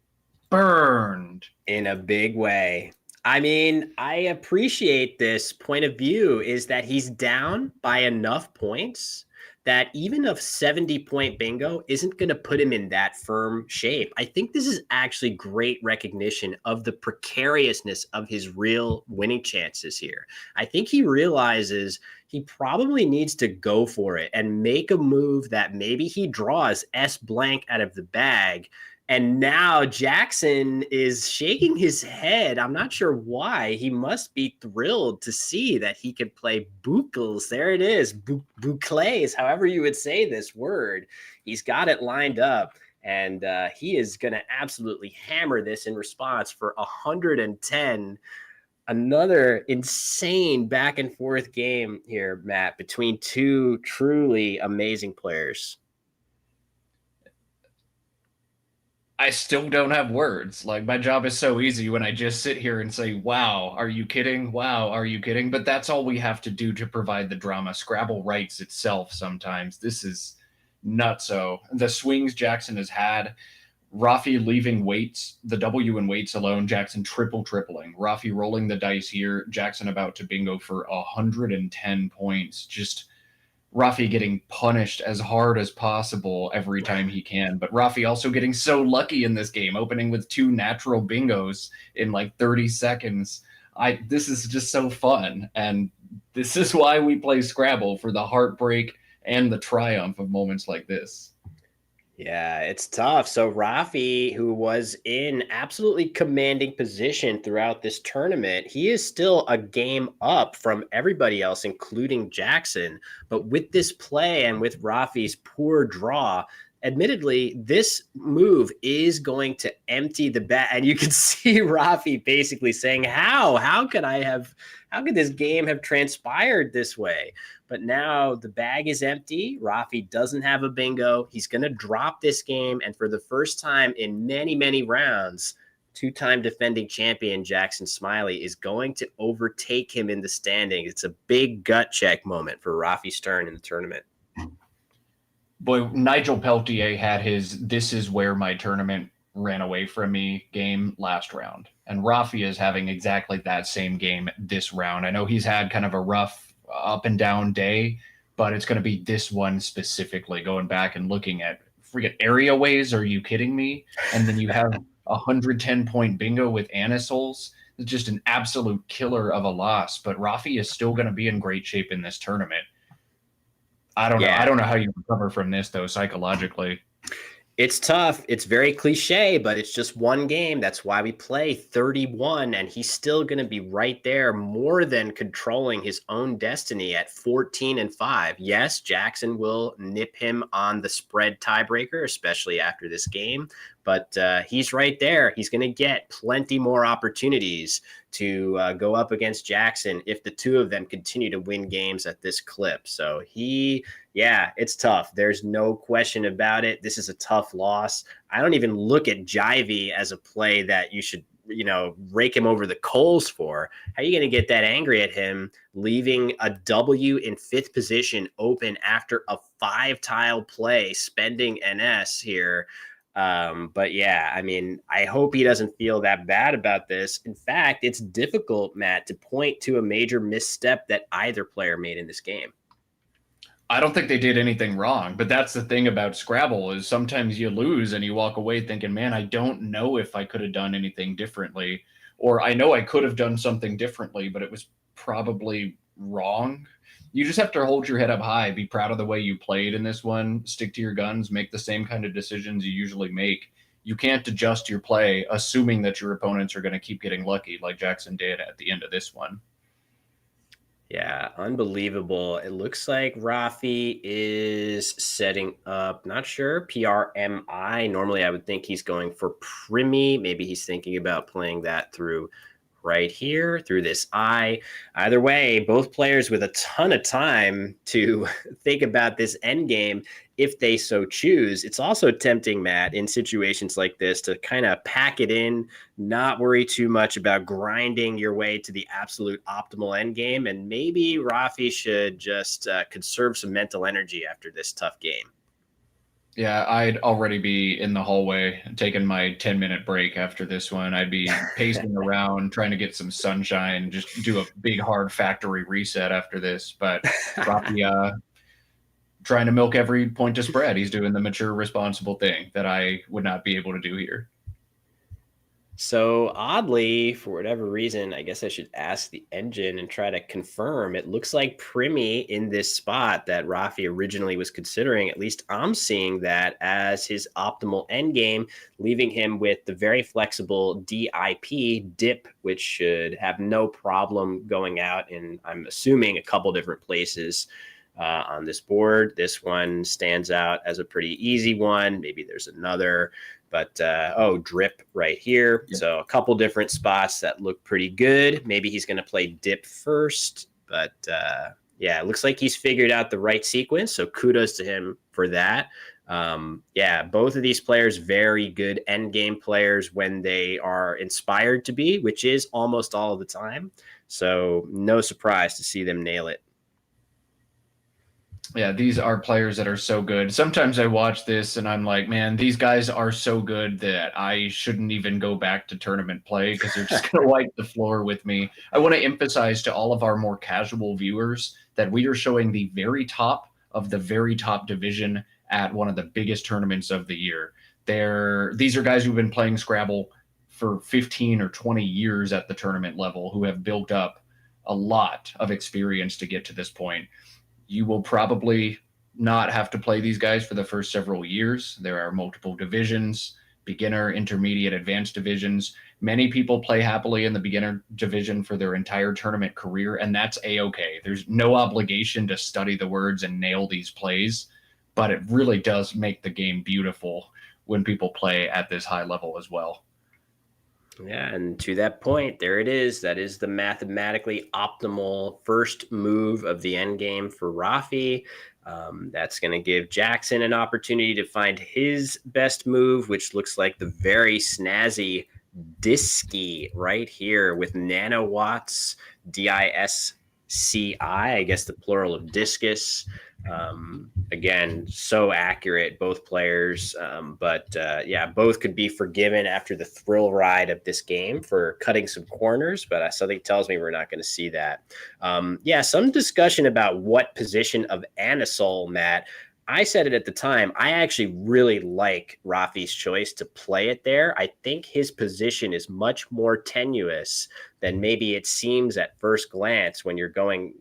burned. In a big way. I mean, I appreciate this point of view is that he's down by enough points that even a 70-point bingo isn't going to put him in that firm shape. I think this is actually great recognition of the precariousness of his real winning chances here. I think he realizes he probably needs to go for it and make a move that maybe he draws S blank out of the bag. And now Jackson is shaking his head. I'm not sure why. He must be thrilled to see that he could play boucles. There it is. Boucles, however you would say this word. He's got it lined up. And he is going to absolutely hammer this in response for 110. Another insane back and forth game here, Matt, between two truly amazing players. I still don't have words. Like, my job is so easy when I just sit here and say, wow, are you kidding? Wow, are you kidding? But that's all we have to do to provide the drama. Scrabble writes itself sometimes. This is nutso. The swings Jackson has had, Rafi leaving weights, the W and weights alone, Jackson tripling. Rafi rolling the dice here, Jackson about to bingo for 110 points. Just Rafi getting punished as hard as possible every time he can. But Rafi also getting so lucky in this game, opening with 2 natural bingos in like 30 seconds. This is just so fun. And this is why we play Scrabble, for the heartbreak and the triumph of moments like this. Yeah, it's tough. So Rafi, who was in absolutely commanding position throughout this tournament, he is still a game up from everybody else, including Jackson. But with this play and with Rafi's poor draw, admittedly, this move is going to empty the bag. And you can see Rafi basically saying, how could this game have transpired this way? But now the bag is empty. Rafi doesn't have a bingo. He's going to drop this game. And for the first time in many, many rounds, 2-time defending champion Jackson Smiley is going to overtake him in the standings. It's a big gut check moment for Rafi Stern in the tournament. Boy, Nigel Peltier had his "this is where my tournament ran away from me" game last round. And Rafi is having exactly that same game this round. I know he's had kind of a rough up and down day, but it's going to be this one specifically, going back and looking at freaking area ways. Are you kidding me? And then you have 110-point bingo with Anisols. It's just an absolute killer of a loss. But Rafi is still going to be in great shape in this tournament. I don't know. I don't know how you recover from this, though, psychologically. It's tough. It's very cliche, but it's just one game. That's why we play 31, and he's still going to be right there, more than controlling his own destiny at 14-5. Yes, Jackson will nip him on the spread tiebreaker, especially after this game. but he's right there. He's going to get plenty more opportunities to go up against Jackson if the two of them continue to win games at this clip. So yeah, it's tough. There's no question about it. This is a tough loss. I don't even look at Jivey as a play that you should, rake him over the coals for. How are you going to get that angry at him, leaving a W in 5th position open after a 5-tile play, spending NS here? But yeah, I mean, I hope he doesn't feel that bad about this. In fact, it's difficult, Matt, to point to a major misstep that either player made in this game. I don't think they did anything wrong, but that's the thing about Scrabble is sometimes you lose and you walk away thinking, man, I don't know if I could have done anything differently, or I know I could have done something differently, but it was probably wrong. You just have to hold your head up high, be proud of the way you played in this one, stick to your guns, make the same kind of decisions you usually make. You can't adjust your play assuming that your opponents are going to keep getting lucky like Jackson did at the end of this one. Yeah, unbelievable. It looks like Rafi is setting up, not sure, PRMI. Normally, I would think he's going for Primi. Maybe he's thinking about playing that through right here, through this eye. Either way, both players with a ton of time to think about this end game if they so choose. It's also tempting, Matt, in situations like this to kind of pack it in, not worry too much about grinding your way to the absolute optimal end game. And maybe Rafi should just conserve some mental energy after this tough game. Yeah, I'd already be in the hallway taking my 10-minute break after this one. I'd be pacing around trying to get some sunshine, just do a big hard factory reset after this. But Rafi trying to milk every point to spread. He's doing the mature, responsible thing that I would not be able to do here. So oddly, for whatever reason, I guess I should ask the engine and try to confirm. It looks like Primi in this spot that Rafi originally was considering, at least I'm seeing that as his optimal endgame, leaving him with the very flexible dip, which should have no problem going out in, I'm assuming, a couple different places on this board. This one stands out as a pretty easy one. Maybe there's another. But, drip right here. Yeah. So a couple different spots that look pretty good. Maybe he's going to play dip first. But, it looks like he's figured out the right sequence. So kudos to him for that. Both of these players, very good endgame players when they are inspired to be, which is almost all of the time. So no surprise to see them nail it. Yeah, these are players that are so good. Sometimes I watch this and I'm like, man, these guys are so good that I shouldn't even go back to tournament play because they're just going to wipe the floor with me. I want to emphasize to all of our more casual viewers that we are showing the very top of the very top division at one of the biggest tournaments of the year. These are guys who've been playing Scrabble for 15 or 20 years at the tournament level who have built up a lot of experience to get to this point. You will probably not have to play these guys for the first several years. There are multiple divisions, beginner, intermediate, advanced divisions. Many people play happily in the beginner division for their entire tournament career, and that's A-okay. There's no obligation to study the words and nail these plays, but it really does make the game beautiful when people play at this high level as well. Yeah, and to that point, there it is. That is the mathematically optimal first move of the end game for Rafi. That's going to give Jackson an opportunity to find his best move, which looks like the very snazzy Disky right here with nanowatts, DISCI, I guess the plural of discus. Again, so accurate, both players. But both could be forgiven after the thrill ride of this game for cutting some corners. But something tells me we're not going to see that. Some discussion about what position of Anisol, Matt. I said it at the time. I actually really like Rafi's choice to play it there. I think his position is much more tenuous than maybe it seems at first glance when you're going,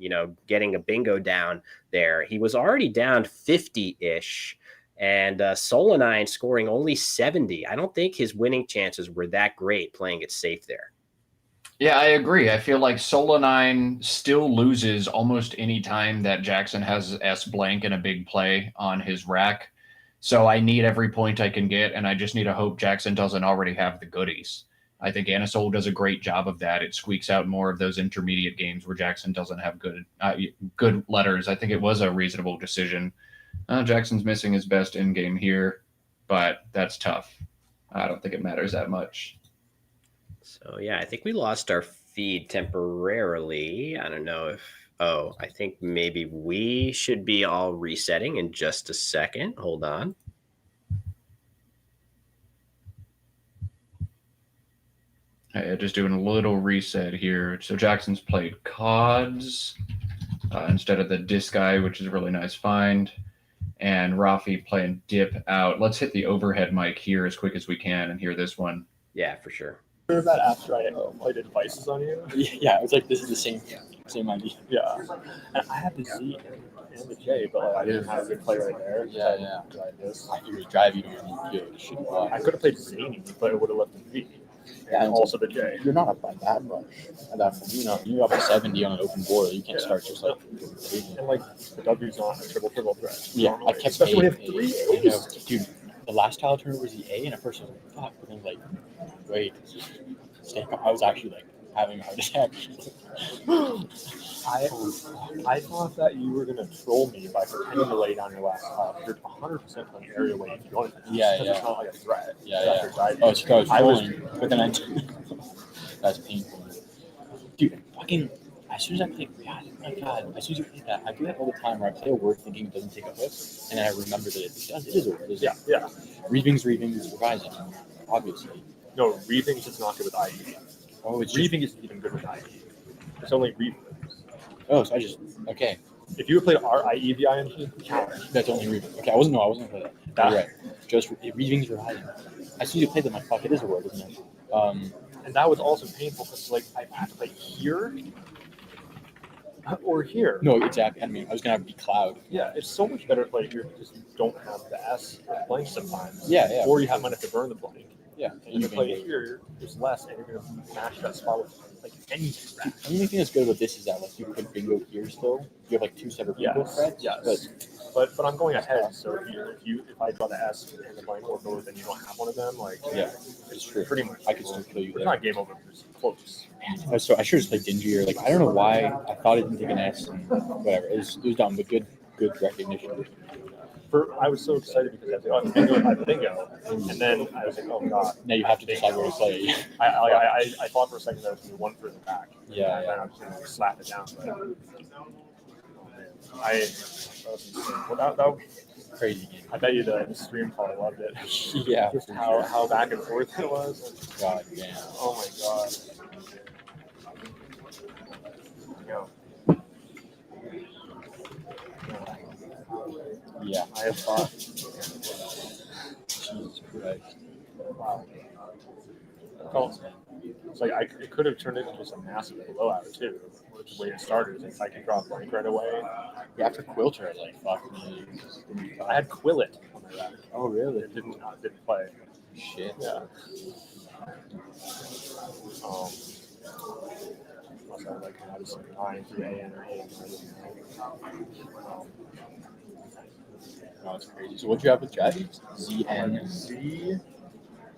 getting a bingo down there. He was already down 50-ish and Solanine scoring only 70. I don't think his winning chances were that great playing it safe there. Yeah, I agree. I feel like Solanine still loses almost any time that Jackson has S blank in a big play on his rack. So I need every point I can get, and I just need to hope Jackson doesn't already have the goodies. I think Anasol does a great job of that. It squeaks out more of those intermediate games where Jackson doesn't have good letters. I think it was a reasonable decision. Jackson's missing his best in game here, but that's tough. I don't think it matters that much. So yeah, I think we lost our feed temporarily. I don't know if. Oh, I think maybe we should be all resetting in just a second. Hold on. Just doing a little reset here. So Jackson's played CODs instead of the disc guy, which is a really nice find. And Rafi playing dip out. Let's hit the overhead mic here as quick as we can and hear this one. Yeah, for sure. Remember that after I played advices on you? Yeah, it was like this is the same idea. Yeah. And I had the Z and the J, but like, I didn't have a good play right there. Yeah. Tried this. I figured drive you don't need to shoot block. I could have played Zany, but it would have left the V. Yeah, And also the J. You're not up by that much. At that point, you're up by 70 on an open board. You can't start just like. And like the W's not a triple threat. Yeah, normally. I kept Especially when you have A, three I know, A's. dude. The last tile turn was the A, and at first I was like, "Fuck," but then like, wait, I was actually like having a heart attack. I thought that you were gonna troll me by pretending to lay down your last tile. You're 100% playing area weight if you don't. Yeah. It's not like a threat. Yeah. Right? Oh, so I was I trolling, but then I. That's painful, dude. Fucking. As soon as I play, God, my God, as soon as you play that, I do that all the time where I play a word thinking it doesn't take a hook, and then I remember that it does. It is a word. Yeah. Reaving's revising, obviously. No, Reaving is not good with IE. Oh, it's just, Reaving isn't even good with IE. It's only Reaving. oh, so I just okay. If you would play RIEVING, count. That's only Reaving. Okay, I wasn't gonna play that. You're right. Just Reaving's revising. As soon as you play them, like fuck, it is a word, isn't it? And that was also painful because like I had to play here or here. No, exactly. I mean, I was gonna have to be cloud. Yeah, it's so much better to play here because you don't have the S blank sometimes. Yeah. Or you might have to burn the blank. Yeah. And you play here, there's less, and you're gonna mash that spot with like anything. The only thing that's good about this is that like you put bingo here still. You have like two separate bingo threads. Yes. But I'm going ahead, so if I draw the S and the blank or both, and you don't have one of them, like Yeah, it's true. pretty much I could still kill you it's there. not game over, it's close. So I should have just played dingy, or like I don't know why I thought it didn't take an S and whatever. It was dumb, but good recognition. I was so excited because I was like, oh, bingo, and then I was like, oh god. Now you have to decide where to play. I thought for a second that it was going to be one for the back. Yeah. And then I'm just going to slap it down. But that was insane. Well, that Crazy game. I bet you the stream probably loved it. Yeah. Just how back and forth it was. God damn. Oh my god. Yeah. I have thought. Jesus Christ. Wow. It's like it could have turned into just a massive blowout too. The way it started is I could draw a blank right away. Yeah, after Quilter, like fuck me. I had Quillet on my rack. Oh really? It didn't play. Shit. Yeah. Must have like how to say 9 through AN or 8. No, it's crazy. So what'd you have with Jet? ZN. Z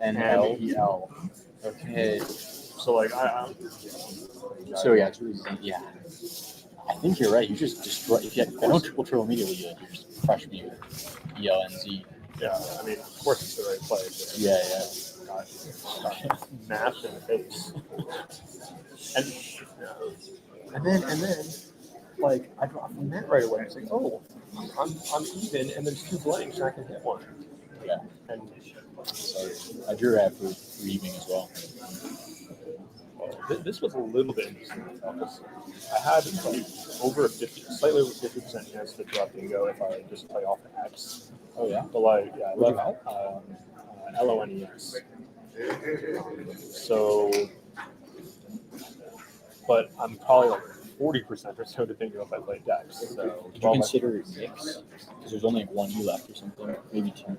and and L. EL. Okay. So like I So yeah, it's really yeah. I think you're right. You just destroy. If I don't triple trill immediately, you just crush me with EL and Z. yeah, I mean of course it's the right play. But Yeah. got mashed in the face. And then like I dropped the net right away. It's like, oh, I'm even, and there's 2 blanks, and I can hit one. Yeah. And So I drew that for Reaving as well. this was a little bit interesting. I had like slightly over 50% chance to drop bingo if I just play off the X. Oh yeah. But like, yeah, I What'd love you LONES. So, but I'm probably like 40% or so to bingo if I play Dex. So, Did you consider it mix? Because there's only like 1 E left or something, maybe 2.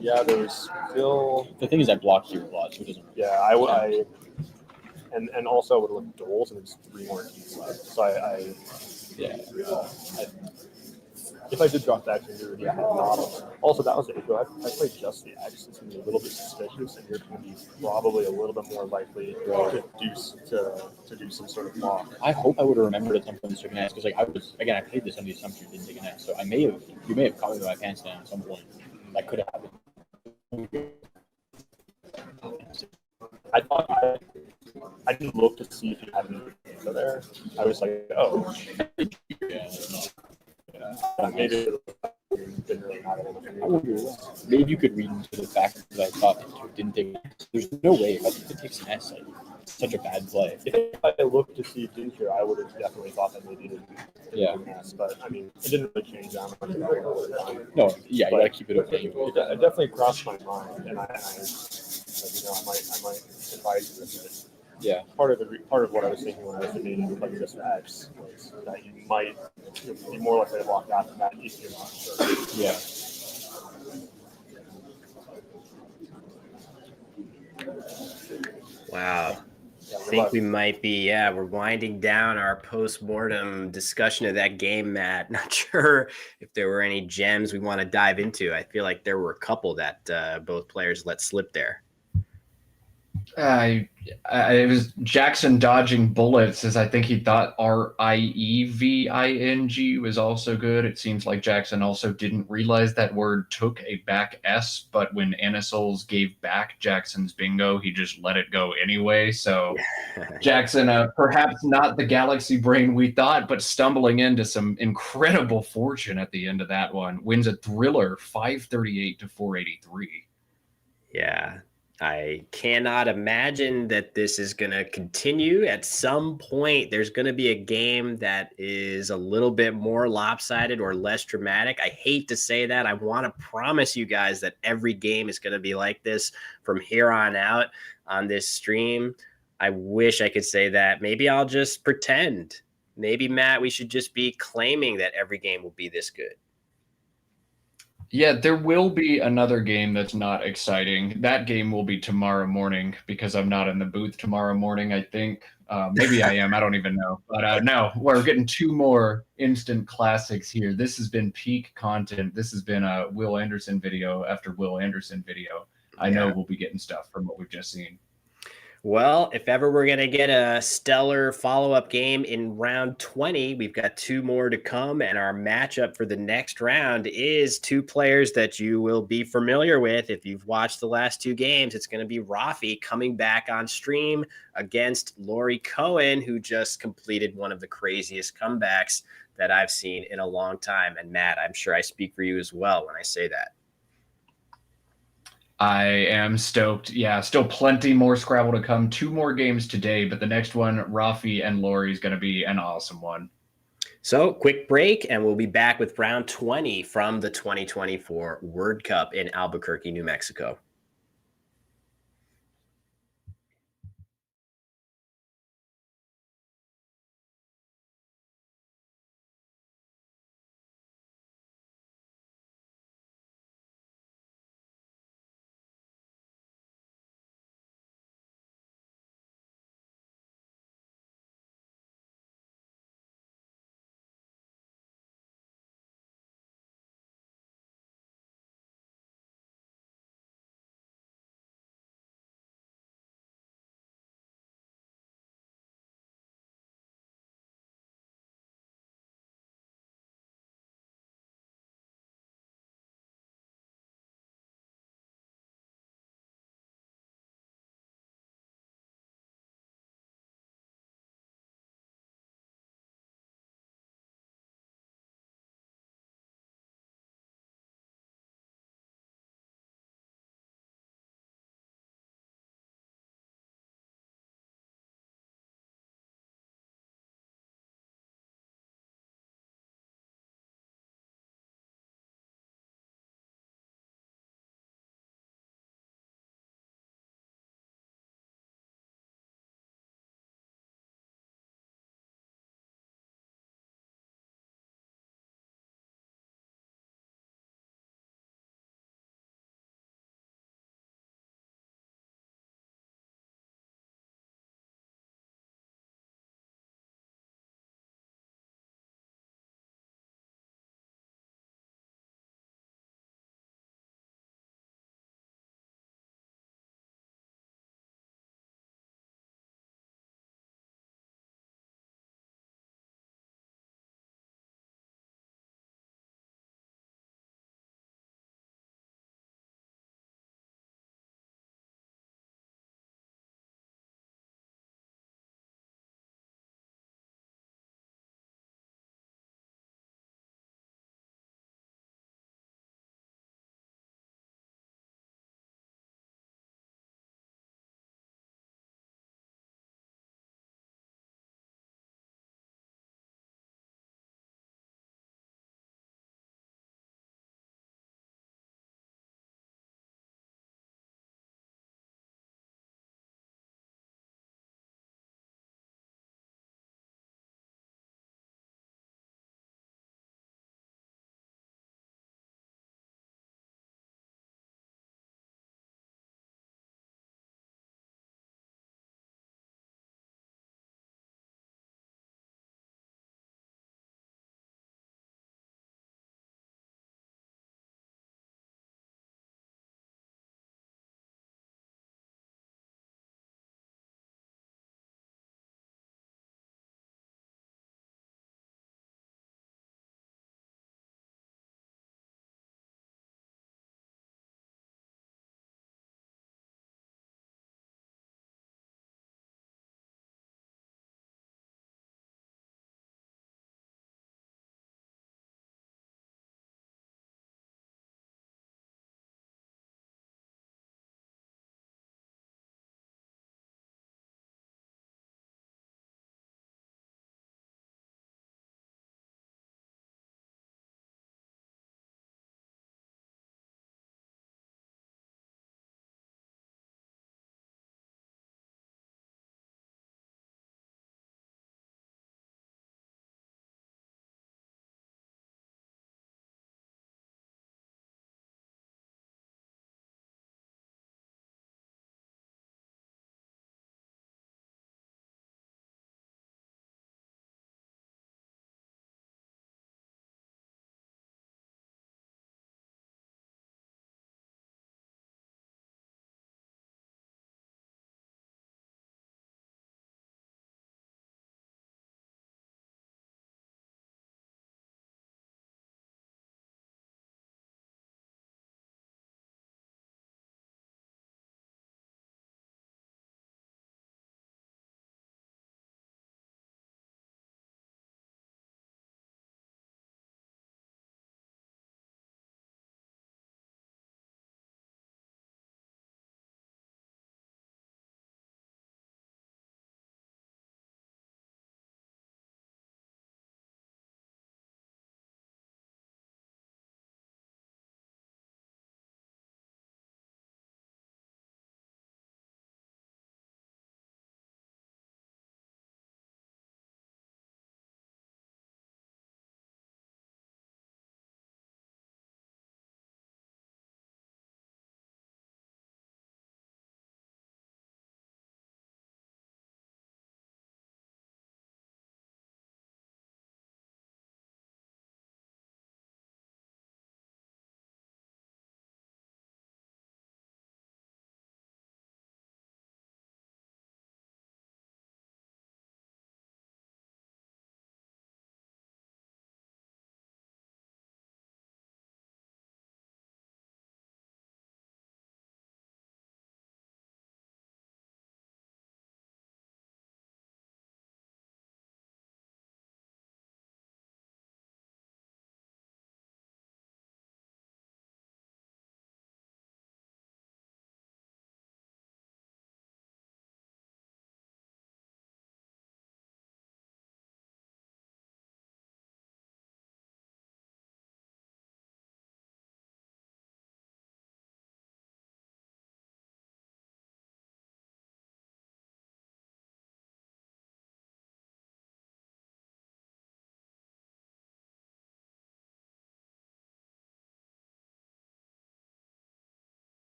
Yeah, there's still. The thing is, I block here a lot, so it doesn't. Yeah, and also I would look at duels and there's 3 more keys left. So Yeah. if I did drop Axe into Rudy, I had not. Also, that was it. I played just the Axe. It's going to be a little bit suspicious, and you're going to be probably a little bit more likely to do some sort of block. I hope I would have remembered at some point to take an S because I played this on the assumption you didn't take an S. So you may have caught me with my pants down at some point. That could have happened. I didn't look to see if you had any info there. I was like, oh, Yeah. maybe it didn't really matter. I wonder, maybe you could read into the fact that I thought it didn't take an S. There's no way if it takes an S, like, it's such a bad play. If I looked to see Dinker, I would have definitely thought that maybe it didn't mess. But I mean, it didn't really change that much. No, yeah, you gotta keep it open. It definitely crossed my mind, and I might advise you of it. Yeah. Part of what I was thinking when I was debating like this X was that you might be more likely to block after that if you're not sure. Yeah. Wow. I think we might be, we're winding down our post-mortem discussion of that game, Matt. Not sure if there were any gems we want to dive into. I feel like there were a couple that both players let slip there. It was Jackson dodging bullets, as I think he thought Rieving was also good. It seems like Jackson also didn't realize that word took a back S, but when Anisols gave back Jackson's bingo, he just let it go anyway. So Jackson, perhaps not the galaxy brain we thought, but stumbling into some incredible fortune at the end of that one, wins a thriller 538 to 483. Yeah. I cannot imagine that this is going to continue. At some point, there's going to be a game that is a little bit more lopsided or less dramatic. I hate to say that. I want to promise you guys that every game is going to be like this from here on out on this stream. I wish I could say that. Maybe I'll just pretend. Maybe, Matt, we should just be claiming that every game will be this good. Yeah, there will be another game that's not exciting. That game will be tomorrow morning because I'm not in the booth tomorrow morning, I think. Maybe I am. I don't even know. But no, we're getting two more instant classics here. This has been peak content. This has been a Will Anderson video after Will Anderson video. I know we'll be getting stuff from what we've just seen. Well, if ever we're going to get a stellar follow-up game in round 20, we've got two more to come, and our matchup for the next round is two players that you will be familiar with. If you've watched the last two games, it's going to be Rafi coming back on stream against Lori Cohen, who just completed one of the craziest comebacks that I've seen in a long time. And Matt, I'm sure I speak for you as well when I say that. I am stoked. Yeah, still plenty more Scrabble to come. Two more games today, but the next one, Rafi and Lori, is going to be an awesome one. So, quick break, and we'll be back with round 20 from the 2024 Word Cup in Albuquerque, New Mexico.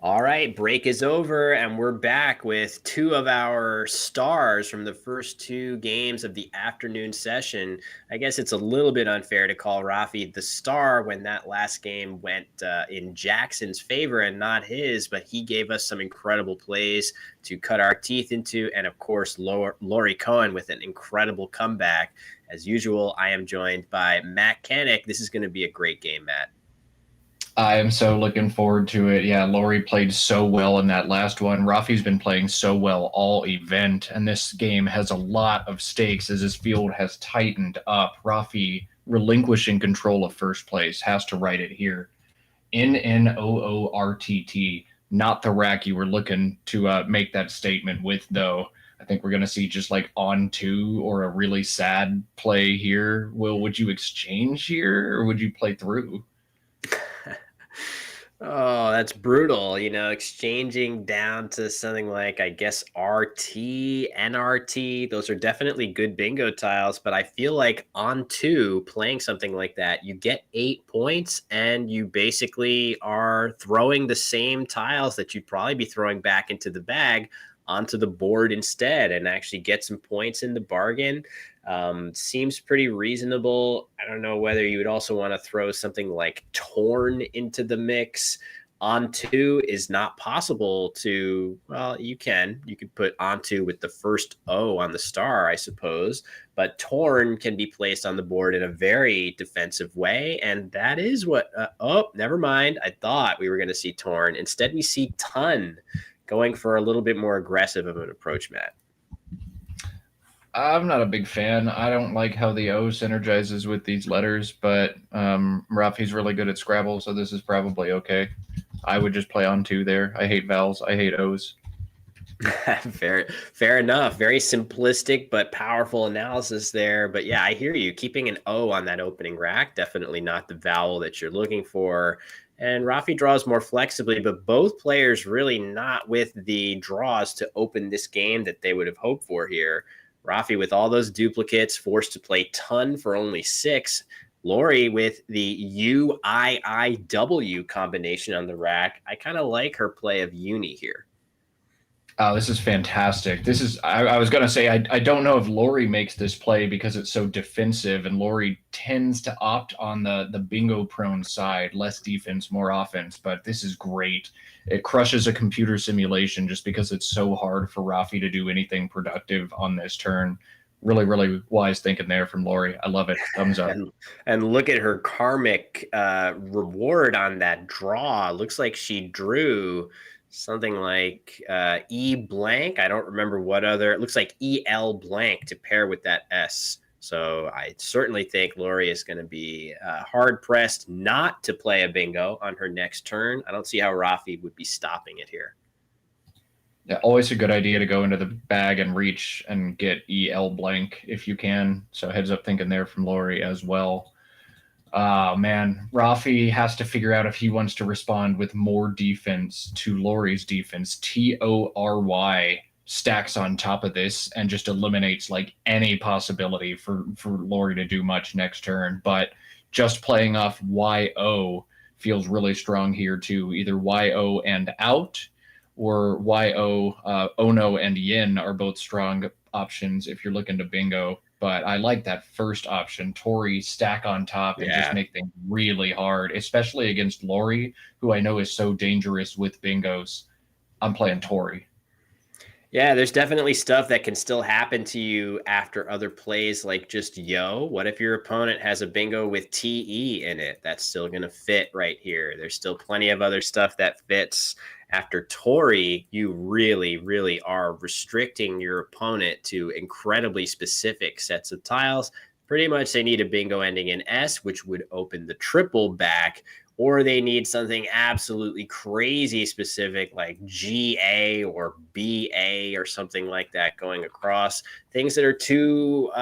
All right, break is over, and we're back with two of our stars from the first two games of the afternoon session. I guess it's a little bit unfair to call Rafi the star when that last game went in Jackson's favor and not his, but he gave us some incredible plays to cut our teeth into, and of course, Laurie Cohen with an incredible comeback. As usual, I am joined by Matt Kanick. This is going to be a great game, Matt. I am so looking forward to it. Yeah, Laurie played so well in that last one. Rafi's been playing so well all event, and this game has a lot of stakes as his field has tightened up. Rafi relinquishing control of first place has to write it here. NNOORTT, not the rack you were looking to make that statement with, though. I think we're going to see just like on two or a really sad play here. Will, would you exchange here or would you play through? Oh, that's brutal. Exchanging down to something like, I guess, RT, NRT. Those are definitely good bingo tiles, but I feel like on two, playing something like that, you get 8 points and you basically are throwing the same tiles that you'd probably be throwing back into the bag onto the board instead and actually get some points in the bargain. Seems pretty reasonable. I don't know whether you would also want to throw something like Torn into the mix. Onto is not possible to, well, you could put onto with the first O on the star, I suppose, but Torn can be placed on the board in a very defensive way. And that is what, never mind. I thought we were going to see Torn. Instead, we see Ton going for a little bit more aggressive of an approach, Matt. I'm not a big fan. I don't like how the O synergizes with these letters, but Rafi's really good at Scrabble, so this is probably okay. I would just play on two there. I hate vowels. I hate O's. Fair enough. Very simplistic but powerful analysis there. But yeah, I hear you. Keeping an O on that opening rack, definitely not the vowel that you're looking for. And Rafi draws more flexibly, but both players really not with the draws to open this game that they would have hoped for here. Rafi with all those duplicates, forced to play Ton for only 6. Laurie with the UIIW combination on the rack. I kind of like her play of Uni here. Oh, this is fantastic. This is, I was going to say, I don't know if Laurie makes this play because it's so defensive, and Laurie tends to opt on the bingo prone side, less defense, more offense, but this is great. It crushes a computer simulation just because it's so hard for Rafi to do anything productive on this turn. Really, really wise thinking there from Laurie. I love it. Thumbs up. And look at her karmic reward on that draw. Looks like she drew something like E blank. I don't remember what other. It looks like EL blank to pair with that S. So I certainly think Laurie is going to be hard pressed not to play a bingo on her next turn. I don't see how Rafi would be stopping it here. Yeah, always a good idea to go into the bag and reach and get EL blank if you can. So heads up thinking there from Laurie as well. Man, Rafi has to figure out if he wants to respond with more defense to Laurie's defense. TORY stacks on top of this and just eliminates like any possibility for Laurie to do much next turn. But just playing off YO feels really strong here too. Either YO and out or YO, Ono and Yin are both strong options if you're looking to bingo. But I like that first option, Tori stack on top and just make things really hard, especially against Laurie, who I know is so dangerous with bingos. I'm playing Tori. Yeah, there's definitely stuff that can still happen to you after other plays like just yo. What if your opponent has a bingo with TE in it? That's still going to fit right here. There's still plenty of other stuff that fits. After Tori, you really, really are restricting your opponent to incredibly specific sets of tiles. Pretty much they need a bingo ending in S, which would open the triple back, or they need something absolutely crazy specific like GA or BA or something like that going across, things that are too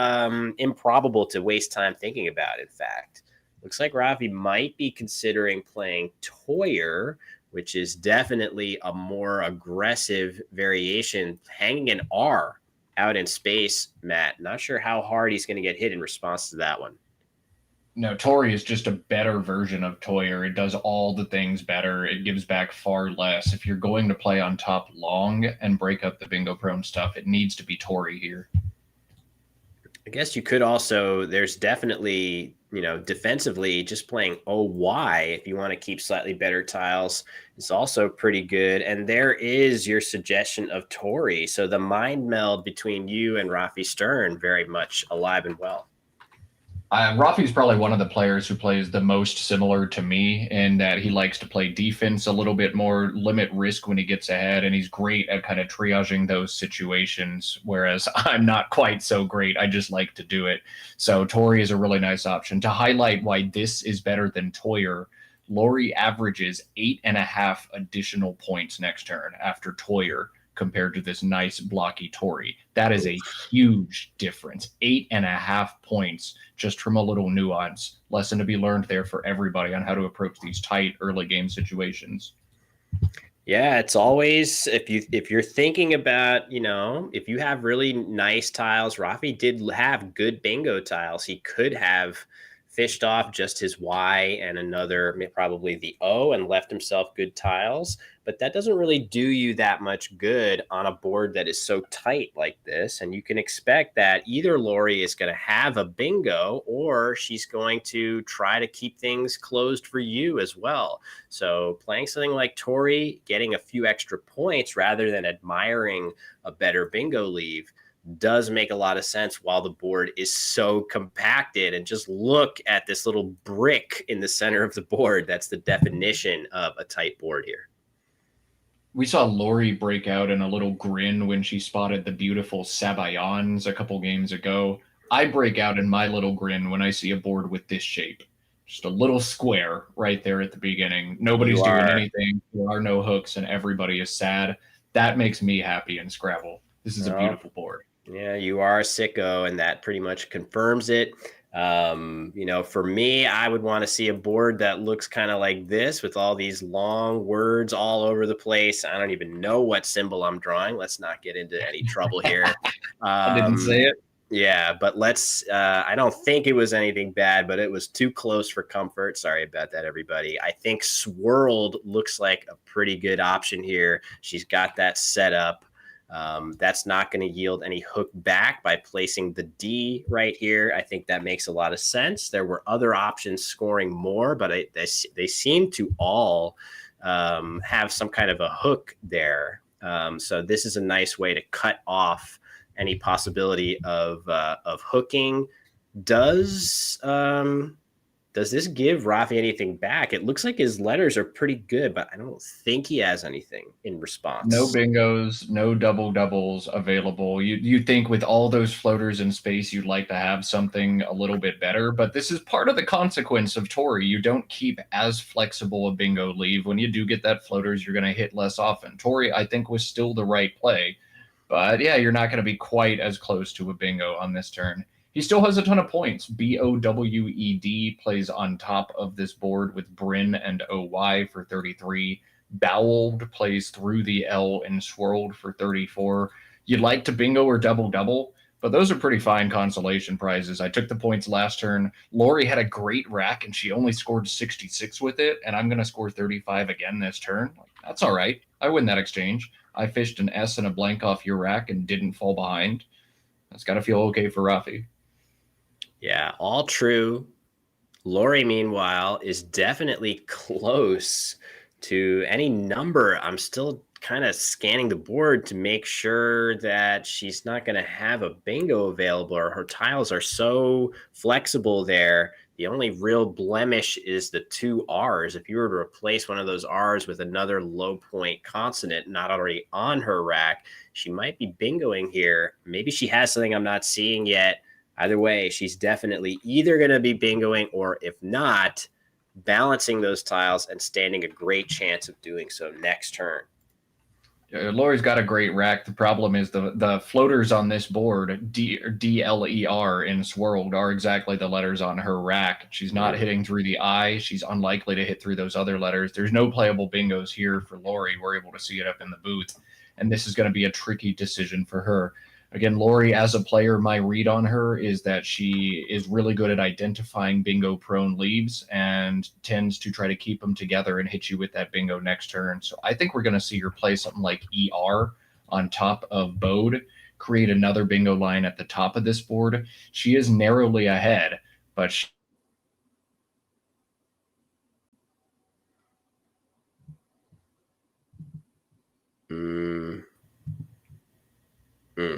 improbable to waste time thinking about, in fact. Looks like Rafi might be considering playing Toyer, which is definitely a more aggressive variation, hanging an R out in space, Matt. Not sure how hard he's going to get hit in response to that one. No, Tori is just a better version of Toyer. It does all the things better. It gives back far less. If you're going to play on top long and break up the bingo prone stuff, it needs to be Tori here. I guess you could also, there's definitely, defensively, just playing OY if you want to keep slightly better tiles is also pretty good. And there is your suggestion of Tori. So the mind meld between you and Rafi Stern very much alive and well. Rafi's probably one of the players who plays the most similar to me in that he likes to play defense a little bit more, limit risk when he gets ahead, and he's great at kind of triaging those situations, whereas I'm not quite so great. I just like to do it. So Tori is a really nice option. To highlight why this is better than Toyer, Lori averages 8.5 additional points next turn after Toyer compared to this nice blocky Tori. That is a huge difference. 8.5 points just from a little nuance. Lesson to be learned there for everybody on how to approach these tight early game situations. Yeah, it's always, if you're thinking about, if you have really nice tiles, Rafi did have good bingo tiles. He could have fished off just his Y and another, probably the O, and left himself good tiles. But that doesn't really do you that much good on a board that is so tight like this. And you can expect that either Lori is going to have a bingo or she's going to try to keep things closed for you as well. So playing something like Tori, getting a few extra points rather than admiring a better bingo leave does make a lot of sense while the board is so compacted. And just look at this little brick in the center of the board. That's the definition of a tight board here. We saw Lori break out in a little grin when she spotted the beautiful Sabayans a couple games ago. I break out in my little grin when I see a board with this shape. Just a little square right there at the beginning. Nobody's doing anything. There are no hooks and everybody is sad. That makes me happy in Scrabble. This is a beautiful board. Yeah, you are a sicko, and that pretty much confirms it. For me, I would want to see a board that looks kind of like this with all these long words all over the place. I don't even know what symbol I'm drawing. Let's not get into any trouble here. I didn't say it. Yeah, but I don't think it was anything bad, but it was too close for comfort. Sorry about that, everybody. I think Swirled looks like a pretty good option here. She's got that set up. That's not going to yield any hook back by placing the D right here. I think that makes a lot of sense. There were other options scoring more, but they seem to all have some kind of a hook there. So this is a nice way to cut off any possibility of hooking. Does this give Rafi anything back? It looks like his letters are pretty good, but I don't think he has anything in response. No bingos, no double doubles available. You think with all those floaters in space, you'd like to have something a little bit better, but this is part of the consequence of Tori. You don't keep as flexible a bingo leave. When you do get that floaters, you're going to hit less often. Tori, I think, was still the right play, but yeah, you're not going to be quite as close to a bingo on this turn. He still has a ton of points. BOWED plays on top of this board with Bryn and OY for 33. Bowled plays through the L and Swirled for 34. You'd like to bingo or double-double, but those are pretty fine consolation prizes. I took the points last turn. Lori had a great rack, and she only scored 66 with it, and I'm going to score 35 again this turn. That's all right. I win that exchange. I fished an S and a blank off your rack and didn't fall behind. That's got to feel okay for Rafi. Yeah, all true. Lori, meanwhile, is definitely close to any number. I'm still kind of scanning the board to make sure that she's not going to have a bingo available, or her tiles are so flexible there. The only real blemish is the 2 R's. If you were to replace one of those R's with another low point consonant not already on her rack, she might be bingoing here. Maybe she has something I'm not seeing yet. Either way, she's definitely either going to be bingoing, or if not, balancing those tiles and standing a great chance of doing so next turn. Lori's got a great rack. The problem is the floaters on this board, DLER in Swirled, are exactly the letters on her rack. She's not hitting through the I. She's unlikely to hit through those other letters. There's no playable bingos here for Lori. We're able to see it up in the booth, and this is going to be a tricky decision for her. Again, Lori, as a player, my read on her is that she is really good at identifying bingo prone leaves and tends to try to keep them together and hit you with that bingo next turn. So I think we're going to see her play something like ER on top of Bode, create another bingo line at the top of this board. She is narrowly ahead, but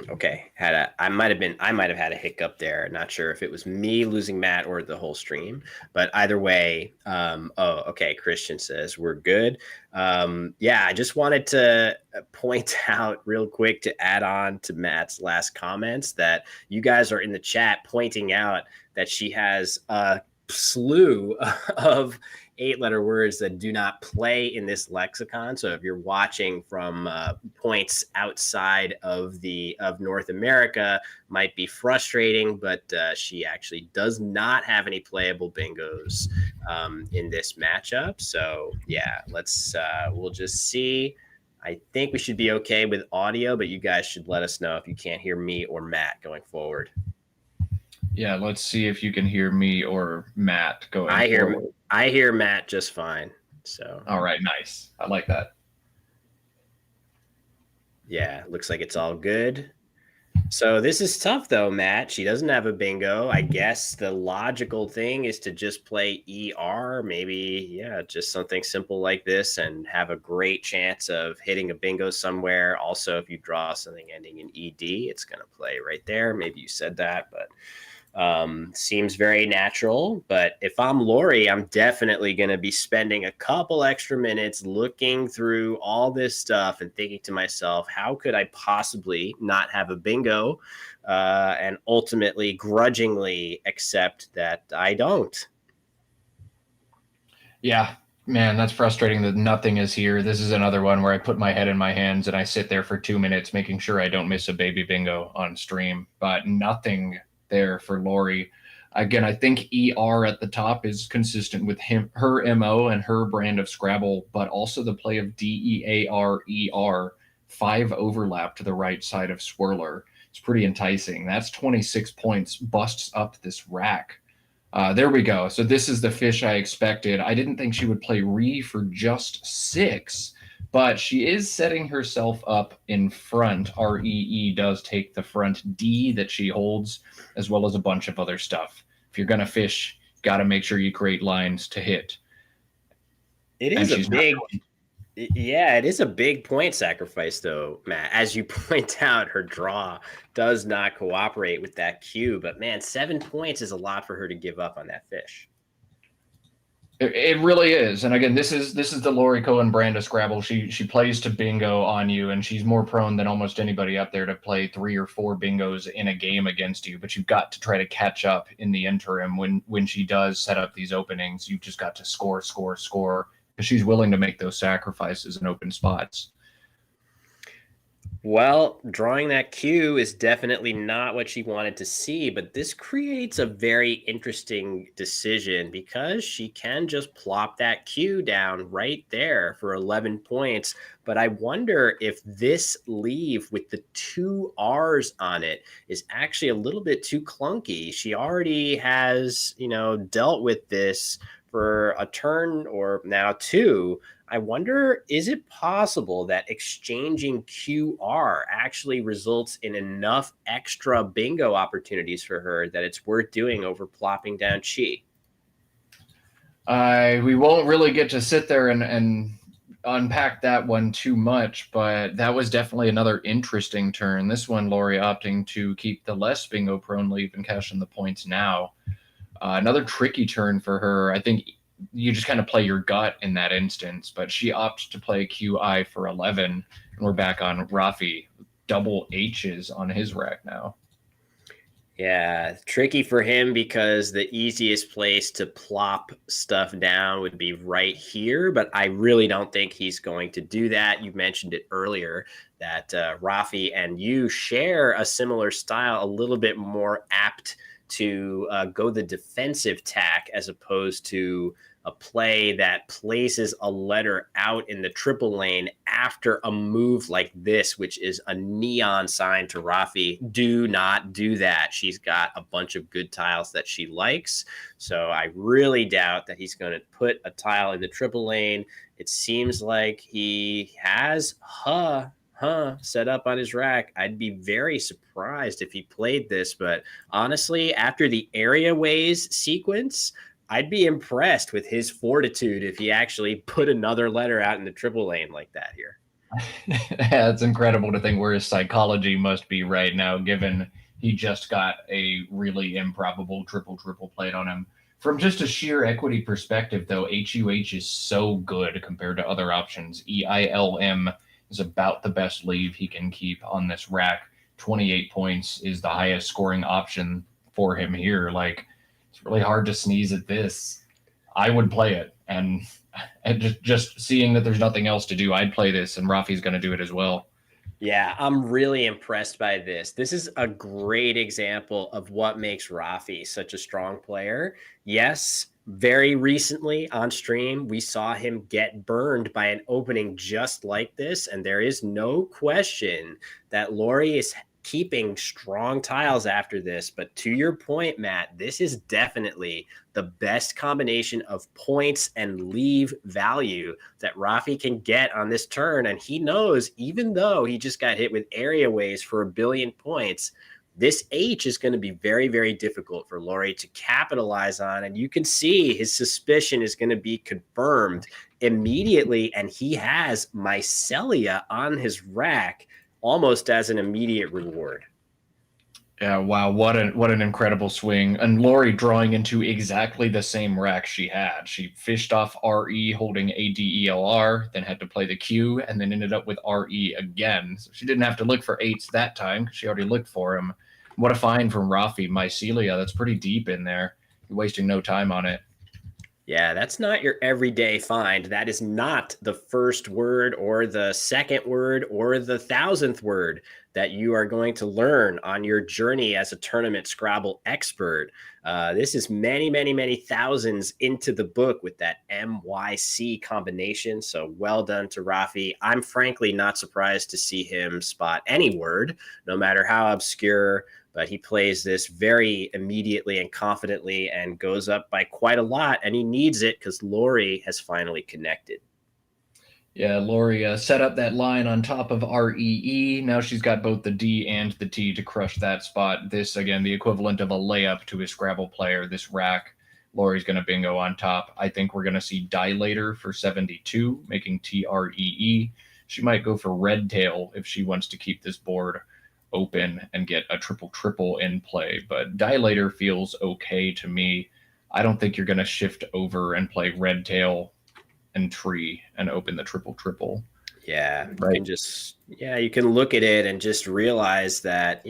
Okay, I might have had a hiccup there. Not sure if it was me losing Matt or the whole stream, but either way, oh, okay. Christian says we're good. Yeah, I just wanted to point out real quick to add on to Matt's last comments that you guys are in the chat pointing out that she has a slew of 8-letter words that do not play in this lexicon. So if you're watching from points outside of North America, might be frustrating, but she actually does not have any playable bingos in this matchup. So yeah, we'll just see. I think we should be okay with audio, but you guys should let us know if you can't hear me or Matt going forward. Yeah, let's see if you can hear me or Matt going forward. I hear Matt just fine. So all right, nice. I like that. Yeah, looks like it's all good. So this is tough though, Matt. She doesn't have a bingo. I guess the logical thing is to just play ER, maybe, yeah, just something simple like this and have a great chance of hitting a bingo somewhere. Also, if you draw something ending in ED, it's going to play right there. Maybe you said that, but seems very natural. But if I'm Lori, I'm definitely going to be spending a couple extra minutes looking through all this stuff and thinking to myself, how could I possibly not have a bingo, and ultimately grudgingly accept that I don't. Yeah, man, that's frustrating that nothing is here. This is another one where I put my head in my hands and I sit there for 2 minutes making sure I don't miss a baby bingo on stream, but nothing there for Lori. Again, I think ER at the top is consistent with her MO and her brand of Scrabble, but also the play of DEARER, 5 overlap to the right side of Swirler. It's pretty enticing. That's 26 points, busts up this rack. There we go. So this is the fish I expected. I didn't think she would play Re for just 6, but she is setting herself up in front. REE does take the front D that she holds, as well as a bunch of other stuff. If you're going to fish, got to make sure you create lines to hit. It is a big, yeah, it is a big point sacrifice, though, Matt. As you point out, her draw does not cooperate with that cue. But man, 7 points is a lot for her to give up on that fish. It really is. And again, this is the Lori Cohen brand of Scrabble. She plays to bingo on you, and she's more prone than almost anybody out there to play 3 or 4 bingos in a game against you. But you've got to try to catch up in the interim. When she does set up these openings, you've just got to score, because she's willing to make those sacrifices in open spots. Well, drawing that cue is definitely not what she wanted to see, but this creates a very interesting decision because she can just plop that cue down right there for 11 points. But I wonder if this leave with the 2 R's on it is actually a little bit too clunky. She already has, dealt with this for a turn or now 2. I wonder, is it possible that exchanging QR actually results in enough extra bingo opportunities for her that it's worth doing over plopping down Chi? We won't really get to sit there and unpack that one too much, but that was definitely another interesting turn. This one, Lori opting to keep the less bingo prone leave and cash in the points now. Another tricky turn for her. I think you just kind of play your gut in that instance, but she opts to play QI for 11, and we're back on Rafi. Double H's on his rack now. Yeah, tricky for him because the easiest place to plop stuff down would be right here, but I really don't think he's going to do that. You mentioned it earlier that Rafi and you share a similar style, a little bit more apt to go the defensive tack as opposed to a play that places a letter out in the triple lane after a move like this, which is a neon sign to Rafi. Do not do that. She's got a bunch of good tiles that she likes. So I really doubt that he's going to put a tile in the triple lane. It seems like he has set up on his rack. I'd be very surprised if he played this, but honestly, after the area ways sequence, I'd be impressed with his fortitude if he actually put another letter out in the triple lane like that here. Yeah, it's incredible to think where his psychology must be right now, given he just got a really improbable triple played on him. From just a sheer equity perspective, though, HUH is so good compared to other options. EILM is about the best leave he can keep on this rack. 28 points is the highest scoring option for him here. Like, it's really hard to sneeze at this. I would play it, and just seeing that there's nothing else to do, I'd play this, and Rafi's going to do it as well. Yeah, I'm really impressed by this. This is a great example of what makes Rafi such a strong player. Yes, very recently on stream, we saw him get burned by an opening just like this, and there is no question that Lori is keeping strong tiles after this. But to your point, Matt, this is definitely the best combination of points and leave value that Rafi can get on this turn. And he knows, even though he just got hit with area ways for 1 billion points, this H is going to be very, very difficult for Lori to capitalize on. And you can see his suspicion is going to be confirmed immediately. And he has Mycelia on his rack almost as an immediate reward. Yeah, wow, what an incredible swing. And Lori drawing into exactly the same rack she had. She fished off RE holding ADELR, then had to play the Q, and then ended up with RE again. So she didn't have to look for 8s that time. She already looked for him. What a find from Rafi. Mycelia, that's pretty deep in there. You're wasting no time on it. Yeah, that's not your everyday find. That is not the first word or the second word or the 1,000th word that you are going to learn on your journey as a tournament Scrabble expert. This is many, many, many thousands into the book with that MYC combination. So well done to Rafi. I'm frankly not surprised to see him spot any word, no matter how obscure, but he plays this very immediately and confidently and goes up by quite a lot, and he needs it because Lori has finally connected. Yeah, Lori set up that line on top of REE. Now she's got both the D and the T to crush that spot. This, again, the equivalent of a layup to a Scrabble player. This rack, Lori's going to bingo on top. I think we're going to see Dilator for 72, making TREE. She might go for Red Tail if she wants to keep this board open and get a triple in play. But Dilator feels okay to me. I don't think you're going to shift over and play Red Tail and Tree and open the triple. Yeah, right. You can look at it and just realize that,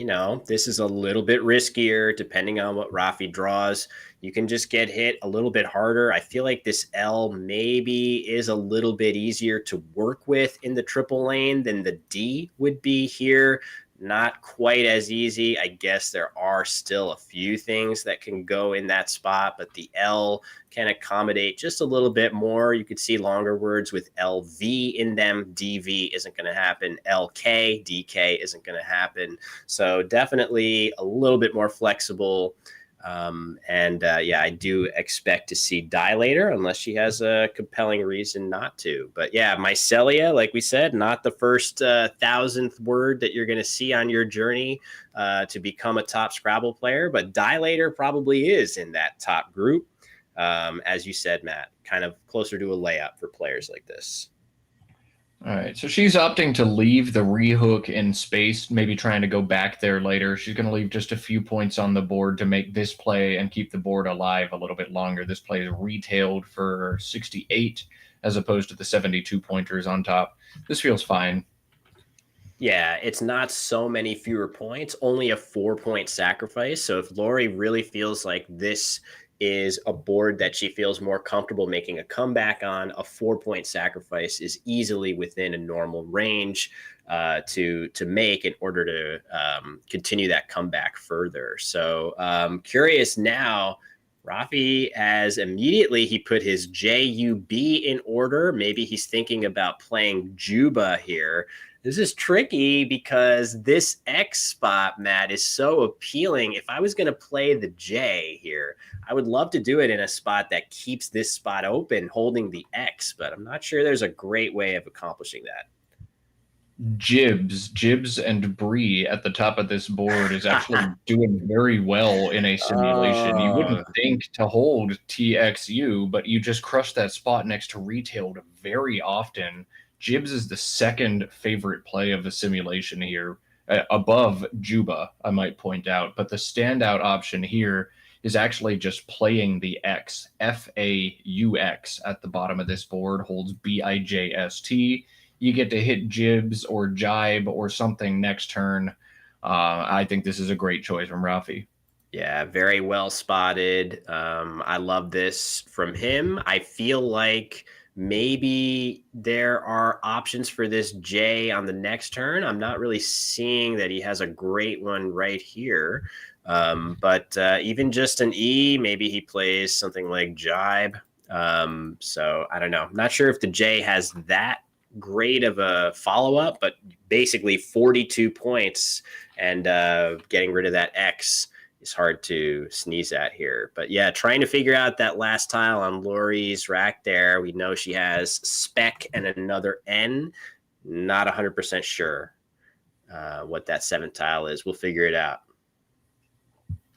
this is a little bit riskier depending on what Rafi draws. You can just get hit a little bit harder. I feel like this L maybe is a little bit easier to work with in the triple lane than the D would be here. Not quite as easy. I guess there are still a few things that can go in that spot, but the L can accommodate just a little bit more. You could see longer words with LV in them. DV isn't going to happen. LK, DK isn't going to happen. So definitely a little bit more flexible. I do expect to see Dilator unless she has a compelling reason not to. But yeah, Mycelia, like we said, not the first 1,000th word that you're going to see on your journey to become a top Scrabble player. But Dilator probably is in that top group. As you said, Matt, kind of closer to a layup for players like this. All right, so she's opting to leave the rehook in space, maybe trying to go back there later. She's going to leave just a few points on the board to make this play and keep the board alive a little bit longer. This play is retailed for 68 as opposed to the 72 pointers on top. This feels fine. Yeah, it's not so many fewer points, only a 4-point sacrifice. So if Lori really feels like this is a board that she feels more comfortable making a comeback on, a 4-point sacrifice is easily within a normal range to make in order to continue that comeback further. So curious now, Rafi, as immediately he put his JUB in order. Maybe he's thinking about playing Juba here. This is tricky because this X spot, Matt, is so appealing. If I was going to play the J here, I would love to do it in a spot that keeps this spot open, holding the X, but I'm not sure there's a great way of accomplishing that. Jibs and Bree at the top of this board is actually doing very well in a simulation. You wouldn't think to hold TXU, but you just crush that spot next to retailed very often. Jibs is the second favorite play of the simulation here, above Juba, I might point out. But the standout option here is actually just playing the X. FAUX at the bottom of this board holds BIJST. You get to hit Jibs or Jibe or something next turn. I think this is a great choice from Rafi. Yeah, very well spotted. I love this from him. I feel like maybe there are options for this J on the next turn. I'm not really seeing that he has a great one right here. But even just an E, maybe he plays something like Jibe. So I don't know. I'm not sure if the J has that great of a follow-up, but basically 42 points and getting rid of that X is hard to sneeze at here. But yeah, trying to figure out that last tile on Lori's rack there. We know she has spec and another N. Not 100% sure what that 7th tile is. We'll figure it out.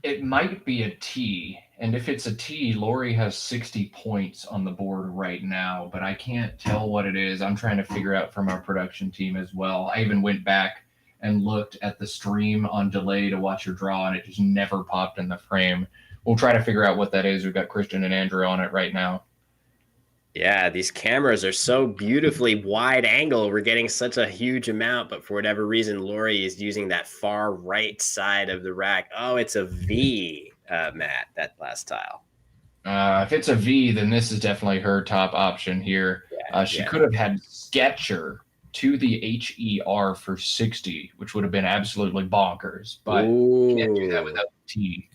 It might be a T, and if it's a T, Lori has 60 points on the board right now, but I can't tell what it is. I'm trying to figure out from our production team as well. I even went back and looked at the stream on delay to watch her draw, and it just never popped in the frame. We'll try to figure out what that is. We've got Christian and Andrew on it right now. Yeah, these cameras are so beautifully wide angle. We're getting such a huge amount, but for whatever reason, Lori is using that far right side of the rack. Oh, it's a V, Matt, that last tile. If it's a V, then this is definitely her top option here. She could have had Sketcher to the HER for 60, which would have been absolutely bonkers, but you can't do that without the T.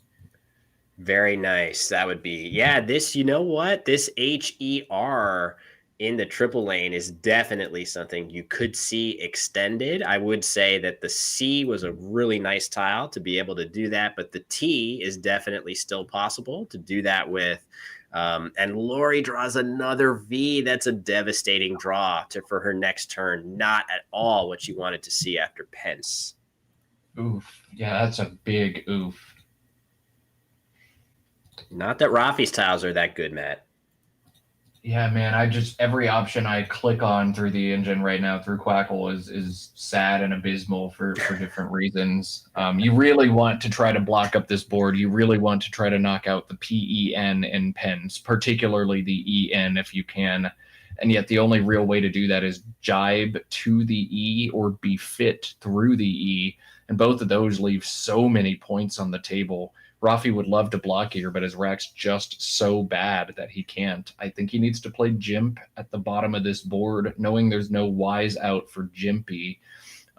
Very nice. That would be, yeah, this, you know what? This HER in the triple lane is definitely something you could see extended. I would say that the C was a really nice tile to be able to do that, but the T is definitely still possible to do that with. And Lori draws another V. That's a devastating draw for her next turn. Not at all what you wanted to see after Pence. Oof. Yeah, that's a big oof. Not that Rafi's tiles are that good, Matt. Yeah, man. Every option I click on through the engine right now through Quackle is sad and abysmal for different reasons. You really want to try to block up this board. You really want to try to knock out the PEN in pens, particularly the EN if you can. And yet the only real way to do that is jibe to the E or be fit through the E. And both of those leave so many points on the table. Rafi would love to block here, but his rack's just so bad that he can't. I think he needs to play Jimp at the bottom of this board, knowing there's no wise out for Jimpy.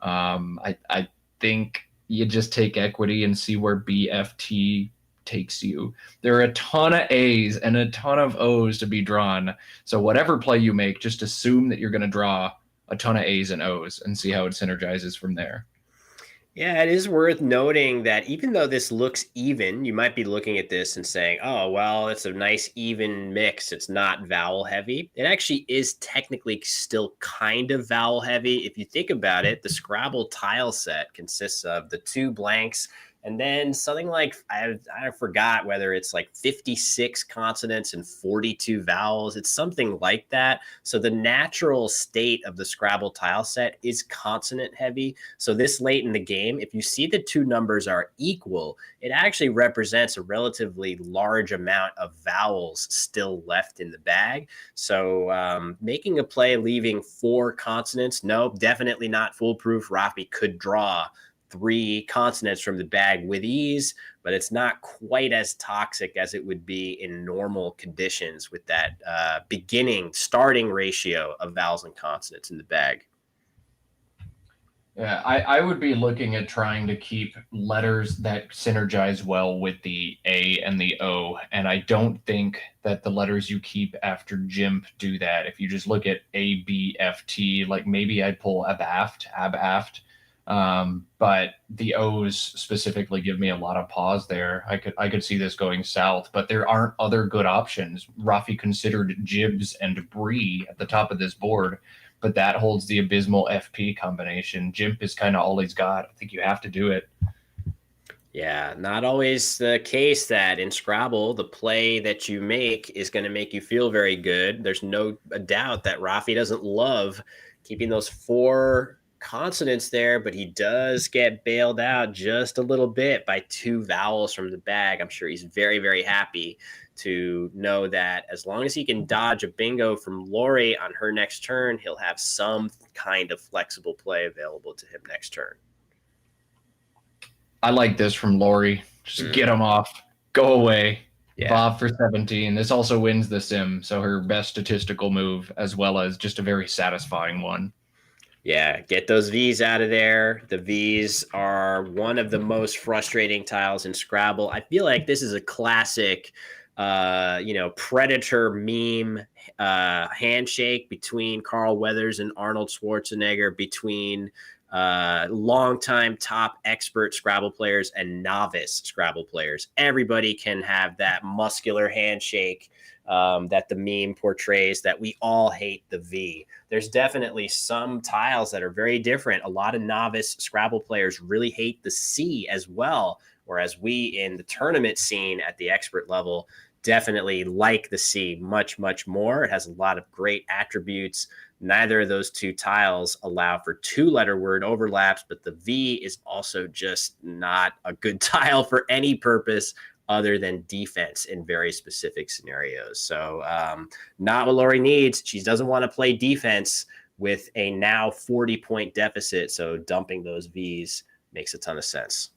I think you just take equity and see where BFT takes you. There are a ton of A's and a ton of O's to be drawn. So whatever play you make, just assume that you're going to draw a ton of A's and O's and see how it synergizes from there. Yeah, it is worth noting that even though this looks even, you might be looking at this and saying, oh, well, it's a nice even mix. It's not vowel heavy. It actually is technically still kind of vowel heavy. If you think about it, the Scrabble tile set consists of the 2 blanks and then something like, I forgot whether it's like 56 consonants and 42 vowels. It's something like that. So the natural state of the Scrabble tile set is consonant heavy. So this late in the game, if you see the 2 numbers are equal, it actually represents a relatively large amount of vowels still left in the bag. So making a play leaving 4 consonants, no, definitely not foolproof. Rafi could draw 3 consonants from the bag with ease, but it's not quite as toxic as it would be in normal conditions with that starting ratio of vowels and consonants in the bag. Yeah, I would be looking at trying to keep letters that synergize well with the A and the O. And I don't think that the letters you keep after GIMP do that. If you just look at A, B, F, T, like maybe I'd pull abaft. But the O's specifically give me a lot of pause there. I could see this going south, but there aren't other good options. Rafi considered Jibs and Bree at the top of this board, but that holds the abysmal FP combination. Jimp is kind of all he's got. I think you have to do it. Yeah, not always the case that in Scrabble, the play that you make is going to make you feel very good. There's no doubt that Rafi doesn't love keeping those 4 consonants there, but he does get bailed out just a little bit by 2 vowels from the bag. I'm sure he's very, very happy to know that as long as he can dodge a bingo from Lori on her next turn, he'll have some kind of flexible play available to him next turn. I like this from Lori. Just get him off. Go away. Yeah. Bob for 17. This also wins the sim, so her best statistical move, as well as just a very satisfying one. Yeah, get those V's out of there. The V's are one of the most frustrating tiles in Scrabble. I feel like this is a classic, Predator meme handshake between Carl Weathers and Arnold Schwarzenegger, between longtime top expert Scrabble players and novice Scrabble players. Everybody can have that muscular handshake that the meme portrays, that we all hate the V. There's definitely some tiles that are very different. A lot of novice Scrabble players really hate the C as well, whereas we in the tournament scene at the expert level definitely like the C much, much more. It has a lot of great attributes. Neither of those 2 tiles allow for 2-letter word overlaps, but the V is also just not a good tile for any purpose other than defense in very specific scenarios. So not what Lori needs. She doesn't want to play defense with a now 40-point deficit. So dumping those Vs makes a ton of sense.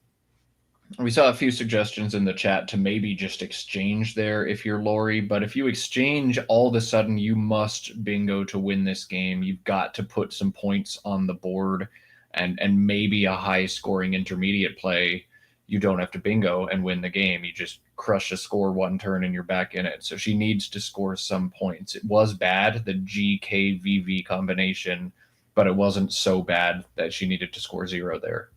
We saw a few suggestions in the chat to maybe just exchange there if you're Lori, but if you exchange, all of a sudden you must bingo to win this game. You've got to put some points on the board and maybe a high-scoring intermediate play. You don't have to bingo and win the game. You just crush a score 1 turn and you're back in it. So she needs to score some points. It was bad, the GKVV combination, but it wasn't so bad that she needed to score 0 there.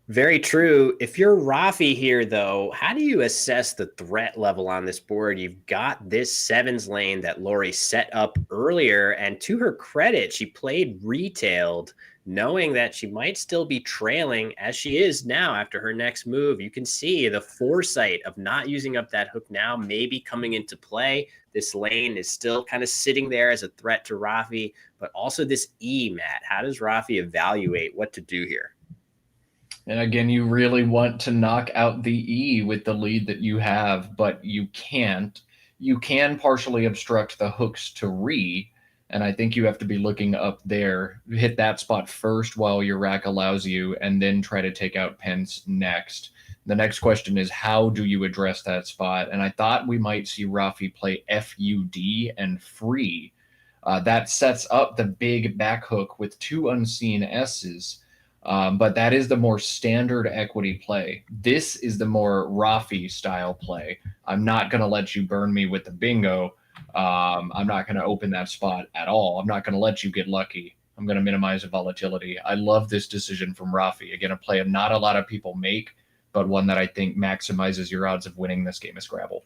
Very true. If you're Rafi here, though, how do you assess the threat level on this board? You've got this 7s lane that Lori set up earlier, and to her credit, she played retailed, knowing that she might still be trailing as she is now after her next move. You can see the foresight of not using up that hook now maybe coming into play. This lane is still kind of sitting there as a threat to Rafi, but also this E, Matt. How does Rafi evaluate what to do here? And again, you really want to knock out the E with the lead that you have, but you can't. You can partially obstruct the hooks to Re, and I think you have to be looking up there. Hit that spot first while your rack allows you, and then try to take out Pence next. The next question is, how do you address that spot? And I thought we might see Rafi play FUD and Free. That sets up the big back hook with 2 unseen S's. But that is the more standard equity play. This is the more Rafi style play. I'm not going to let you burn me with the bingo. I'm not going to open that spot at all. I'm not going to let you get lucky. I'm going to minimize the volatility. I love this decision from Rafi. Again, a play not a lot of people make, but one that I think maximizes your odds of winning this game of Scrabble.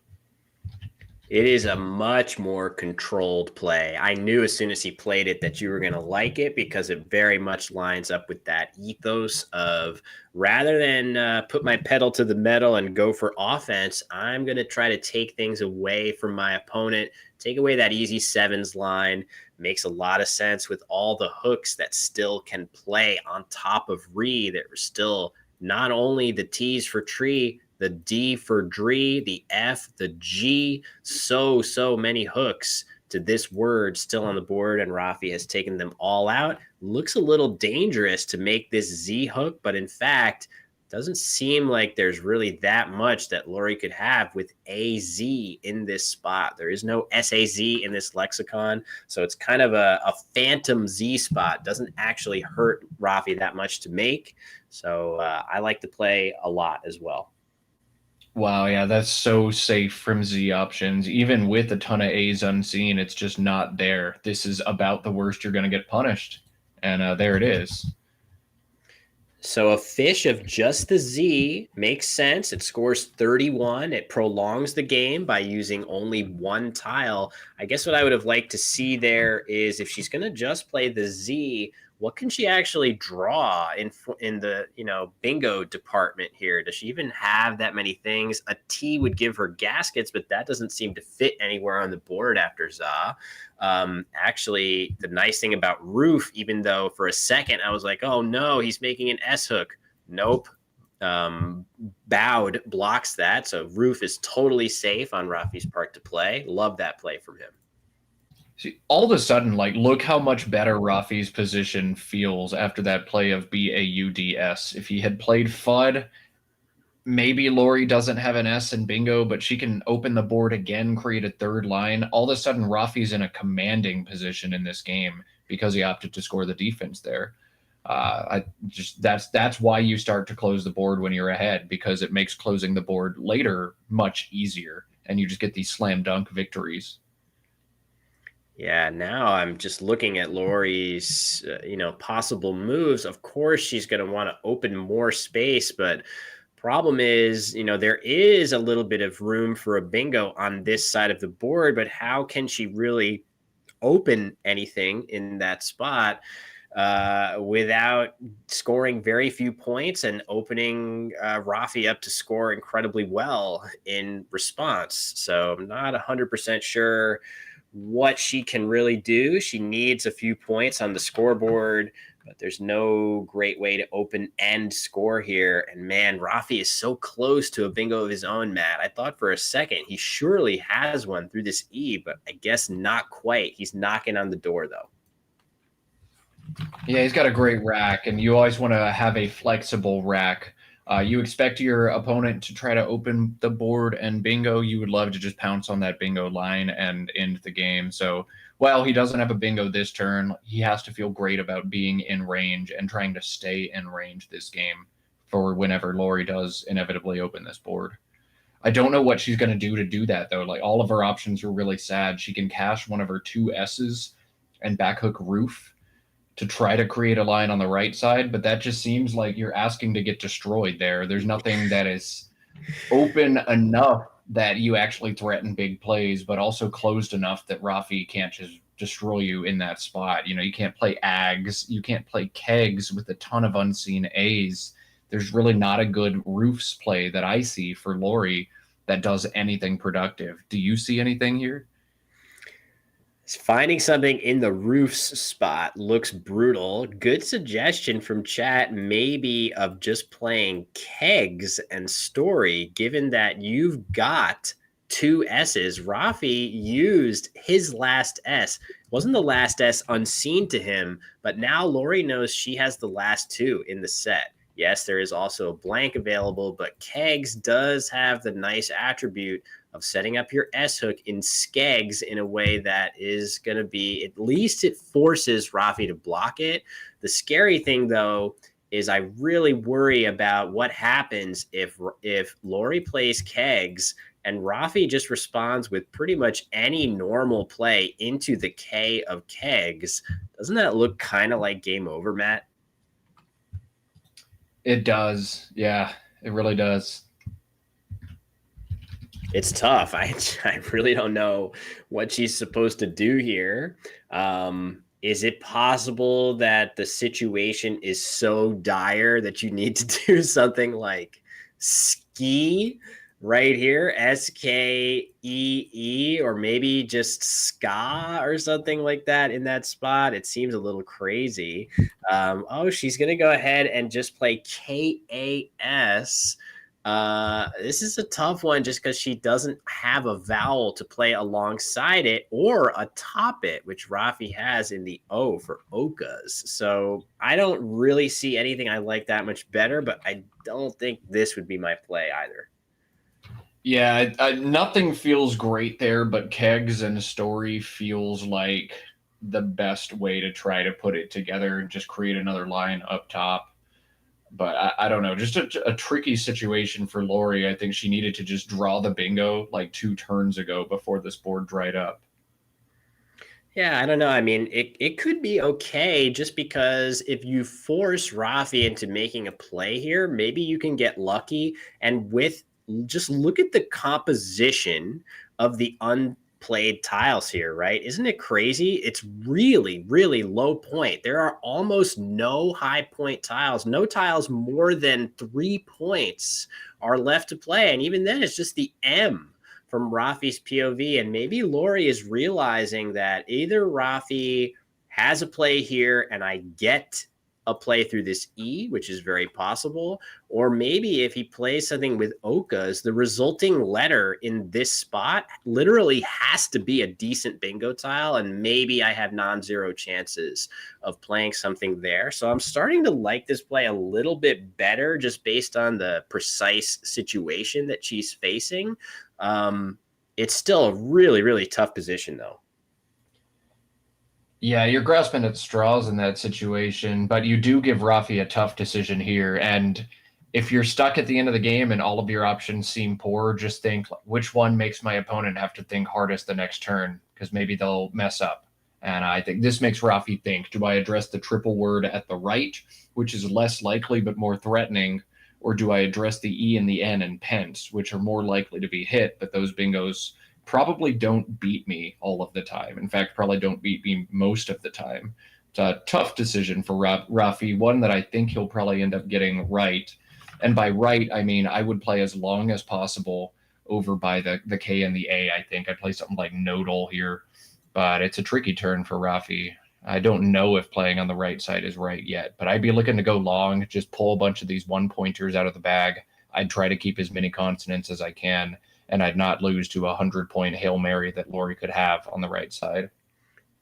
It is a much more controlled play. I knew as soon as he played it that you were going to like it because it very much lines up with that ethos of rather than put my pedal to the metal and go for offense, I'm going to try to take things away from my opponent, take away that easy 7s line. Makes a lot of sense with all the hooks that still can play on top of Re. That are still not only the T's for tree, the D for Dree, the F, the G, so many hooks to this word still on the board, and Rafi has taken them all out. Looks a little dangerous to make this Z hook, but in fact, doesn't seem like there's really that much that Lori could have with AZ in this spot. There is no SAZ in this lexicon, so it's kind of a phantom Z spot. Doesn't actually hurt Rafi that much to make, so I like to play a lot as well. Wow, yeah, that's so safe from Z options. Even with a ton of A's unseen, it's just not there. This is about the worst you're going to get punished. And there it is. So a fish of just the Z makes sense. It scores 31. It prolongs the game by using only one tile. I guess what I would have liked to see there is if she's going to just play the Z, what can she actually draw in the bingo department here? Does she even have that many things? A T would give her gaskets, but that doesn't seem to fit anywhere on the board after Za. Actually, the nice thing about Roof, even though for a second I was like, oh no, he's making an S hook. Nope. Bowed blocks that. So Roof is totally safe on Rafi's part to play. Love that play from him. See, all of a sudden, like, look how much better Rafi's position feels after that play of BAUDS. If he had played FUD, maybe Lori doesn't have an S in bingo, but she can open the board again, create a third line. All of a sudden, Rafi's in a commanding position in this game because he opted to score the defense there. That's why you start to close the board when you're ahead, because it makes closing the board later much easier, and you just get these slam dunk victories. Yeah, now I'm just looking at Lori's, possible moves. Of course, she's going to want to open more space, but problem is, there is a little bit of room for a bingo on this side of the board, but how can she really open anything in that spot without scoring very few points and opening Rafi up to score incredibly well in response? So I'm not 100% sure what she can really do. She needs a few points on the scoreboard, but there's no great way to open and score here. And man, Rafi is so close to a bingo of his own, Matt. I thought for a second he surely has one through this E, but I guess not quite. He's knocking on the door, though. Yeah, he's got a great rack, and you always want to have a flexible rack. You expect your opponent to try to open the board and bingo. You would love to just pounce on that bingo line and end the game. So while he doesn't have a bingo this turn, he has to feel great about being in range and trying to stay in range this game for whenever Lori does inevitably open this board. I don't know what she's going to do that, though. Like, all of her options are really sad. She can cash one of her 2 S's and backhook Roof to try to create a line on the right side, but that just seems like you're asking to get destroyed there. There's nothing that is open enough that you actually threaten big plays, but also closed enough that Rafi can't just destroy you in that spot. You can't play Ags, you can't play Kegs with a ton of unseen A's. There's really not a good Roofs play that I see for Lori that does anything productive. Do you see anything here? Finding something in the Roofs spot looks brutal. Good suggestion from chat, maybe of just playing Kegs and Story, given that you've got 2 S's. Rafi used his last S. Wasn't the last S unseen to him, but now Lori knows she has the last 2 in the set. Yes, there is also a blank available, but Kegs does have the nice attribute of setting up your S hook in Skegs in a way that is going to be, at least it forces Rafi to block it. The scary thing, though, is I really worry about what happens if Lori plays Kegs and Rafi just responds with pretty much any normal play into the K of Kegs. Doesn't that look kind of like game over, Matt? It does. Yeah, it really does. It's tough. I really don't know what she's supposed to do here. Is it possible that the situation is so dire that you need to do something like ski right here, SKEE, or maybe just ska or something like that in that spot? It seems a little crazy. She's going to go ahead and just play KAS. This is a tough one just because she doesn't have a vowel to play alongside it or atop it, which Rafi has in the O for Okas. So I don't really see anything I like that much better, but I don't think this would be my play either. Yeah, nothing feels great there, but Kegs and Story feels like the best way to try to put it together and just create another line up top. But I don't know, just a tricky situation for Lori. I think she needed to just draw the bingo like 2 turns ago before this board dried up. Yeah, I don't know. I mean, it could be okay just because if you force Rafi into making a play here, maybe you can get lucky. And with just look at the composition of the unplayed tiles here, right? Isn't it crazy? It's really, really low point. There are almost no high point tiles, no tiles more than 3 points are left to play. And even then, it's just the M from Rafi's POV. And maybe Lori is realizing that either Rafi has a play here and I get a play through this E, which is very possible, or maybe if he plays something with Okas, the resulting letter in this spot literally has to be a decent bingo tile, and maybe I have non-zero chances of playing something there. So I'm starting to like this play a little bit better just based on the precise situation that she's facing. It's still a really, really tough position, though. Yeah, you're grasping at straws in that situation, but you do give Rafi a tough decision here. And if you're stuck at the end of the game and all of your options seem poor, just think which one makes my opponent have to think hardest the next turn, because maybe they'll mess up. And I think this makes Rafi think, do I address the triple word at the right, which is less likely but more threatening, or do I address the E and the N and pence, which are more likely to be hit, but those bingos probably don't beat me all of the time. In fact, probably don't beat me most of the time. It's a tough decision for Rafi, one that I think he'll probably end up getting right. And by right, I mean I would play as long as possible over by the K and the A, I think. I'd play something like Nodal here, but it's a tricky turn for Rafi. I don't know if playing on the right side is right yet, but I'd be looking to go long, just pull a bunch of these one-pointers out of the bag. I'd try to keep as many consonants as I can, and I'd not lose to a 100-point Hail Mary that Lori could have on the right side.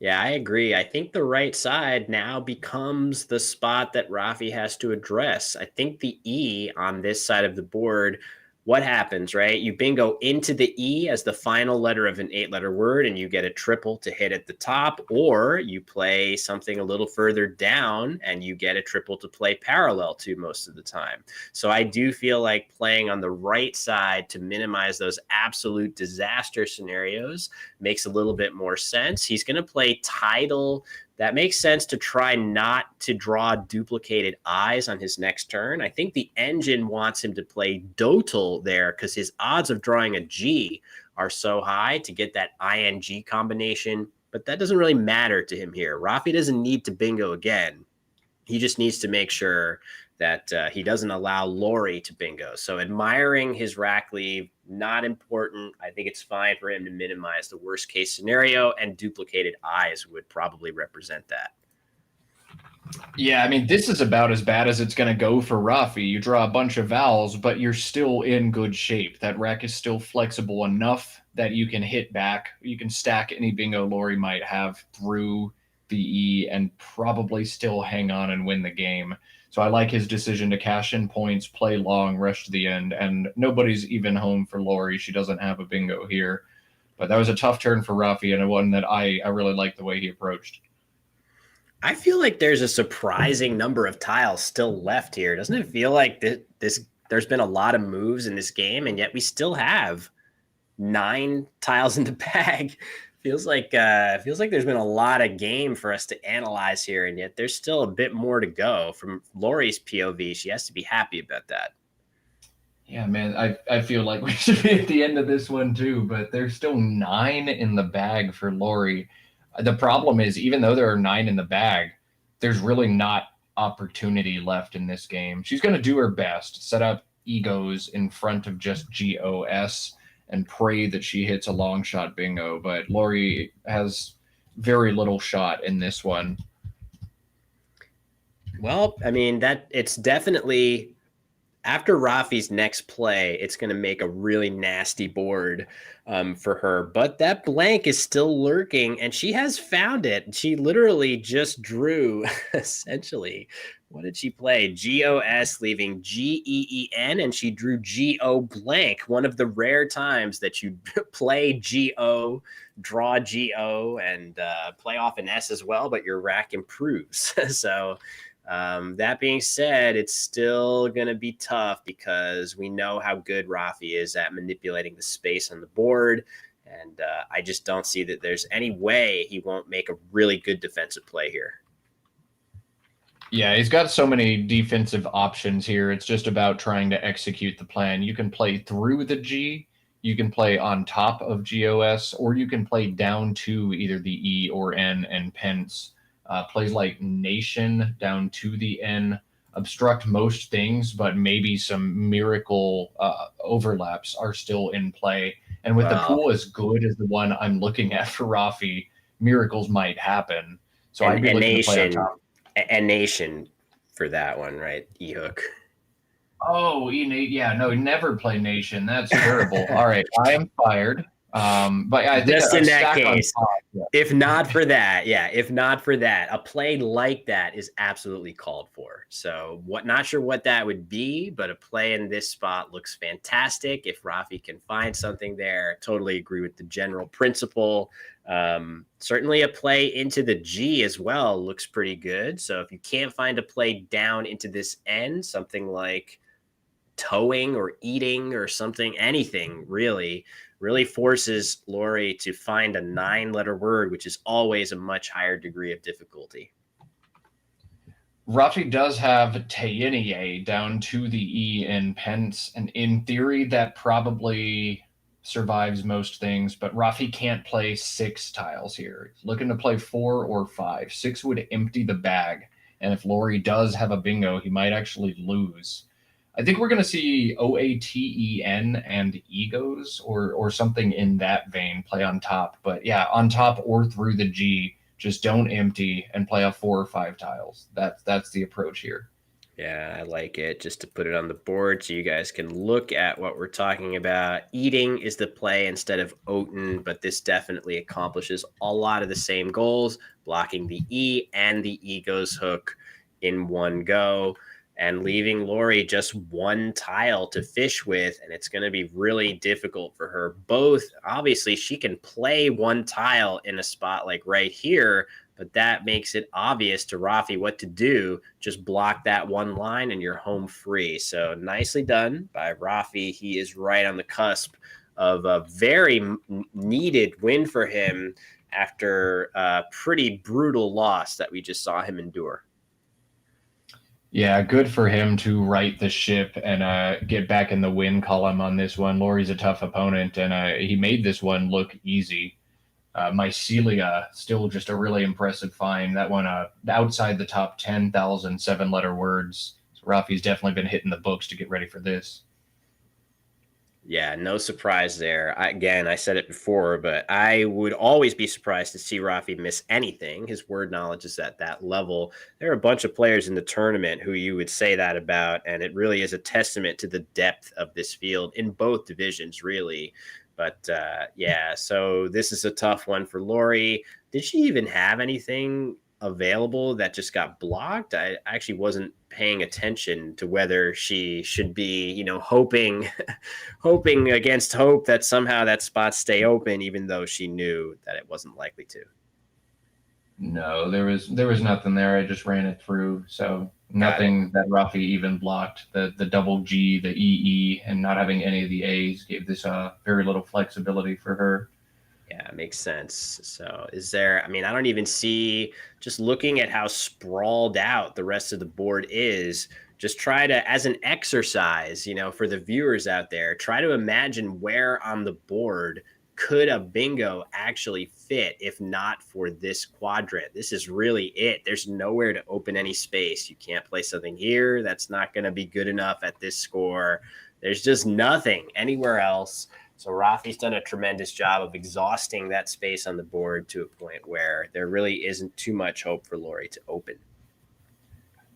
Yeah, I agree. I think the right side now becomes the spot that Rafi has to address. I think the E on this side of the board, what happens, right? You bingo into the E as the final letter of an 8-letter word, and you get a triple to hit at the top, or you play something a little further down and you get a triple to play parallel to most of the time. So I do feel like playing on the right side to minimize those absolute disaster scenarios makes a little bit more sense. He's going to play Tidal. That makes sense to try not to draw duplicated I's on his next turn. I think the engine wants him to play Dotal there because his odds of drawing a G are so high to get that ING combination, but that doesn't really matter to him here. Rafi doesn't need to bingo again. He just needs to make sure that he doesn't allow Lori to bingo. So admiring his rack leave, not important. I think it's fine for him to minimize the worst case scenario, and duplicated I's would probably represent that. Yeah, I mean, this is about as bad as it's going to go for Rafi. You draw a bunch of vowels, but you're still in good shape. That rack is still flexible enough that you can hit back. You can stack any bingo Lori might have through the E and probably still hang on and win the game. So I like his decision to cash in points, play long, rush to the end, and nobody's even home for Lori. She doesn't have a bingo here. But that was a tough turn for Rafi, and one that I really like the way he approached. I feel like there's a surprising number of tiles still left here. Doesn't it feel like there's been a lot of moves in this game, and yet we still have 9 tiles in the bag? Feels like there's been a lot of game for us to analyze here, and yet there's still a bit more to go. From Lori's POV, she has to be happy about that. Yeah, man, I feel like we should be at the end of this one too, but there's still 9 in the bag for Lori. The problem is, even though there are 9 in the bag, there's really not opportunity left in this game. She's going to do her best, set up egos in front of just GOS, and pray that she hits a long shot bingo. But Lori has very little shot in this one. Well, I mean, that it's definitely after Rafi's next play, it's going to make a really nasty board for her. But that blank is still lurking, and she has found it. She literally just drew, essentially, what did she play? GOS leaving GEEN, and she drew GO blank. One of the rare times that you play GO, draw GO, and play off an S as well, but your rack improves. So that being said, it's still going to be tough because we know how good Rafi is at manipulating the space on the board. And I just don't see that there's any way he won't make a really good defensive play here. Yeah, he's got so many defensive options here. It's just about trying to execute the plan. You can play through the G, you can play on top of GOS, or you can play down to either the E or N and pence. Plays like Nation down to the N, obstruct most things, but maybe some miracle overlaps are still in play. And with the pool as good as the one I'm looking at for Rafi, miracles might happen. So I'd be looking to play on top. And Nation for that one, right? E-hook. Oh, yeah, no, never play Nation. That's terrible. All right, I am fired. But I think just in that case, yeah. if not for that, a play like that is absolutely called for. So not sure what that would be, but a play in this spot looks fantastic. If Rafi can find something there, totally agree with the general principle. Certainly a play into the G as well looks pretty good. So if you can't find a play down into this N, something like towing or eating or something, anything really forces Lori to find a 9-letter word, which is always a much higher degree of difficulty. Rafi does have Tayinier down to the E in pence, and in theory that probably survives most things, but Rafi can't play 6 tiles here. He's looking to play 4 or 5. 6 would empty the bag, and if Lori does have a bingo, he might actually lose. I think we're going to see OATEN and egos or something in that vein play on top. But yeah, on top or through the G, just don't empty and play off 4 or 5 tiles. That's the approach here. Yeah, I like it. Just to put it on the board so you guys can look at what we're talking about. Eating is the play instead of Oten, but this definitely accomplishes a lot of the same goals, blocking the E and the egos hook in one go, and leaving Lori just 1 tile to fish with, and it's going to be really difficult for her. Both, obviously, she can play 1 tile in a spot like right here, but that makes it obvious to Rafi what to do. Just block that 1 line and you're home free. So nicely done by Rafi. He is right on the cusp of a very needed win for him after a pretty brutal loss that we just saw him endure. Yeah, good for him to right the ship and get back in the win column on this one. Lori's a tough opponent, and he made this one look easy. Mycelia, still just a really impressive find. That one outside the top 10,000 7-letter words. So Rafi's definitely been hitting the books to get ready for this. Yeah, no surprise there. I said it before, but I would always be surprised to see Rafi miss anything. His word knowledge is at that level. There are a bunch of players in the tournament who you would say that about, and it really is a testament to the depth of this field in both divisions, really. But yeah, so this is a tough one for Lori. Did she even have anything available that just got blocked? I actually wasn't paying attention to whether she should be, hoping against hope that somehow that spot stay open, even though she knew that it wasn't likely to. No, there was nothing there. I just ran it through. So nothing that Rafi even blocked. The double G, the EE, and not having any of the A's gave this very little flexibility for her. Yeah, it makes sense. So I don't even see, just looking at how sprawled out the rest of the board is, just try to, as an exercise, for the viewers out there, try to imagine where on the board could a bingo actually fit if not for this quadrant. This is really it. There's nowhere to open any space. You can't play something here. That's not going to be good enough at this score. There's just nothing anywhere else. So Rafi's done a tremendous job of exhausting that space on the board to a point where there really isn't too much hope for Lori to open.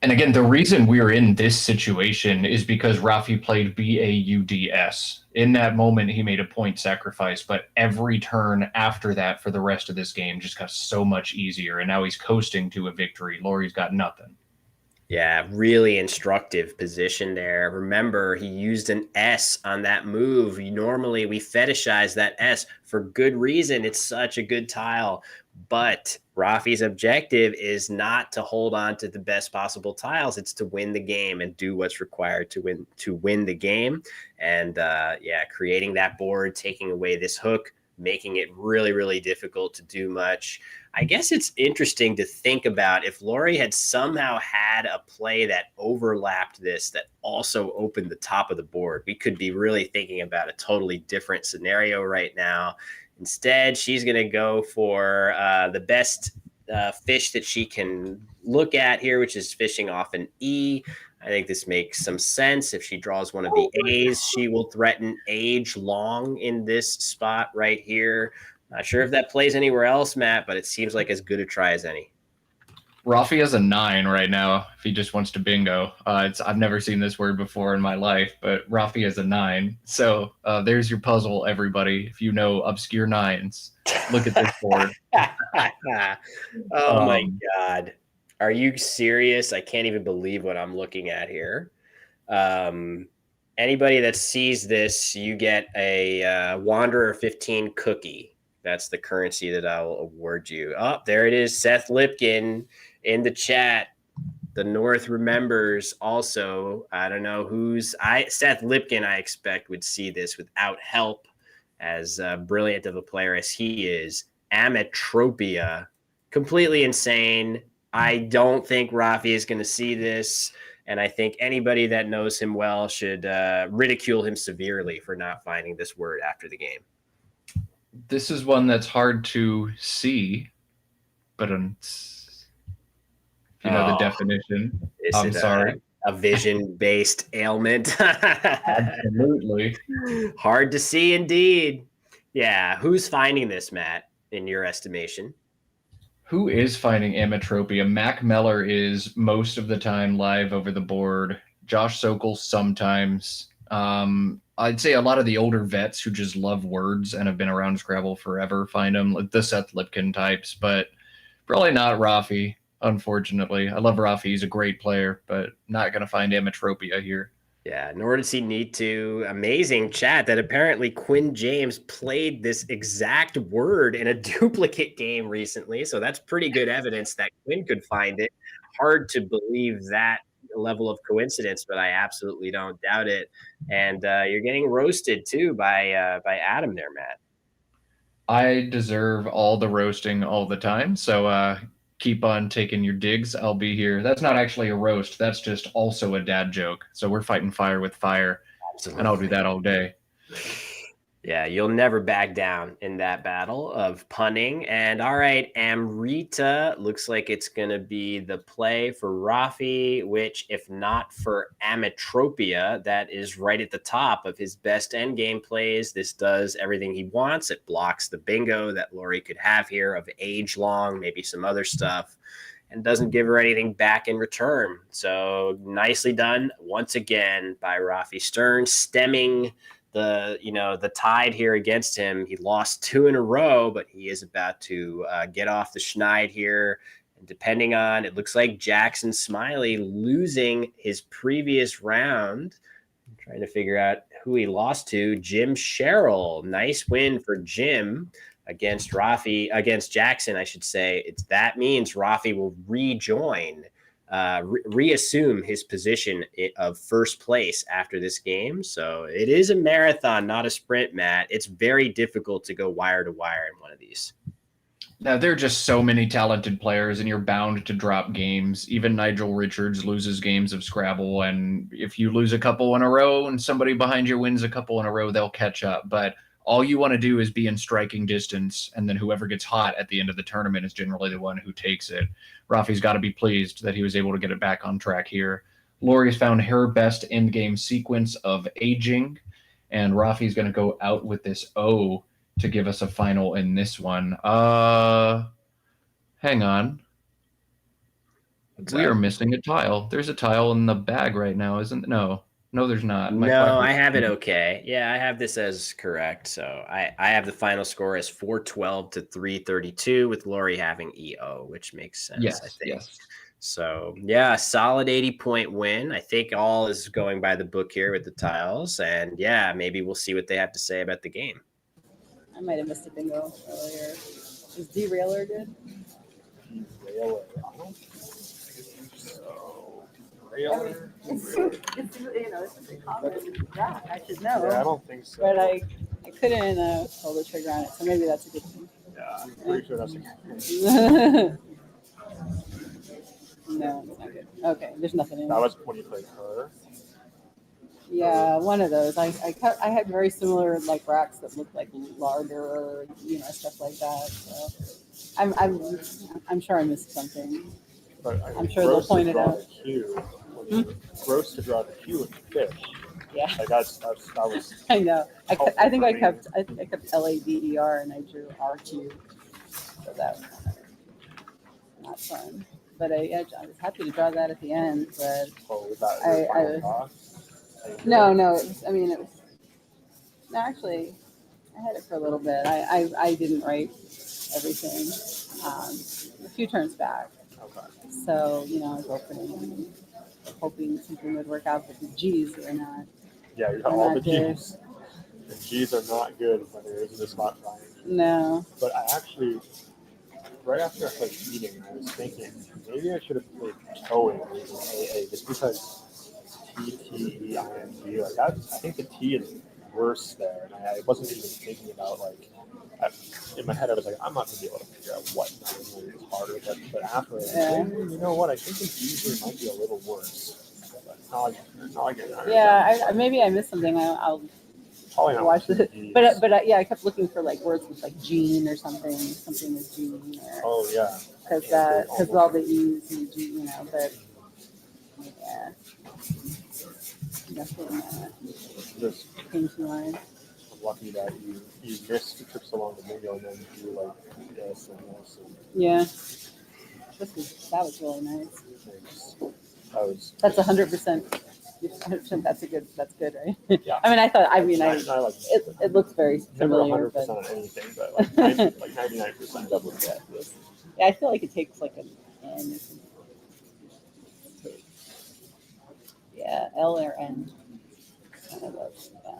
And again, the reason we're in this situation is because Rafi played BAUDS. In that moment, he made a point sacrifice, but every turn after that for the rest of this game just got so much easier. And now he's coasting to a victory. Laurie's got nothing. Yeah, really instructive position there. Remember, he used an S on that move. Normally, we fetishize that S for good reason. It's such a good tile. But Rafi's objective is not to hold on to the best possible tiles. It's to win the game and do what's required to win the game. And yeah, creating that board, taking away this hook, making it really, really difficult to do much. I guess it's interesting to think about if Laurie had somehow had a play that overlapped this, that also opened the top of the board. We could be really thinking about a totally different scenario right now. Instead, she's going to go for the best fish that she can look at here, which is fishing off an E. I think this makes some sense. If she draws one of the A's, she will threaten age long in this spot right here. Not sure if that plays anywhere else, Matt, but it seems like as good a try as any. Rafi has a 9 right now if he just wants to bingo. I've never seen this word before in my life, but Rafi has a 9. So there's your puzzle, everybody. If you know obscure 9s, look at this board. Oh my God. Are you serious? I can't even believe what I'm looking at here. Anybody that sees this, you get a Wanderer 15 cookie. That's the currency that I'll award you. Oh, there it is. Seth Lipkin in the chat. The North remembers also. I don't know Seth Lipkin, I expect, would see this without help, as brilliant of a player as he is. Ametropia. Completely insane. I don't think Rafi is going to see this. And I think anybody that knows him well should ridicule him severely for not finding this word after the game. This is one that's hard to see, but if you know the definition, I'm sorry. A vision-based ailment. Absolutely. Hard to see indeed. Yeah. Who's finding this, Matt, in your estimation? Who is finding ametropia? Mac Meller is most of the time live over the board. Josh Sokol sometimes. I'd say a lot of the older vets who just love words and have been around Scrabble forever find them, like the Seth Lipkin types, but probably not Rafi, unfortunately. I love Rafi. He's a great player, but not going to find ametropia here. Yeah, nor does he need to. Amazing chat that apparently Quinn James played this exact word in a duplicate game recently. So that's pretty good evidence that Quinn could find it. Hard to believe that level of coincidence, but I absolutely don't doubt it. And you're getting roasted too by Adam there, Matt. I deserve all the roasting all the time. So keep on taking your digs. I'll be here. That's not actually a roast. That's just also a dad joke. So we're fighting fire with fire. Absolutely. And I'll do that all day. Yeah, you'll never back down in that battle of punning. And all right, Amrita, looks like it's going to be the play for Rafi, which, if not for Ametropia, that is right at the top of his best endgame plays. This does everything he wants. It blocks the bingo that Laurie could have here of age long, maybe some other stuff, and doesn't give her anything back in return. So nicely done once again by Rafi Stern, stemming the tide here against him. He lost 2 in a row, but he is about to get off the schneid here. And depending on, it looks like Jackson Smiley losing his previous round. I'm trying to figure out who he lost to. Jim Sherrill. Nice win for Jim against Jackson, I should say. That means Rafi will rejoin, reassume his position of first place after this game. So it is a marathon, not a sprint, Matt. It's very difficult to go wire to wire in one of these. Now, there are just so many talented players, and you're bound to drop games. Even Nigel Richards loses games of Scrabble, and if you lose a couple in a row and somebody behind you wins a couple in a row, they'll catch up. But all you want to do is be in striking distance, and then whoever gets hot at the end of the tournament is generally the one who takes it. Rafi's got to be pleased that he was able to get it back on track here. Laurie's found her best endgame sequence of aging, and Rafi's going to go out with this O to give us a final in this one. Hang on. What's We up? are missing a tile. There's a tile in the bag right now, isn't? No, there's not. My No, I clapper's- have it okay. Yeah, I have this as correct. So I have the final score as 412 to 332 with Lori having EO, which makes sense, I Yes, think. yes. So yeah, solid 80-point win. I think all is going by the book here with the tiles. And yeah, maybe we'll see what they have to say about the game. I might have missed a bingo earlier. Is Derailer good? Derailer. I don't think so. Derailer. It's you know, it's a common rack. I should know. Yeah, I don't think so. But I couldn't pull the trigger on it, so maybe that's a good thing. Yeah, I'm pretty sure that's a No, it's not good. Okay, there's nothing in That it. was when you played her. Yeah, one of those. I had very similar like racks that looked like larder or stuff like that. So I'm sure I missed something. But I'm sure they'll point it out. Gross to draw the Q with the fish. Yeah, Like that was. I know. I think I for me. kept LADER and I drew RQ. So that was kind of not fun. But I was happy to draw that at the end. But Oh, was that I- your final I- draw? no, it was. I mean, it was. No, actually, I had it for a little bit. I didn't write everything. A few turns back. Okay. So I was opening and hoping something would work out. But the G's were not. Yeah, you got I'm all not the good. G's. The G's are not good when there isn't a spot flying. No. But I actually, right after I started eating, I was thinking maybe I should have played towing using AA just because TTEING, like that. I think the T is worse there, and I wasn't even thinking about like. In my head, I was like, I'm not gonna be able to figure out what 9 is harder. But after, I was like, you know what? I think the G's here might be a little worse. But now I get it. Yeah, maybe I missed something. I'll Probably not watch with it. G's. But yeah, I kept looking for like words with like gene or something with gene or Oh yeah. because all the E's and G, but yeah, definitely Just came to mind. I'm lucky that you missed the trips along the bingo and then you like this and this and Yeah, that was really nice. things. That was. That's 100%. 100%. That's good, right? Yeah. I mean, I like it looks very never familiar, 100% but on anything, but like 99%. double check. Yeah, I feel like it takes like an N. Yeah, L or N. Kind of those. Yeah.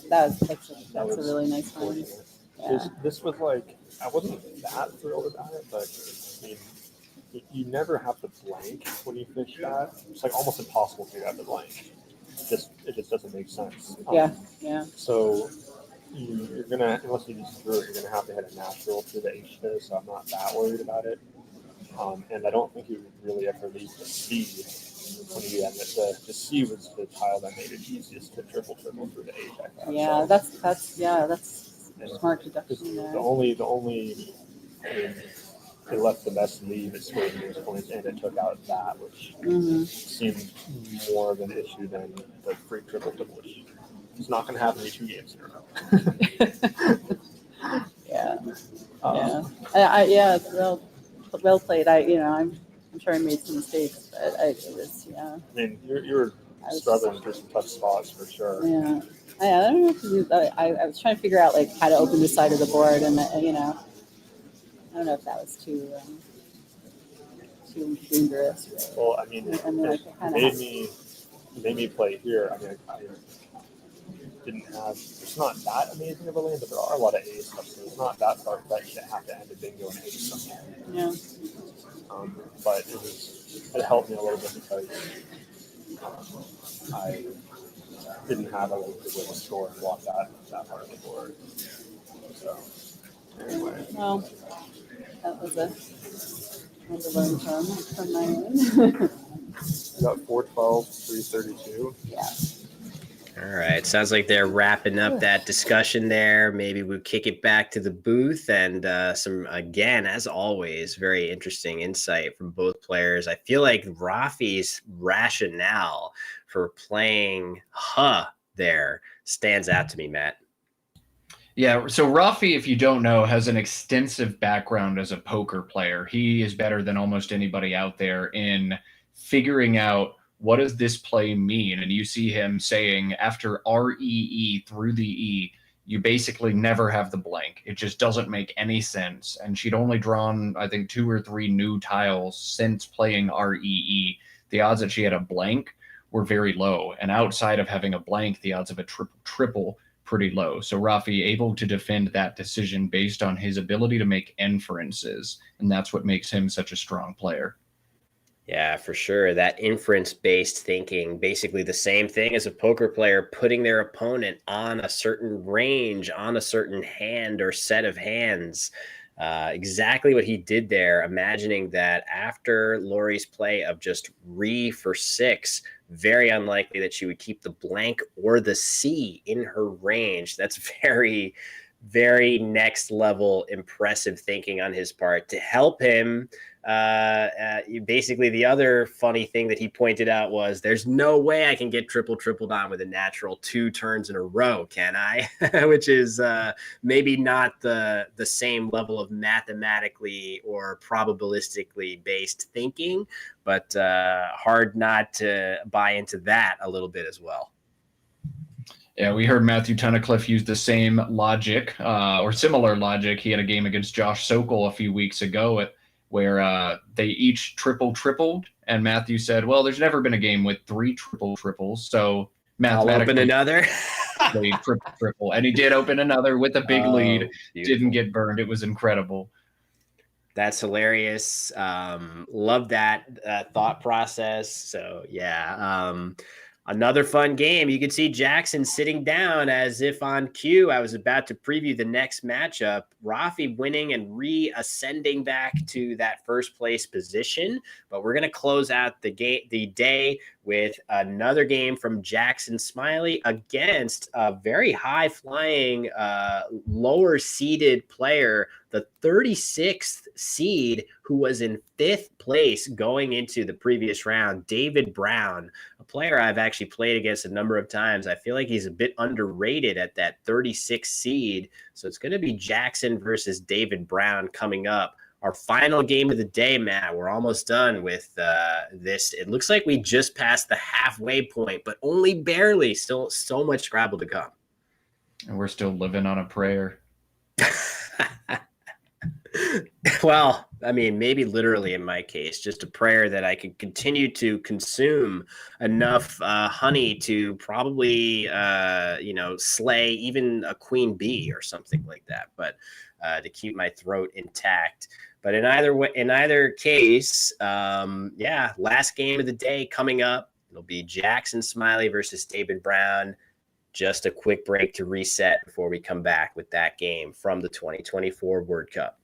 That's a really nice one. Fortunate. Yeah. This was like I wasn't that thrilled about it, but I mean, you never have to blank when you fish that. It's like almost impossible to figure out the blank. It just doesn't make sense. Yeah. So you're gonna, unless you just drew it, you're gonna have to hit a natural through the H there. So I'm not that worried about it. And I don't think you really ever leave the C when you do that. The C was the tile that made it easiest to triple through the H. I thought. Yeah, So, that's and smart deduction there. the only I mean, it left the best lead at scoring those points, and it took out that, which seemed more of an issue than the free triple double, which is not going to happen in 2 games in a row. Yeah. Yeah, it's well played. I'm sure I made some mistakes, but it was I mean, you were struggling through some tough spots for sure. Yeah. I don't know what to do. I was trying to figure out like how to open the side of the board, and I don't know if that was too dangerous. Well, I mean, it made me play here. I mean, I didn't have. It's not that amazing of a lane, but there are a lot of A's stuff, so it's not that far fetched to have to end a bingo and A's somewhere. Yeah. But it helped me a little bit because I didn't have a good way to score and block that part of the board. So anyway. Well, that was a learn from my end. We got 412, 332. Yeah. All right. Sounds like they're wrapping up that discussion there. Maybe we'll kick it back to the booth and some, again, as always, very interesting insight from both players. I feel like Rafi's rationale for playing there stands out to me, Matt. Yeah, so Rafi, if you don't know, has an extensive background as a poker player. He is better than almost anybody out there in figuring out what does this play mean. And you see him saying after REE through the E, you basically never have the blank. It just doesn't make any sense. And she'd only drawn, I think, 2 or 3 new tiles since playing REE. The odds that she had a blank were very low. And outside of having a blank, the odds of a triple pretty low. So Rafi able to defend that decision based on his ability to make inferences, and that's what makes him such a strong player. Yeah, for sure. That inference-based thinking, basically the same thing as a poker player putting their opponent on a certain range, on a certain hand or set of hands. Exactly what he did there, imagining that after Lori's play of just re for 6, very unlikely that she would keep the blank or the C in her range. That's very, very next level impressive thinking on his part to help him. Basically, the other funny thing that he pointed out was there's no way I can get tripled on with a natural 2 turns in a row, can I? Which is maybe not the same level of mathematically or probabilistically based thinking, but hard not to buy into that a little bit as well. Yeah, we heard Matthew Tunnicliffe use the same logic or similar logic. He had a game against Josh Sokol a few weeks ago where they each tripled, and Matthew said, "Well, there's never been a game with 3 triples, so I'll open mathematically another." they triple," and he did open another with a big lead. Beautiful. Didn't get burned. It was incredible. That's hilarious. Love that thought process. So yeah, another fun game. You can see Jackson sitting down as if on cue. I was about to preview the next matchup. Rafi winning and reascending back to that first place position. But we're gonna close out the day with another game from Jackson Smiley against a very high flying, lower seeded player, the 36th seed, who was in 5th place going into the previous round, David Brown, a player I've actually played against a number of times. I feel like he's a bit underrated at that 36th seed. So it's going to be Jackson versus David Brown coming up. Our final game of the day, Matt. We're almost done with this. It looks like we just passed the halfway point, but only barely. Still so much Scrabble to come. And we're still living on a prayer. Well, I mean, maybe literally in my case, just a prayer that I could continue to consume enough honey to probably, slay even a queen bee or something like that, but to keep my throat intact. But in either case, last game of the day coming up. It'll be Jackson Smiley versus David Brown. Just a quick break to reset before we come back with that game from the 2024 Word Cup.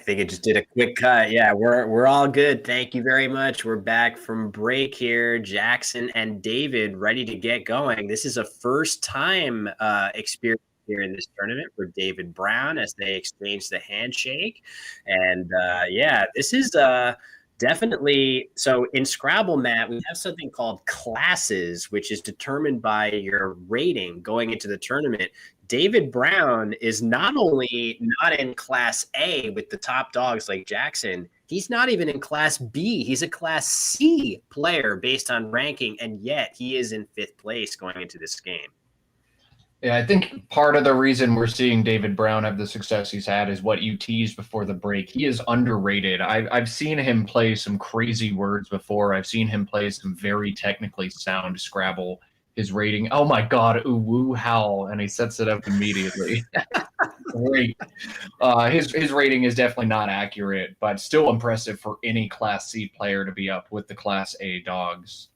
think it just did a quick cut. Yeah, we're all good. Thank you very much. We're back from break here. Jackson and David ready to get going. This is a first time experience here in this tournament for David Brown as they exchange the handshake. And yeah, this is definitely so in Scrabble, Matt, we have something called classes, which is determined by your rating going into the tournament. David Brown is not only not in class A with the top dogs like Jackson, he's not even in class B. He's a class C player based on ranking, and yet he is in 5th place going into this game. Yeah, I think part of the reason we're seeing David Brown have the success he's had is what you teased before the break. He is underrated. I've seen him play some crazy words before. I've seen him play some very technically sound Scrabble. His rating, oh my God, ooh, woo, howl, and he sets it up immediately. Great. His rating is definitely not accurate, but still impressive for any Class C player to be up with the Class A dogs.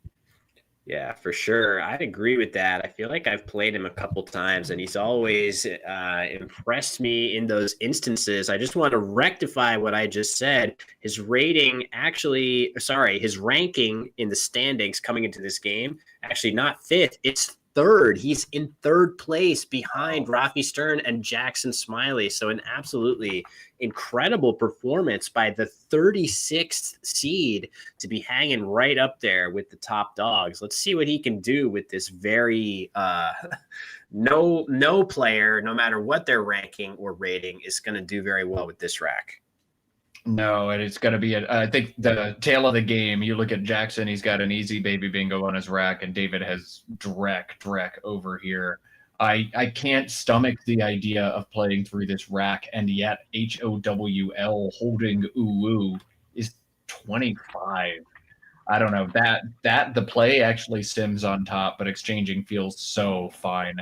Yeah, for sure. I'd agree with that. I feel like I've played him a couple times and he's always impressed me in those instances. I just want to rectify what I just said. His rating actually, sorry, his ranking in the standings coming into this game, actually not 5th, it's 3rd. He's in 3rd place behind Rafi Stern and Jackson Smiley. So an absolutely incredible performance by the 36th seed to be hanging right up there with the top dogs. Let's see what he can do with this very no player, no matter what their ranking or rating, is going to do very well with this rack. No, and it's going to be, I think, the tail of the game. You look at Jackson, he's got an easy baby bingo on his rack, and David has Drek over here. I can't stomach the idea of playing through this rack, and yet HOWL holding Uwu is 25. I don't know. That the play actually sims on top, but exchanging feels so fine.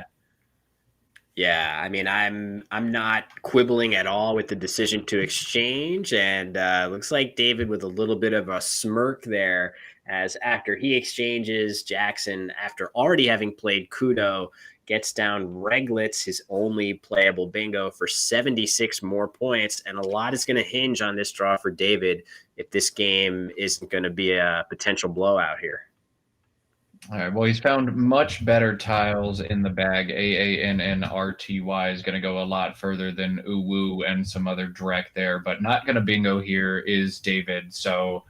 Yeah, I mean, I'm not quibbling at all with the decision to exchange, and looks like David with a little bit of a smirk there, as after he exchanges, Jackson, after already having played Kudo, gets down Reglets, his only playable bingo, for 76 more points, and a lot is going to hinge on this draw for David if this game isn't going to be a potential blowout here. All right. Well, he's found much better tiles in the bag. AANNRTY is going to go a lot further than Uwu and some other Drek there, but not going to bingo here is David. So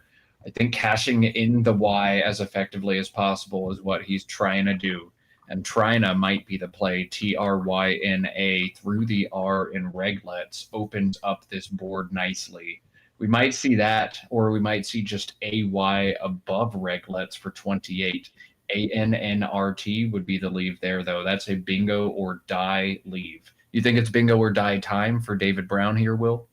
I think cashing in the Y as effectively as possible is what he's trying to do. And Trina might be the play. TRYNA through the R in Reglets opens up this board nicely. We might see that, or we might see just AY above Reglets for 28. ANNRT would be the leave there, though. That's a bingo or die leave. You think it's bingo or die time for David Brown here, Will?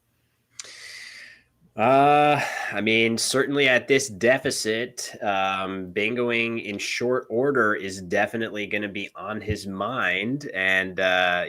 I mean, certainly at this deficit, bingoing in short order is definitely going to be on his mind. And,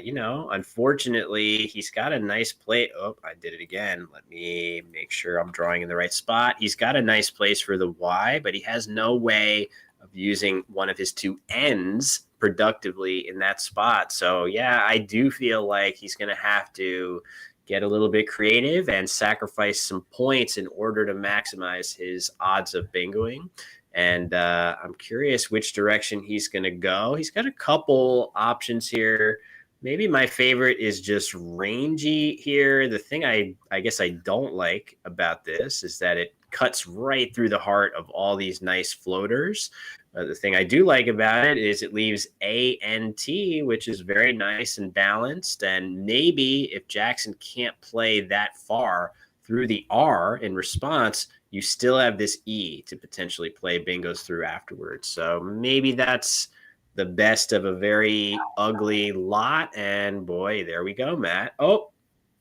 you know, unfortunately, he's got a nice play. Oh, I did it again. Let me make sure I'm drawing in the right spot. He's got a nice place for the Y, but he has no way of using one of his 2 ends productively in that spot. So, yeah, I do feel like he's going to have to get a little bit creative and sacrifice some points in order to maximize his odds of bingoing. And I'm curious which direction he's going to go. He's got a couple options here. Maybe my favorite is just rangy here. The thing I guess I don't like about this is that it cuts right through the heart of all these nice floaters. The thing I do like about it is it leaves ANT, which is very nice and balanced. And maybe if Jackson can't play that far through the R in response, you still have this E to potentially play bingos through afterwards. So maybe that's the best of a very ugly lot. And boy, there we go, Matt. Oh,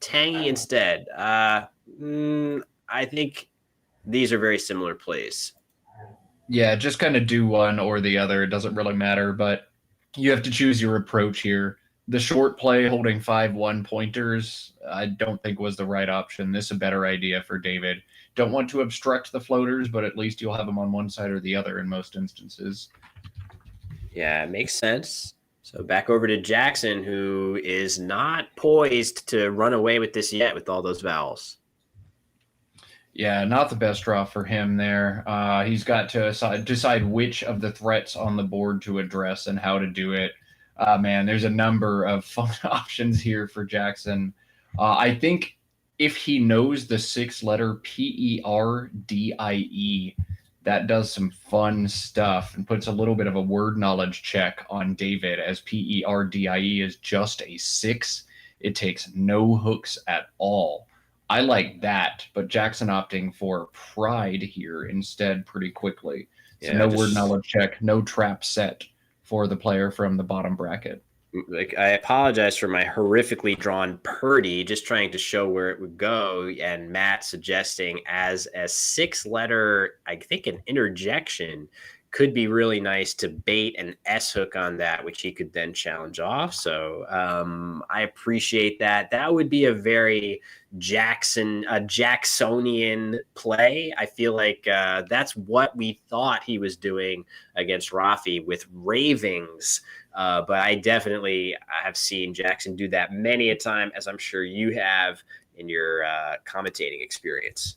tangy instead. I think these are very similar plays. Yeah, just kind of do one or the other. It doesn't really matter, but you have to choose your approach here. The short play holding 5-1 pointers, I don't think was the right option. This is a better idea for David. Don't want to obstruct the floaters, but at least you'll have them on one side or the other in most instances. Yeah, it makes sense. So back over to Jackson, who is not poised to run away with this yet with all those vowels. Yeah, not the best draw for him there. He's got to decide which of the threats on the board to address and how to do it. Man, there's a number of fun options here for Jackson. I think if he knows the 6-letter PERDIE, that does some fun stuff and puts a little bit of a word knowledge check on David, as PERDIE is just a 6. It takes no hooks at all. I like that, but Jackson opting for pride here instead pretty quickly. So Yeah, no word knowledge check, no trap set for the player from the bottom bracket. Like, I apologize for my horrifically drawn Purdy, just trying to show where it would go, and Matt suggesting as a 6-letter, I think an interjection could be really nice to bait an S hook on that, which he could then challenge off. So I appreciate that. That would be a very Jacksonian play. I feel like that's what we thought he was doing against Rafi with Ravings. But I definitely have seen Jackson do that many a time, as I'm sure you have in your commentating experience.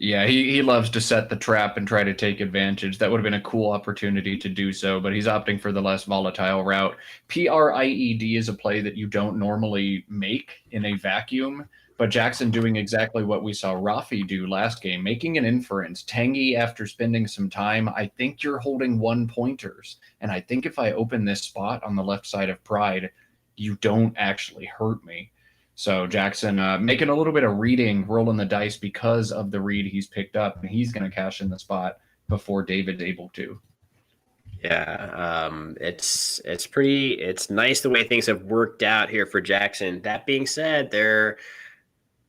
Yeah, he loves to set the trap and try to take advantage. That would have been a cool opportunity to do so, but he's opting for the less volatile route. PRIED is a play that you don't normally make in a vacuum, but Jackson doing exactly what we saw Rafi do last game, making an inference. Tangy, after spending some time, I think you're holding 1-pointers, and I think if I open this spot on the left side of Pride, you don't actually hurt me. So Jackson making a little bit of reading, rolling the dice because of the read he's picked up, and he's going to cash in the spot before David's able to. Yeah, it's nice the way things have worked out here for Jackson. That being said, there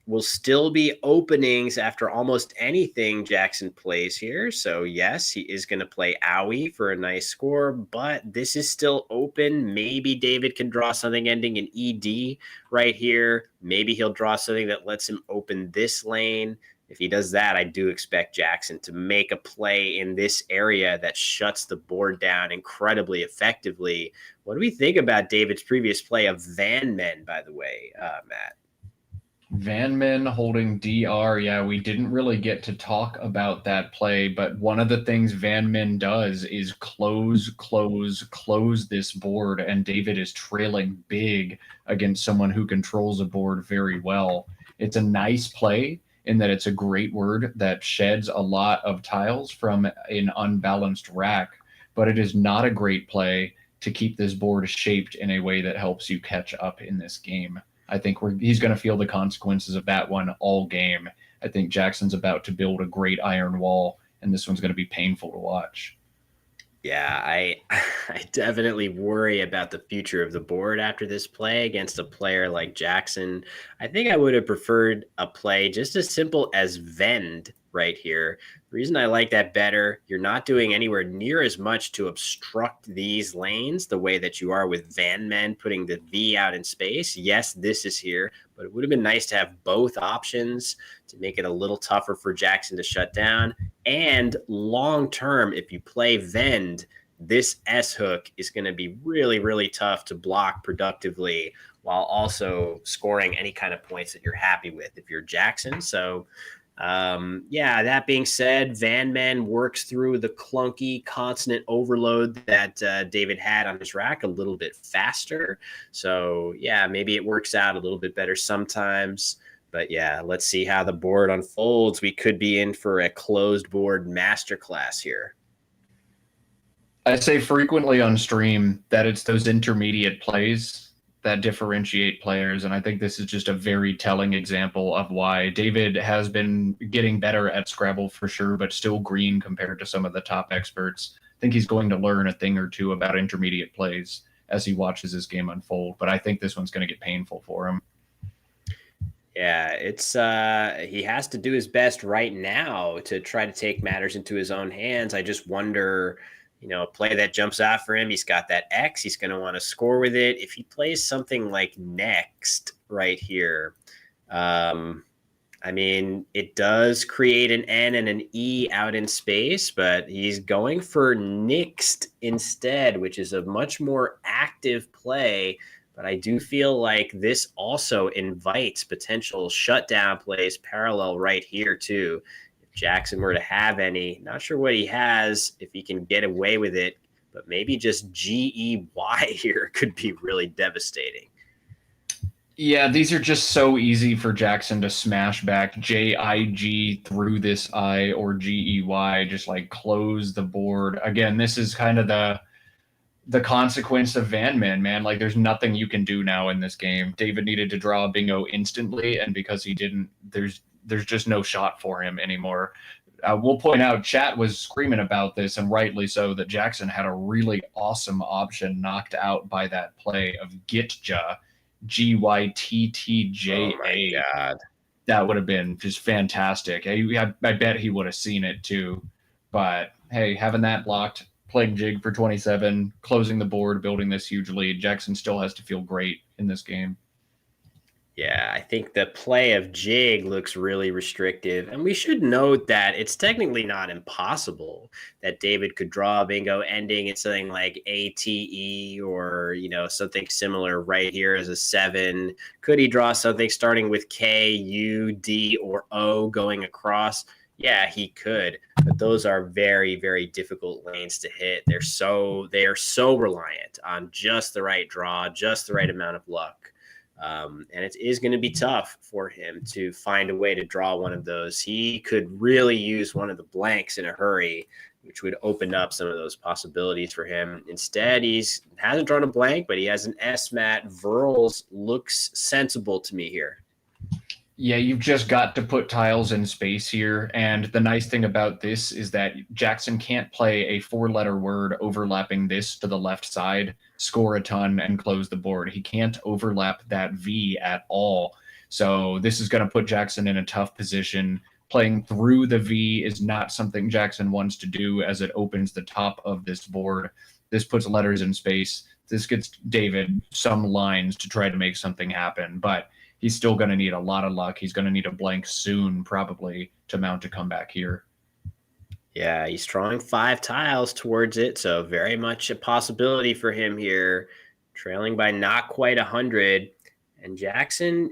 will still be openings after almost anything Jackson plays here. So yes, he is going to play Owie for a nice score, but this is still open. Maybe David can draw something ending in ED right here. Maybe he'll draw something that lets him open this lane. If he does that, I do expect Jackson to make a play in this area that shuts the board down incredibly effectively. What do we think about David's previous play of Van Men, by the way, Matt? Van Men holding DR. Yeah, we didn't really get to talk about that play, but one of the things Van Men does is close this board, and David is trailing big against someone who controls a board very well. It's a nice play in that it's a great word that sheds a lot of tiles from an unbalanced rack, but it is not a great play to keep this board shaped in a way that helps you catch up in this game. I think he's going to feel the consequences of that one all game. I think Jackson's about to build a great iron wall, and this one's going to be painful to watch. Yeah, I definitely worry about the future of the board after this play against a player like Jackson. I think I would have preferred a play just as simple as Vend right here. The reason I like that better, you're not doing anywhere near as much to obstruct these lanes the way that you are with Van Men putting the V out in space. Yes, this is here, but it would have been nice to have both options to make it a little tougher for Jackson to shut down. And long term, if you play Vend, this S hook is going to be really, really tough to block productively while also scoring any kind of points that you're happy with if you're Jackson. So yeah, that being said, Van Men works through the clunky consonant overload that David had on his rack a little bit faster. So yeah, maybe it works out a little bit better sometimes. But yeah, let's see how the board unfolds. We could be in for a closed board masterclass here. I say frequently on stream that it's those intermediate plays that differentiate players, and I think this is just a very telling example of why David has been getting better at Scrabble for sure, but still green compared to some of the top experts. I think he's going to learn a thing or two about intermediate plays as he watches his game unfold, but I think this one's going to get painful for him. Yeah, it's he has to do his best right now to try to take matters into his own hands. I just wonder, a play that jumps out for him, he's got that X, he's going to want to score with it. If he plays something like next right here, it does create an N and an E out in space, but he's going for next instead, which is a much more active play. but I do feel like this also invites potential shutdown plays parallel right here too. If Jackson were to have any, not sure what he has, if he can get away with it, but maybe just GEY here could be really devastating. Yeah, these are just so easy for Jackson to smash back. JIG through this I or GEY, just like close the board. Again, this is kind of the consequence of Van man. Like, there's nothing you can do now in this game. David needed to draw a bingo instantly, and because he didn't, there's just no shot for him anymore. We'll point out, chat was screaming about this, and rightly so, that Jackson had a really awesome option knocked out by that play of Gitja, GYTTJA. Oh my God. That would have been just fantastic. I bet he would have seen it too. But hey, having that blocked, playing Jig for 27, closing the board, building this huge lead, Jackson still has to feel great in this game. Yeah, I think the play of Jig looks really restrictive. And we should note that it's technically not impossible that David could draw a bingo ending in something like ATE or, something similar right here as a 7. Could he draw something starting with K, U, D, or O going across? Yeah, he could. But those are very, very difficult lanes to hit. They are so reliant on just the right draw, just the right amount of luck. And it is going to be tough for him to find a way to draw one of those. He could really use one of the blanks in a hurry, which would open up some of those possibilities for him. Instead, hasn't drawn a blank, but he has an S-mat. Verls looks sensible to me here. Yeah, you've just got to put tiles in space here. And the nice thing about this is that Jackson can't play a 4-letter word overlapping this to the left side, score a ton, and close the board. He can't overlap that V at all. So this is going to put Jackson in a tough position. Playing through the V is not something Jackson wants to do, as it opens the top of this board. This puts letters in space. This gets David some lines to try to make something happen. But he's still going to need a lot of luck. He's going to need a blank soon, probably, to mount a comeback here. Yeah, he's drawing 5 tiles towards it, so very much a possibility for him here, trailing by not quite 100. And Jackson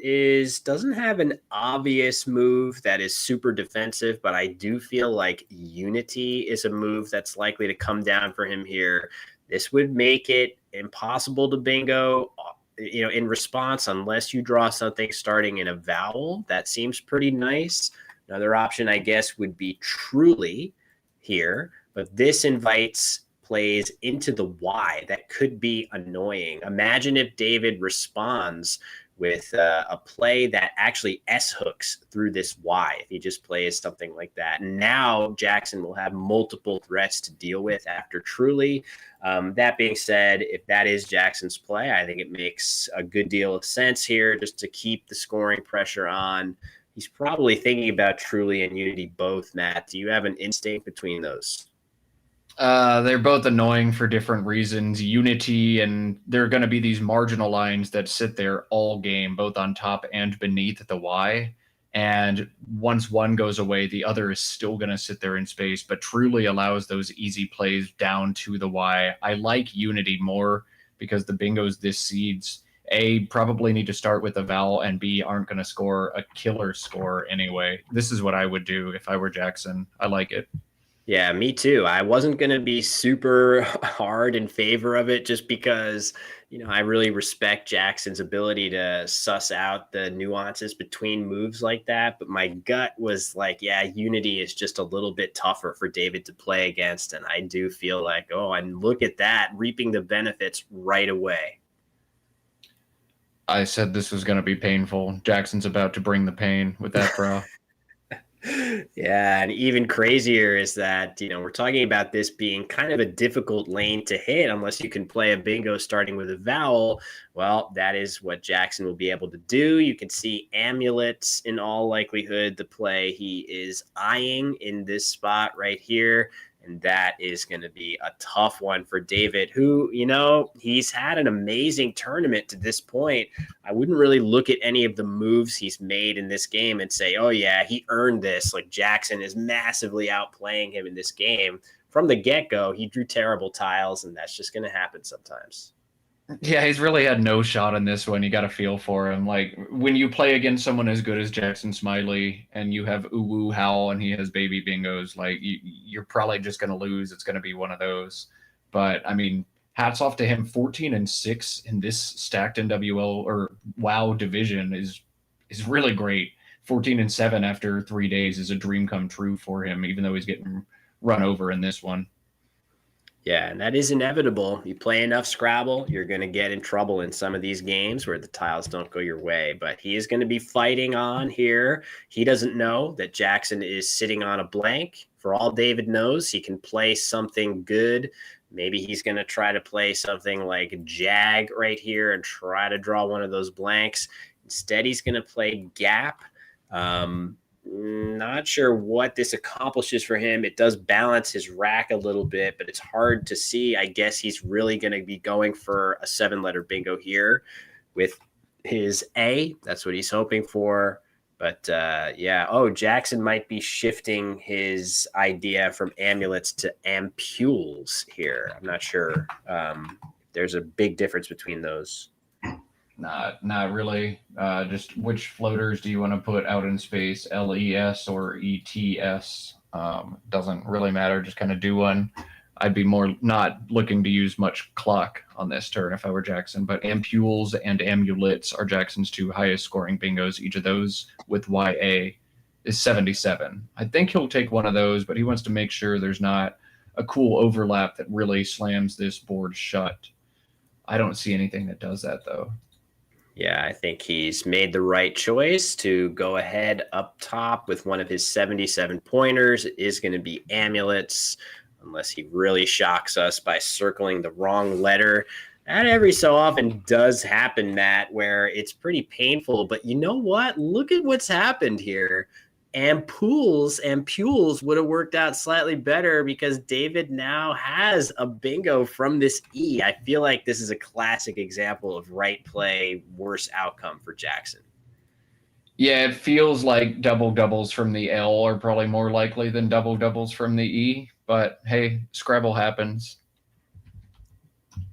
doesn't have an obvious move that is super defensive, but I do feel like Unity is a move that's likely to come down for him here. This would make it impossible to bingo in response, unless you draw something starting in a vowel. That seems pretty nice. Another option, I guess, would be Truly here, but this invites plays into the Y that could be annoying. Imagine if David responds with a play that actually S-hooks through this Y, if he just plays something like that. And now Jackson will have multiple threats to deal with after Truly. That being said, if that is Jackson's play, I think it makes a good deal of sense here just to keep the scoring pressure on. He's probably thinking about Truly and Unity both, Matt. Do you have an instinct between those? They're both annoying for different reasons. Unity, and there are going to be these marginal lines that sit there all game, both on top and beneath the Y. And once one goes away, the other is still going to sit there in space, but Truly allows those easy plays down to the Y. I like Unity more because the bingos this seeds, A, probably need to start with a vowel, and B, aren't going to score a killer score anyway. This is what I would do if I were Jackson. I like it. Yeah, me too. I wasn't going to be super hard in favor of it just because, I really respect Jackson's ability to suss out the nuances between moves like that. But my gut was like, yeah, Unity is just a little bit tougher for David to play against. And I do feel like, oh, and look at that, reaping the benefits right away. I said this was going to be painful. Jackson's about to bring the pain with that draw. Yeah, and even crazier is that, we're talking about this being kind of a difficult lane to hit unless you can play a bingo starting with a vowel. Well, that is what Jackson will be able to do. You can see Amulets in all likelihood, the play he is eyeing in this spot right here. And that is going to be a tough one for David, who, he's had an amazing tournament to this point. I wouldn't really look at any of the moves he's made in this game and say, oh, yeah, he earned this. Like, Jackson is massively outplaying him in this game. From the get-go, he drew terrible tiles, and that's just going to happen sometimes. Yeah, he's really had no shot in this one. You got to feel for him. Like when you play against someone as good as Jackson Smiley and you have Uwu Howl and he has baby bingos, like you're probably just going to lose. It's going to be one of those. But I mean, hats off to him. 14-6 in this stacked NWL or WoW division is really great. 14-7 after 3 days is a dream come true for him, even though he's getting run over in this one. Yeah, and that is inevitable. You play enough Scrabble, you're going to get in trouble in some of these games where the tiles don't go your way. But he is going to be fighting on here. He doesn't know that Jackson is sitting on a blank. For all David knows, he can play something good. Maybe he's going to try to play something like Jag right here and try to draw one of those blanks. Instead, he's going to play Gap. Not sure what this accomplishes for him. It does balance his rack a little bit, but it's hard to see. I guess he's really going to be going for a 7-letter bingo here with his A. That's what he's hoping for. But yeah, Jackson might be shifting his idea from amulets to ampules here. I'm not sure. There's a big difference between those. Not really. Just which floaters do you want to put out in space, LES or ETS? Doesn't really matter. Just kind of do one. I'd be more not looking to use much clock on this turn if I were Jackson, but ampules and amulets are Jackson's 2 highest scoring bingos. Each of those with YA is 77. I think he'll take one of those, but he wants to make sure there's not a cool overlap that really slams this board shut. I don't see anything that does that, though. Yeah, I think he's made the right choice to go ahead up top with one of his 77 pointers. It is going to be amulets, unless he really shocks us by circling the wrong letter. That every so often does happen, Matt, where it's pretty painful. But you know what? Look at what's happened here. Ampules would have worked out slightly better because David now has a bingo from this E. I feel like this is a classic example of right play, worse outcome for Jackson. Yeah, it feels like double doubles from the L are probably more likely than double doubles from the E. But hey, Scrabble happens.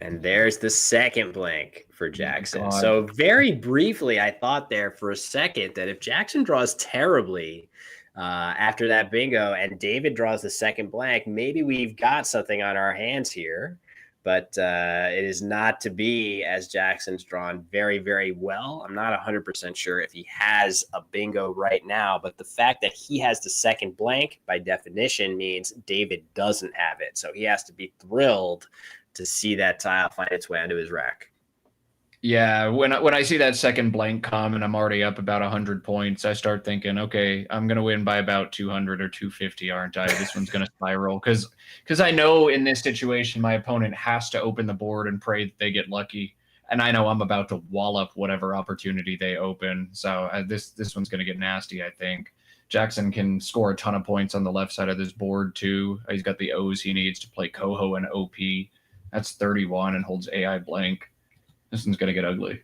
And there's the second blank for Jackson. God. So very briefly, I thought there for a second that if Jackson draws terribly after that bingo and David draws the second blank, maybe we've got something on our hands here. But it is not to be, as Jackson's drawn very, very well. I'm not 100% sure if he has a bingo right now, but the fact that he has the second blank by definition means David doesn't have it. So he has to be thrilled to see that tile find its way onto his rack. Yeah, when I see that second blank come and I'm already up about 100 points, I start thinking, okay, I'm going to win by about 200 or 250, aren't I? This one's going to spiral because I know in this situation my opponent has to open the board and pray that they get lucky, and I know I'm about to wallop whatever opportunity they open. So this one's going to get nasty, I think. Jackson can score a ton of points on the left side of this board too. He's got the O's he needs to play Coho and OP. That's 31 and holds AI blank. This one's going to get ugly.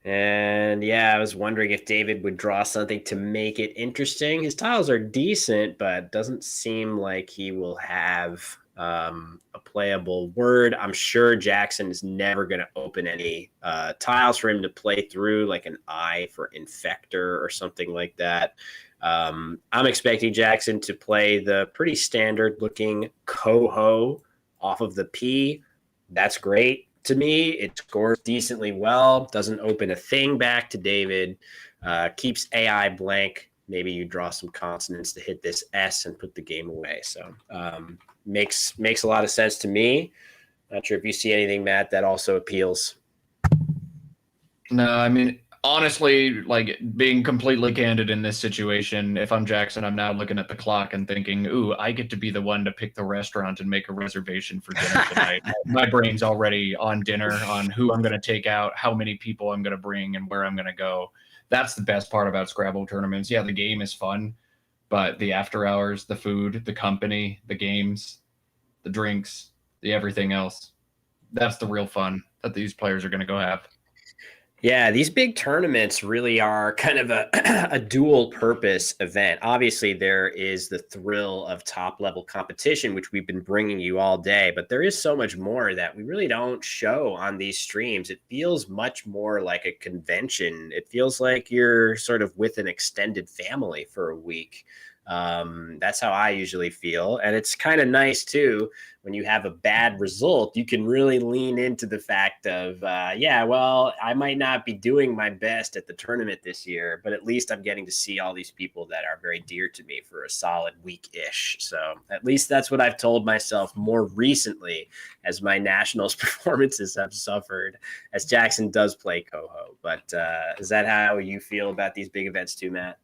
And yeah, I was wondering if David would draw something to make it interesting. His tiles are decent, but doesn't seem like he will have a playable word. I'm sure Jackson is never going to open any tiles for him to play through, like an I for Infector or something like that. I'm expecting Jackson to play the pretty standard looking Coho off of the P. That's great. To me, it scores decently well, doesn't open a thing back to David, keeps AI blank. Maybe you draw some consonants to hit this S and put the game away. So makes a lot of sense to me. Not sure if you see anything, Matt, that also appeals. No, I mean, honestly, like being completely candid in this situation, if I'm Jackson, I'm now looking at the clock and thinking, ooh, I get to be the one to pick the restaurant and make a reservation for dinner tonight. My brain's already on dinner, on who I'm going to take out, how many people I'm going to bring, and where I'm going to go. That's the best part about Scrabble tournaments. Yeah, the game is fun, but the after hours, the food, the company, the games, the drinks, the everything else, that's the real fun that these players are going to go have. Yeah, these big tournaments really are kind of a, a dual purpose event. Obviously, there is the thrill of top level competition, which we've been bringing you all day, but there is so much more that we really don't show on these streams. It feels much more like a convention. It feels like you're sort of with an extended family for a week. That's how I usually feel. And it's kind of nice too when you have a bad result, you can really lean into the fact of, yeah, well, I might not be doing my best at the tournament this year, but at least I'm getting to see all these people that are very dear to me for a solid week-ish. So at least that's what I've told myself more recently as my nationals performances have suffered, as Jackson does play Coho. But is that how you feel about these big events too, Matt?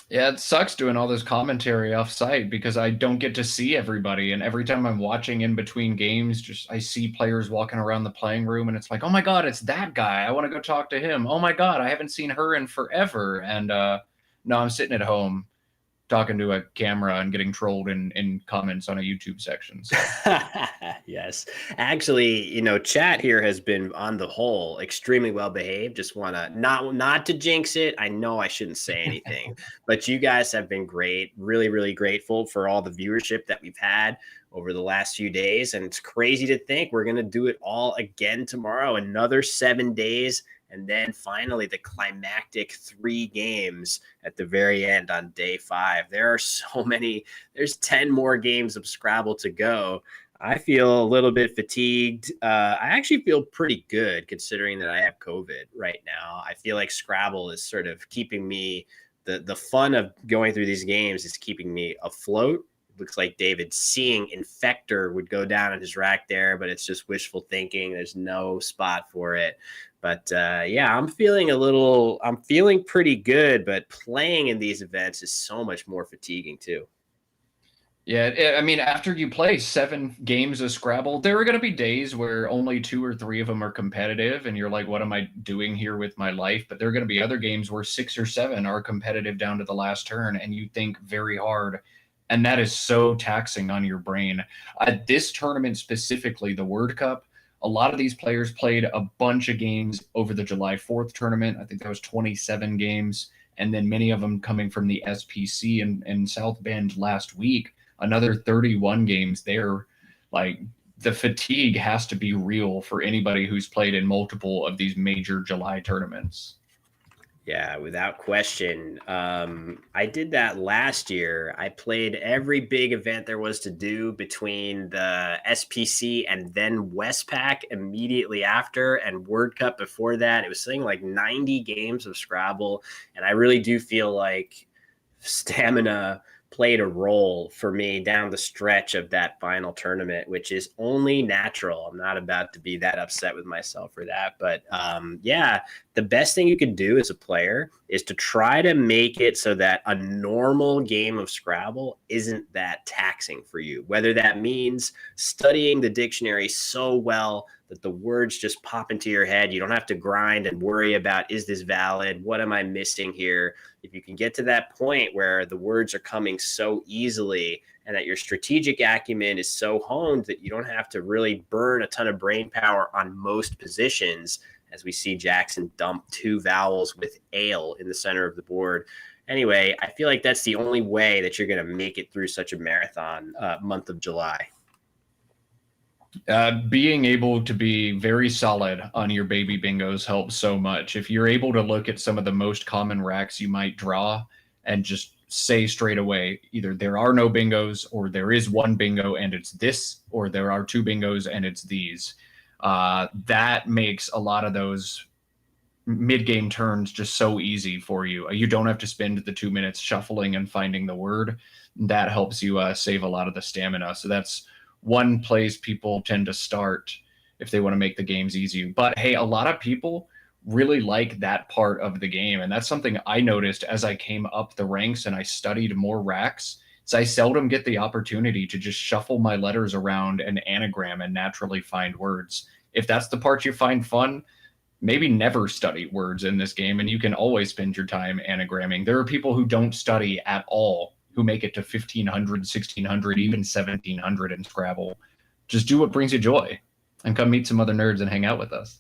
Yeah, it sucks doing all this commentary off site because I don't get to see everybody. And every time I'm watching in between games, just I see players walking around the playing room and it's like, oh my God, it's that guy. I want to go talk to him. Oh my God, I haven't seen her in forever. And no, I'm sitting at home talking to a camera and getting trolled in comments on a YouTube section. So. Yes. Actually, chat here has been on the whole extremely well behaved. Just want to not to jinx it. I know I shouldn't say anything, but you guys have been great. Really, really grateful for all the viewership that we've had over the last few days. And it's crazy to think we're going to do it all again tomorrow, another 7 days. And then finally, the climactic 3 games at the very end on day 5. There are so many. There's 10 more games of Scrabble to go. I feel a little bit fatigued. I actually feel pretty good considering that I have COVID right now. I feel like Scrabble is sort of keeping me, the fun of going through these games is keeping me afloat. Looks like David seeing Infector would go down on his rack there, but it's just wishful thinking. There's no spot for it. But yeah, I'm feeling pretty good, but playing in these events is so much more fatiguing too. Yeah, I mean, after you play 7 games of Scrabble, there are going to be days where only 2 or 3 of them are competitive, and you're like, what am I doing here with my life? But there are going to be other games where 6 or 7 are competitive down to the last turn, and you think very hard. And that is so taxing on your brain. At this tournament specifically, the Word Cup, a lot of these players played a bunch of games over the July 4th tournament. I think that was 27 games. And then many of them coming from the SPC in South Bend last week, another 31 games there. Like, the fatigue has to be real for anybody who's played in multiple of these major July tournaments. Yeah, without question. I did that last year. I played every big event there was to do between the SPC and then Westpac immediately after, and Word Cup before that. It was something like 90 games of Scrabble. And I really do feel like stamina played a role for me down the stretch of that final tournament, which is only natural. I'm not about to be that upset with myself for that. But yeah, the best thing you can do as a player is to try to make it so that a normal game of Scrabble isn't that taxing for you, whether that means studying the dictionary so well that the words just pop into your head. You don't have to grind and worry about, is this valid? What am I missing here? If you can get to that point where the words are coming so easily and that your strategic acumen is so honed that you don't have to really burn a ton of brain power on most positions, as we see Jackson dump 2 vowels with ale in the center of the board. Anyway, I feel like that's the only way that you're going to make it through such a marathon month of July. Being able to be very solid on your baby bingos helps so much. If you're able to look at some of the most common racks you might draw and just say straight away, either there are no bingos, or there is 1 bingo and it's this, or there are 2 bingos and it's these. That makes a lot of those mid-game turns just so easy for you. You don't have to spend the 2 minutes shuffling and finding the word. That helps you save a lot of the stamina. So that's one place people tend to start if they want to make the games easy. But hey, a lot of people really like that part of the game. And that's something I noticed as I came up the ranks and I studied more racks. So I seldom get the opportunity to just shuffle my letters around and anagram and naturally find words. If that's the part you find fun, maybe never study words in this game, and you can always spend your time anagramming. There are people who don't study at all who make it to 1,500, 1,600, even 1,700 in Scrabble. Just do what brings you joy and come meet some other nerds and hang out with us.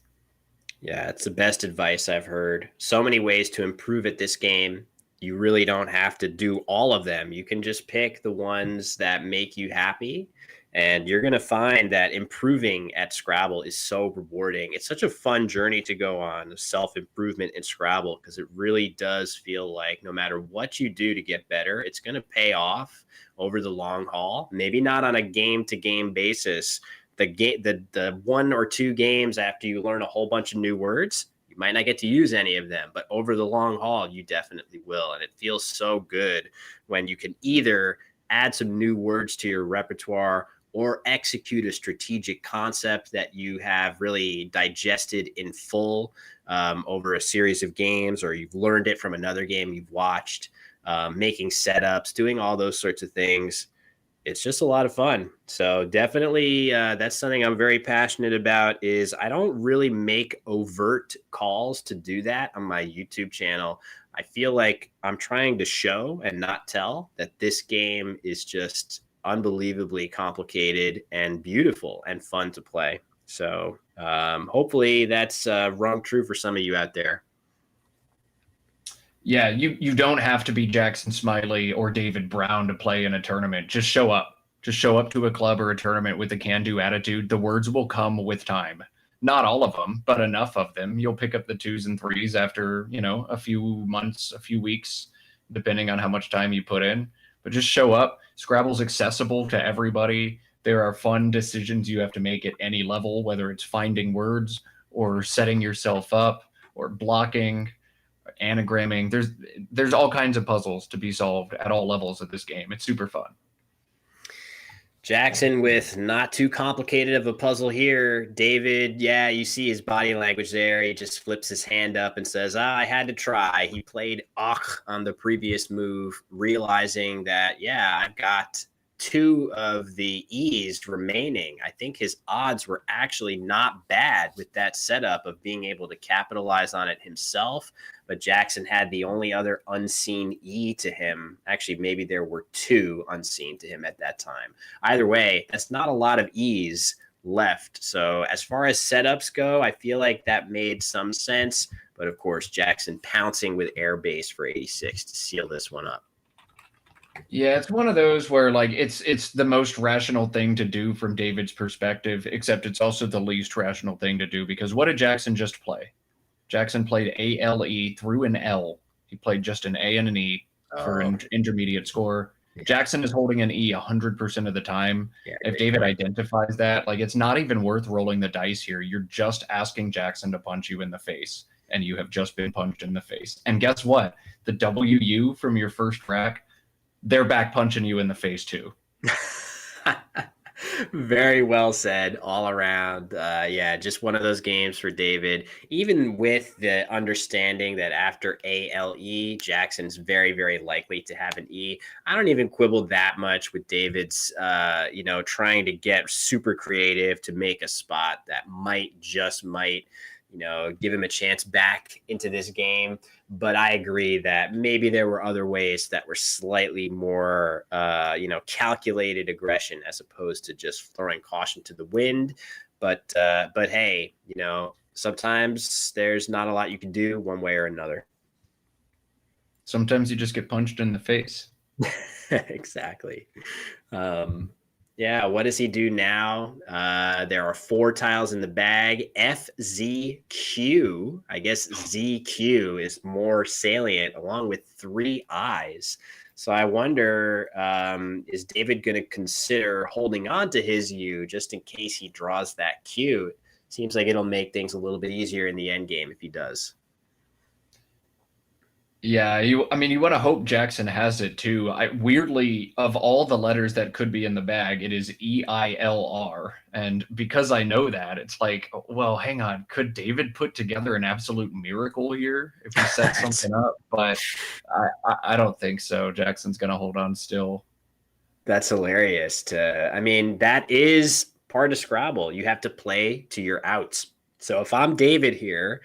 Yeah, it's the best advice I've heard. So many ways to improve at this game. You really don't have to do all of them. You can just pick the ones that make you happy. And you're going to find that improving at Scrabble is so rewarding. It's such a fun journey to go on, self improvement in Scrabble, because it really does feel like no matter what you do to get better, it's going to pay off over the long haul. Maybe not on a game to game basis, the 1 or 2 games after you learn a whole bunch of new words, you might not get to use any of them, but over the long haul, you definitely will. And it feels so good when you can either add some new words to your repertoire or execute a strategic concept that you have really digested in full over a series of games, or you've learned it from another game you've watched, making setups, doing all those sorts of things. It's just a lot of fun. So definitely that's something I'm very passionate about. Is I don't really make overt calls to do that on my YouTube channel. I feel like I'm trying to show and not tell that this game is just unbelievably complicated and beautiful and fun to play. So hopefully that's rung true for some of you out there. Yeah, you don't have to be Jackson Smiley or David Brown to play in a tournament. Just show up. Just show up to a club or a tournament with a can-do attitude. The words will come with time. Not all of them, but enough of them. You'll pick up the 2s and 3s after, a few months, a few weeks, depending on how much time you put in. But just show up. Scrabble's accessible to everybody. There are fun decisions you have to make at any level, whether it's finding words or setting yourself up or blocking, anagramming. There's all kinds of puzzles to be solved at all levels of this game. It's super fun. Jackson with not too complicated of a puzzle here. David, yeah, you see his body language there. He just flips his hand up and says, I had to try. He played Ach on the previous move, realizing that, yeah, I've got 2 of the E's remaining. I think his odds were actually not bad with that setup of being able to capitalize on it himself. But Jackson had the only other unseen E to him. Actually, maybe there were 2 unseen to him at that time. Either way, that's not a lot of E's left. So as far as setups go, I feel like that made some sense. But of course, Jackson pouncing with airbase for 86 to seal this one up. Yeah, it's one of those where it's the most rational thing to do from David's perspective, except it's also the least rational thing to do, because what did Jackson just play? Jackson played ALE through an L. He played just an A and an E for an intermediate score. Yeah. Jackson is holding an E 100% of the time. Yeah, if David identifies that, it's not even worth rolling the dice here. You're just asking Jackson to punch you in the face, and you have just been punched in the face. And guess what? The WU from your first rack, they're back punching you in the face too. Very well said all around. Yeah, just one of those games for David, even with the understanding that after ALE, Jackson's very, very likely to have an E. I don't even quibble that much with David's, trying to get super creative to make a spot that might, give him a chance back into this game. But I agree that maybe there were other ways that were slightly more, calculated aggression as opposed to just throwing caution to the wind. But hey, sometimes there's not a lot you can do one way or another. Sometimes you just get punched in the face. Exactly. Yeah, what does he do now? There are 4 tiles in the bag. F, Z, Q. I guess ZQ is more salient, along with 3 I's. So I wonder, is David going to consider holding on to his U just in case he draws that Q? Seems like it'll make things a little bit easier in the end game if he does. Yeah, you want to hope Jackson has it too. Weirdly, of all the letters that could be in the bag, it is EILR. And because I know that, it's like, well, hang on. Could David put together an absolute miracle here if he set something up? But I don't think so. Jackson's going to hold on still. That's hilarious. That is part of Scrabble. You have to play to your outs. So if I'm David here,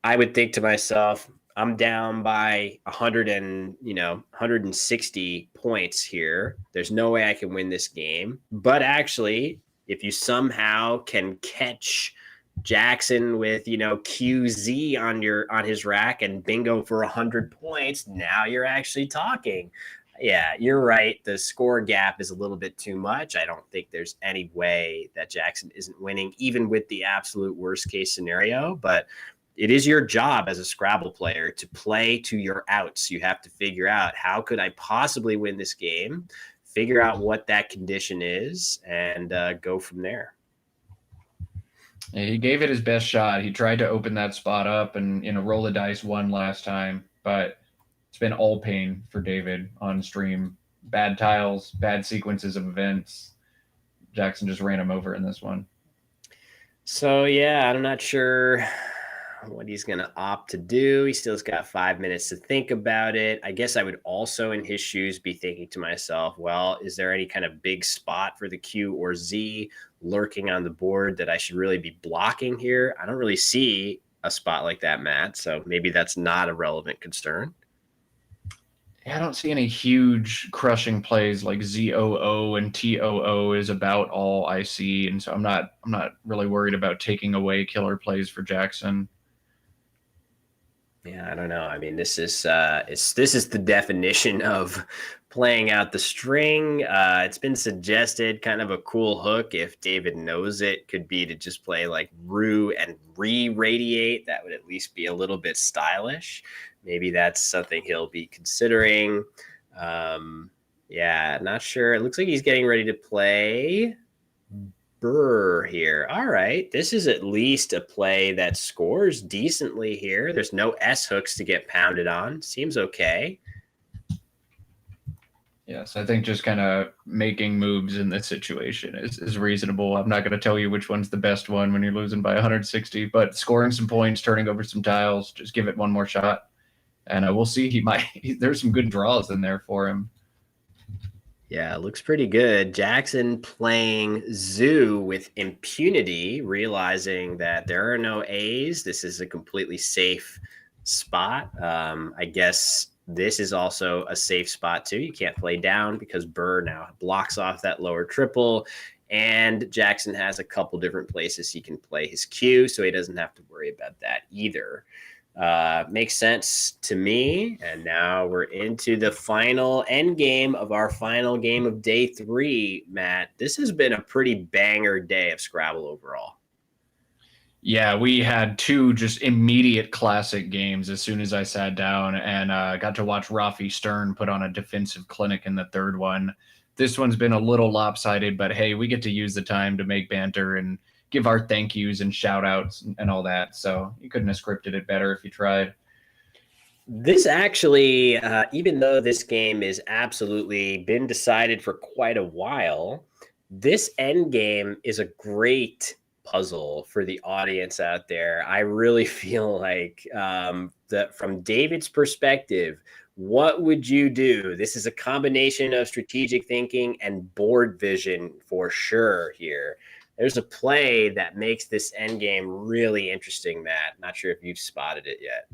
I would think to myself, I'm down by 160 points here. There's no way I can win this game. But actually, if you somehow can catch Jackson with, QZ on his rack and bingo for 100 points. Now you're actually talking. Yeah, you're right. The score gap is a little bit too much. I don't think there's any way that Jackson isn't winning, even with the absolute worst case scenario. But it is your job as a Scrabble player to play to your outs. You have to figure out, how could I possibly win this game, figure out what that condition is, and go from there. He gave it his best shot. He tried to open that spot up and, roll the dice one last time, but it's been all pain for David on stream. Bad tiles, bad sequences of events. Jackson just ran him over in this one. So, yeah, I'm not sure what he's going to opt to do. He still's got 5 minutes to think about it. I guess I would also, in his shoes, be thinking to myself, well, is there any kind of big spot for the Q or Z lurking on the board that I should really be blocking here? I don't really see a spot like that, Matt. So maybe that's not a relevant concern. Yeah, I don't see any huge crushing plays like ZOO and TOO is about all I see, and so I'm not really worried about taking away killer plays for Jackson. Yeah, I don't know. I mean, this is the definition of playing out the string. It's been suggested kind of a cool hook, if David knows it, could be to just play like Rue and re-radiate. That would at least be a little bit stylish. Maybe that's something he'll be considering. Yeah, not sure. It looks like he's getting ready to play Burr here. All right. This is at least a play that scores decently here. There's no S hooks to get pounded on. Seems okay. Yes, I think just kind of making moves in this situation is reasonable. I'm not going to tell you which one's the best one when you're losing by 160, but scoring some points, turning over some tiles, just give it one more shot. And we'll see. There's some good draws in there for him. Yeah, looks pretty good. Jackson playing Zoo with impunity, realizing that there are no A's. This is a completely safe spot. I guess this is also a safe spot too. You can't play down because Burr now blocks off that lower triple. And Jackson has a couple different places he can play his Q, so he doesn't have to worry about that either. Makes sense to me. And now we're into the final end game of our final game of day 3. Matt, this has been a pretty banger day of Scrabble overall. Yeah, we had 2 just immediate classic games as soon as I sat down, and got to watch Rafi Stern put on a defensive clinic in the third one. This one's been a little lopsided, but hey, we get to use the time to make banter and give our thank yous and shout outs and all that. So you couldn't have scripted it better if you tried. This actually, even though this game is absolutely been decided for quite a while, this end game is a great puzzle for the audience out there. I really feel like that from David's perspective, what would you do? This is a combination of strategic thinking and board vision for sure here. There's a play that makes this end game really interesting, Matt. Not sure if you've spotted it yet.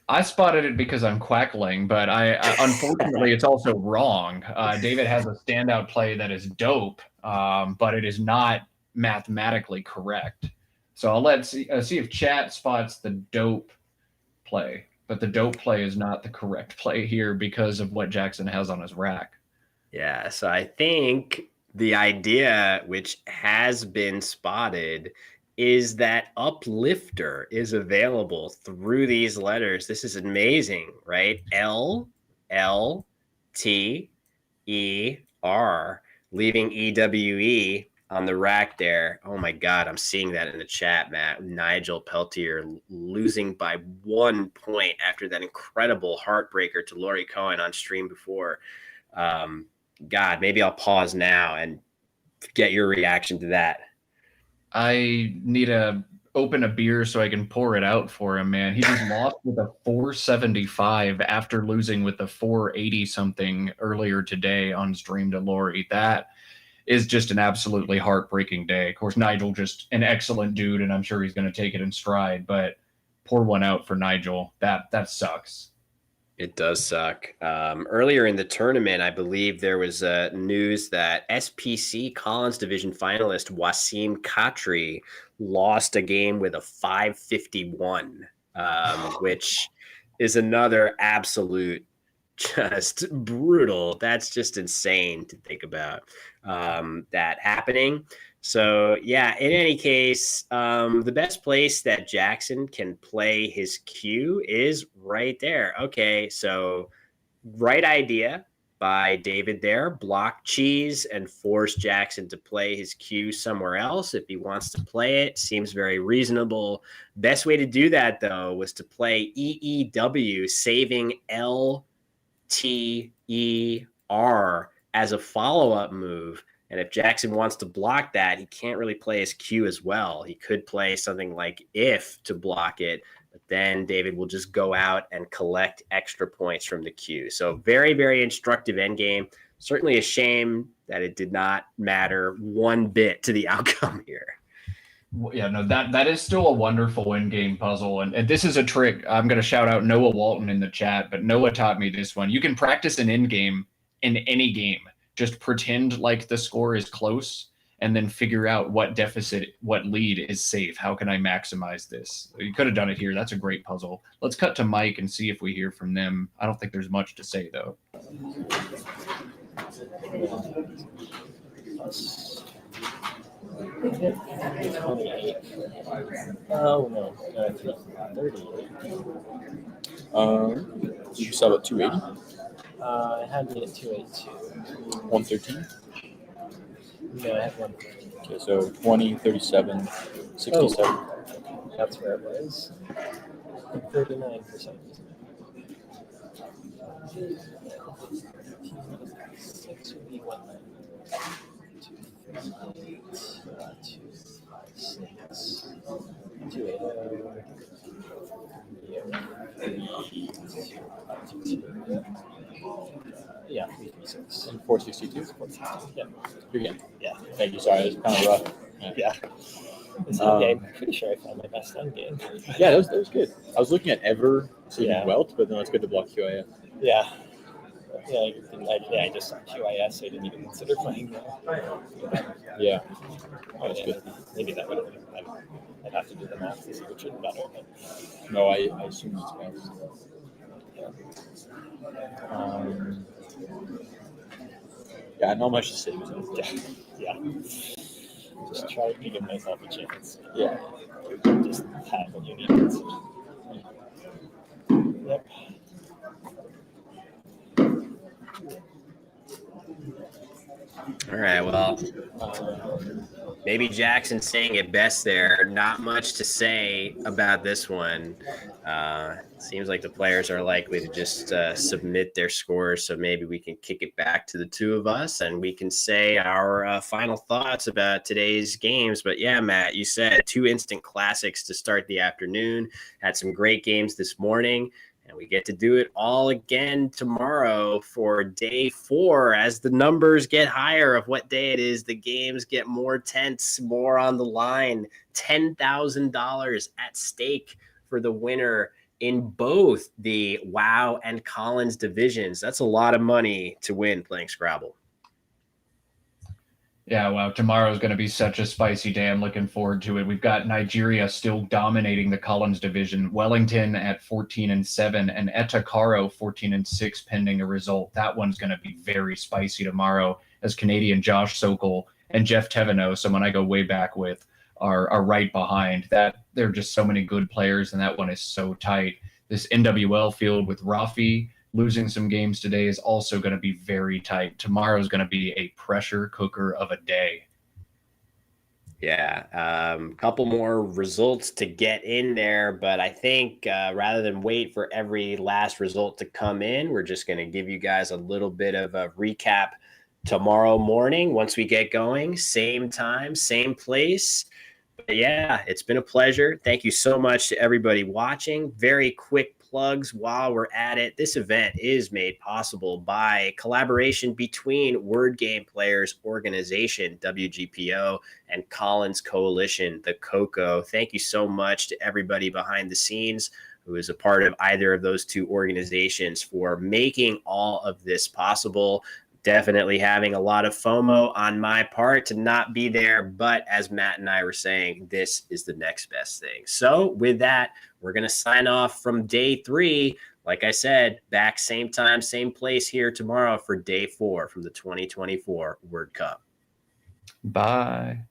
I spotted it because I'm quackling, but I unfortunately it's also wrong. David has a standout play that is dope, but it is not mathematically correct. So I'll see if chat spots the dope play, but the dope play is not the correct play here because of what Jackson has on his rack. Yeah, so I think the idea, which has been spotted, is that uplifter is available through these letters. This is amazing, right? L, L, T, E, R, leaving EWE on the rack there. Oh my God, I'm seeing that in the chat, Matt. Nigel Peltier losing by 1 point after that incredible heartbreaker to Laurie Cohen on stream before. God, maybe I'll pause now and get your reaction to that. I need to open a beer so I can pour it out for him, man. He just lost with a 475 after losing with a 480 something earlier today on stream to Lori. That is just an absolutely heartbreaking day. Of course, Nigel, just an excellent dude, and I'm sure he's going to take it in stride, but pour one out for Nigel. That sucks. It does suck. Earlier in the tournament, I believe there was news that SPC Collins Division finalist Wasim Khatri lost a game with a 551, which is another absolute just brutal. That's just insane to think about that happening. So yeah, in any case, the best place that Jackson can play his cue is right there. Okay, so right idea by David there. Block cheese and force Jackson to play his cue somewhere else if he wants to play it. Seems very reasonable. Best way to do that though was to play EEW, saving LTER as a follow-up move. And if Jackson wants to block that, he can't really play his cue as well. He could play something like if to block it, but then David will just go out and collect extra points from the cue. So very, very instructive endgame. Certainly a shame that it did not matter one bit to the outcome here. Yeah, no, that is still a wonderful in-game puzzle. And this is a trick. I'm going to shout out Noah Walton in the chat, but Noah taught me this one. You can practice an in-game in any game. Just pretend like the score is close and then figure out what deficit, what lead is safe. How can I maximize this? You could have done it here. That's a great puzzle. Let's cut to Mike and see if we hear from them. I don't think there's much to say, though. Oh no, 38. Did you sell at 280? I had me at 282. 113? No, I had 150. Okay, so 20, 37, 67. Oh, that's where it was. 39%. 6 would be 190. 256. 280. Yeah, 336. And 462? 462. Yeah. You're good. Yeah. Thank you. Sorry, it was kind of rough. Yeah. I'm pretty sure I found my best end game. Yeah, that was good. I was looking at Ever, seeing Yeah. Welt, but then it's good to block QIS. Yeah. I just saw QIS, so I didn't even consider playing that. Yeah. That's good. Maybe that would have been. I'd have to do the math to see which is better. But, No, I assume it's best. Yeah, not much to say. yeah. Just try to give myself a chance. Yeah. Just have when you need it. Yep. All right, well, maybe Jackson's saying it best there. Not much to say about this one. Seems like the players are likely to just submit their scores, so maybe we can kick it back to the two of us and we can say our final thoughts about today's games. But yeah, Matt, you said 2 instant classics to start the afternoon. Had some great games this morning. And we get to do it all again tomorrow for day 4. As the numbers get higher of what day it is, the games get more tense, more on the line. $10,000 at stake for the winner in both the WoW and Collins divisions. That's a lot of money to win playing Scrabble. Yeah, wow. Tomorrow's going to be such a spicy day. I'm looking forward to it. We've got Nigeria still dominating the Collins division. Wellington at 14-7 and Etakaro 14-6 pending a result. That one's going to be very spicy tomorrow as Canadian Josh Sokol and Jeff Teveno, someone I go way back with, are right behind. That there are just so many good players, and that one is so tight. This NWL field with Rafi losing some games today is also going to be very tight. Tomorrow is going to be a pressure cooker of a day. Yeah, couple more results to get in there, but I think rather than wait for every last result to come in, we're just going to give you guys a little bit of a recap tomorrow morning once we get going. Same time, same place. But yeah, it's been a pleasure. Thank you so much to everybody watching. Very quick plugs while we're at it. This event is made possible by collaboration between Word Game Players Organization, WGPO, and Collins Coalition, the COCO. Thank you so much to everybody behind the scenes who is a part of either of those two organizations, for making all of this possible. Definitely having a lot of FOMO on my part to not be there. But as Matt and I were saying, this is the next best thing. So with that, we're going to sign off from day 3. Like I said, back same time, same place here tomorrow for day 4 from the 2024 Word Cup. Bye.